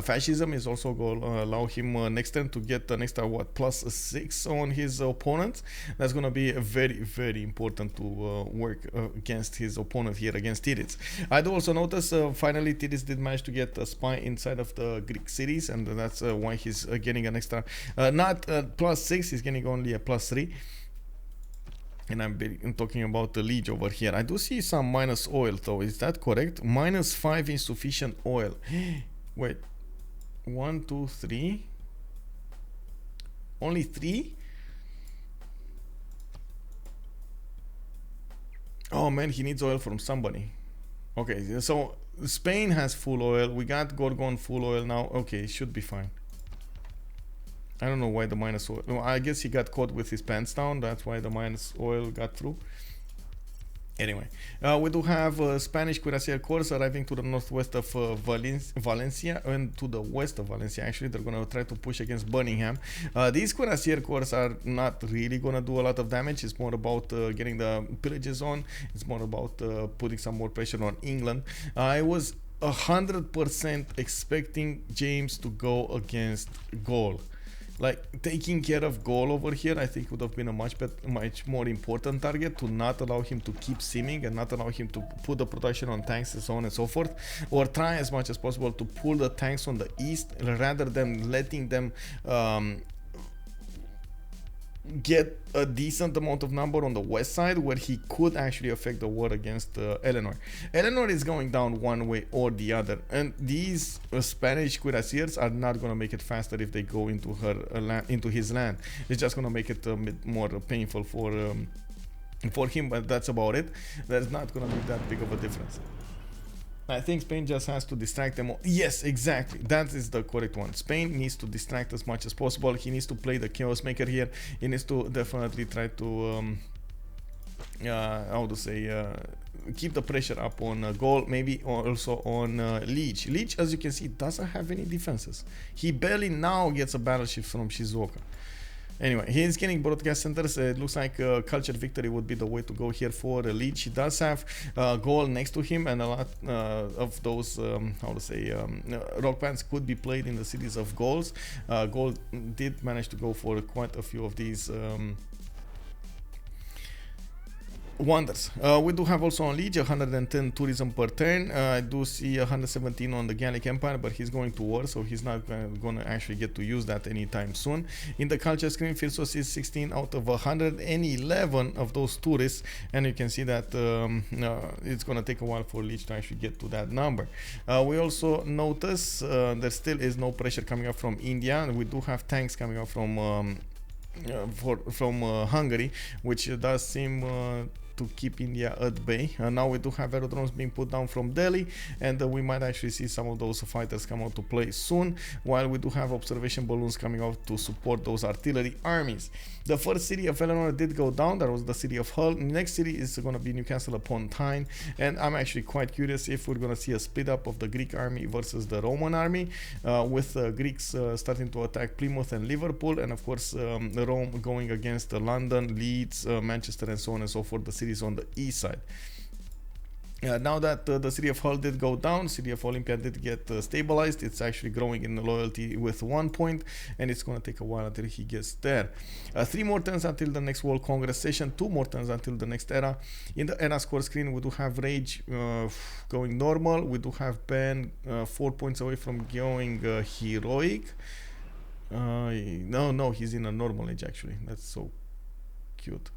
Speaker 1: fascism is also going to allow him next turn to get an extra +6 on his opponent. That's going to be very important to work against his opponent here, against Titiits. I do also notice finally Titiits did manage to get a spy inside of the Greek cities, and that's why he's getting an extra not +6, he's getting only a +3. And I'm talking about the Lege over here. I do see some minus oil though. Is that correct? -5 insufficient oil. Wait. 1, 2, 3. Only 3? Oh man, he needs oil from somebody. Okay, so Spain has full oil. We got Gorgo on full oil now. Okay, it should be fine. I don't know why the minus oil. No, I guess he got caught with his pants down. That's why the minus oil got through. Anyway, we do have Spanish cuirassier corps arriving to the northwest of Valencia and to the west of Valencia. Actually, they're going to try to push against Birmingham. These cuirassier corps are not really going to do a lot of damage. It's more about getting the pillages on. It's more about putting some more pressure on England. I was 100% expecting James to go against Gaul. Like, taking care of Gaul over here, I think would have been a much more important target, to not allow him to keep simming and not allow him to put the protection on tanks and so on and so forth, or try as much as possible to pull the tanks on the east rather than letting them get a decent amount of number on the west side where he could actually affect the war against Eleanor. Eleanor is going down one way or the other, and these Spanish cuirassiers are not going to make it faster if they go into into his land. It's just going to make it a bit more painful for him, but that's about it. There's not going to be that big of a difference. I think Spain just has to distract them all. Yes, exactly. That is the correct one. Spain needs to distract as much as possible. He needs to play the chaos maker here. He needs to definitely try to how to say, keep the pressure up on Gaul, maybe also on Lege. Lege, as you can see, doesn't have any defenses. He barely now gets a battleship from Shizuoka. Anyway, he's getting broadcast centers. It looks like culture victory would be the way to go here for Lege. He does have Gaul next to him, and a lot of those rock bands could be played in the cities of Gauls. Gaul did manage to go for quite a few of these wonders. We do have also on Lege 110 tourism per turn. I do see 117 on the Gallic Empire, but he's going to war, so he's not going to actually get to use that anytime soon. In the culture screen, Phyrsos is 16 out of 111 of those tourists, and you can see that it's going to take a while for Lege to actually get to that number. We also notice there still is no pressure coming up from India, and we do have tanks coming up from Hungary, which does seem to keep India at bay. Now we do have aerodromes being put down from Delhi, and we might actually see some of those fighters come out to play soon, while we do have observation balloons coming out to support those artillery armies. The first city of Eleanor did go down. That was the city of Hull. The next city is going to be Newcastle upon Tyne, and I'm actually quite curious if we're going to see a split up of the Greek army versus the Roman army, with Greeks starting to attack Plymouth and Liverpool, and of course Rome going against London, Leeds, Manchester, and so on and so forth, the cities on the east side. Now that the city of Hull did go down, city of Olympia did get stabilized. It's actually growing in loyalty with 1 point, and it's going to take a while until he gets there. 3 more turns until the next World Congress session, 2 more turns until the next era. In the era score screen, we do have Rage going normal. We do have Ben 4 points away from going heroic. No, he's in a normal age actually. That's so cute.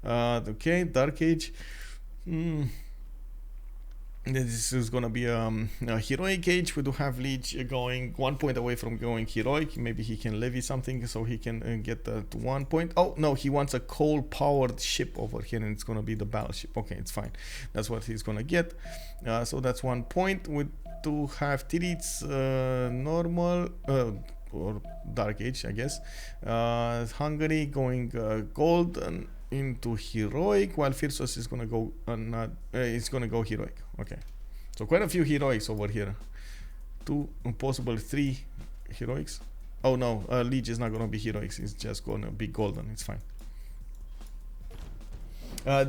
Speaker 1: Okay, Dark Age. This is gonna be a heroic age. We do have Lege going 1 point away from going heroic. Maybe he can levy something so he can get to 1 point. Oh no, he wants a coal-powered ship over here, and it's gonna be the battleship. Okay, it's fine. That's what he's gonna get. So that's 1 point. We do have Titiits normal or Dark Age, I guess. Hungary going gold and into heroic, while Phyrsos is gonna go it's gonna go heroic. Okay, so quite a few heroics over here. 2, possibly 3 heroics. Oh no, Lege is not gonna be heroics. It's just gonna be golden. It's fine. I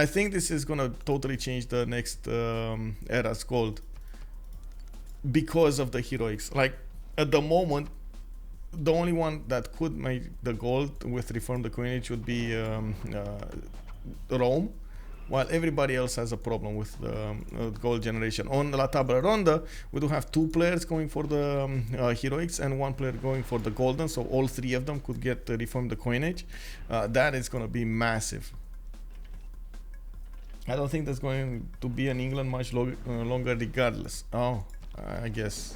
Speaker 1: think this is gonna totally change the next era's gold because of the heroics. Like at the moment, the only one that could make the gold with reform the coinage would be Rome, while everybody else has a problem with the gold generation. On La Table Ronde, we do have 2 players going for the heroics and 1 player going for the golden, so all 3 of them could get reform the coinage. That is going to be massive. I don't think that's going to be in England much longer regardless. Oh, I guess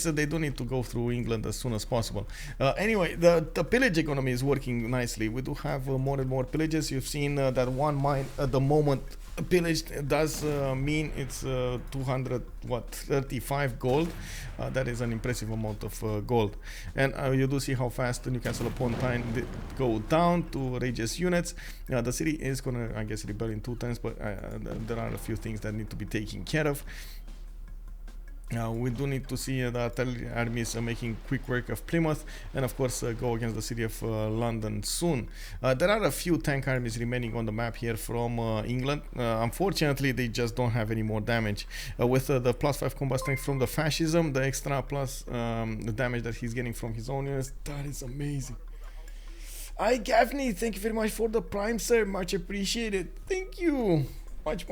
Speaker 1: they do need to go through England as soon as possible. Anyway, the pillage economy is working nicely. We do have more and more pillages. You've seen that 1 mine at the moment pillaged does mean it's 235 gold. That is an impressive amount of gold. And you do see how fast Newcastle upon Tyne did go down to Rage's units. The city is going to, I guess, rebel in 2 turns, but there are a few things that need to be taken care of. We do need to see the artillery armies making quick work of Plymouth, and of course go against the city of London soon. There are a few tank armies remaining on the map here from England. Unfortunately, they just don't have any more damage. With the +5 combat strength from the fascism, the extra plus the damage that he's getting from his own units, that is amazing. Gaffney, thank you very much for the prime, sir. Much appreciated. Thank you. Much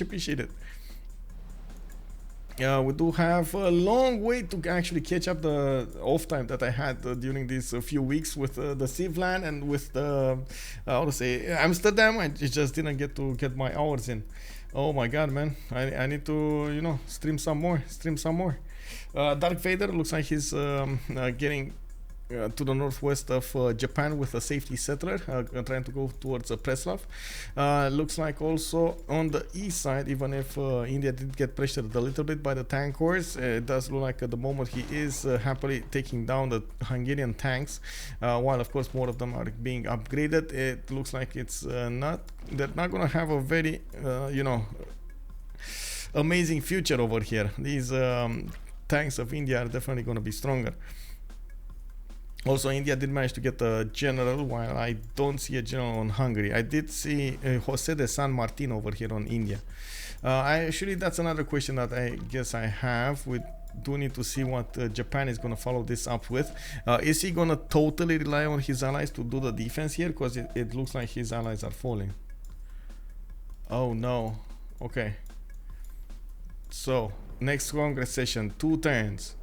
Speaker 1: appreciated. We do have a long way to actually catch up the off time that I had during these few weeks with the CivLand and with the Amsterdam. I just didn't get to get my hours in. Oh my god, man, I need to stream some more. Dark Vader looks like he's getting to the northwest of Japan with a safety settler, trying to go towards Preslav. Looks like also on the east side, even if India did get pressured a little bit by the tank corps, it does look like at the moment he is happily taking down the Hungarian tanks, while of course more of them are being upgraded. It looks like they're not gonna have a very amazing future over here. These tanks of India are definitely gonna be stronger. Also, India did manage to get a general, while I don't see a general on Hungary. I did see Jose de San Martin over here on India. Actually, that's another question that I guess I have. We do need to see what Japan is going to follow this up with. Is he going to totally rely on his allies to do the defense here? Because it looks like his allies are falling. Oh no. Okay. So, next Congress session, 2 turns.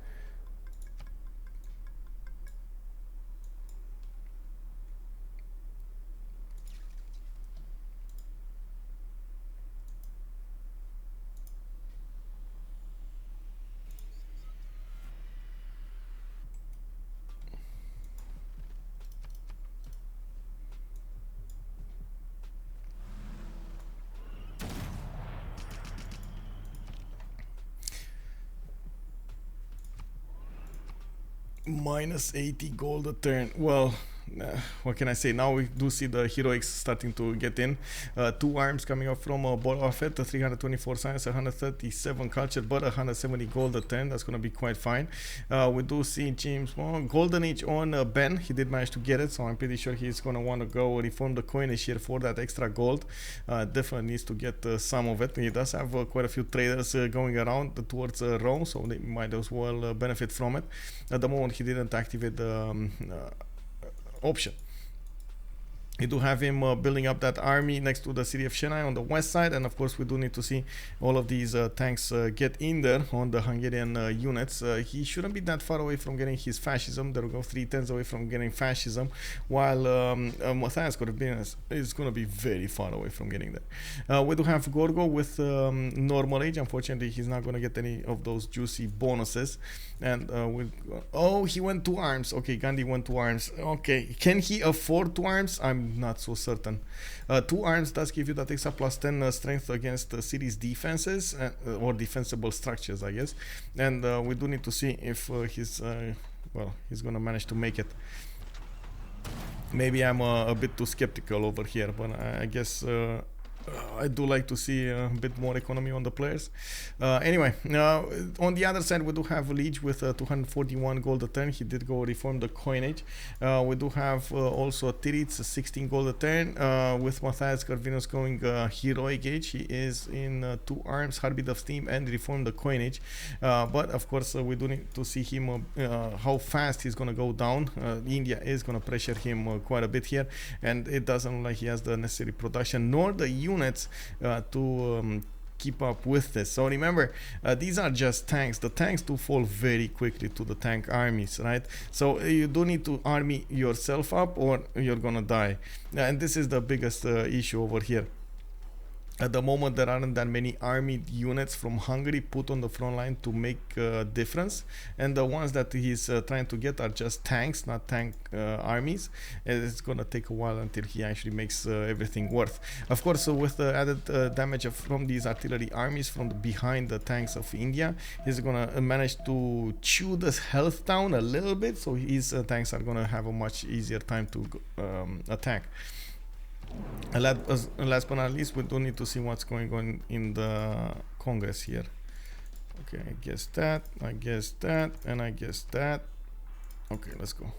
Speaker 1: Minus 80 gold a turn. Well, what can I say? Now we do see the heroics starting to get in. 2 arms coming up from Bolafet, 324 science, 137 culture, but 170 gold a turn. That's going to be quite fine. We do see James Bond, Golden Age on Ben. He did manage to get it, so I'm pretty sure he's going to want to go reform the coinage here for that extra gold. Definitely needs to get some of it. He does have quite a few traders going around towards Rome, so they might as well benefit from it. At the moment, he didn't activate the option. You do have him building up that army next to the city of Chennai on the west side, and of course we do need to see all of these tanks get in there on the Hungarian units. He shouldn't be that far away from getting his fascism. There we go, 3 turns away from getting fascism, while Matthias is going to be very far away from getting there. We do have Gorgo with normal age. Unfortunately, he's not going to get any of those juicy bonuses. And oh, he went 2 arms. Okay, Gandhi went 2 arms. Okay, can he afford 2 arms? I'm not so certain. 2 arms does give you that extra plus 10 strength against the city's defenses or defensible structures, I guess. And we do need to see if he's gonna manage to make it. Maybe I'm a bit too skeptical over here, but I guess I do like to see a bit more economy on the players. Anyway, on the other side, we do have Lege with 241 gold a turn. He did go reform the coinage. We do have also Titiits, 16 gold a turn, with Matthias Corvinus going heroic age. He is in 2 arms, Heartbeat of Steam, and reform the coinage. But of course, we do need to see him how fast he's going to go down. India is going to pressure him quite a bit here, and it doesn't look like he has the necessary production nor the units to keep up with this. So remember, these are just tanks. The tanks do fall very quickly to the tank armies, right? So you do need to army yourself up or you're gonna die. And this is the biggest issue over here. At the moment, there aren't that many army units from Hungary put on the front line to make a difference, and the ones that he's trying to get are just tanks, not tank armies. And it's gonna take a while until he actually makes everything worth. Of course, with the added damage from these artillery armies from behind the tanks of India, he's gonna manage to chew the health down a little bit, so his tanks are gonna have a much easier time to attack. Last but not least, we do need to see what's going on in the Congress here. Okay, I guess that, and I guess that. Okay, let's go.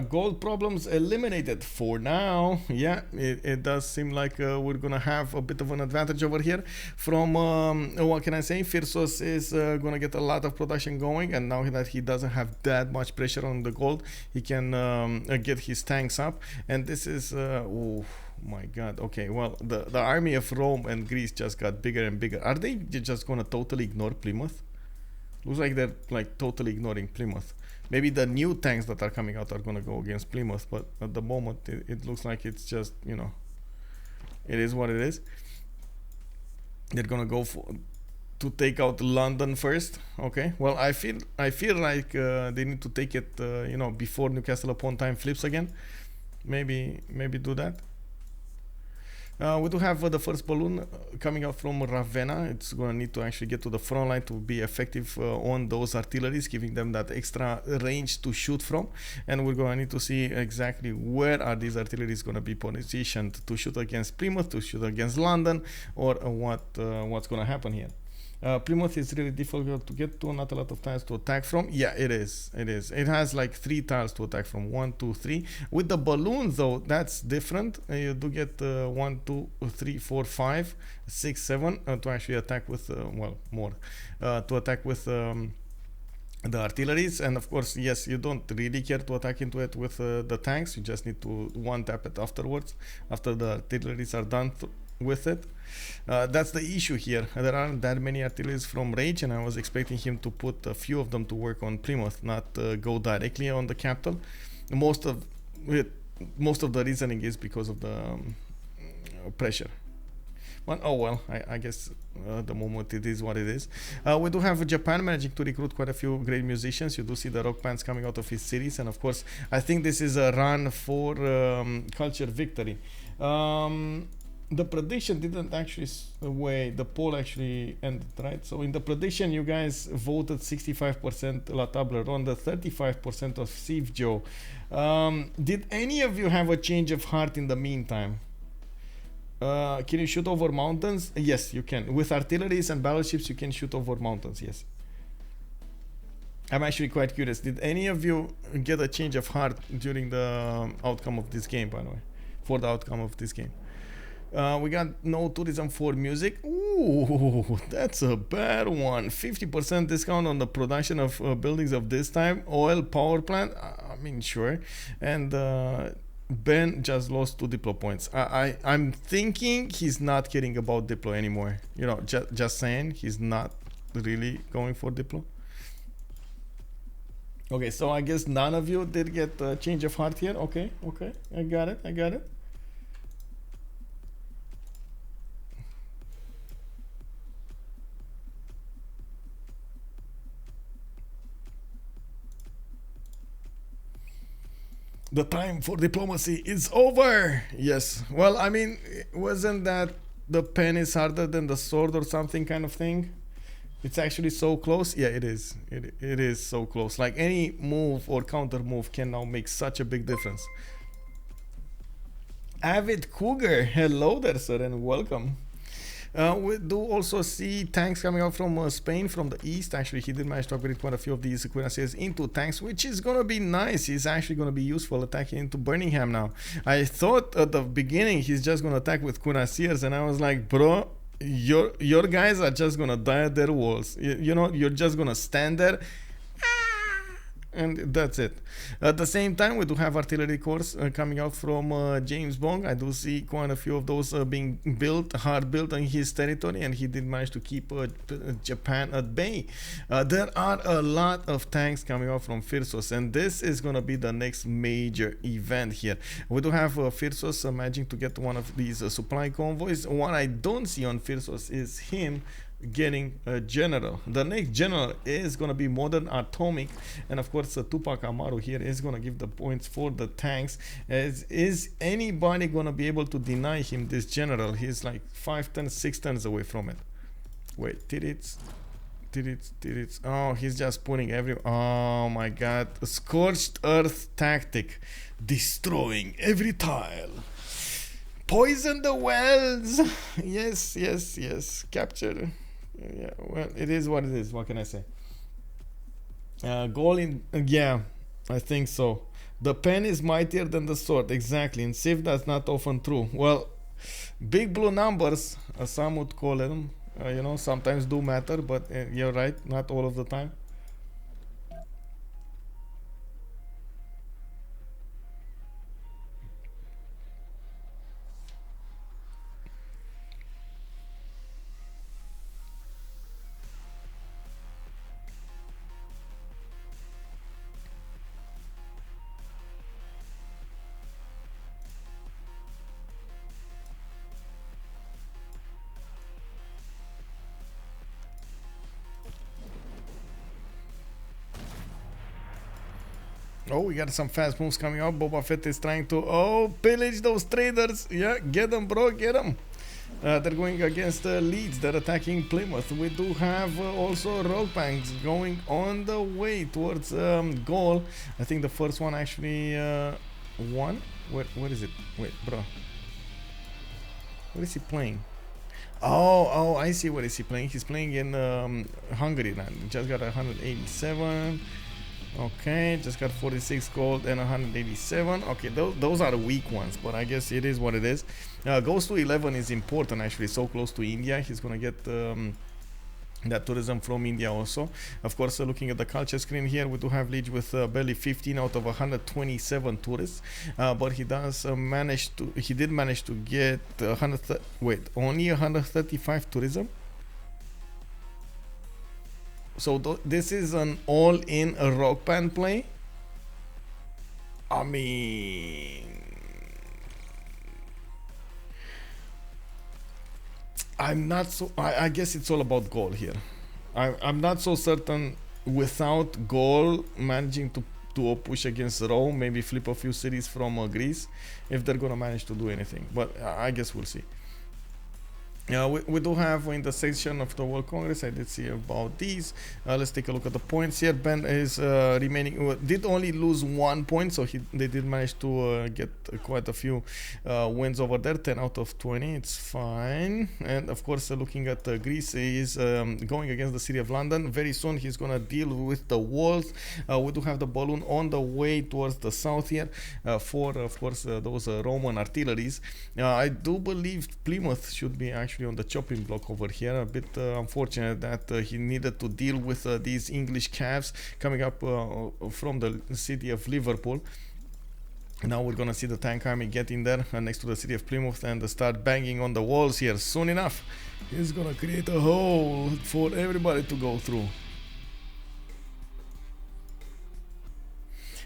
Speaker 1: Gold problems eliminated for now. Yeah, it does seem like we're gonna have a bit of an advantage over here from what can I say, Phyrsos is gonna get a lot of production going, and now that he doesn't have that much pressure on the gold, he can get his tanks up. And this is oh my god. Okay, well, the army of Rome and Greece just got bigger and bigger. Are they just gonna totally ignore Plymouth? Looks like they're like totally ignoring Plymouth. Maybe the new tanks that are coming out are going to go against Plymouth, but at the moment it looks like it's just, you know, it is what it is. They're going to go to take out London first. Okay, well, I feel like they need to take it, you know, before Newcastle upon Tyne flips again. Maybe do that. We do have the first balloon coming out from Ravenna. It's going to need to actually get to the front line to be effective on those artilleries, giving them that extra range to shoot from. And we're going to need to see exactly where are these artilleries going to be positioned to shoot against Plymouth, to shoot against London, or what's going to happen here. Plymouth is really difficult to get to, not a lot of tiles to attack from. Yeah, it is. It has like 3 tiles to attack from. 1, 2, 3. With the balloons though, that's different. You do get 1, 2, 3, 4, 5, 6, 7 to actually attack with, well, more. To attack with the artilleries, and of course, yes, you don't really care to attack into it with the tanks. You just need to one tap it afterwards, after the artilleries are done with it. That's the issue here. There aren't that many artilleries from Rage, and I was expecting him to put a few of them to work on Plymouth, not go directly on the capital. Most of the reasoning is because of the pressure. But oh well, I guess the moment it is what it is. We do have Japan managing to recruit quite a few great musicians. You do see the rock bands coming out of his cities, and of course, I think this is a run for culture victory. The prediction didn't actually the poll actually ended, right? So in the prediction, you guys voted 65% La Table Ronde, 35% of CivJoe. Did any of you have a change of heart in the meantime? Can you shoot over mountains? Yes, you can. With artilleries and battleships, you can shoot over mountains, yes. I'm actually quite curious. Did any of you get a change of heart during the outcome of this game, by the way? For the outcome of this game. We got no tourism for music. Ooh, that's a bad one. 50% discount on the production of buildings of this time. Oil power plant, I mean, sure. And Ben just lost 2 Diplo points. I'm thinking he's not caring about Diplo anymore. You know, just saying, he's not really going for Diplo. Okay, so I guess none of you did get a change of heart here. Okay, I got it. The time for diplomacy is over. Yes. Well, I mean, wasn't that the pen is harder than the sword or something kind of thing? It's actually so close. Yeah, it is. It is so close. Like any move or counter move can now make such a big difference. Avid Cougar, hello there, sir, and welcome. We do also see tanks coming out from Spain, from the east. Actually, he did manage to upgrade quite a few of these cuirassiers into tanks, which is gonna be nice. He's actually gonna be useful attacking into Birmingham now. I thought at the beginning he's just gonna attack with cuirassiers, and I was like, bro, your guys are just gonna die at their walls. You know, you're just gonna stand there, and that's it. At the same time, we do have artillery corps coming out from BamesJong. I do see quite a few of those being hard built on his territory, and he did manage to keep Japan at bay. There are a lot of tanks coming out from Phyrsos, and this is going to be the next major event here. We do have Phyrsos managing to get one of these supply convoys. What I don't see on Phyrsos is him getting a general. The next general is going to be modern atomic, and of course Tupac Amaru here is going to give the points for the tanks. Is anybody going to be able to deny him this general? He's like 5 turns, 6 turns away from it. Wait, Titiits. Oh, he's just putting oh my god, scorched earth tactic, destroying every tile. Poison the wells. Yes, capture. Yeah, well, it is what it is. What can I say? Gaul in, yeah, I think so. The pen is mightier than the sword. Exactly. In Civ, that's not often true. Well, big blue numbers, as some would call them, you know, sometimes do matter, but you're right, not all of the time. Oh, we got some fast moves coming up. Boba Fett is trying to, pillage those traders. Yeah, get them, bro, get them. They're going against Leeds. They're attacking Plymouth. We do have also rogue banks going on the way towards Gaul. I think the first one actually won. Where is it? Wait, bro. What is he playing? Oh, I see. What is he playing? He's playing in Hungary now. Just got 187. Okay, just got 46 gold and 187. Okay, those are the weak ones, but I guess it is what it is. Goes to 11 is important, actually, so close to India. He's gonna get that tourism from India also. Of course, looking at the culture screen here, we do have Lege with barely 15 out of 127 tourists, but he did manage to get only 135 tourism. So this is an all-in rock band play. I mean, I'm not so. I guess it's all about Gaul here. I'm not so certain without Gaul managing to push against Rome, maybe flip a few cities from Greece, if they're gonna manage to do anything. But I guess we'll see. We do have in the section of the World Congress, I did see about these. Let's take a look at the points here. Ben is remaining, did only lose 1 point, so they did manage to get quite a few wins over there. 10 out of 20, it's fine. And of course, looking at Greece, he is going against the city of London. Very soon he's gonna deal with the walls. We do have the balloon on the way towards the south here for, of course, those Roman artilleries. I do believe Plymouth should be actually on the chopping block over here. A bit unfortunate that he needed to deal with these English calves coming up from the city of Liverpool. Now we're gonna see the tank army get in there next to the city of Plymouth and start banging on the walls here. Soon enough, he's gonna create a hole for everybody to go through.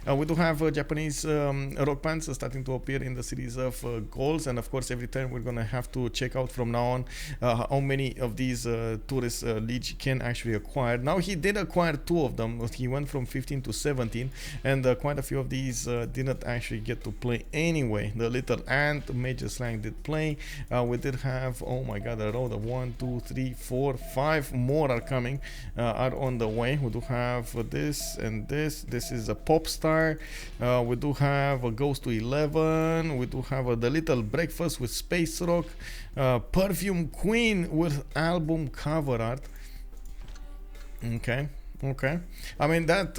Speaker 1: We do have Japanese rock bands starting to appear in the cities of Gauls, and of course every time we're gonna have to check out from now on how many of these tourists Lege can actually acquire. Now he did acquire 2 of them, but he went from 15 to 17, and quite a few of these didn't actually get to play anyway. The Little Ant, Major Slang did play. We did have, oh my god, a row of 1, 2, 3, 4, 5 more are coming, are on the way. We do have this and this. This is a pop star. We do have a Goes to 11. We do have The Little Breakfast with Space Rock. Perfume Queen with album cover art. Okay. I mean, that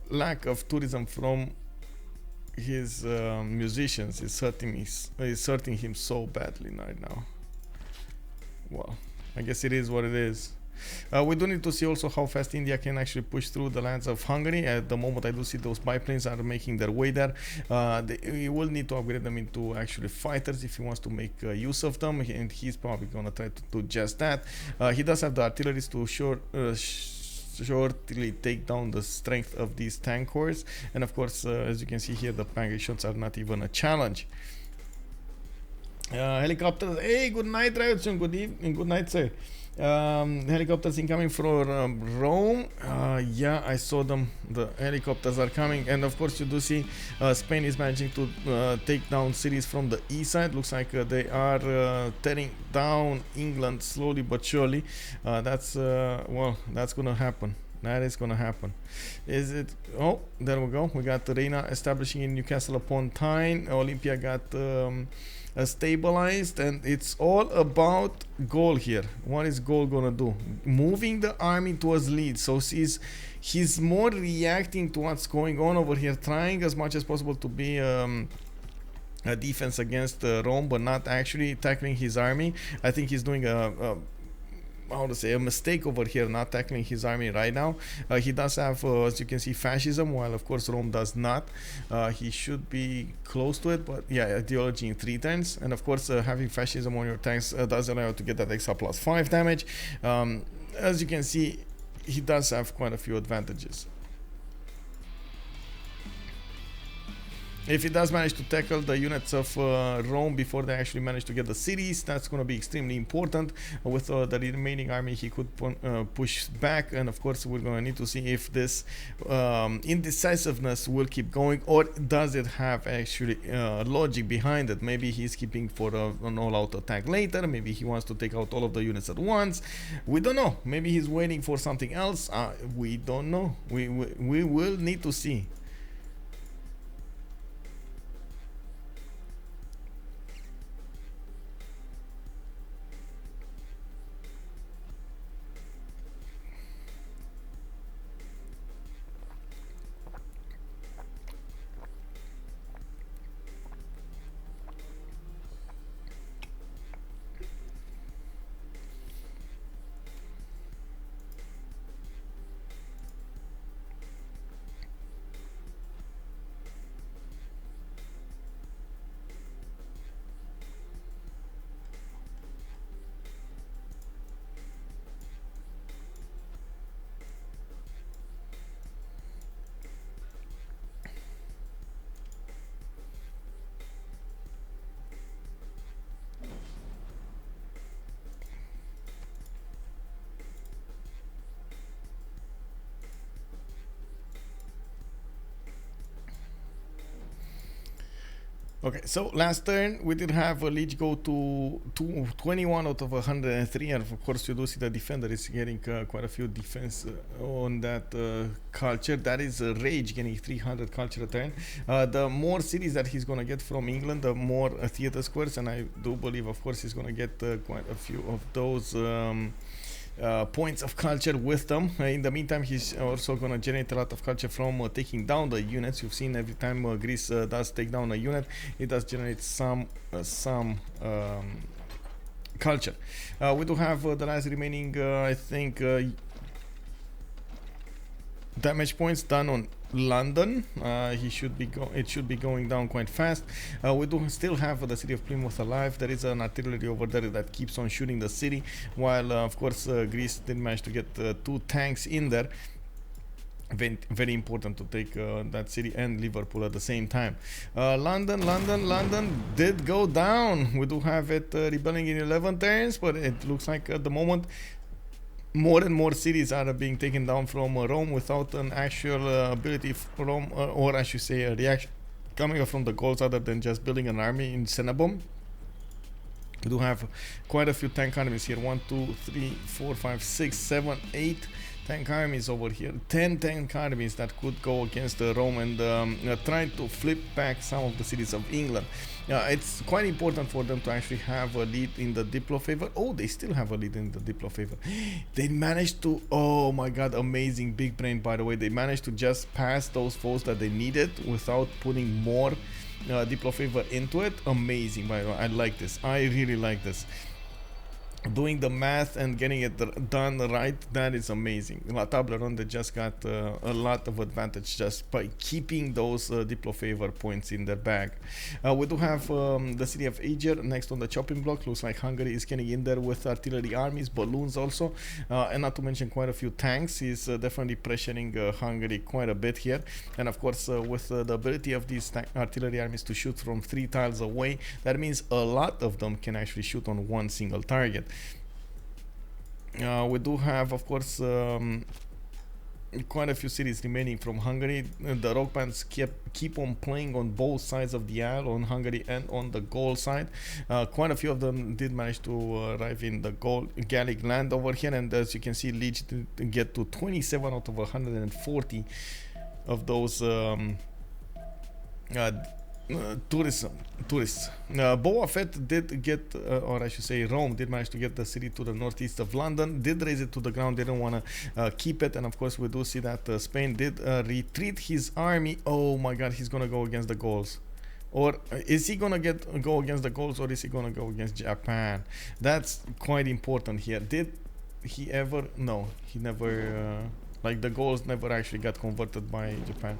Speaker 1: lack of tourism from his musicians is hurting him so badly right now. Well, I guess it is what it is. We do need to see also how fast India can actually push through the lands of Hungary. At the moment, I do see those biplanes are making their way there. We will need to upgrade them into actually fighters if he wants to make use of them, and he's probably going to try to do just that. He does have the artillery to shortly take down the strength of these tank corps, and of course, as you can see here, the pancake shots are not even a challenge. Helicopters. Hey, good night, Ryotsun. Good evening. Good night, sir. Helicopters incoming from Rome. Yeah, I saw them. The helicopters are coming, and of course you do see Spain is managing to take down cities from the east side. Looks like they are tearing down England slowly but surely. That's gonna happen. That is gonna happen. Is it? Oh, there we go. We got Reina establishing in Newcastle upon Tyne. Olympia got stabilized, and it's all about Gaul here. What is Gaul gonna do? Moving the army towards Leeds. So he's more reacting to what's going on over here, trying as much as possible to be a defense against Rome, but not actually tackling his army. I think he's doing a mistake over here, not tackling his army right now. He does have, as you can see, fascism, while of course Rome does not. He should be close to it, but yeah, ideology in 3 turns, and of course having fascism on your tanks does allow you to get that extra +5 damage. As you can see, he does have quite a few advantages. If he does manage to tackle the units of Rome before they actually manage to get the cities, that's going to be extremely important. With the remaining army, he could push back, and of course we're going to need to see if this indecisiveness will keep going, or does it have actually logic behind it. Maybe he's keeping for an all-out attack later. Maybe he wants to take out all of the units at once. We don't know. Maybe he's waiting for something else. We don't know. We will need to see. Okay, so last turn we did have a Lege go to 21 out of 103, and of course you do see the defender is getting quite a few defense on that culture. That is Rage getting 300 culture a turn. The more cities that he's gonna get from England, the more theater squares, and I do believe, of course, he's gonna get quite a few of those. Points of culture with them. In the meantime, he's also going to generate a lot of culture from taking down the units. You've seen every time Greece does take down a unit, it does generate some culture. We do have the last remaining, I think, damage points done on London. It should be going down quite fast. We do still have the city of Plymouth alive. There is an artillery over there that keeps on shooting the city, while of course Greece did manage to get 2 tanks in there. Very important to take that city and Liverpool at the same time. London did go down. We do have it rebelling in 11 turns, but it looks like at the moment more and more cities are being taken down from Rome without an actual ability from, or I should say, a reaction coming from the Gauls other than just building an army in Cenabum. We do have quite a few tank armies here. 1, 2, 3, 4, 5, 6, 7, 8 tank armies over here. 10 tank armies that could go against Rome and try to flip back some of the cities of England. It's quite important for them to actually have a lead in the Diplo favor. Oh, they still have a lead in the Diplo favor. They managed to, oh my god, amazing, big brain by the way. They managed to just pass those foes that they needed without putting more Diplo favor into it. Amazing, by the way. I like this. I really like this. Doing the math and getting it done right, that is amazing. Table Ronde just got a lot of advantage just by keeping those Diplo favor points in their bag. We do have the city of Eger next on the chopping block. Looks like Hungary is getting in there with artillery armies, balloons also, and not to mention quite a few tanks. He's definitely pressuring Hungary quite a bit here, and of course with the ability of these artillery armies to shoot from 3 tiles away, that means a lot of them can actually shoot on one single target. We do have, of course, quite a few cities remaining from Hungary. The rock bands keep on playing on both sides of the aisle, on Hungary and on the Gaul side. Quite a few of them did manage to arrive in the Gallic land over here, and as you can see, Lege did get to 27 out of 140 of those tourists. Boba Fett did get, or I should say Rome did manage to get the city to the northeast of London, did raise it to the ground, didn't want to keep it, and of course we do see that Spain did retreat his army. Oh my god, he's gonna go against the Gauls. Or is he gonna go against the Gauls, or is he gonna go against Japan? That's quite important here. Did he ever? No, he never. Like the Gauls never actually got converted by Japan.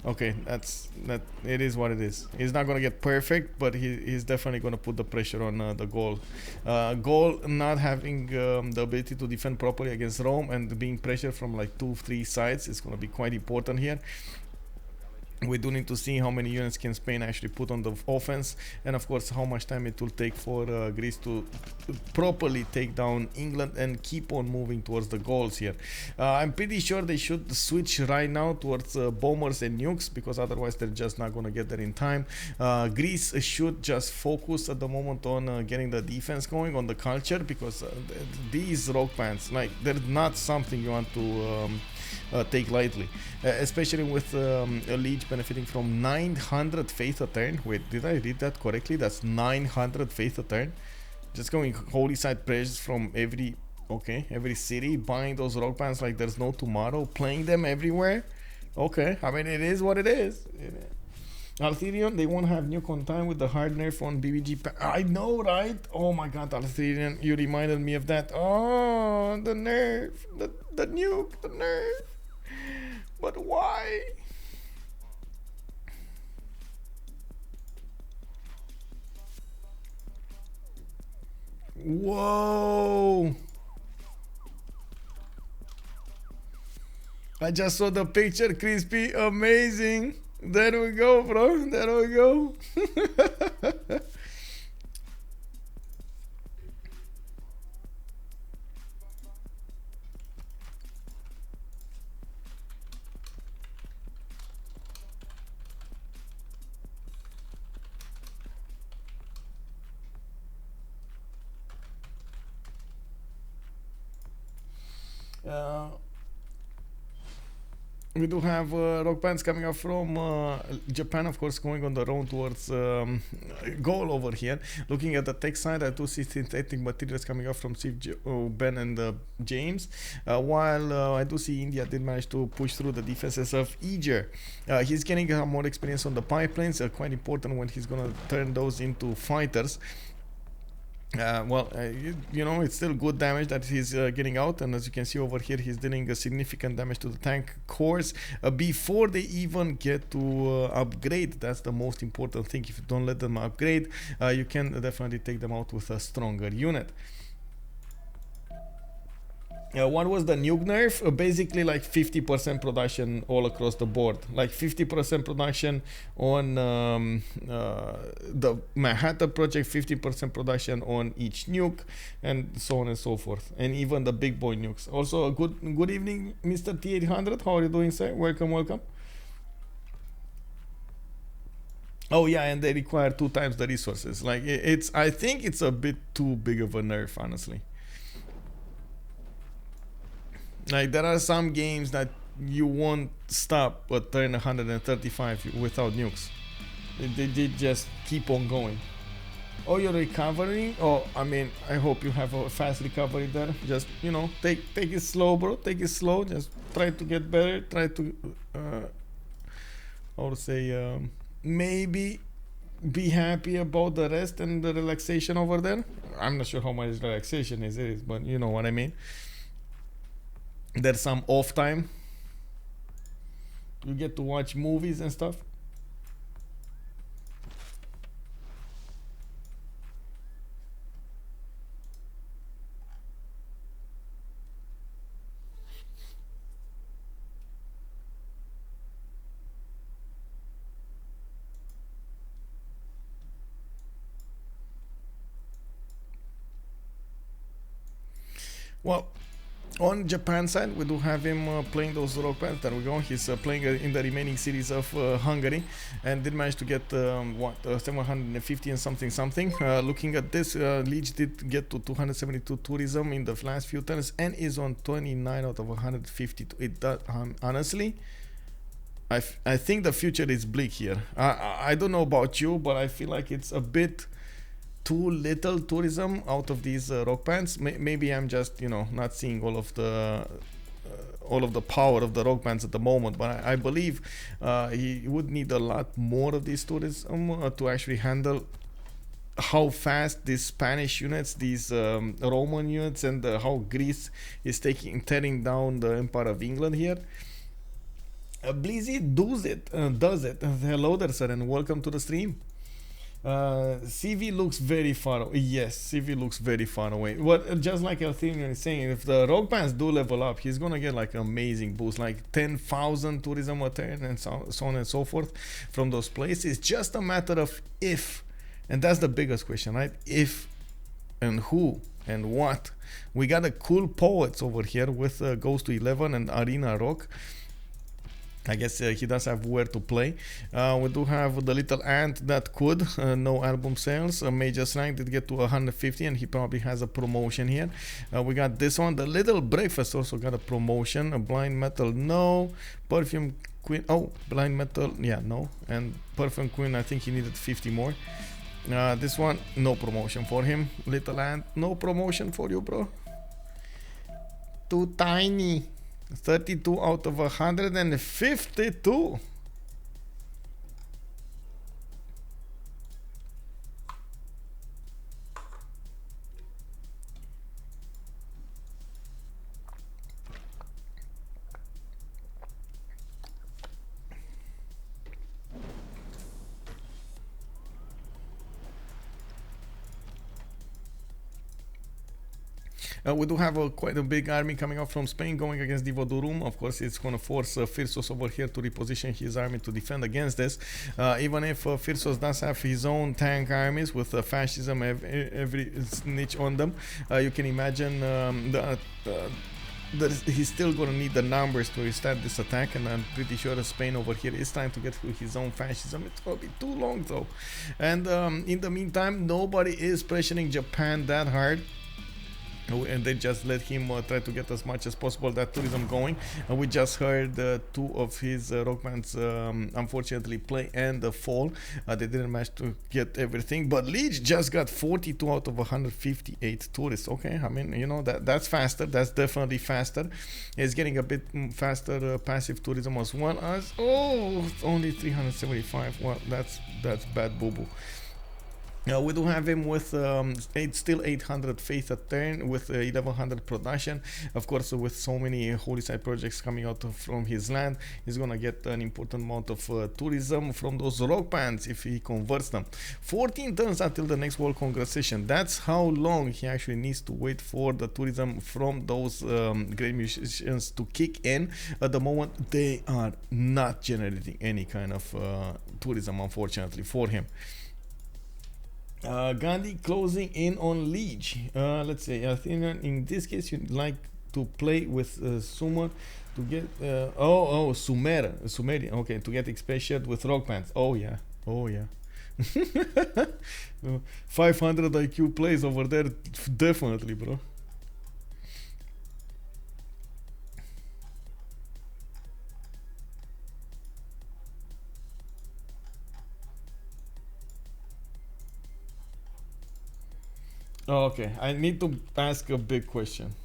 Speaker 1: Okay, that it is what it is. He's not gonna get perfect, but he's definitely gonna put the pressure on the Gaul. Gaul not having the ability to defend properly against Rome and being pressured from like 2-3 sides is gonna be quite important here. We do need to see how many units can Spain actually put on the offense, and of course how much time it will take for Greece to properly take down England and keep on moving towards the Gauls here. I'm pretty sure they should switch right now towards bombers and nukes, because otherwise they're just not going to get there in time. Greece should just focus at the moment on getting the defense going, on the culture, because these rock bands, like, they're not something you want to take lightly, especially with a Lege benefiting from 900 faith a turn. Wait, did I read that correctly? That's 900 faith a turn. Just going holy side prayers from every city, buying those rock bands like there's no tomorrow, playing them everywhere. Okay, I mean, it is what it is. Arthurian, they won't have nuke on time with the hard nerf on BBG. I know, right? Oh my god, Arthurian, you reminded me of that. Oh, the nerf, the nuke, the nerf. But why? Whoa! I just saw the picture, Crispy. Amazing. There we go, bro. There we go. We do have rock bands coming up from Japan, of course, going on the road towards Gaul over here. Looking at the tech side, I do see synthetic materials coming up from CivJoe, Ben, and James. While I do see India did manage to push through the defenses of Eger. He's getting more experience on the pipelines, quite important when he's going to turn those into fighters. You know, it's still good damage that he's getting out, and as you can see over here, he's dealing a significant damage to the tank cores before they even get to upgrade. That's the most important thing. If you don't let them upgrade, you can definitely take them out with a stronger unit. What was the nuke nerf? Basically like 50% production all across the board. Like 50% production on the Manhattan project, 50% production on each nuke, and so on and so forth. And even the big boy nukes. Also, a good evening, Mr. T800. How are you doing, sir? Welcome, welcome. Oh yeah, and they require 2 times the resources. Like I think it's a bit too big of a nerf, honestly. Like, there are some games that you won't stop at turn 135 without nukes. They just keep on going. Oh, you're recovering? Oh, I mean, I hope you have a fast recovery there. Just, you know, take it slow, bro. Take it slow. Just try to get better. Try to, I would say, maybe be happy about the rest and the relaxation over there. I'm not sure how much relaxation is, but you know what I mean. There's some off time. You get to watch movies and stuff. Well, on Japan side, we do have him playing those rock bands. There we go. He's playing in the remaining series of Hungary, and did manage to get 750 and something. Looking at this, Lege did get to 272 tourism in the last few turns, and is on 29 out of 150. It does, honestly, I think the future is bleak here. I don't know about you, but I feel like it's a bit too little tourism out of these rock bands. Maybe I'm just, you know, not seeing all of the power of the rock bands at the moment, but I believe he would need a lot more of these tourism to actually handle how fast these Spanish units, these Roman units, and how Greece is tearing down the Empire of England here. Blizzy does it. Hello there, sir, and welcome to the stream. CV looks very far away. Yes, CV looks very far away. What, just like Eleanor is saying, if the rock bands do level up, he's gonna get like an amazing boost, like 10,000 tourism a turn, and so on and so forth from those places. It's just a matter of if, and that's the biggest question, right? If and who and what. We got a cool poets over here with Goes to 11 and Arena Rock. I guess he does have where to play. We do have the Little Ant that could, no album sales. Major Slang did get to 150, and he probably has a promotion here. We got this one. The Little Breakfast also got a promotion. A Blind Metal, no. Perfume Queen, oh, Blind Metal, yeah, no. And Perfume Queen, I think he needed 50 more. This one, no promotion for him. Little Ant, no promotion for you, bro. Too tiny. 32 out of 152. We do have quite a big army coming up from Spain going against Divodurum. Of course, it's going to force Phyrsos over here to reposition his army to defend against this. Even if Phyrsos does have his own tank armies with fascism every snitch on them, you can imagine he's still going to need the numbers to restart this attack, and I'm pretty sure Spain over here is trying to get through his own fascism. It's going to be too long though. And in the meantime, nobody is pressuring Japan that hard. and they just let him try to get as much as possible that tourism going. And we just heard two of his rock bands unfortunately play and fall. They didn't manage to get everything, but Lege just got 42 out of 158 tourists. Okay, I mean, you know, that's faster. That's definitely faster. It's getting a bit faster passive tourism as well as, oh, only 375. Well, that's bad boo-boo. We do have him with still 800 faith a turn with 1100 production. Of course, with so many holy site projects coming out from his land, he's gonna get an important amount of tourism from those rock bands if he converts them. 14 turns until the next World Congress session. That's how long he actually needs to wait for the tourism from those great musicians to kick in. At the moment, they are not generating any kind of tourism, unfortunately, for him. Gandhi closing in on Lege. Let's say, I think in this case you'd like to play with Sumer to get Sumerian. Okay, to get XP shared with rock bands. Oh yeah. 500 IQ plays over there, definitely, bro. Okay, I need to ask a big question.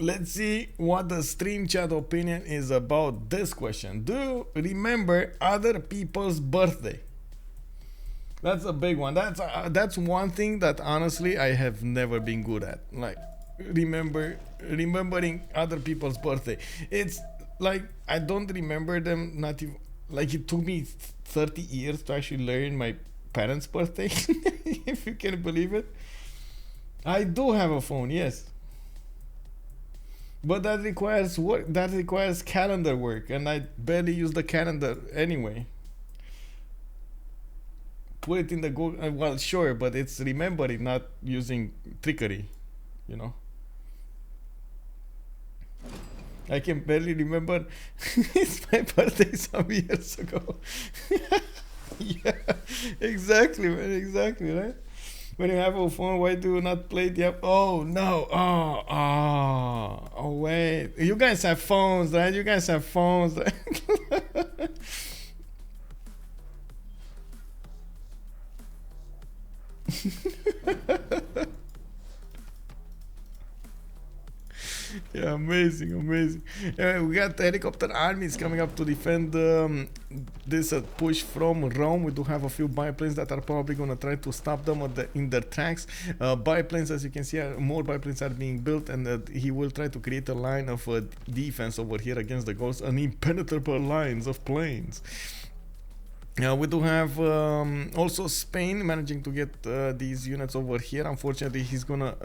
Speaker 1: Let's see what the stream chat opinion is about this question. Do you remember other people's birthday? That's a big one. That's one thing that honestly I have never been good at. Like remembering other people's birthday. It's like I don't remember them. Not even like it took me 30 years to actually learn my parents' birthday. If you can believe it. I do have a phone, yes. But that requires work. That requires calendar work, and I barely use the calendar anyway. Put it in the Google. Well, sure, but it's remembering, not using trickery. You know. I can barely remember. It's my birthday some years ago. Yeah, exactly, man. Exactly, right? When you have a phone, why do you not play the app? Oh no! Oh wait! You guys have phones, right? You guys have phones. Right? Yeah, amazing. We got the helicopter armies coming up to defend this push from Rome. We do have a few biplanes that are probably going to try to stop them in their tracks. Biplanes, as you can see, more biplanes are being built, and he will try to create a line of defense over here against the Gauls, an impenetrable lines of planes. We do have also Spain managing to get these units over here. Unfortunately, he's gonna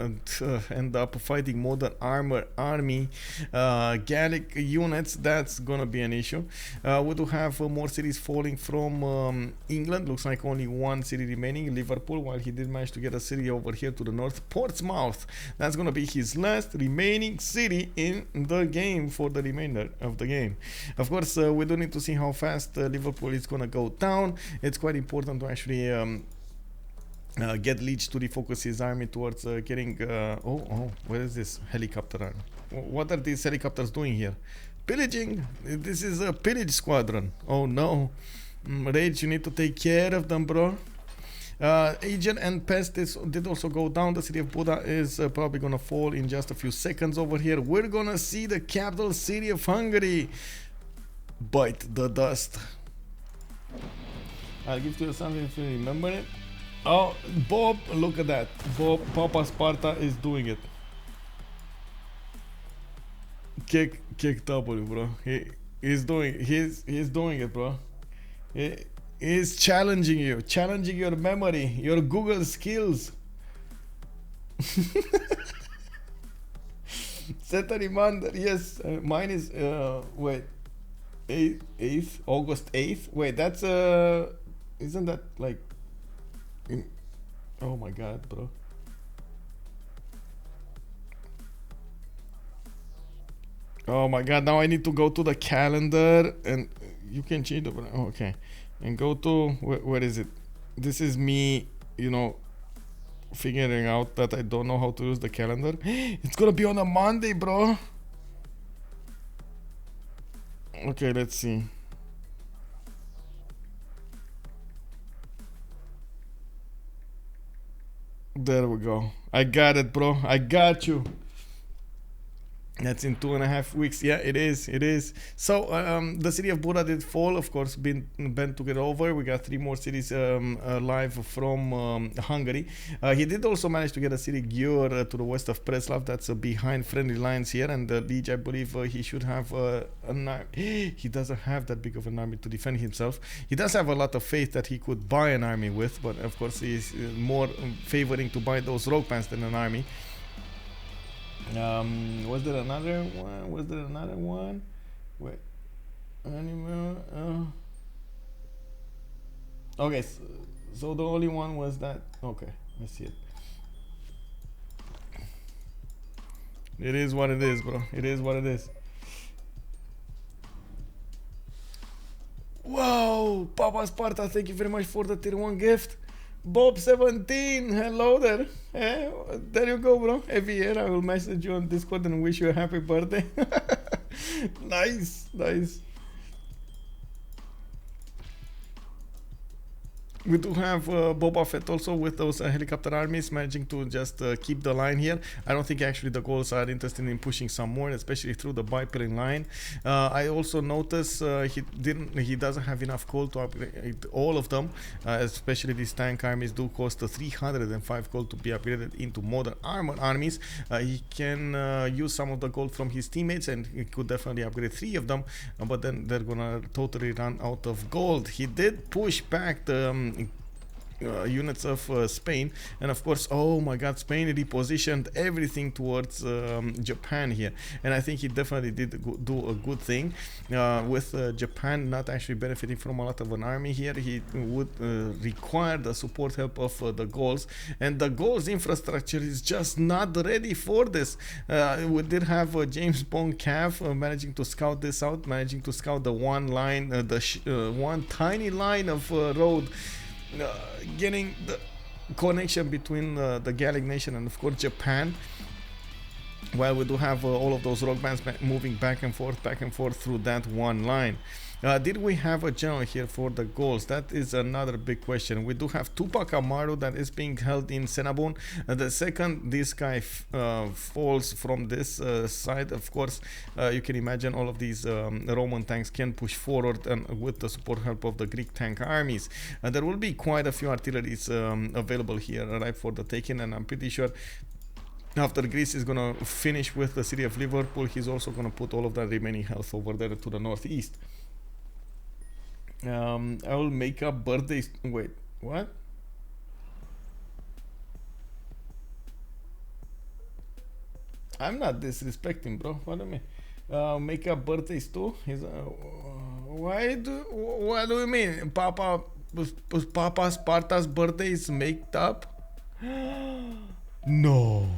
Speaker 1: end up fighting modern armor army Gallic units. That's gonna be an issue. We do have more cities falling from England. Looks like only one city remaining, Liverpool, while he did manage to get a city over here to the north, Portsmouth. That's gonna be his last remaining city in the game for the remainder of the game. Of course, we do need to see how fast Liverpool is gonna go down. It's quite important to actually get Lege to refocus his army towards getting what is this helicopter army? What are these helicopters doing here? Pillaging. This is a pillage squadron. Oh no, Rage, you need to take care of them, bro. Agent and Pest did also go down. The city of Buda is probably gonna fall in just a few seconds over here. We're gonna see the capital city of Hungary bite the dust. I'll give to you something if you remember it. Oh, Bob, look at that. Bob, Papa Sparta is doing it. Kick W, bro. He's doing it, bro. He's challenging your memory, your Google skills. Set a reminder. Yes, mine is wait. 8th, August 8th. Wait, that's isn't that like in, oh my god, bro. Oh my god, now I need to go to the calendar and you can change the okay. And go to where is it? This is me, you know, figuring out that I don't know how to use the calendar. It's gonna be on a Monday, bro. Okay, let's see. There we go. I got it, bro. I got you. That's in 2.5 weeks. Yeah, it is. It is. So the city of Buda did fall, of course, been to get over. We got 3 more cities live from Hungary. He did also manage to get a city Győr to the west of Preslav. That's behind friendly lines here. And Lege, I believe he should have an army. He doesn't have that big of an army to defend himself. He does have a lot of faith that he could buy an army with, but of course he's more favoring to buy those rogue bands than an army. Was there another one? Was there another one? Wait, animal. Okay, so the only one was that. Okay, I see it. It is what it is, bro. It is what it is. Wow, Papa Sparta, thank you very much for the tier 1 gift. Bob17, hello there. There you go, bro. Every year I will message you on Discord and wish you a happy birthday. Nice, nice. We do have Boba Fett also with those helicopter armies managing to just keep the line here. I don't think actually the Gauls are interested in pushing some more, especially through the bipedal line. I also notice he doesn't have enough coal to upgrade all of them, especially these tank armies do cost 305 gold to be upgraded into modern armored armies. He can use some of the gold from his teammates and he could definitely upgrade 3 of them, but then they're gonna totally run out of gold. He did push back the units of Spain, and of course, oh my god, Spain repositioned everything towards Japan here, and I think he definitely did do a good thing with Japan not actually benefiting from a lot of an army here. He would require the support help of the Gauls, and the Gauls infrastructure is just not ready for this. We did have BamesJong Cav managing to scout this out, managing to scout the one line, one tiny line of road, getting the connection between the Gallic nation and of course Japan, while we do have all of those rock bands moving back and forth through that one line. Did we have a general here for the Gauls? That is another big question. We do have Tupac Amaru that is being held in Cenabon. The second this guy falls from this side, of course, you can imagine all of these Roman tanks can push forward and with the support help of the Greek tank armies. There will be quite a few artilleries available here, right, for the taking, and I'm pretty sure after Greece is gonna finish with the city of Liverpool, he's also gonna put all of that remaining health over there to the northeast. I will make up birthdays. Wait, what? I'm not disrespecting, bro. What do you mean? Make up birthdays too? What do you mean? Papa Sparta's birthday is made up? No.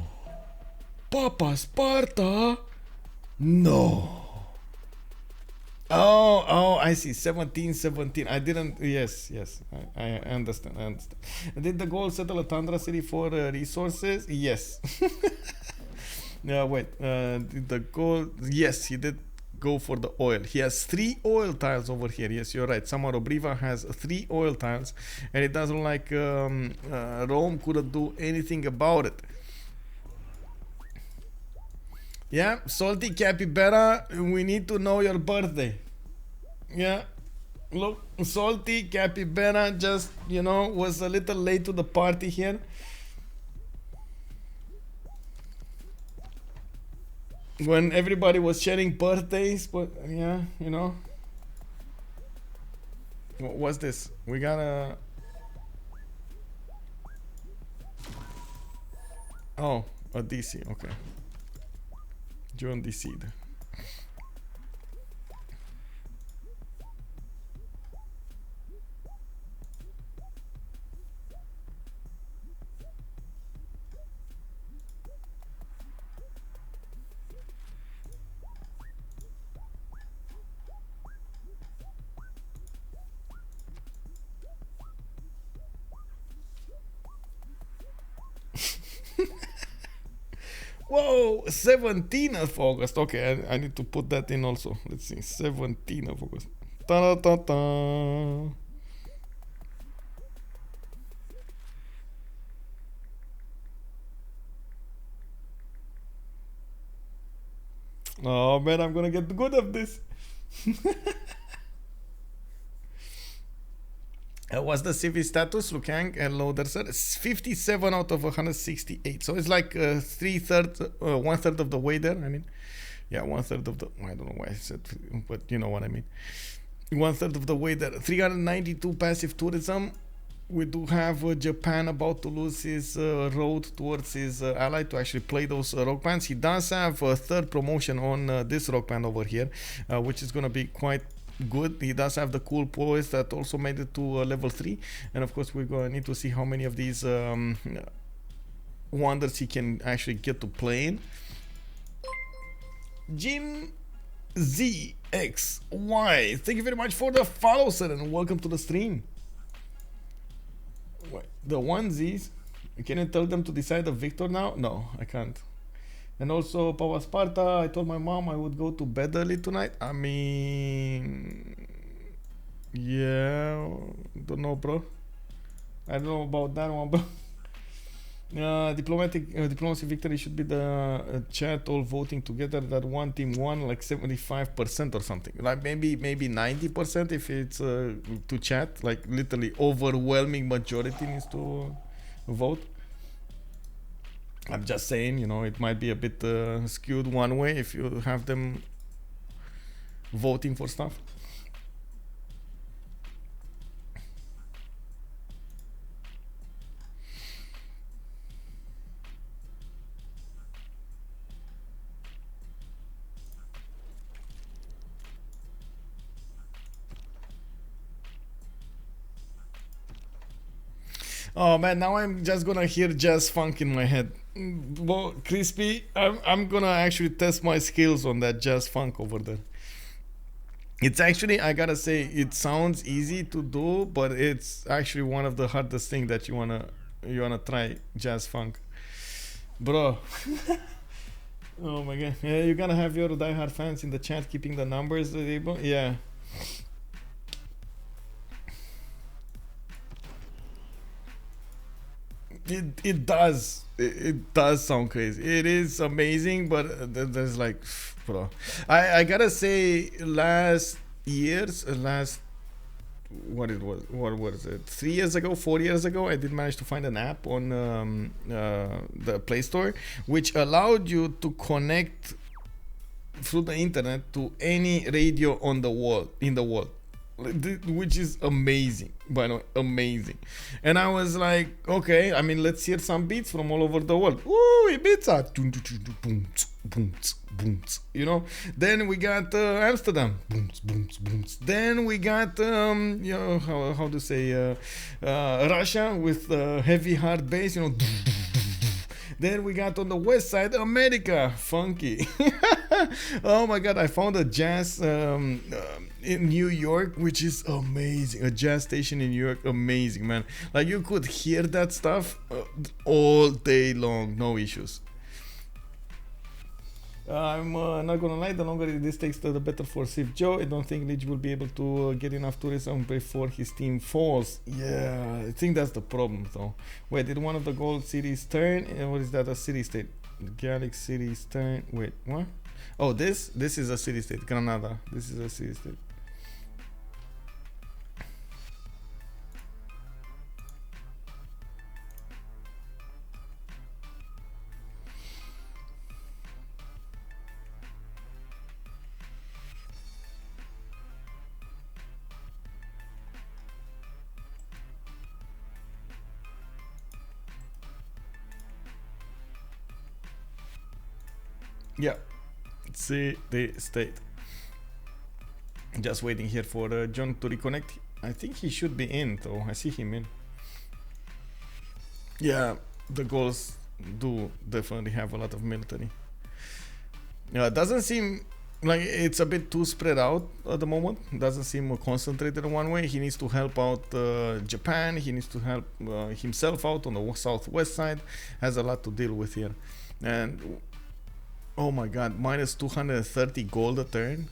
Speaker 1: Papa Sparta? No. Oh, I see. 1717. I didn't. Yes. I understand. Did the Gaul settle a Tundra city for resources? Yes. Wait. Did the Gaul? Yes, he did go for the oil. He has 3 oil tiles over here. Yes, you're right. Samarobriva has 3 oil tiles, and it doesn't like Rome couldn't do anything about it. Yeah, Salty Capybara, we need to know your birthday. Yeah, look, Salty Capybara just, you know, was a little late to the party here. When everybody was sharing birthdays, but yeah, you know. What's this? We got a... Oh, a DC, okay. John DC'd. Whoa, 17th of August. Okay, I need to put that in also. Let's see, 17th of August. Ta-da-ta-ta. Oh man, I'm gonna get good at this. What's the CV status, Lukang and Loader sir? It's 57 out of 168. So it's like one third of the way there. I mean, yeah, one third of the. I don't know why I said, but you know what I mean. One third of the way there. 392 passive tourism. We do have Japan about to lose his road towards his ally to actually play those rock bands. He does have a third promotion on this rock band over here, which is going to be quite good. He does have the cool poise that also made it to level 3. And of course, we're going to need to see how many of these wonders he can actually get to play in. Jim ZXY, thank you very much for the follow, sir, and welcome to the stream. Wait, the onesies, can you tell them to decide a victor now? No, I can't. And also, Papa Sparta, I told my mom I would go to bed early tonight. I mean, yeah, don't know, bro. I don't know about that one, bro. Diplomacy victory should be the chat all voting together that one team won like 75% or something, like maybe 90% if it's to chat, like literally overwhelming majority needs to vote. I'm just saying, you know, it might be a bit skewed one way if you have them voting for stuff. Oh man, now I'm just gonna hear jazz funk in my head. Well, Crispy, I'm gonna actually test my skills on that jazz funk over there. It's actually, I gotta say, it sounds easy to do, but it's actually one of the hardest things that you wanna try, jazz funk, bro. Oh my god, yeah, you're gonna have your diehard fans in the chat keeping the numbers, yeah. It does sound crazy. It is amazing, but there's like, bro, I gotta say, what was it, 3 years ago, 4 years ago, I did manage to find an app on the Play Store which allowed you to connect through the internet to any radio in the world, which is amazing, by the way, amazing. And I was like, okay, I mean, let's hear some beats from all over the world. Ooh, Ibiza, you know. Then we got Amsterdam, then we got you know, how to say, Russia with heavy hard bass, you know. Then we got on the west side, America, funky. Oh my god, I found a jazz in New York, which is amazing. A jazz station in New York, amazing, man. Like, you could hear that stuff all day long, no issues. I'm not gonna lie, the longer this takes, the better for CivJoe. I don't think Lege will be able to get enough tourism before his team falls. Yeah, I think that's the problem though. Wait, did one of the gold cities turn? What is that, a city state? Gallic cities turn. Wait, what? Oh, this is a city state. Granada. This is a city state. Yeah, see the state. Just waiting here for John to reconnect. I think he should be in though. I see him in. Yeah, the goals do definitely have a lot of military. Doesn't seem like it's a bit too spread out at the moment. Doesn't seem concentrated in one way. He needs to help out Japan. He needs to help himself out on the southwest side. Has a lot to deal with here. And Oh my god, minus 230 gold a turn.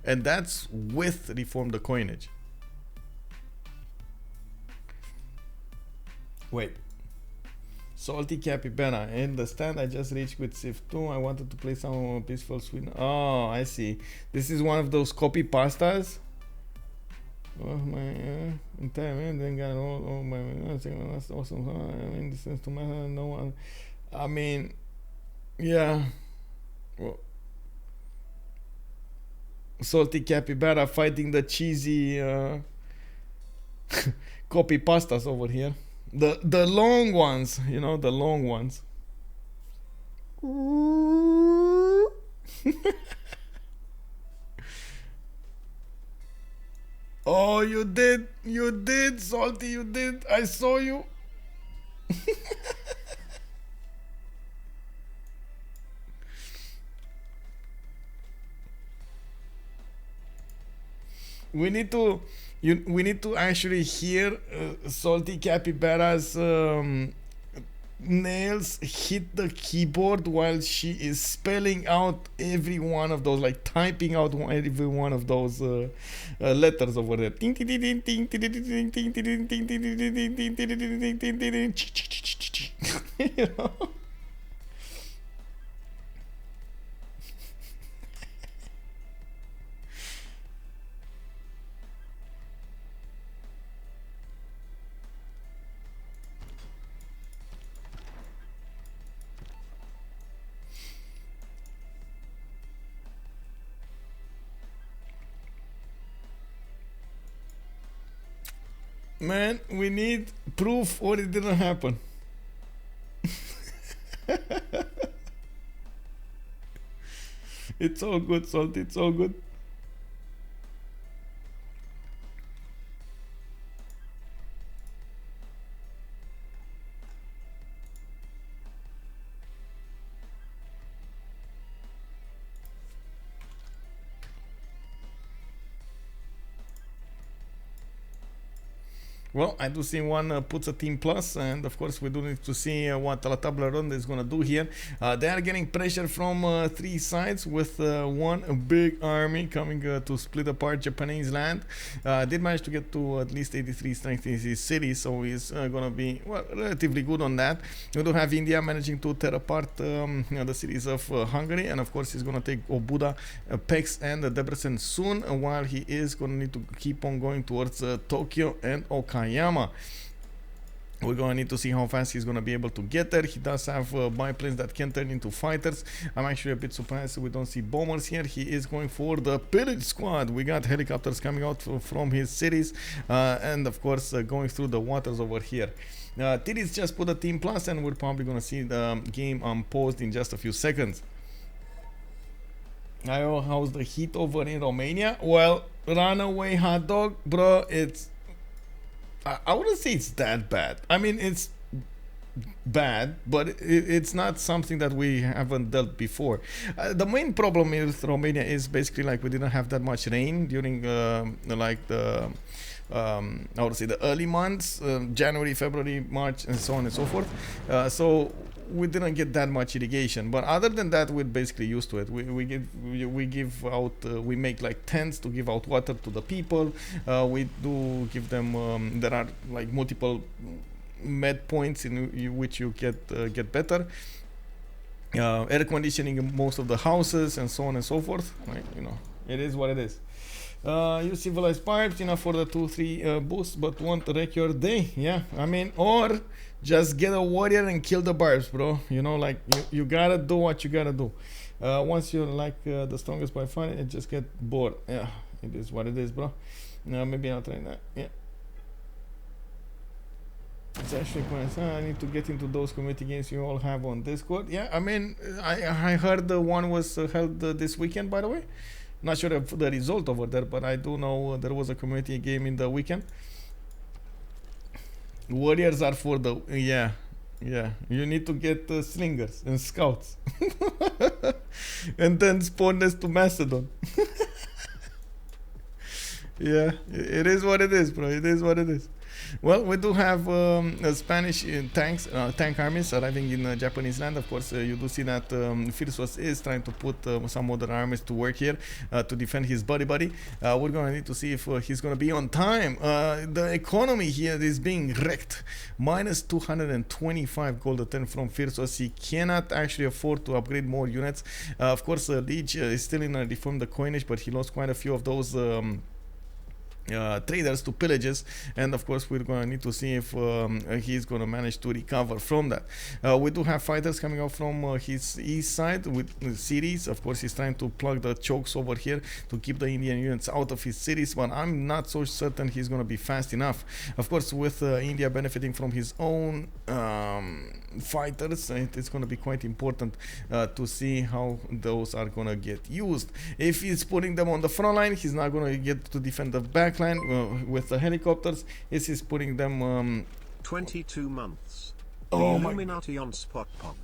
Speaker 1: And that's with reform the coinage. Wait. Salty Capybara. I understand. I just reached with CivJoe. I wanted to play some peaceful sweet. Oh, I see. This is one of those copy pastas. Oh my entire man then got all my that's awesome. I mean, this is to matter. No one. I mean, yeah. Well, Salty Capybara fighting the cheesy copy pastas over here. The long ones, you know, the long ones. Oh, you did, Salty, you did. I saw you. We need to actually hear Salty Capybara's nails hit the keyboard while she is spelling out every one of those, like typing out every one of those letters over there. You know? Man, we need proof or it didn't happen. It's all good, Salty, it's all good. Well, I do see one puts a team plus, and of course we do need to see what La Table Ronde is going to do here. They are getting pressure from three sides with one big army coming to split apart Japanese land. Did manage to get to at least 83 strength in his city, so he's going to be, well, relatively good on that. We do have India managing to tear apart you know, the cities of Hungary, and of course he's going to take Obuda, Pex, and Debrecen soon, while he is going to need to keep on going towards Tokyo and Okayama. We're going to need to see how fast he's going to be able to get there. He does have biplanes that can turn into fighters. I'm actually a bit surprised we don't see bombers here. He is going for the pillage squad. We got helicopters coming out from his cities, and of course going through the waters over here. Titiits just put a team plus, and we're probably going to see the game unpaused in just a few seconds. How's the heat over in Romania? Well, runaway hot dog, bro, I wouldn't say it's that bad. I mean, it's bad, but it's not something that we haven't dealt before. The main problem with Romania is basically like we didn't have that much rain during like the I would say the early months, January, February, March, and so on and so forth. So we didn't get that much irrigation, but other than that, we're basically used to it. We give out, we make like tents to give out water to the people. We do give them. There are like multiple med points in which you get better. Air conditioning in most of the houses, and so on and so forth. Right? You know, it is what it is. Use civilized pipes, enough for the 2-3 boosts, but won't wreck your day. Yeah, I mean, or just get a warrior and kill the barbs, bro. You know, like you gotta do what you gotta do. Once you're like the strongest by far, it just get bored. Yeah, it is what it is, bro. Maybe I'll try that. Yeah. It's actually quite. I need to get into those community games you all have on Discord. Yeah, I mean, I heard the one was held this weekend, by the way. Not sure of the result over there, but I do know there was a community game in the weekend. Warriors are for the yeah. You need to get slingers and scouts, and then spawn us to Macedon. Yeah, it is what it is, bro. It is what it is. Well, we do have Spanish tank armies arriving in Japanese land. Of course, you do see that Phyrsos is trying to put some other armies to work here to defend his buddy. We're gonna need to see if he's gonna be on time. The economy here is being wrecked. Minus 225 gold a turn from Phyrsos. He cannot actually afford to upgrade more units. Of course, Lege is still in a reform the coinage, but he lost quite a few of those traders to pillages, and of course we're gonna need to see if he's gonna manage to recover from that. We do have fighters coming out from his east side with cities. Of course, he's trying to plug the chokes over here to keep the Indian units out of his cities, but I'm not so certain he's gonna be fast enough. Of course, with India benefiting from his own fighters, it's gonna be quite important to see how those are gonna get used. If he's putting them on the front line, he's not gonna get to defend the back line with the helicopters. He's putting them
Speaker 2: 22 months.
Speaker 1: Oh
Speaker 2: the Illuminati on Spot Punk.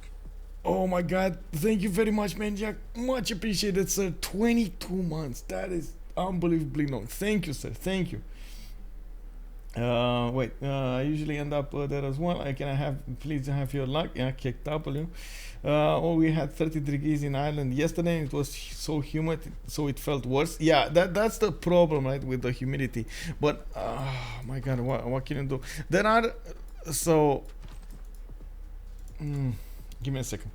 Speaker 1: Oh my god, thank you very much, BamesJong. Much appreciated, sir. 22 months. That is unbelievably long. Thank you, sir. Thank you. Wait, I usually end up there as well. Can I have, please have your luck? Yeah, kicked up a little. Oh, we had 30 degrees in Ireland yesterday, and it was so humid, so it felt worse. Yeah, that's the problem, right, with the humidity. But my god, what can you do? There are so give me a second.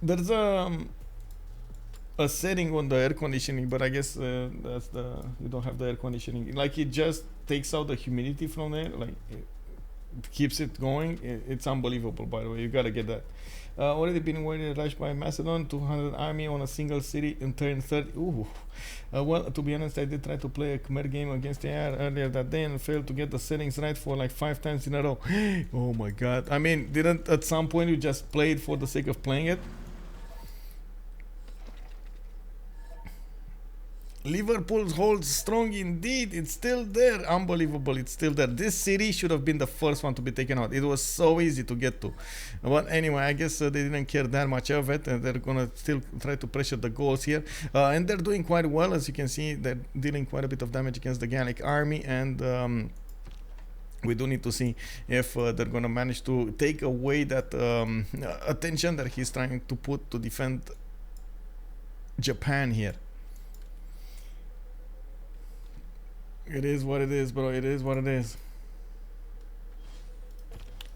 Speaker 1: There's a setting on the air conditioning, but I guess that's you don't have the air conditioning. Like, it just takes out the humidity from there, like it keeps it going. It's unbelievable, by the way. You gotta get that. Already been waiting rushed by Macedon, 200 army on a single city in turn 30. Ooh. Well, to be honest, I did try to play a Khmer game against the air earlier that day and failed to get the settings right for like 5 times in a row. Oh my god. I mean, didn't at some point you just play it for the sake of playing it? Liverpool holds strong indeed. It's still there. Unbelievable. It's still there. This city should have been the first one to be taken out. It was so easy to get to. But anyway, I guess they didn't care that much of it, and they're gonna still try to pressure the Gauls here. And they're doing quite well. As you can see, they're dealing quite a bit of damage against the Gallic army, and we do need to see if they're gonna manage to take away that attention that he's trying to put to defend Japan here. It is what it is, bro. It is what it is.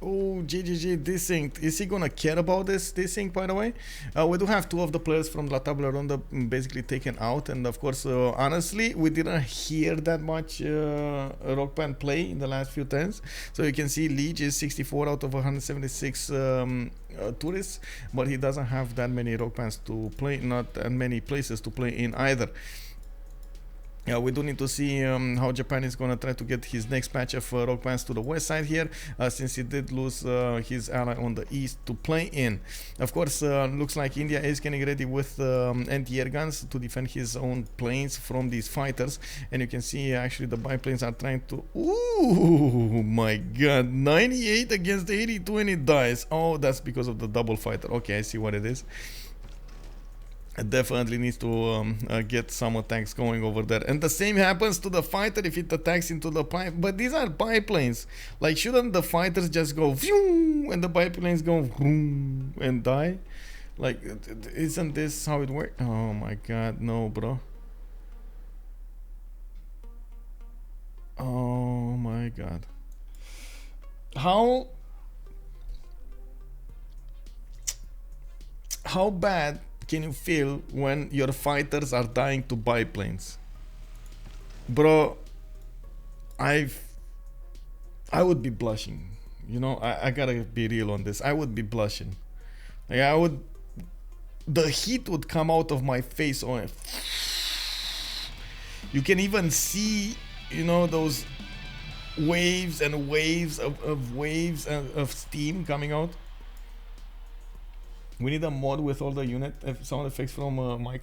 Speaker 1: Oh, GGG, Desynced. Is he gonna care about this Desynced, by the way? We do have 2 of the players from La Table Ronde basically taken out, and of course, honestly, we didn't hear that much Rock Band play in the last few turns. So you can see Lege is 64 out of 176 tourists, but he doesn't have that many Rock Bands to play, not that many places to play in either. Yeah, we do need to see how Japan is going to try to get his next match of rock bands to the west side here, since he did lose his ally on the east to play in. Of course, looks like India is getting ready with anti-air guns to defend his own planes from these fighters. And you can see actually the biplanes are trying to... Ooh, my god, 98 against 82 and it dies. Oh, that's because of the double fighter. Okay, I see what it is. Definitely needs to get some attacks going over there, and the same happens to the fighter if it attacks into the pipe. But these are biplanes. Like, shouldn't the fighters just go phew, and the biplanes go vroom, and die? Like, isn't this how it works? Oh my god, no, bro. Oh my god. How bad can you feel when your fighters are dying to biplanes? Bro, I would be blushing. You know, I gotta be real on this. I would be blushing. Like, the heat would come out of my face on it. You can even see, you know, those waves and waves of steam coming out. We need a mod with all the unit sound effects from Mike.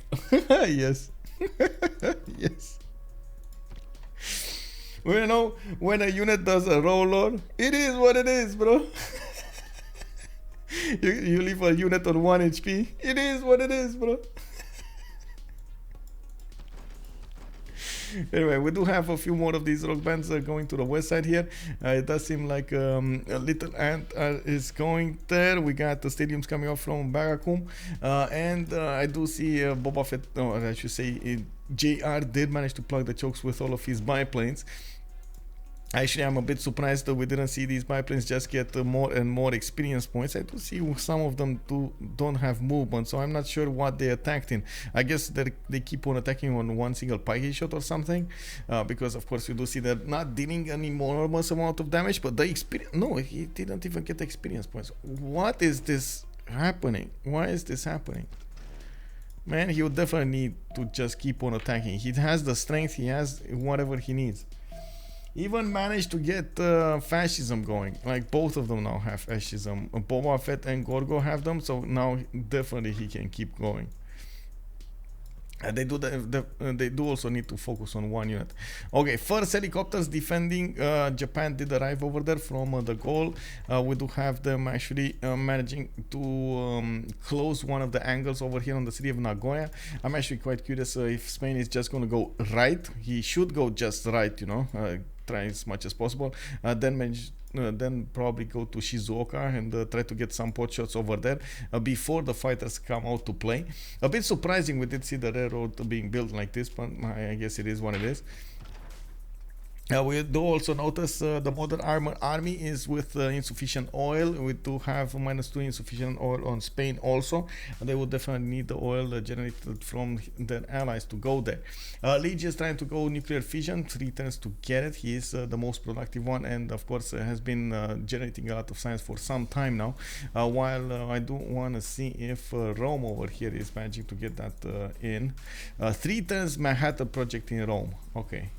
Speaker 1: Yes. Yes. You know, when a unit does a roll-on, it is what it is, bro. You leave a unit on 1 HP, it is what it is, bro. Anyway, we do have a few more of these rock bands going to the west side here. It does seem like a little ant is going there. We got the stadiums coming off from Barakum. And I do see Boba Fett, or I should say JR did manage to plug the chokes with all of his biplanes. Actually, I'm a bit surprised that we didn't see these biplanes just get more and more experience points. I do see some of them don't have movement, so I'm not sure what they attacked in. I guess that they keep on attacking on one single pike shot or something, because of course you do see they're not dealing an enormous amount of damage, but the experience, no, he didn't even get experience points. What is this happening? Why is this happening? Man, he would definitely need to just keep on attacking. He has the strength, he has whatever he needs. Even managed to get fascism going. Like both of them now have fascism. Boba Fett and Gorgo have them, so now definitely he can keep going. They do also need to focus on one unit. Okay, first helicopters defending Japan did arrive over there from the Gaul. We do have them actually managing to close one of the angles over here on the city of Nagoya. I'm actually quite curious if Spain is just going to go right. He should go just right, you know, try as much as possible. Then probably go to Shizuoka and try to get some pot shots over there before the fighters come out to play. A bit surprising we did see the railroad being built like this, but I guess it is what it is. We do also notice the modern army is with insufficient oil. We do have -2 insufficient oil on Spain also. They will definitely need the oil generated from their allies to go there. Lege is trying to go nuclear fission, 3 turns to get it. He is the most productive one, and of course has been generating a lot of science for some time now. While I do want to see if Rome over here is managing to get that in. 3 turns Manhattan project in Rome. Okay.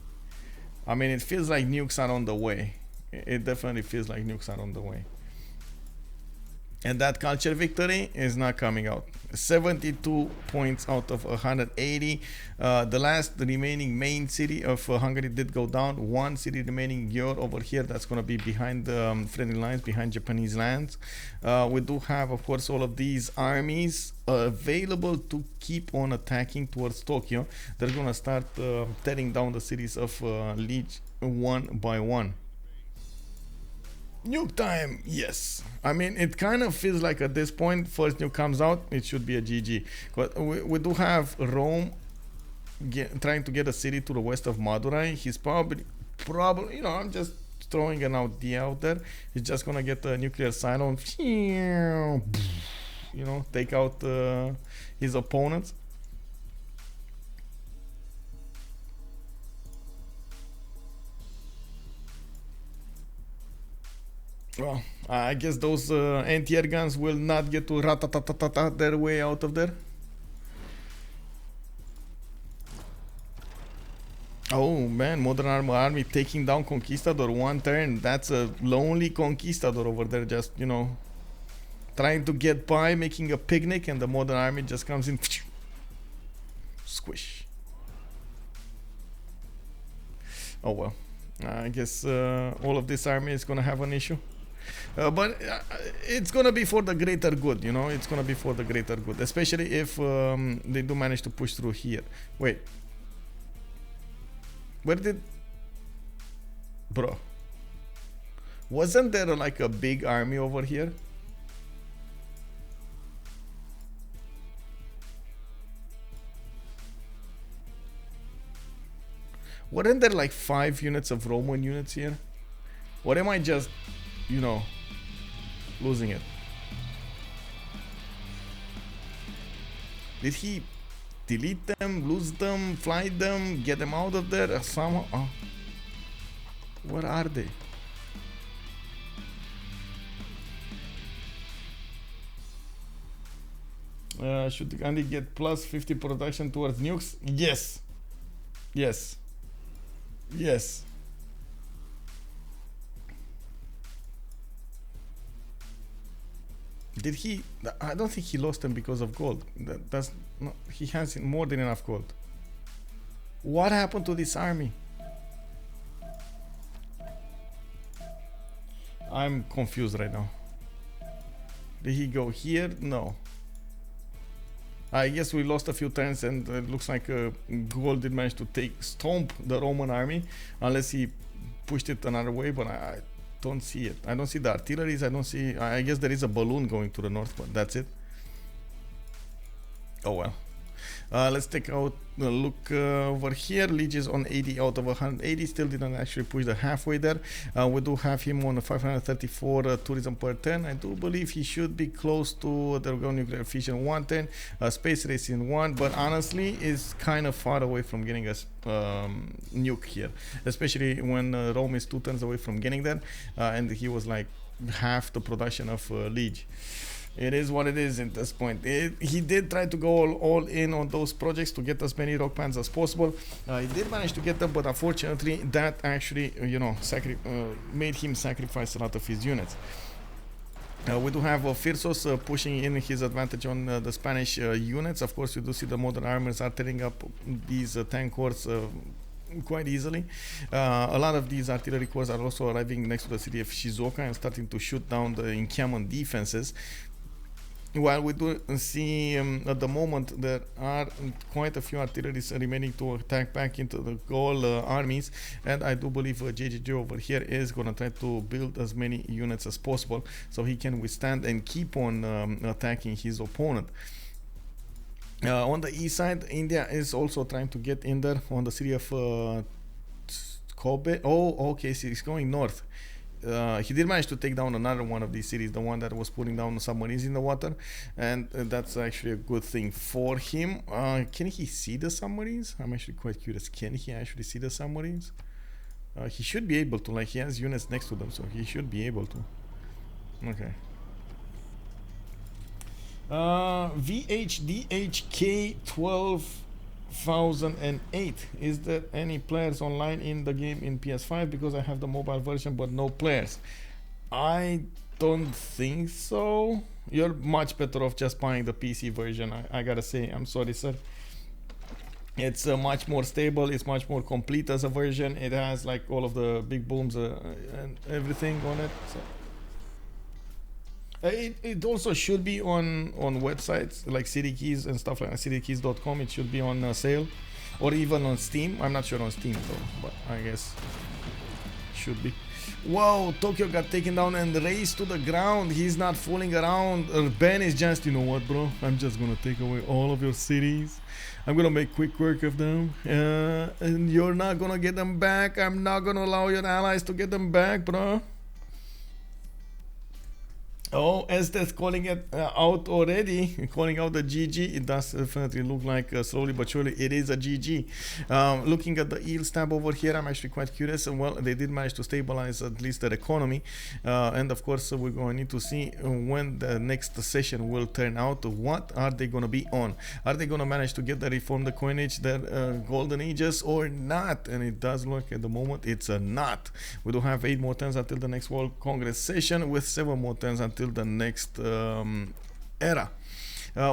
Speaker 1: I mean, it feels like nukes are on the way. It definitely feels like nukes are on the way. And that culture victory is not coming out. 72 points out of 180. The last remaining main city of Hungary did go down. 1 city remaining over here. That's going to be behind the friendly lines, behind Japanese lands. We do have, of course, all of these armies available to keep on attacking towards Tokyo. They're going to start tearing down the cities of Lege one by one. Nuke time, yes. I mean, it kind of feels like at this point, first nuke comes out, it should be a GG. But we do have Rome trying to get a city to the west of Madurai. He's probably, you know, I'm just throwing an idea out there. He's just gonna get a nuclear silo, you know, take out his opponents. Well, I guess those anti-air guns will not get to rat-a-tat-tat-tat their way out of there. Oh man, Modern Army taking down Conquistador 1 turn. That's a lonely Conquistador over there, just, you know, trying to get by, making a picnic, and the Modern Army just comes in. Squish. Oh well, I guess all of this army is gonna have an issue. But it's gonna be for the greater good, you know. It's gonna be for the greater good, especially if they do manage to push through here. Wait, where did, bro? Wasn't there like a big army over here? Weren't there like 5 units of Roman units here? Or am I just, you know, losing it? Did he delete them, lose them, fly them, get them out of there somehow? Oh. Where are they? Should Gandhi get plus 50 production towards nukes? Yes. Yes. Yes. Did he? I don't think he lost them because of gold. That's no, he has more than enough gold. What happened to this army? I'm confused right now. Did he go here? No. I guess we lost a few turns, and it looks like Gaul did manage to stomp the Roman army, unless he pushed it another way, but I don't see it. I don't see the artilleries. I don't see. I guess there is a balloon going to the north, but that's it. Oh well. Let's take out a look over here. Lege is on 80 out of 180. Still didn't actually push the halfway there. We do have him on 534 tourism per turn. I do believe he should be close to the nuclear fission 110, space race in 1, but honestly is kind of far away from getting us nuke here, especially when Rome is 2 turns away from getting there, and he was like half the production of Lege. It is what it is at this point. He did try to go all in on those projects to get as many rock pans as possible. He did manage to get them, but unfortunately that actually, you know, made him sacrifice a lot of his units. We do have Phyrsos pushing in his advantage on the Spanish units. Of course, you do see the modern armors are tearing up these tank corps quite easily. A lot of these artillery corps are also arriving next to the city of Shizuoka and starting to shoot down the encampment defenses. While we do see at the moment there are quite a few artilleries remaining to attack back into the Gaul armies, and I do believe CivJoe over here is going to try to build as many units as possible so he can withstand and keep on attacking his opponent. On the east side, India is also trying to get in there on the city of Kobe. Oh, okay, so he's going north. He did manage to take down another one of these cities, the one that was putting down submarines in the water, and that's actually a good thing for him. Can he see the submarines? I'm actually quite curious. Can he actually see the submarines? He should be able to, like he has units next to them, so he should be able to. Okay. VHDHK 12,008. Is there any players online in the game in PS5? Because I have the mobile version but no players. I don't think so. You're much better off just buying the PC version. I gotta say, I'm sorry, sir. It's much more stable. It's much more complete as a version. It has like all of the big booms and everything on it. So. It also should be on websites like CityKeys and stuff like that, citykeys.com. It should be on sale, or even on Steam. I'm not sure on Steam though, but I guess should be. Whoa, Tokyo got taken down and razed to the ground. He's not fooling around. Ben is just, you know what, bro? I'm just gonna take away all of your cities. I'm gonna make quick work of them, and you're not gonna get them back. I'm not gonna allow your allies to get them back, bro. Oh, Estes calling it out already, calling out the GG. It does definitely look like slowly but surely it is a GG. Looking at the yield tab over here, I'm actually quite curious. Well, they did manage to stabilize at least their economy, and of course we're going to need to see when the next session will turn out. What are they going to be on? Are they going to manage to get the reform the coinage, their golden ages, or not? And it does look at the moment it's a not. We do have 8 more turns until the next World Congress session, with 7 more turns until the next era.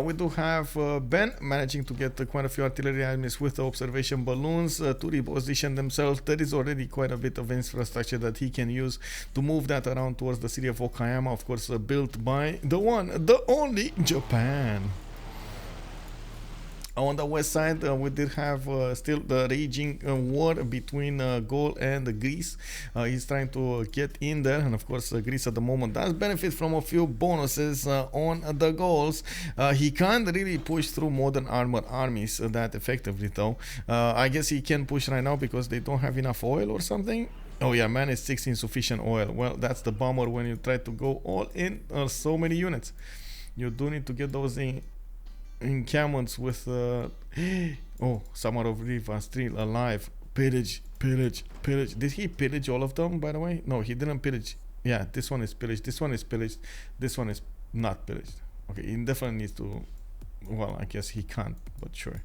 Speaker 1: We do have Ben managing to get quite a few artillery armies with the observation balloons to reposition themselves. There is already quite a bit of infrastructure that he can use to move that around towards the city of Okayama, of course built by the one, the only Japan. On the west side, we did have still the raging war between Gaul and Greece. He's trying to get in there, and of course Greece at the moment does benefit from a few bonuses on the Gauls. He can't really push through modern armored armies that effectively though. I guess he can push right now because they don't have enough oil or something. Oh yeah, man, it's 6 insufficient oil. Well, that's the bummer when you try to go all in so many units. You do need to get those encampments with oh, Summer of Riva still alive. Pillage. Did he pillage all of them, by the way? No, he didn't pillage. Yeah, this one is pillaged, this one is pillaged, this one is not pillaged. Okay, he definitely needs to, well, I guess he can't, but sure.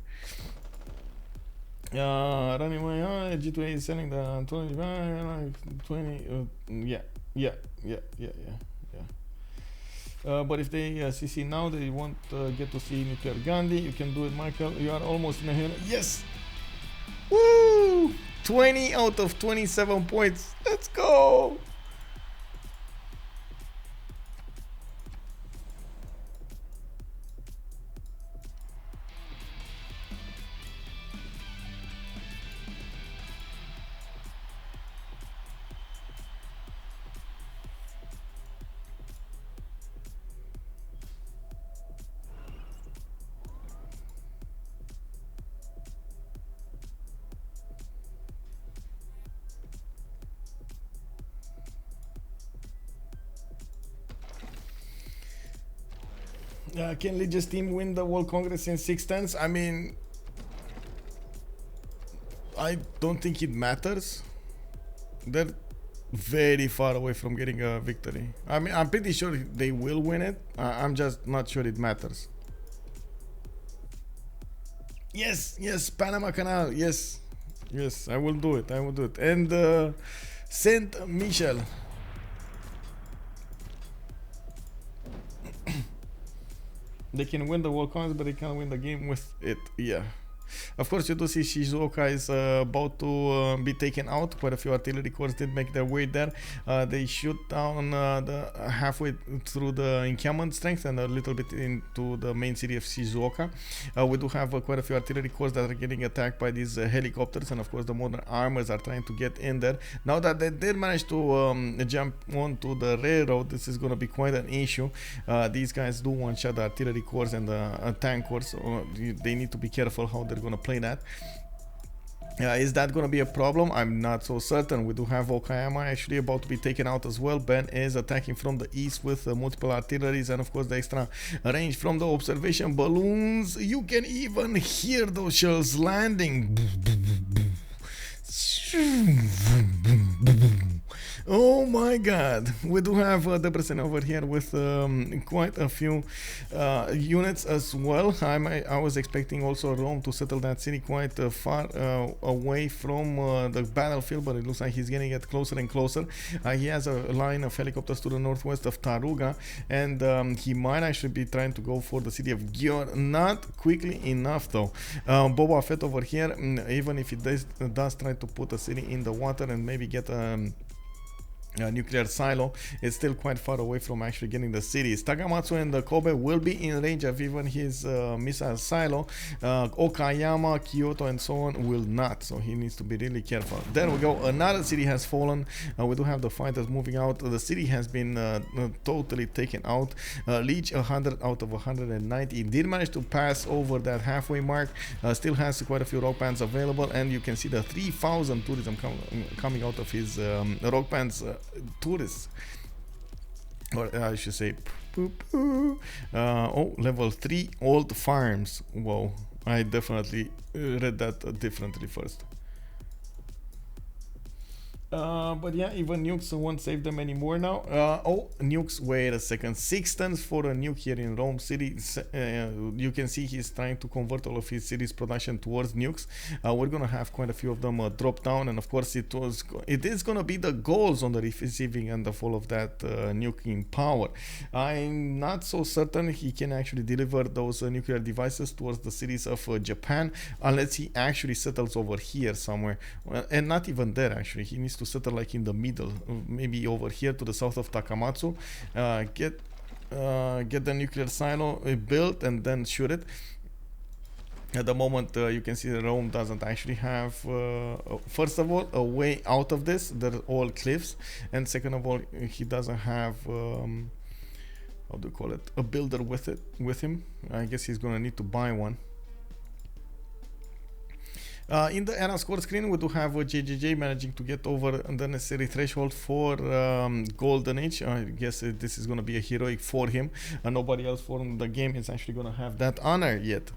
Speaker 1: Running away, G2A is selling the 20, yeah. But if they CC now, they won't get to see nuclear Gandhi. You can do it, Michael. You are almost in a hero. Yes! Woo! 20 out of 27 points. Let's go! Can Lege's team win the World Congress in 6 turns? I mean, I don't think it matters. They're very far away from getting a victory. I mean, I'm pretty sure they will win it. I'm just not sure it matters. Yes, Panama Canal. Yes, I will do it. And Saint Michel. They can win the World Congress, but they can't win the game with it. Yeah. Of course, you do see Shizuoka is about to be taken out. Quite a few artillery corps did make their way there. They shoot down the halfway through the encampment strength and a little bit into the main city of Shizuoka. We do have quite a few artillery corps that are getting attacked by these helicopters, and of course the modern armors are trying to get in there. Now that they did manage to jump onto the railroad, this is going to be quite an issue. These guys do one-shot the artillery corps and the tank corps, so they need to be careful how they're going to play that. Is that going to be a problem? I'm not so certain. We do have Okayama actually about to be taken out as well. Ben is attacking from the east with multiple artilleries and of course the extra range from the observation balloons. You can even hear those shells landing. Oh my god, we do have Debrecen over here with quite a few units as well. I was expecting also Rome to settle that city quite far away from the battlefield, but it looks like he's getting it closer and closer. He has a line of helicopters to the northwest of Taruga, and he might actually be trying to go for the city of Győr. Not quickly enough though. Boba Fett over here, even if he does try to put a city in the water and maybe get a nuclear silo, it's still quite far away from actually getting the cities. Takamatsu and Kobe will be in range of even his missile silo. Okayama, Kyoto and so on will not, so he needs to be really careful. There we go, another city has fallen. We do have the fighters moving out. The city has been totally taken out. Lege 100 out of 190 did manage to pass over that halfway mark. Still has quite a few rock bands available, and you can see the 3,000 tourism coming out of his rock bands. Tourists, or I should say oh, level 3 old farms. Whoa, I definitely read that differently first. But yeah, even nukes won't save them anymore now. Oh, nukes, wait a second. 6 tons for a nuke here in Rome City. You can see he's trying to convert all of his city's production towards nukes. We're gonna have quite a few of them drop down, and of course it is gonna be the Gauls on the receiving end of all of that nuking power. I'm not so certain he can actually deliver those nuclear devices towards the cities of Japan, unless he actually settles over here somewhere, and not even there actually. He needs to settle like in the middle, maybe over here to the south of Takamatsu, get the nuclear silo built and then shoot it. At the moment, you can see that Rome doesn't actually have, first of all, a way out of this. They're all cliffs, and second of all, he doesn't have how do you call it, a builder with him. I guess he's gonna need to buy one. In the era score screen, we do have JJJ managing to get over the necessary threshold for Golden Age. I guess this is going to be a heroic for him. Nobody else from the game is actually going to have that honor yet.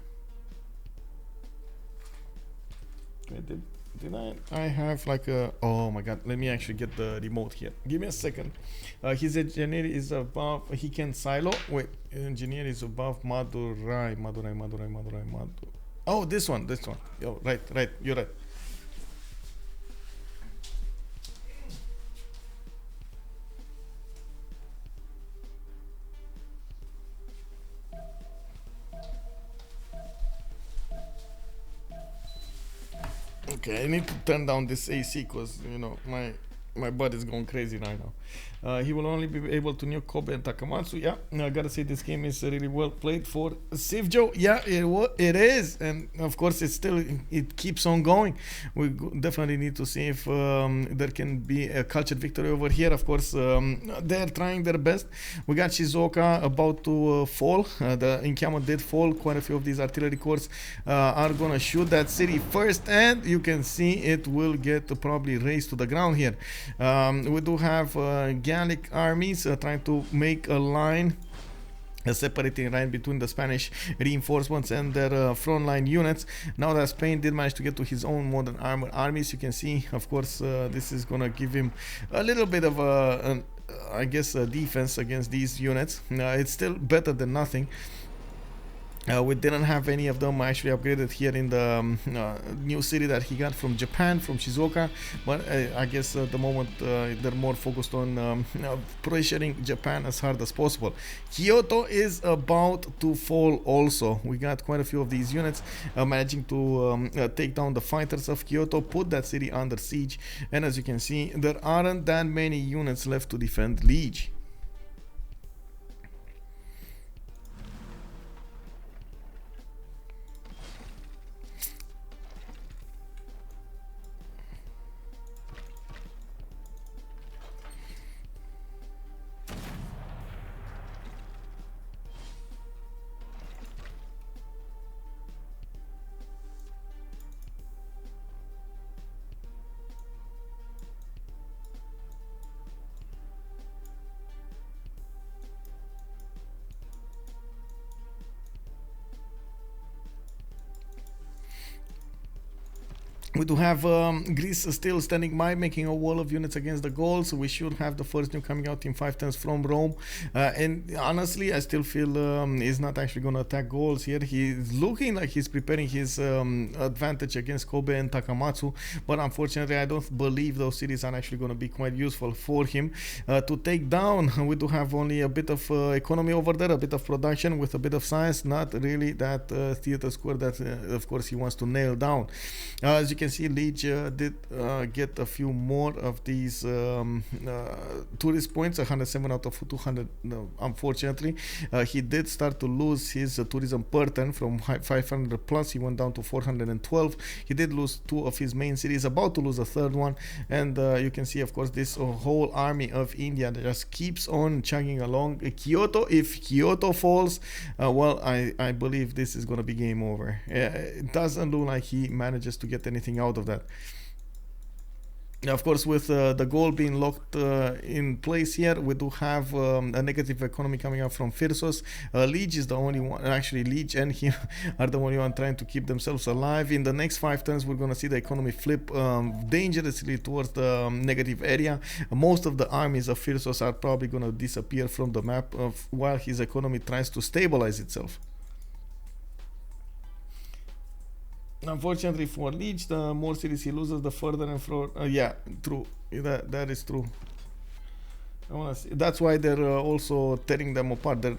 Speaker 1: Okay, did I have like a... Oh my god, let me actually get the remote here. Give me a second. His engineer is above... He can silo. Wait, engineer is above Madurai. Oh, this one. Oh, right, you're right. Okay, I need to turn down this AC because, you know, my body's going crazy right now. He will only be able to nuke Kobe and Takamatsu. Yeah, I gotta say this game is really well played for CivJoe. Yeah, it is, and of course it keeps on going. We definitely need to see if there can be a cultured victory over here. Of course, they're trying their best. We got Shizuoka about to fall. The encampment did fall. Quite a few of these artillery corps are gonna shoot that city first, and you can see it will get probably razed to the ground here. We do have Gallic armies trying to make a line separating right between the Spanish reinforcements and their frontline units. Now that Spain did manage to get to his own modern armored armies, you can see, of course, this is gonna give him a little bit of I guess, a defense against these units. It's still better than nothing. We didn't have any of them actually upgraded here in the new city that he got from Japan, from Shizuoka, but I guess at the moment they're more focused on pressuring Japan as hard as possible. Kyoto is about to fall also. We got quite a few of these units managing to take down the fighters of Kyoto, put that city under siege, and as you can see, there aren't that many units left to defend Lege. We do have Greece still standing by, making a wall of units against the Gaul, so we should have the first new coming out in 5 turns from Rome. And honestly, I still feel he's not actually going to attack Gauls here. He's looking like he's preparing his advantage against Kobe and Takamatsu, but unfortunately, I don't believe those cities are actually going to be quite useful for him to take down. We do have only a bit of economy over there, a bit of production with a bit of science, not really that theater square that, of course, he wants to nail down. As you can see, Lege did get a few more of these tourist points, 107 out of 200. Unfortunately, he did start to lose his tourism per turn from 500 plus. He went down to 412. He did lose 2 of his main cities, about to lose a third one. And you can see, of course, this whole army of India that just keeps on chugging along. Kyoto, if Kyoto falls, well, I believe this is going to be game over. It doesn't look like he manages to get anything out of that. Of course, with the goal being locked in place here, we do have a negative economy coming out from Phyrsos. Lege is the only one, actually Lege and him are the only one trying to keep themselves alive. In the next 5 turns, we're going to see the economy flip dangerously towards the negative area. Most of the armies of Phyrsos are probably going to disappear from the map while his economy tries to stabilize itself. Unfortunately for Lege, the more cities he loses, the further and further. Yeah, true. That is true. I wanna see. That's why they're also tearing them apart. They're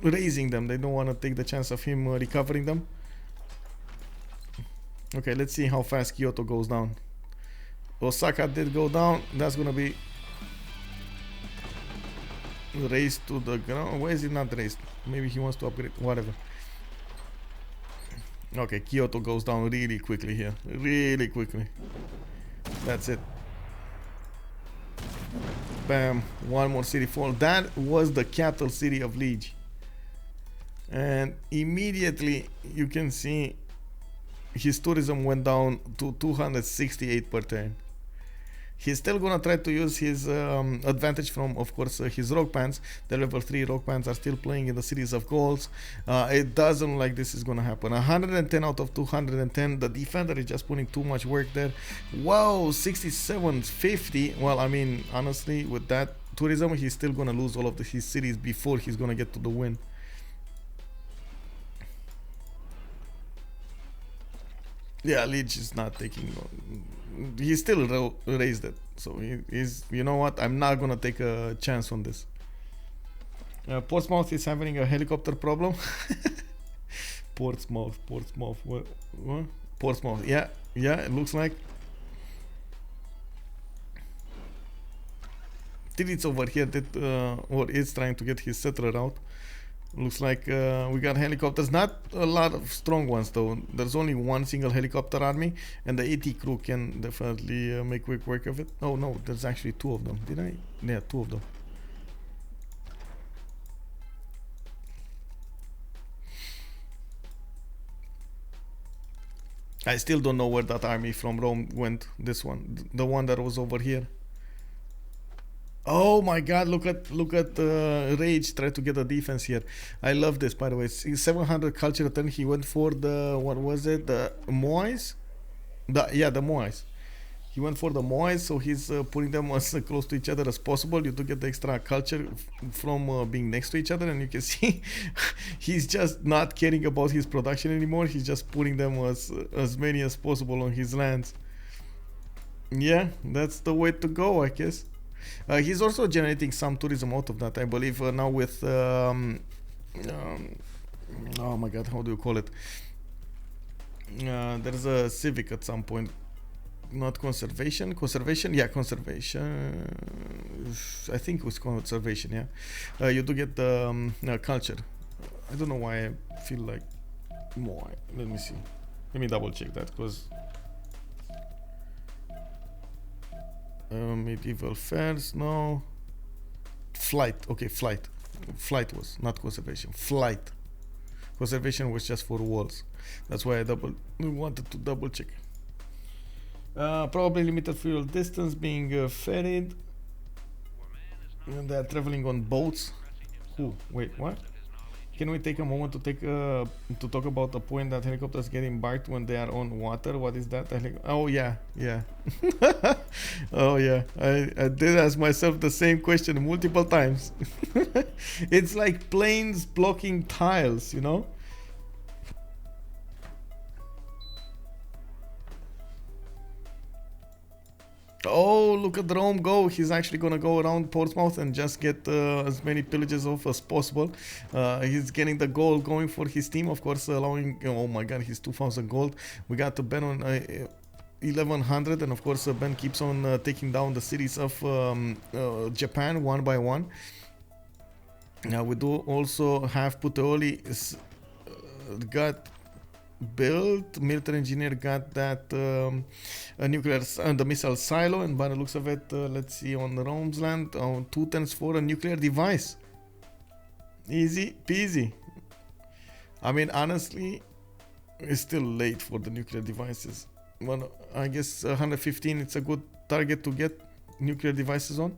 Speaker 1: raising them. They don't want to take the chance of him recovering them. Okay, let's see how fast Kyoto goes down. Osaka did go down. That's gonna be raised to the ground. Why is it not raised? Maybe he wants to upgrade. Whatever. Okay, Kyoto goes down really quickly here. Really quickly. That's it. Bam. One more city fall. That was the capital city of Lege. And immediately you can see his tourism went down to 268 per turn. He's still gonna try to use his advantage from, of course, his rock bands. The level 3 rock bands are still playing in the cities of Gauls. It doesn't look like this is gonna happen. 110 out of 210. The defender is just putting too much work there. Wow, 6750. Well, I mean, honestly, with that tourism, he's still gonna lose all of his cities before he's gonna get to the win. Yeah, Lege is not taking. He still raised it, so he's. You know what? I'm not gonna take a chance on this. Portsmouth is having a helicopter problem. Portsmouth. What? Portsmouth. Yeah. It looks like. Titiits over here did, or is trying to get his settler out. Looks like we got helicopters, not a lot of strong ones though. There's only one single helicopter army, and the AT crew can definitely make quick work of it. Oh no, there's actually 2 of them. Did I? Yeah, 2 of them. I still don't know where that army from Rome went. This one, the one that was over here. Oh my God! Look at Rage try to get a defense here. I love this, by the way. It's 700 culture turn. He went for the, what was it? The Moais. The Moais. He went for the Moais, so he's putting them as close to each other as possible. You do get the extra culture from being next to each other, and you can see he's just not caring about his production anymore. He's just putting them as many as possible on his lands. Yeah, that's the way to go, I guess. He's also generating some tourism out of that, I believe, now with oh my God, how do you call it? There's a civic at some point, not conservation. Yeah, conservation. I think it was conservation. Yeah, you do get the culture. I don't know why I feel like more. Let me see. Let me double check that, because medieval fairs, no. Flight, okay, flight was not conservation. Flight, conservation was just for walls. That's why I wanted to double check. Probably limited fuel distance being ferried, and they're traveling on boats. Wait, what? Can we take a moment to talk about the point that helicopters get embarked when they are on water? What is that? Oh yeah. Oh yeah. I did ask myself the same question multiple times. It's like planes blocking tiles, you know? Oh, look at Rome go. He's actually gonna go around Portsmouth and just get as many pillages off as possible. He's getting the gold going for his team, of course, allowing, oh my God, his 2000 gold. We got to Ben on 1100, and of course Ben keeps on taking down the cities of Japan one by one. Now we do also have Puteoli got built. Military engineer got that nuclear the missile silo, and by the looks of it, let's see, on Rome's land, 2 turns for a nuclear device. Easy peasy. I mean, honestly, it's still late for the nuclear devices. Well, I guess 115, it's a good target to get nuclear devices on.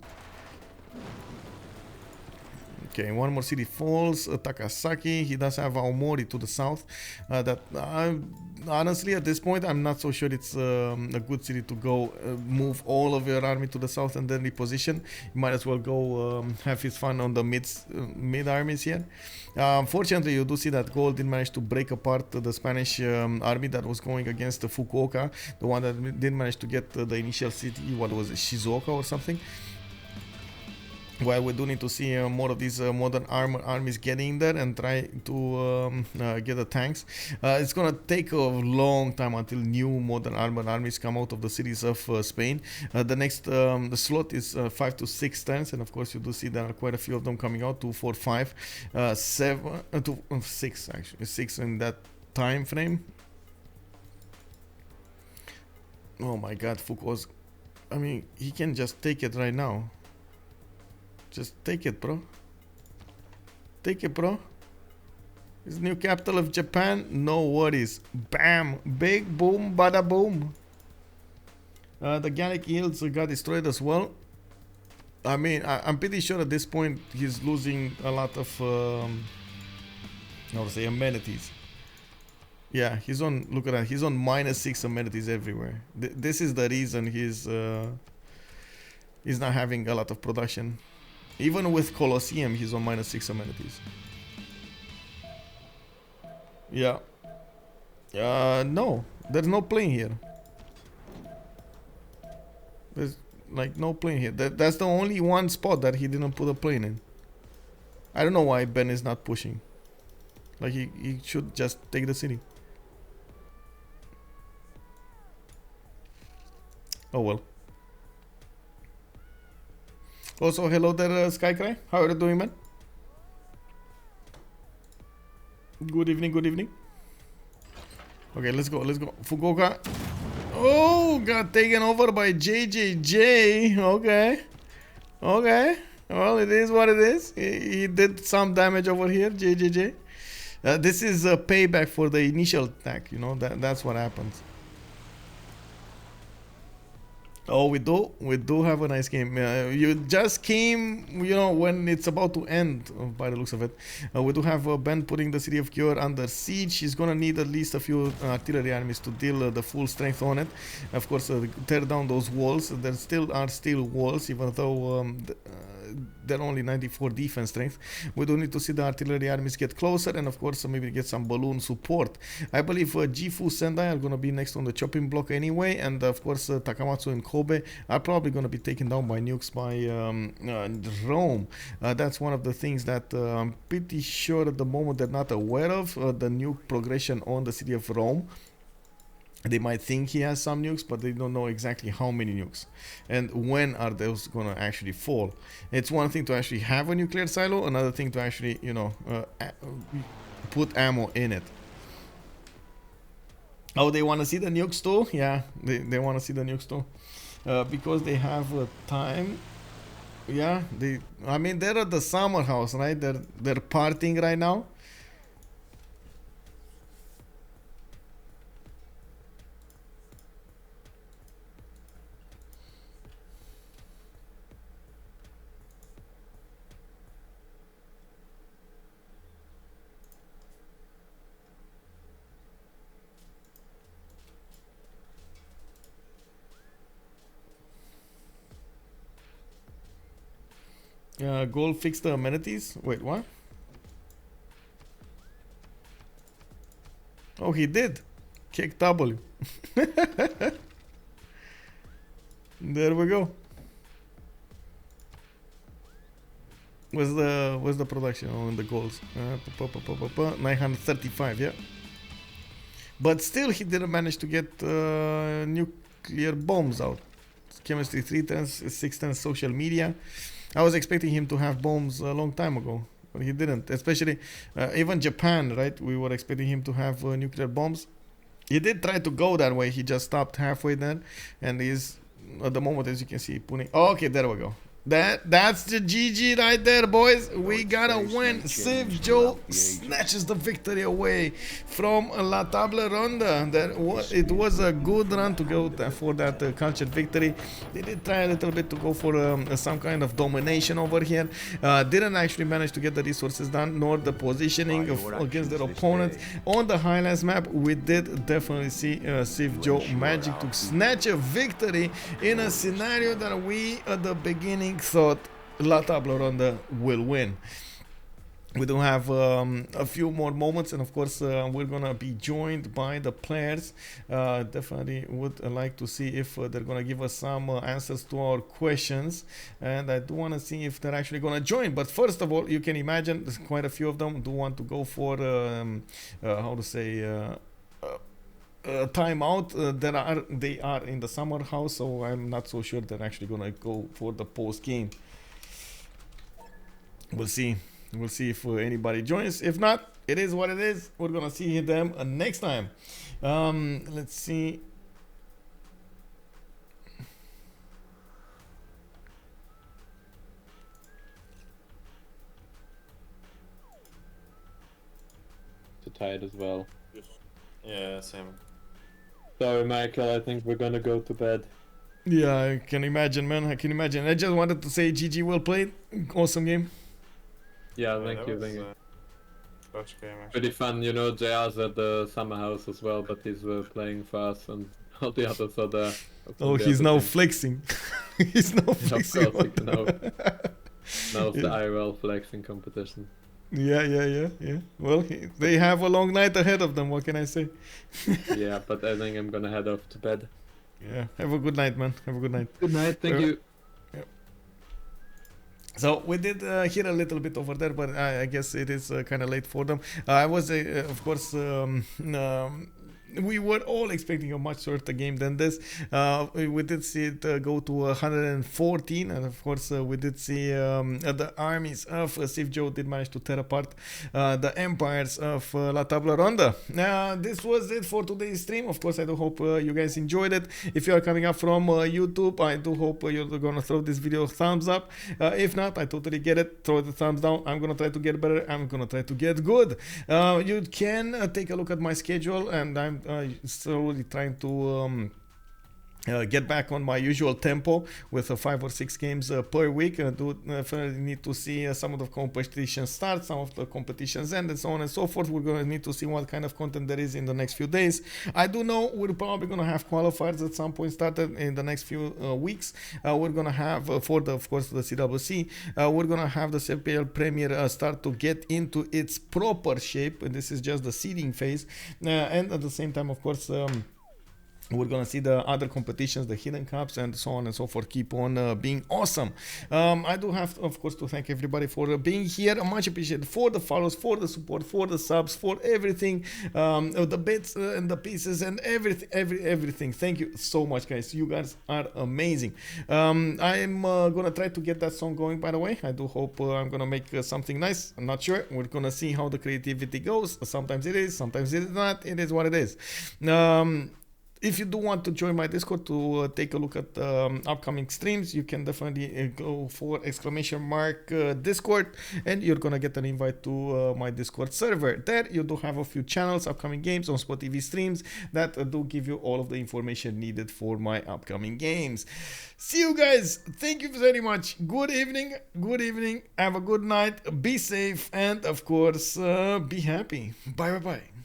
Speaker 1: Okay, one more city falls. Takasaki. He does have Aomori to the south. Honestly, at this point, I'm not so sure it's a good city to go move all of your army to the south and then reposition. You might as well go have his fun on the mid armies here. Unfortunately, you do see that Gaul did manage to break apart the Spanish army that was going against the Fukuoka, the one that didn't manage to get the initial city. What was it, Shizuoka or something? Well, we do need to see more of these modern armies getting there and try to get the tanks. It's gonna take a long time until new modern armies come out of the cities of Spain. The next the slot is 5 to 6 turns, and of course you do see there are quite a few of them coming out. 2, 4, 5, 7, 6 actually, 6 in that time frame. Oh my God, Foucault's. I mean, he can just take it right now. Just take it, bro. Take it, bro. It's the new capital of Japan. No worries. Bam. Big boom, bada boom. The Gallic yields got destroyed as well. I mean, I'm pretty sure at this point he's losing a lot of, how to say, amenities. Yeah, he's on, look at that. He's on -6 amenities everywhere. This is the reason he's not having a lot of production. Even with Colosseum, he's on -6 amenities. Yeah. No, there's no plane here. There's like no plane here. That's the only one spot that he didn't put a plane in. I don't know why Ben is not pushing. Like he should just take the city. Oh well. Also, hello there, Skycry. How are you doing, man? Good evening, good evening. Okay, let's go, let's go. Fukuoka. Oh, got taken over by JJJ. Okay. Okay. Well, it is what it is. He did some damage over here, JJJ. This is a payback for the initial attack, you know. That's what happens. Oh, we do have a nice game. You just came, you know, when it's about to end, by the looks of it. We do have Ben putting the city of Kyor under siege. He's gonna need at least a few artillery armies to deal the full strength on it. Of course, tear down those walls. There still are walls, even though they're only 94 defense strength. We do need to see the artillery armies get closer, and of course maybe get some balloon support. I believe Gifu Sendai are gonna be next on the chopping block anyway, and of course Takamatsu and Kobe are probably gonna be taken down by nukes by Rome. That's one of the things that I'm pretty sure at the moment they're not aware of, the nuke progression on the city of Rome. They might think he has some nukes, but they don't know exactly how many nukes and when are those gonna actually fall. It's one thing to actually have a nuclear silo, another thing to actually, you know, put ammo in it. Oh, they want to see the nukes too? Yeah, they want to see the nukes too, because they have time. Yeah, I mean, they're at the summer house, right? They're partying right now. Gaul fixed the amenities. Wait, what? Oh, he did. Kick W. There we go. What's the production on the goals? 935, yeah. But still, he didn't manage to get nuclear bombs out. Chemistry 310s, 610 social media. I was expecting him to have bombs a long time ago, but he didn't. Especially, even Japan, right? We were expecting him to have nuclear bombs. He did try to go that way. He just stopped halfway there, and he's at the moment, as you can see, putting. Oh, okay, there we go. That's the GG right there, boys. We gotta win. CivJoe snatches the victory away from La Table Ronde. It was a good run to go for that cultured victory. They did try a little bit to go for some kind of domination over here. Didn't actually manage to get the resources done, nor the positioning against their opponents. On the highlights map, we did definitely see CivJoe magic to snatch a victory in a scenario that we at the beginning thought La Table Ronde will win. We do have a few more moments, and of course we're gonna be joined by the players. Definitely would like to see if they're gonna give us some answers to our questions, and I do want to see if they're actually gonna join. But first of all, you can imagine there's quite a few of them do want to go for how to say timeout. They are in the summer house, so I'm not so sure they're actually gonna go for the post game. We'll see if anybody joins. If not, it is what it is. We're gonna see them next time. Let's see.
Speaker 4: Too tired as well.
Speaker 5: Yeah, same.
Speaker 4: Sorry, Michael, I think we're gonna go to bed.
Speaker 1: Yeah, I can imagine, man. I can imagine. I just wanted to say GG, well played. Awesome game.
Speaker 4: Yeah, thank you.
Speaker 5: Clutch game, actually.
Speaker 4: Pretty fun, you know. JR's at the summer house as well, but he's playing for us, and all the others are there.
Speaker 1: Oh, he's now flexing. He's now flexing.
Speaker 4: Of course, now it's the IRL flexing competition.
Speaker 1: Yeah. Well, they have a long night ahead of them. What can I say?
Speaker 4: Yeah, but I think I'm gonna head off to bed.
Speaker 1: Yeah, have a good night, man. Have a good night.
Speaker 4: Good night, thank you.
Speaker 1: Yeah. So we did hear a little bit over there, but I guess it is kind of late for them. I was, of course, we were all expecting a much shorter game than this. We did see it go to 114, and of course we did see the armies of CivJoe did manage to tear apart the empires of La Table Ronde. This was it for today's stream. Of course, I do hope you guys enjoyed it. If you are coming up from YouTube, I do hope you're gonna throw this video a thumbs up. If not, I totally get it. Throw the thumbs down. I'm gonna try to get better. I'm gonna try to get good. You can take a look at my schedule, and I'm slowly trying to get back on my usual tempo with 5 or 6 games per week. I do definitely need to see some of the competitions start, some of the competitions end, and so on and so forth. We're going to need to see what kind of content there is in the next few days. I do know we're probably going to have qualifiers at some point started in the next few weeks. We're going to have for the, of course, the CWC. We're going to have the CPL Premier start to get into its proper shape, and this is just the seeding phase. And at the same time, of course, we're gonna see the other competitions, the hidden cups, and so on and so forth keep on being awesome. I do have, of course, to thank everybody for being here. Much appreciated for the follows, for the support, for the subs, for everything, the bits and the pieces and everything. Thank you so much, guys. You guys are amazing. I'm gonna try to get that song going, by the way. I do hope I'm gonna make something nice. I'm not sure. We're gonna see how the creativity goes. Sometimes it is, sometimes it is not. It is what it is. If you do want to join my Discord to take a look at upcoming streams, you can definitely go for !Discord, and you're gonna get an invite to my Discord server. There you do have a few channels, upcoming games, OnSpotTV streams that do give you all of the information needed for my upcoming games. See you guys. Thank you very much. Good evening. Good evening. Have a good night. Be safe, and of course, be happy. Bye bye bye.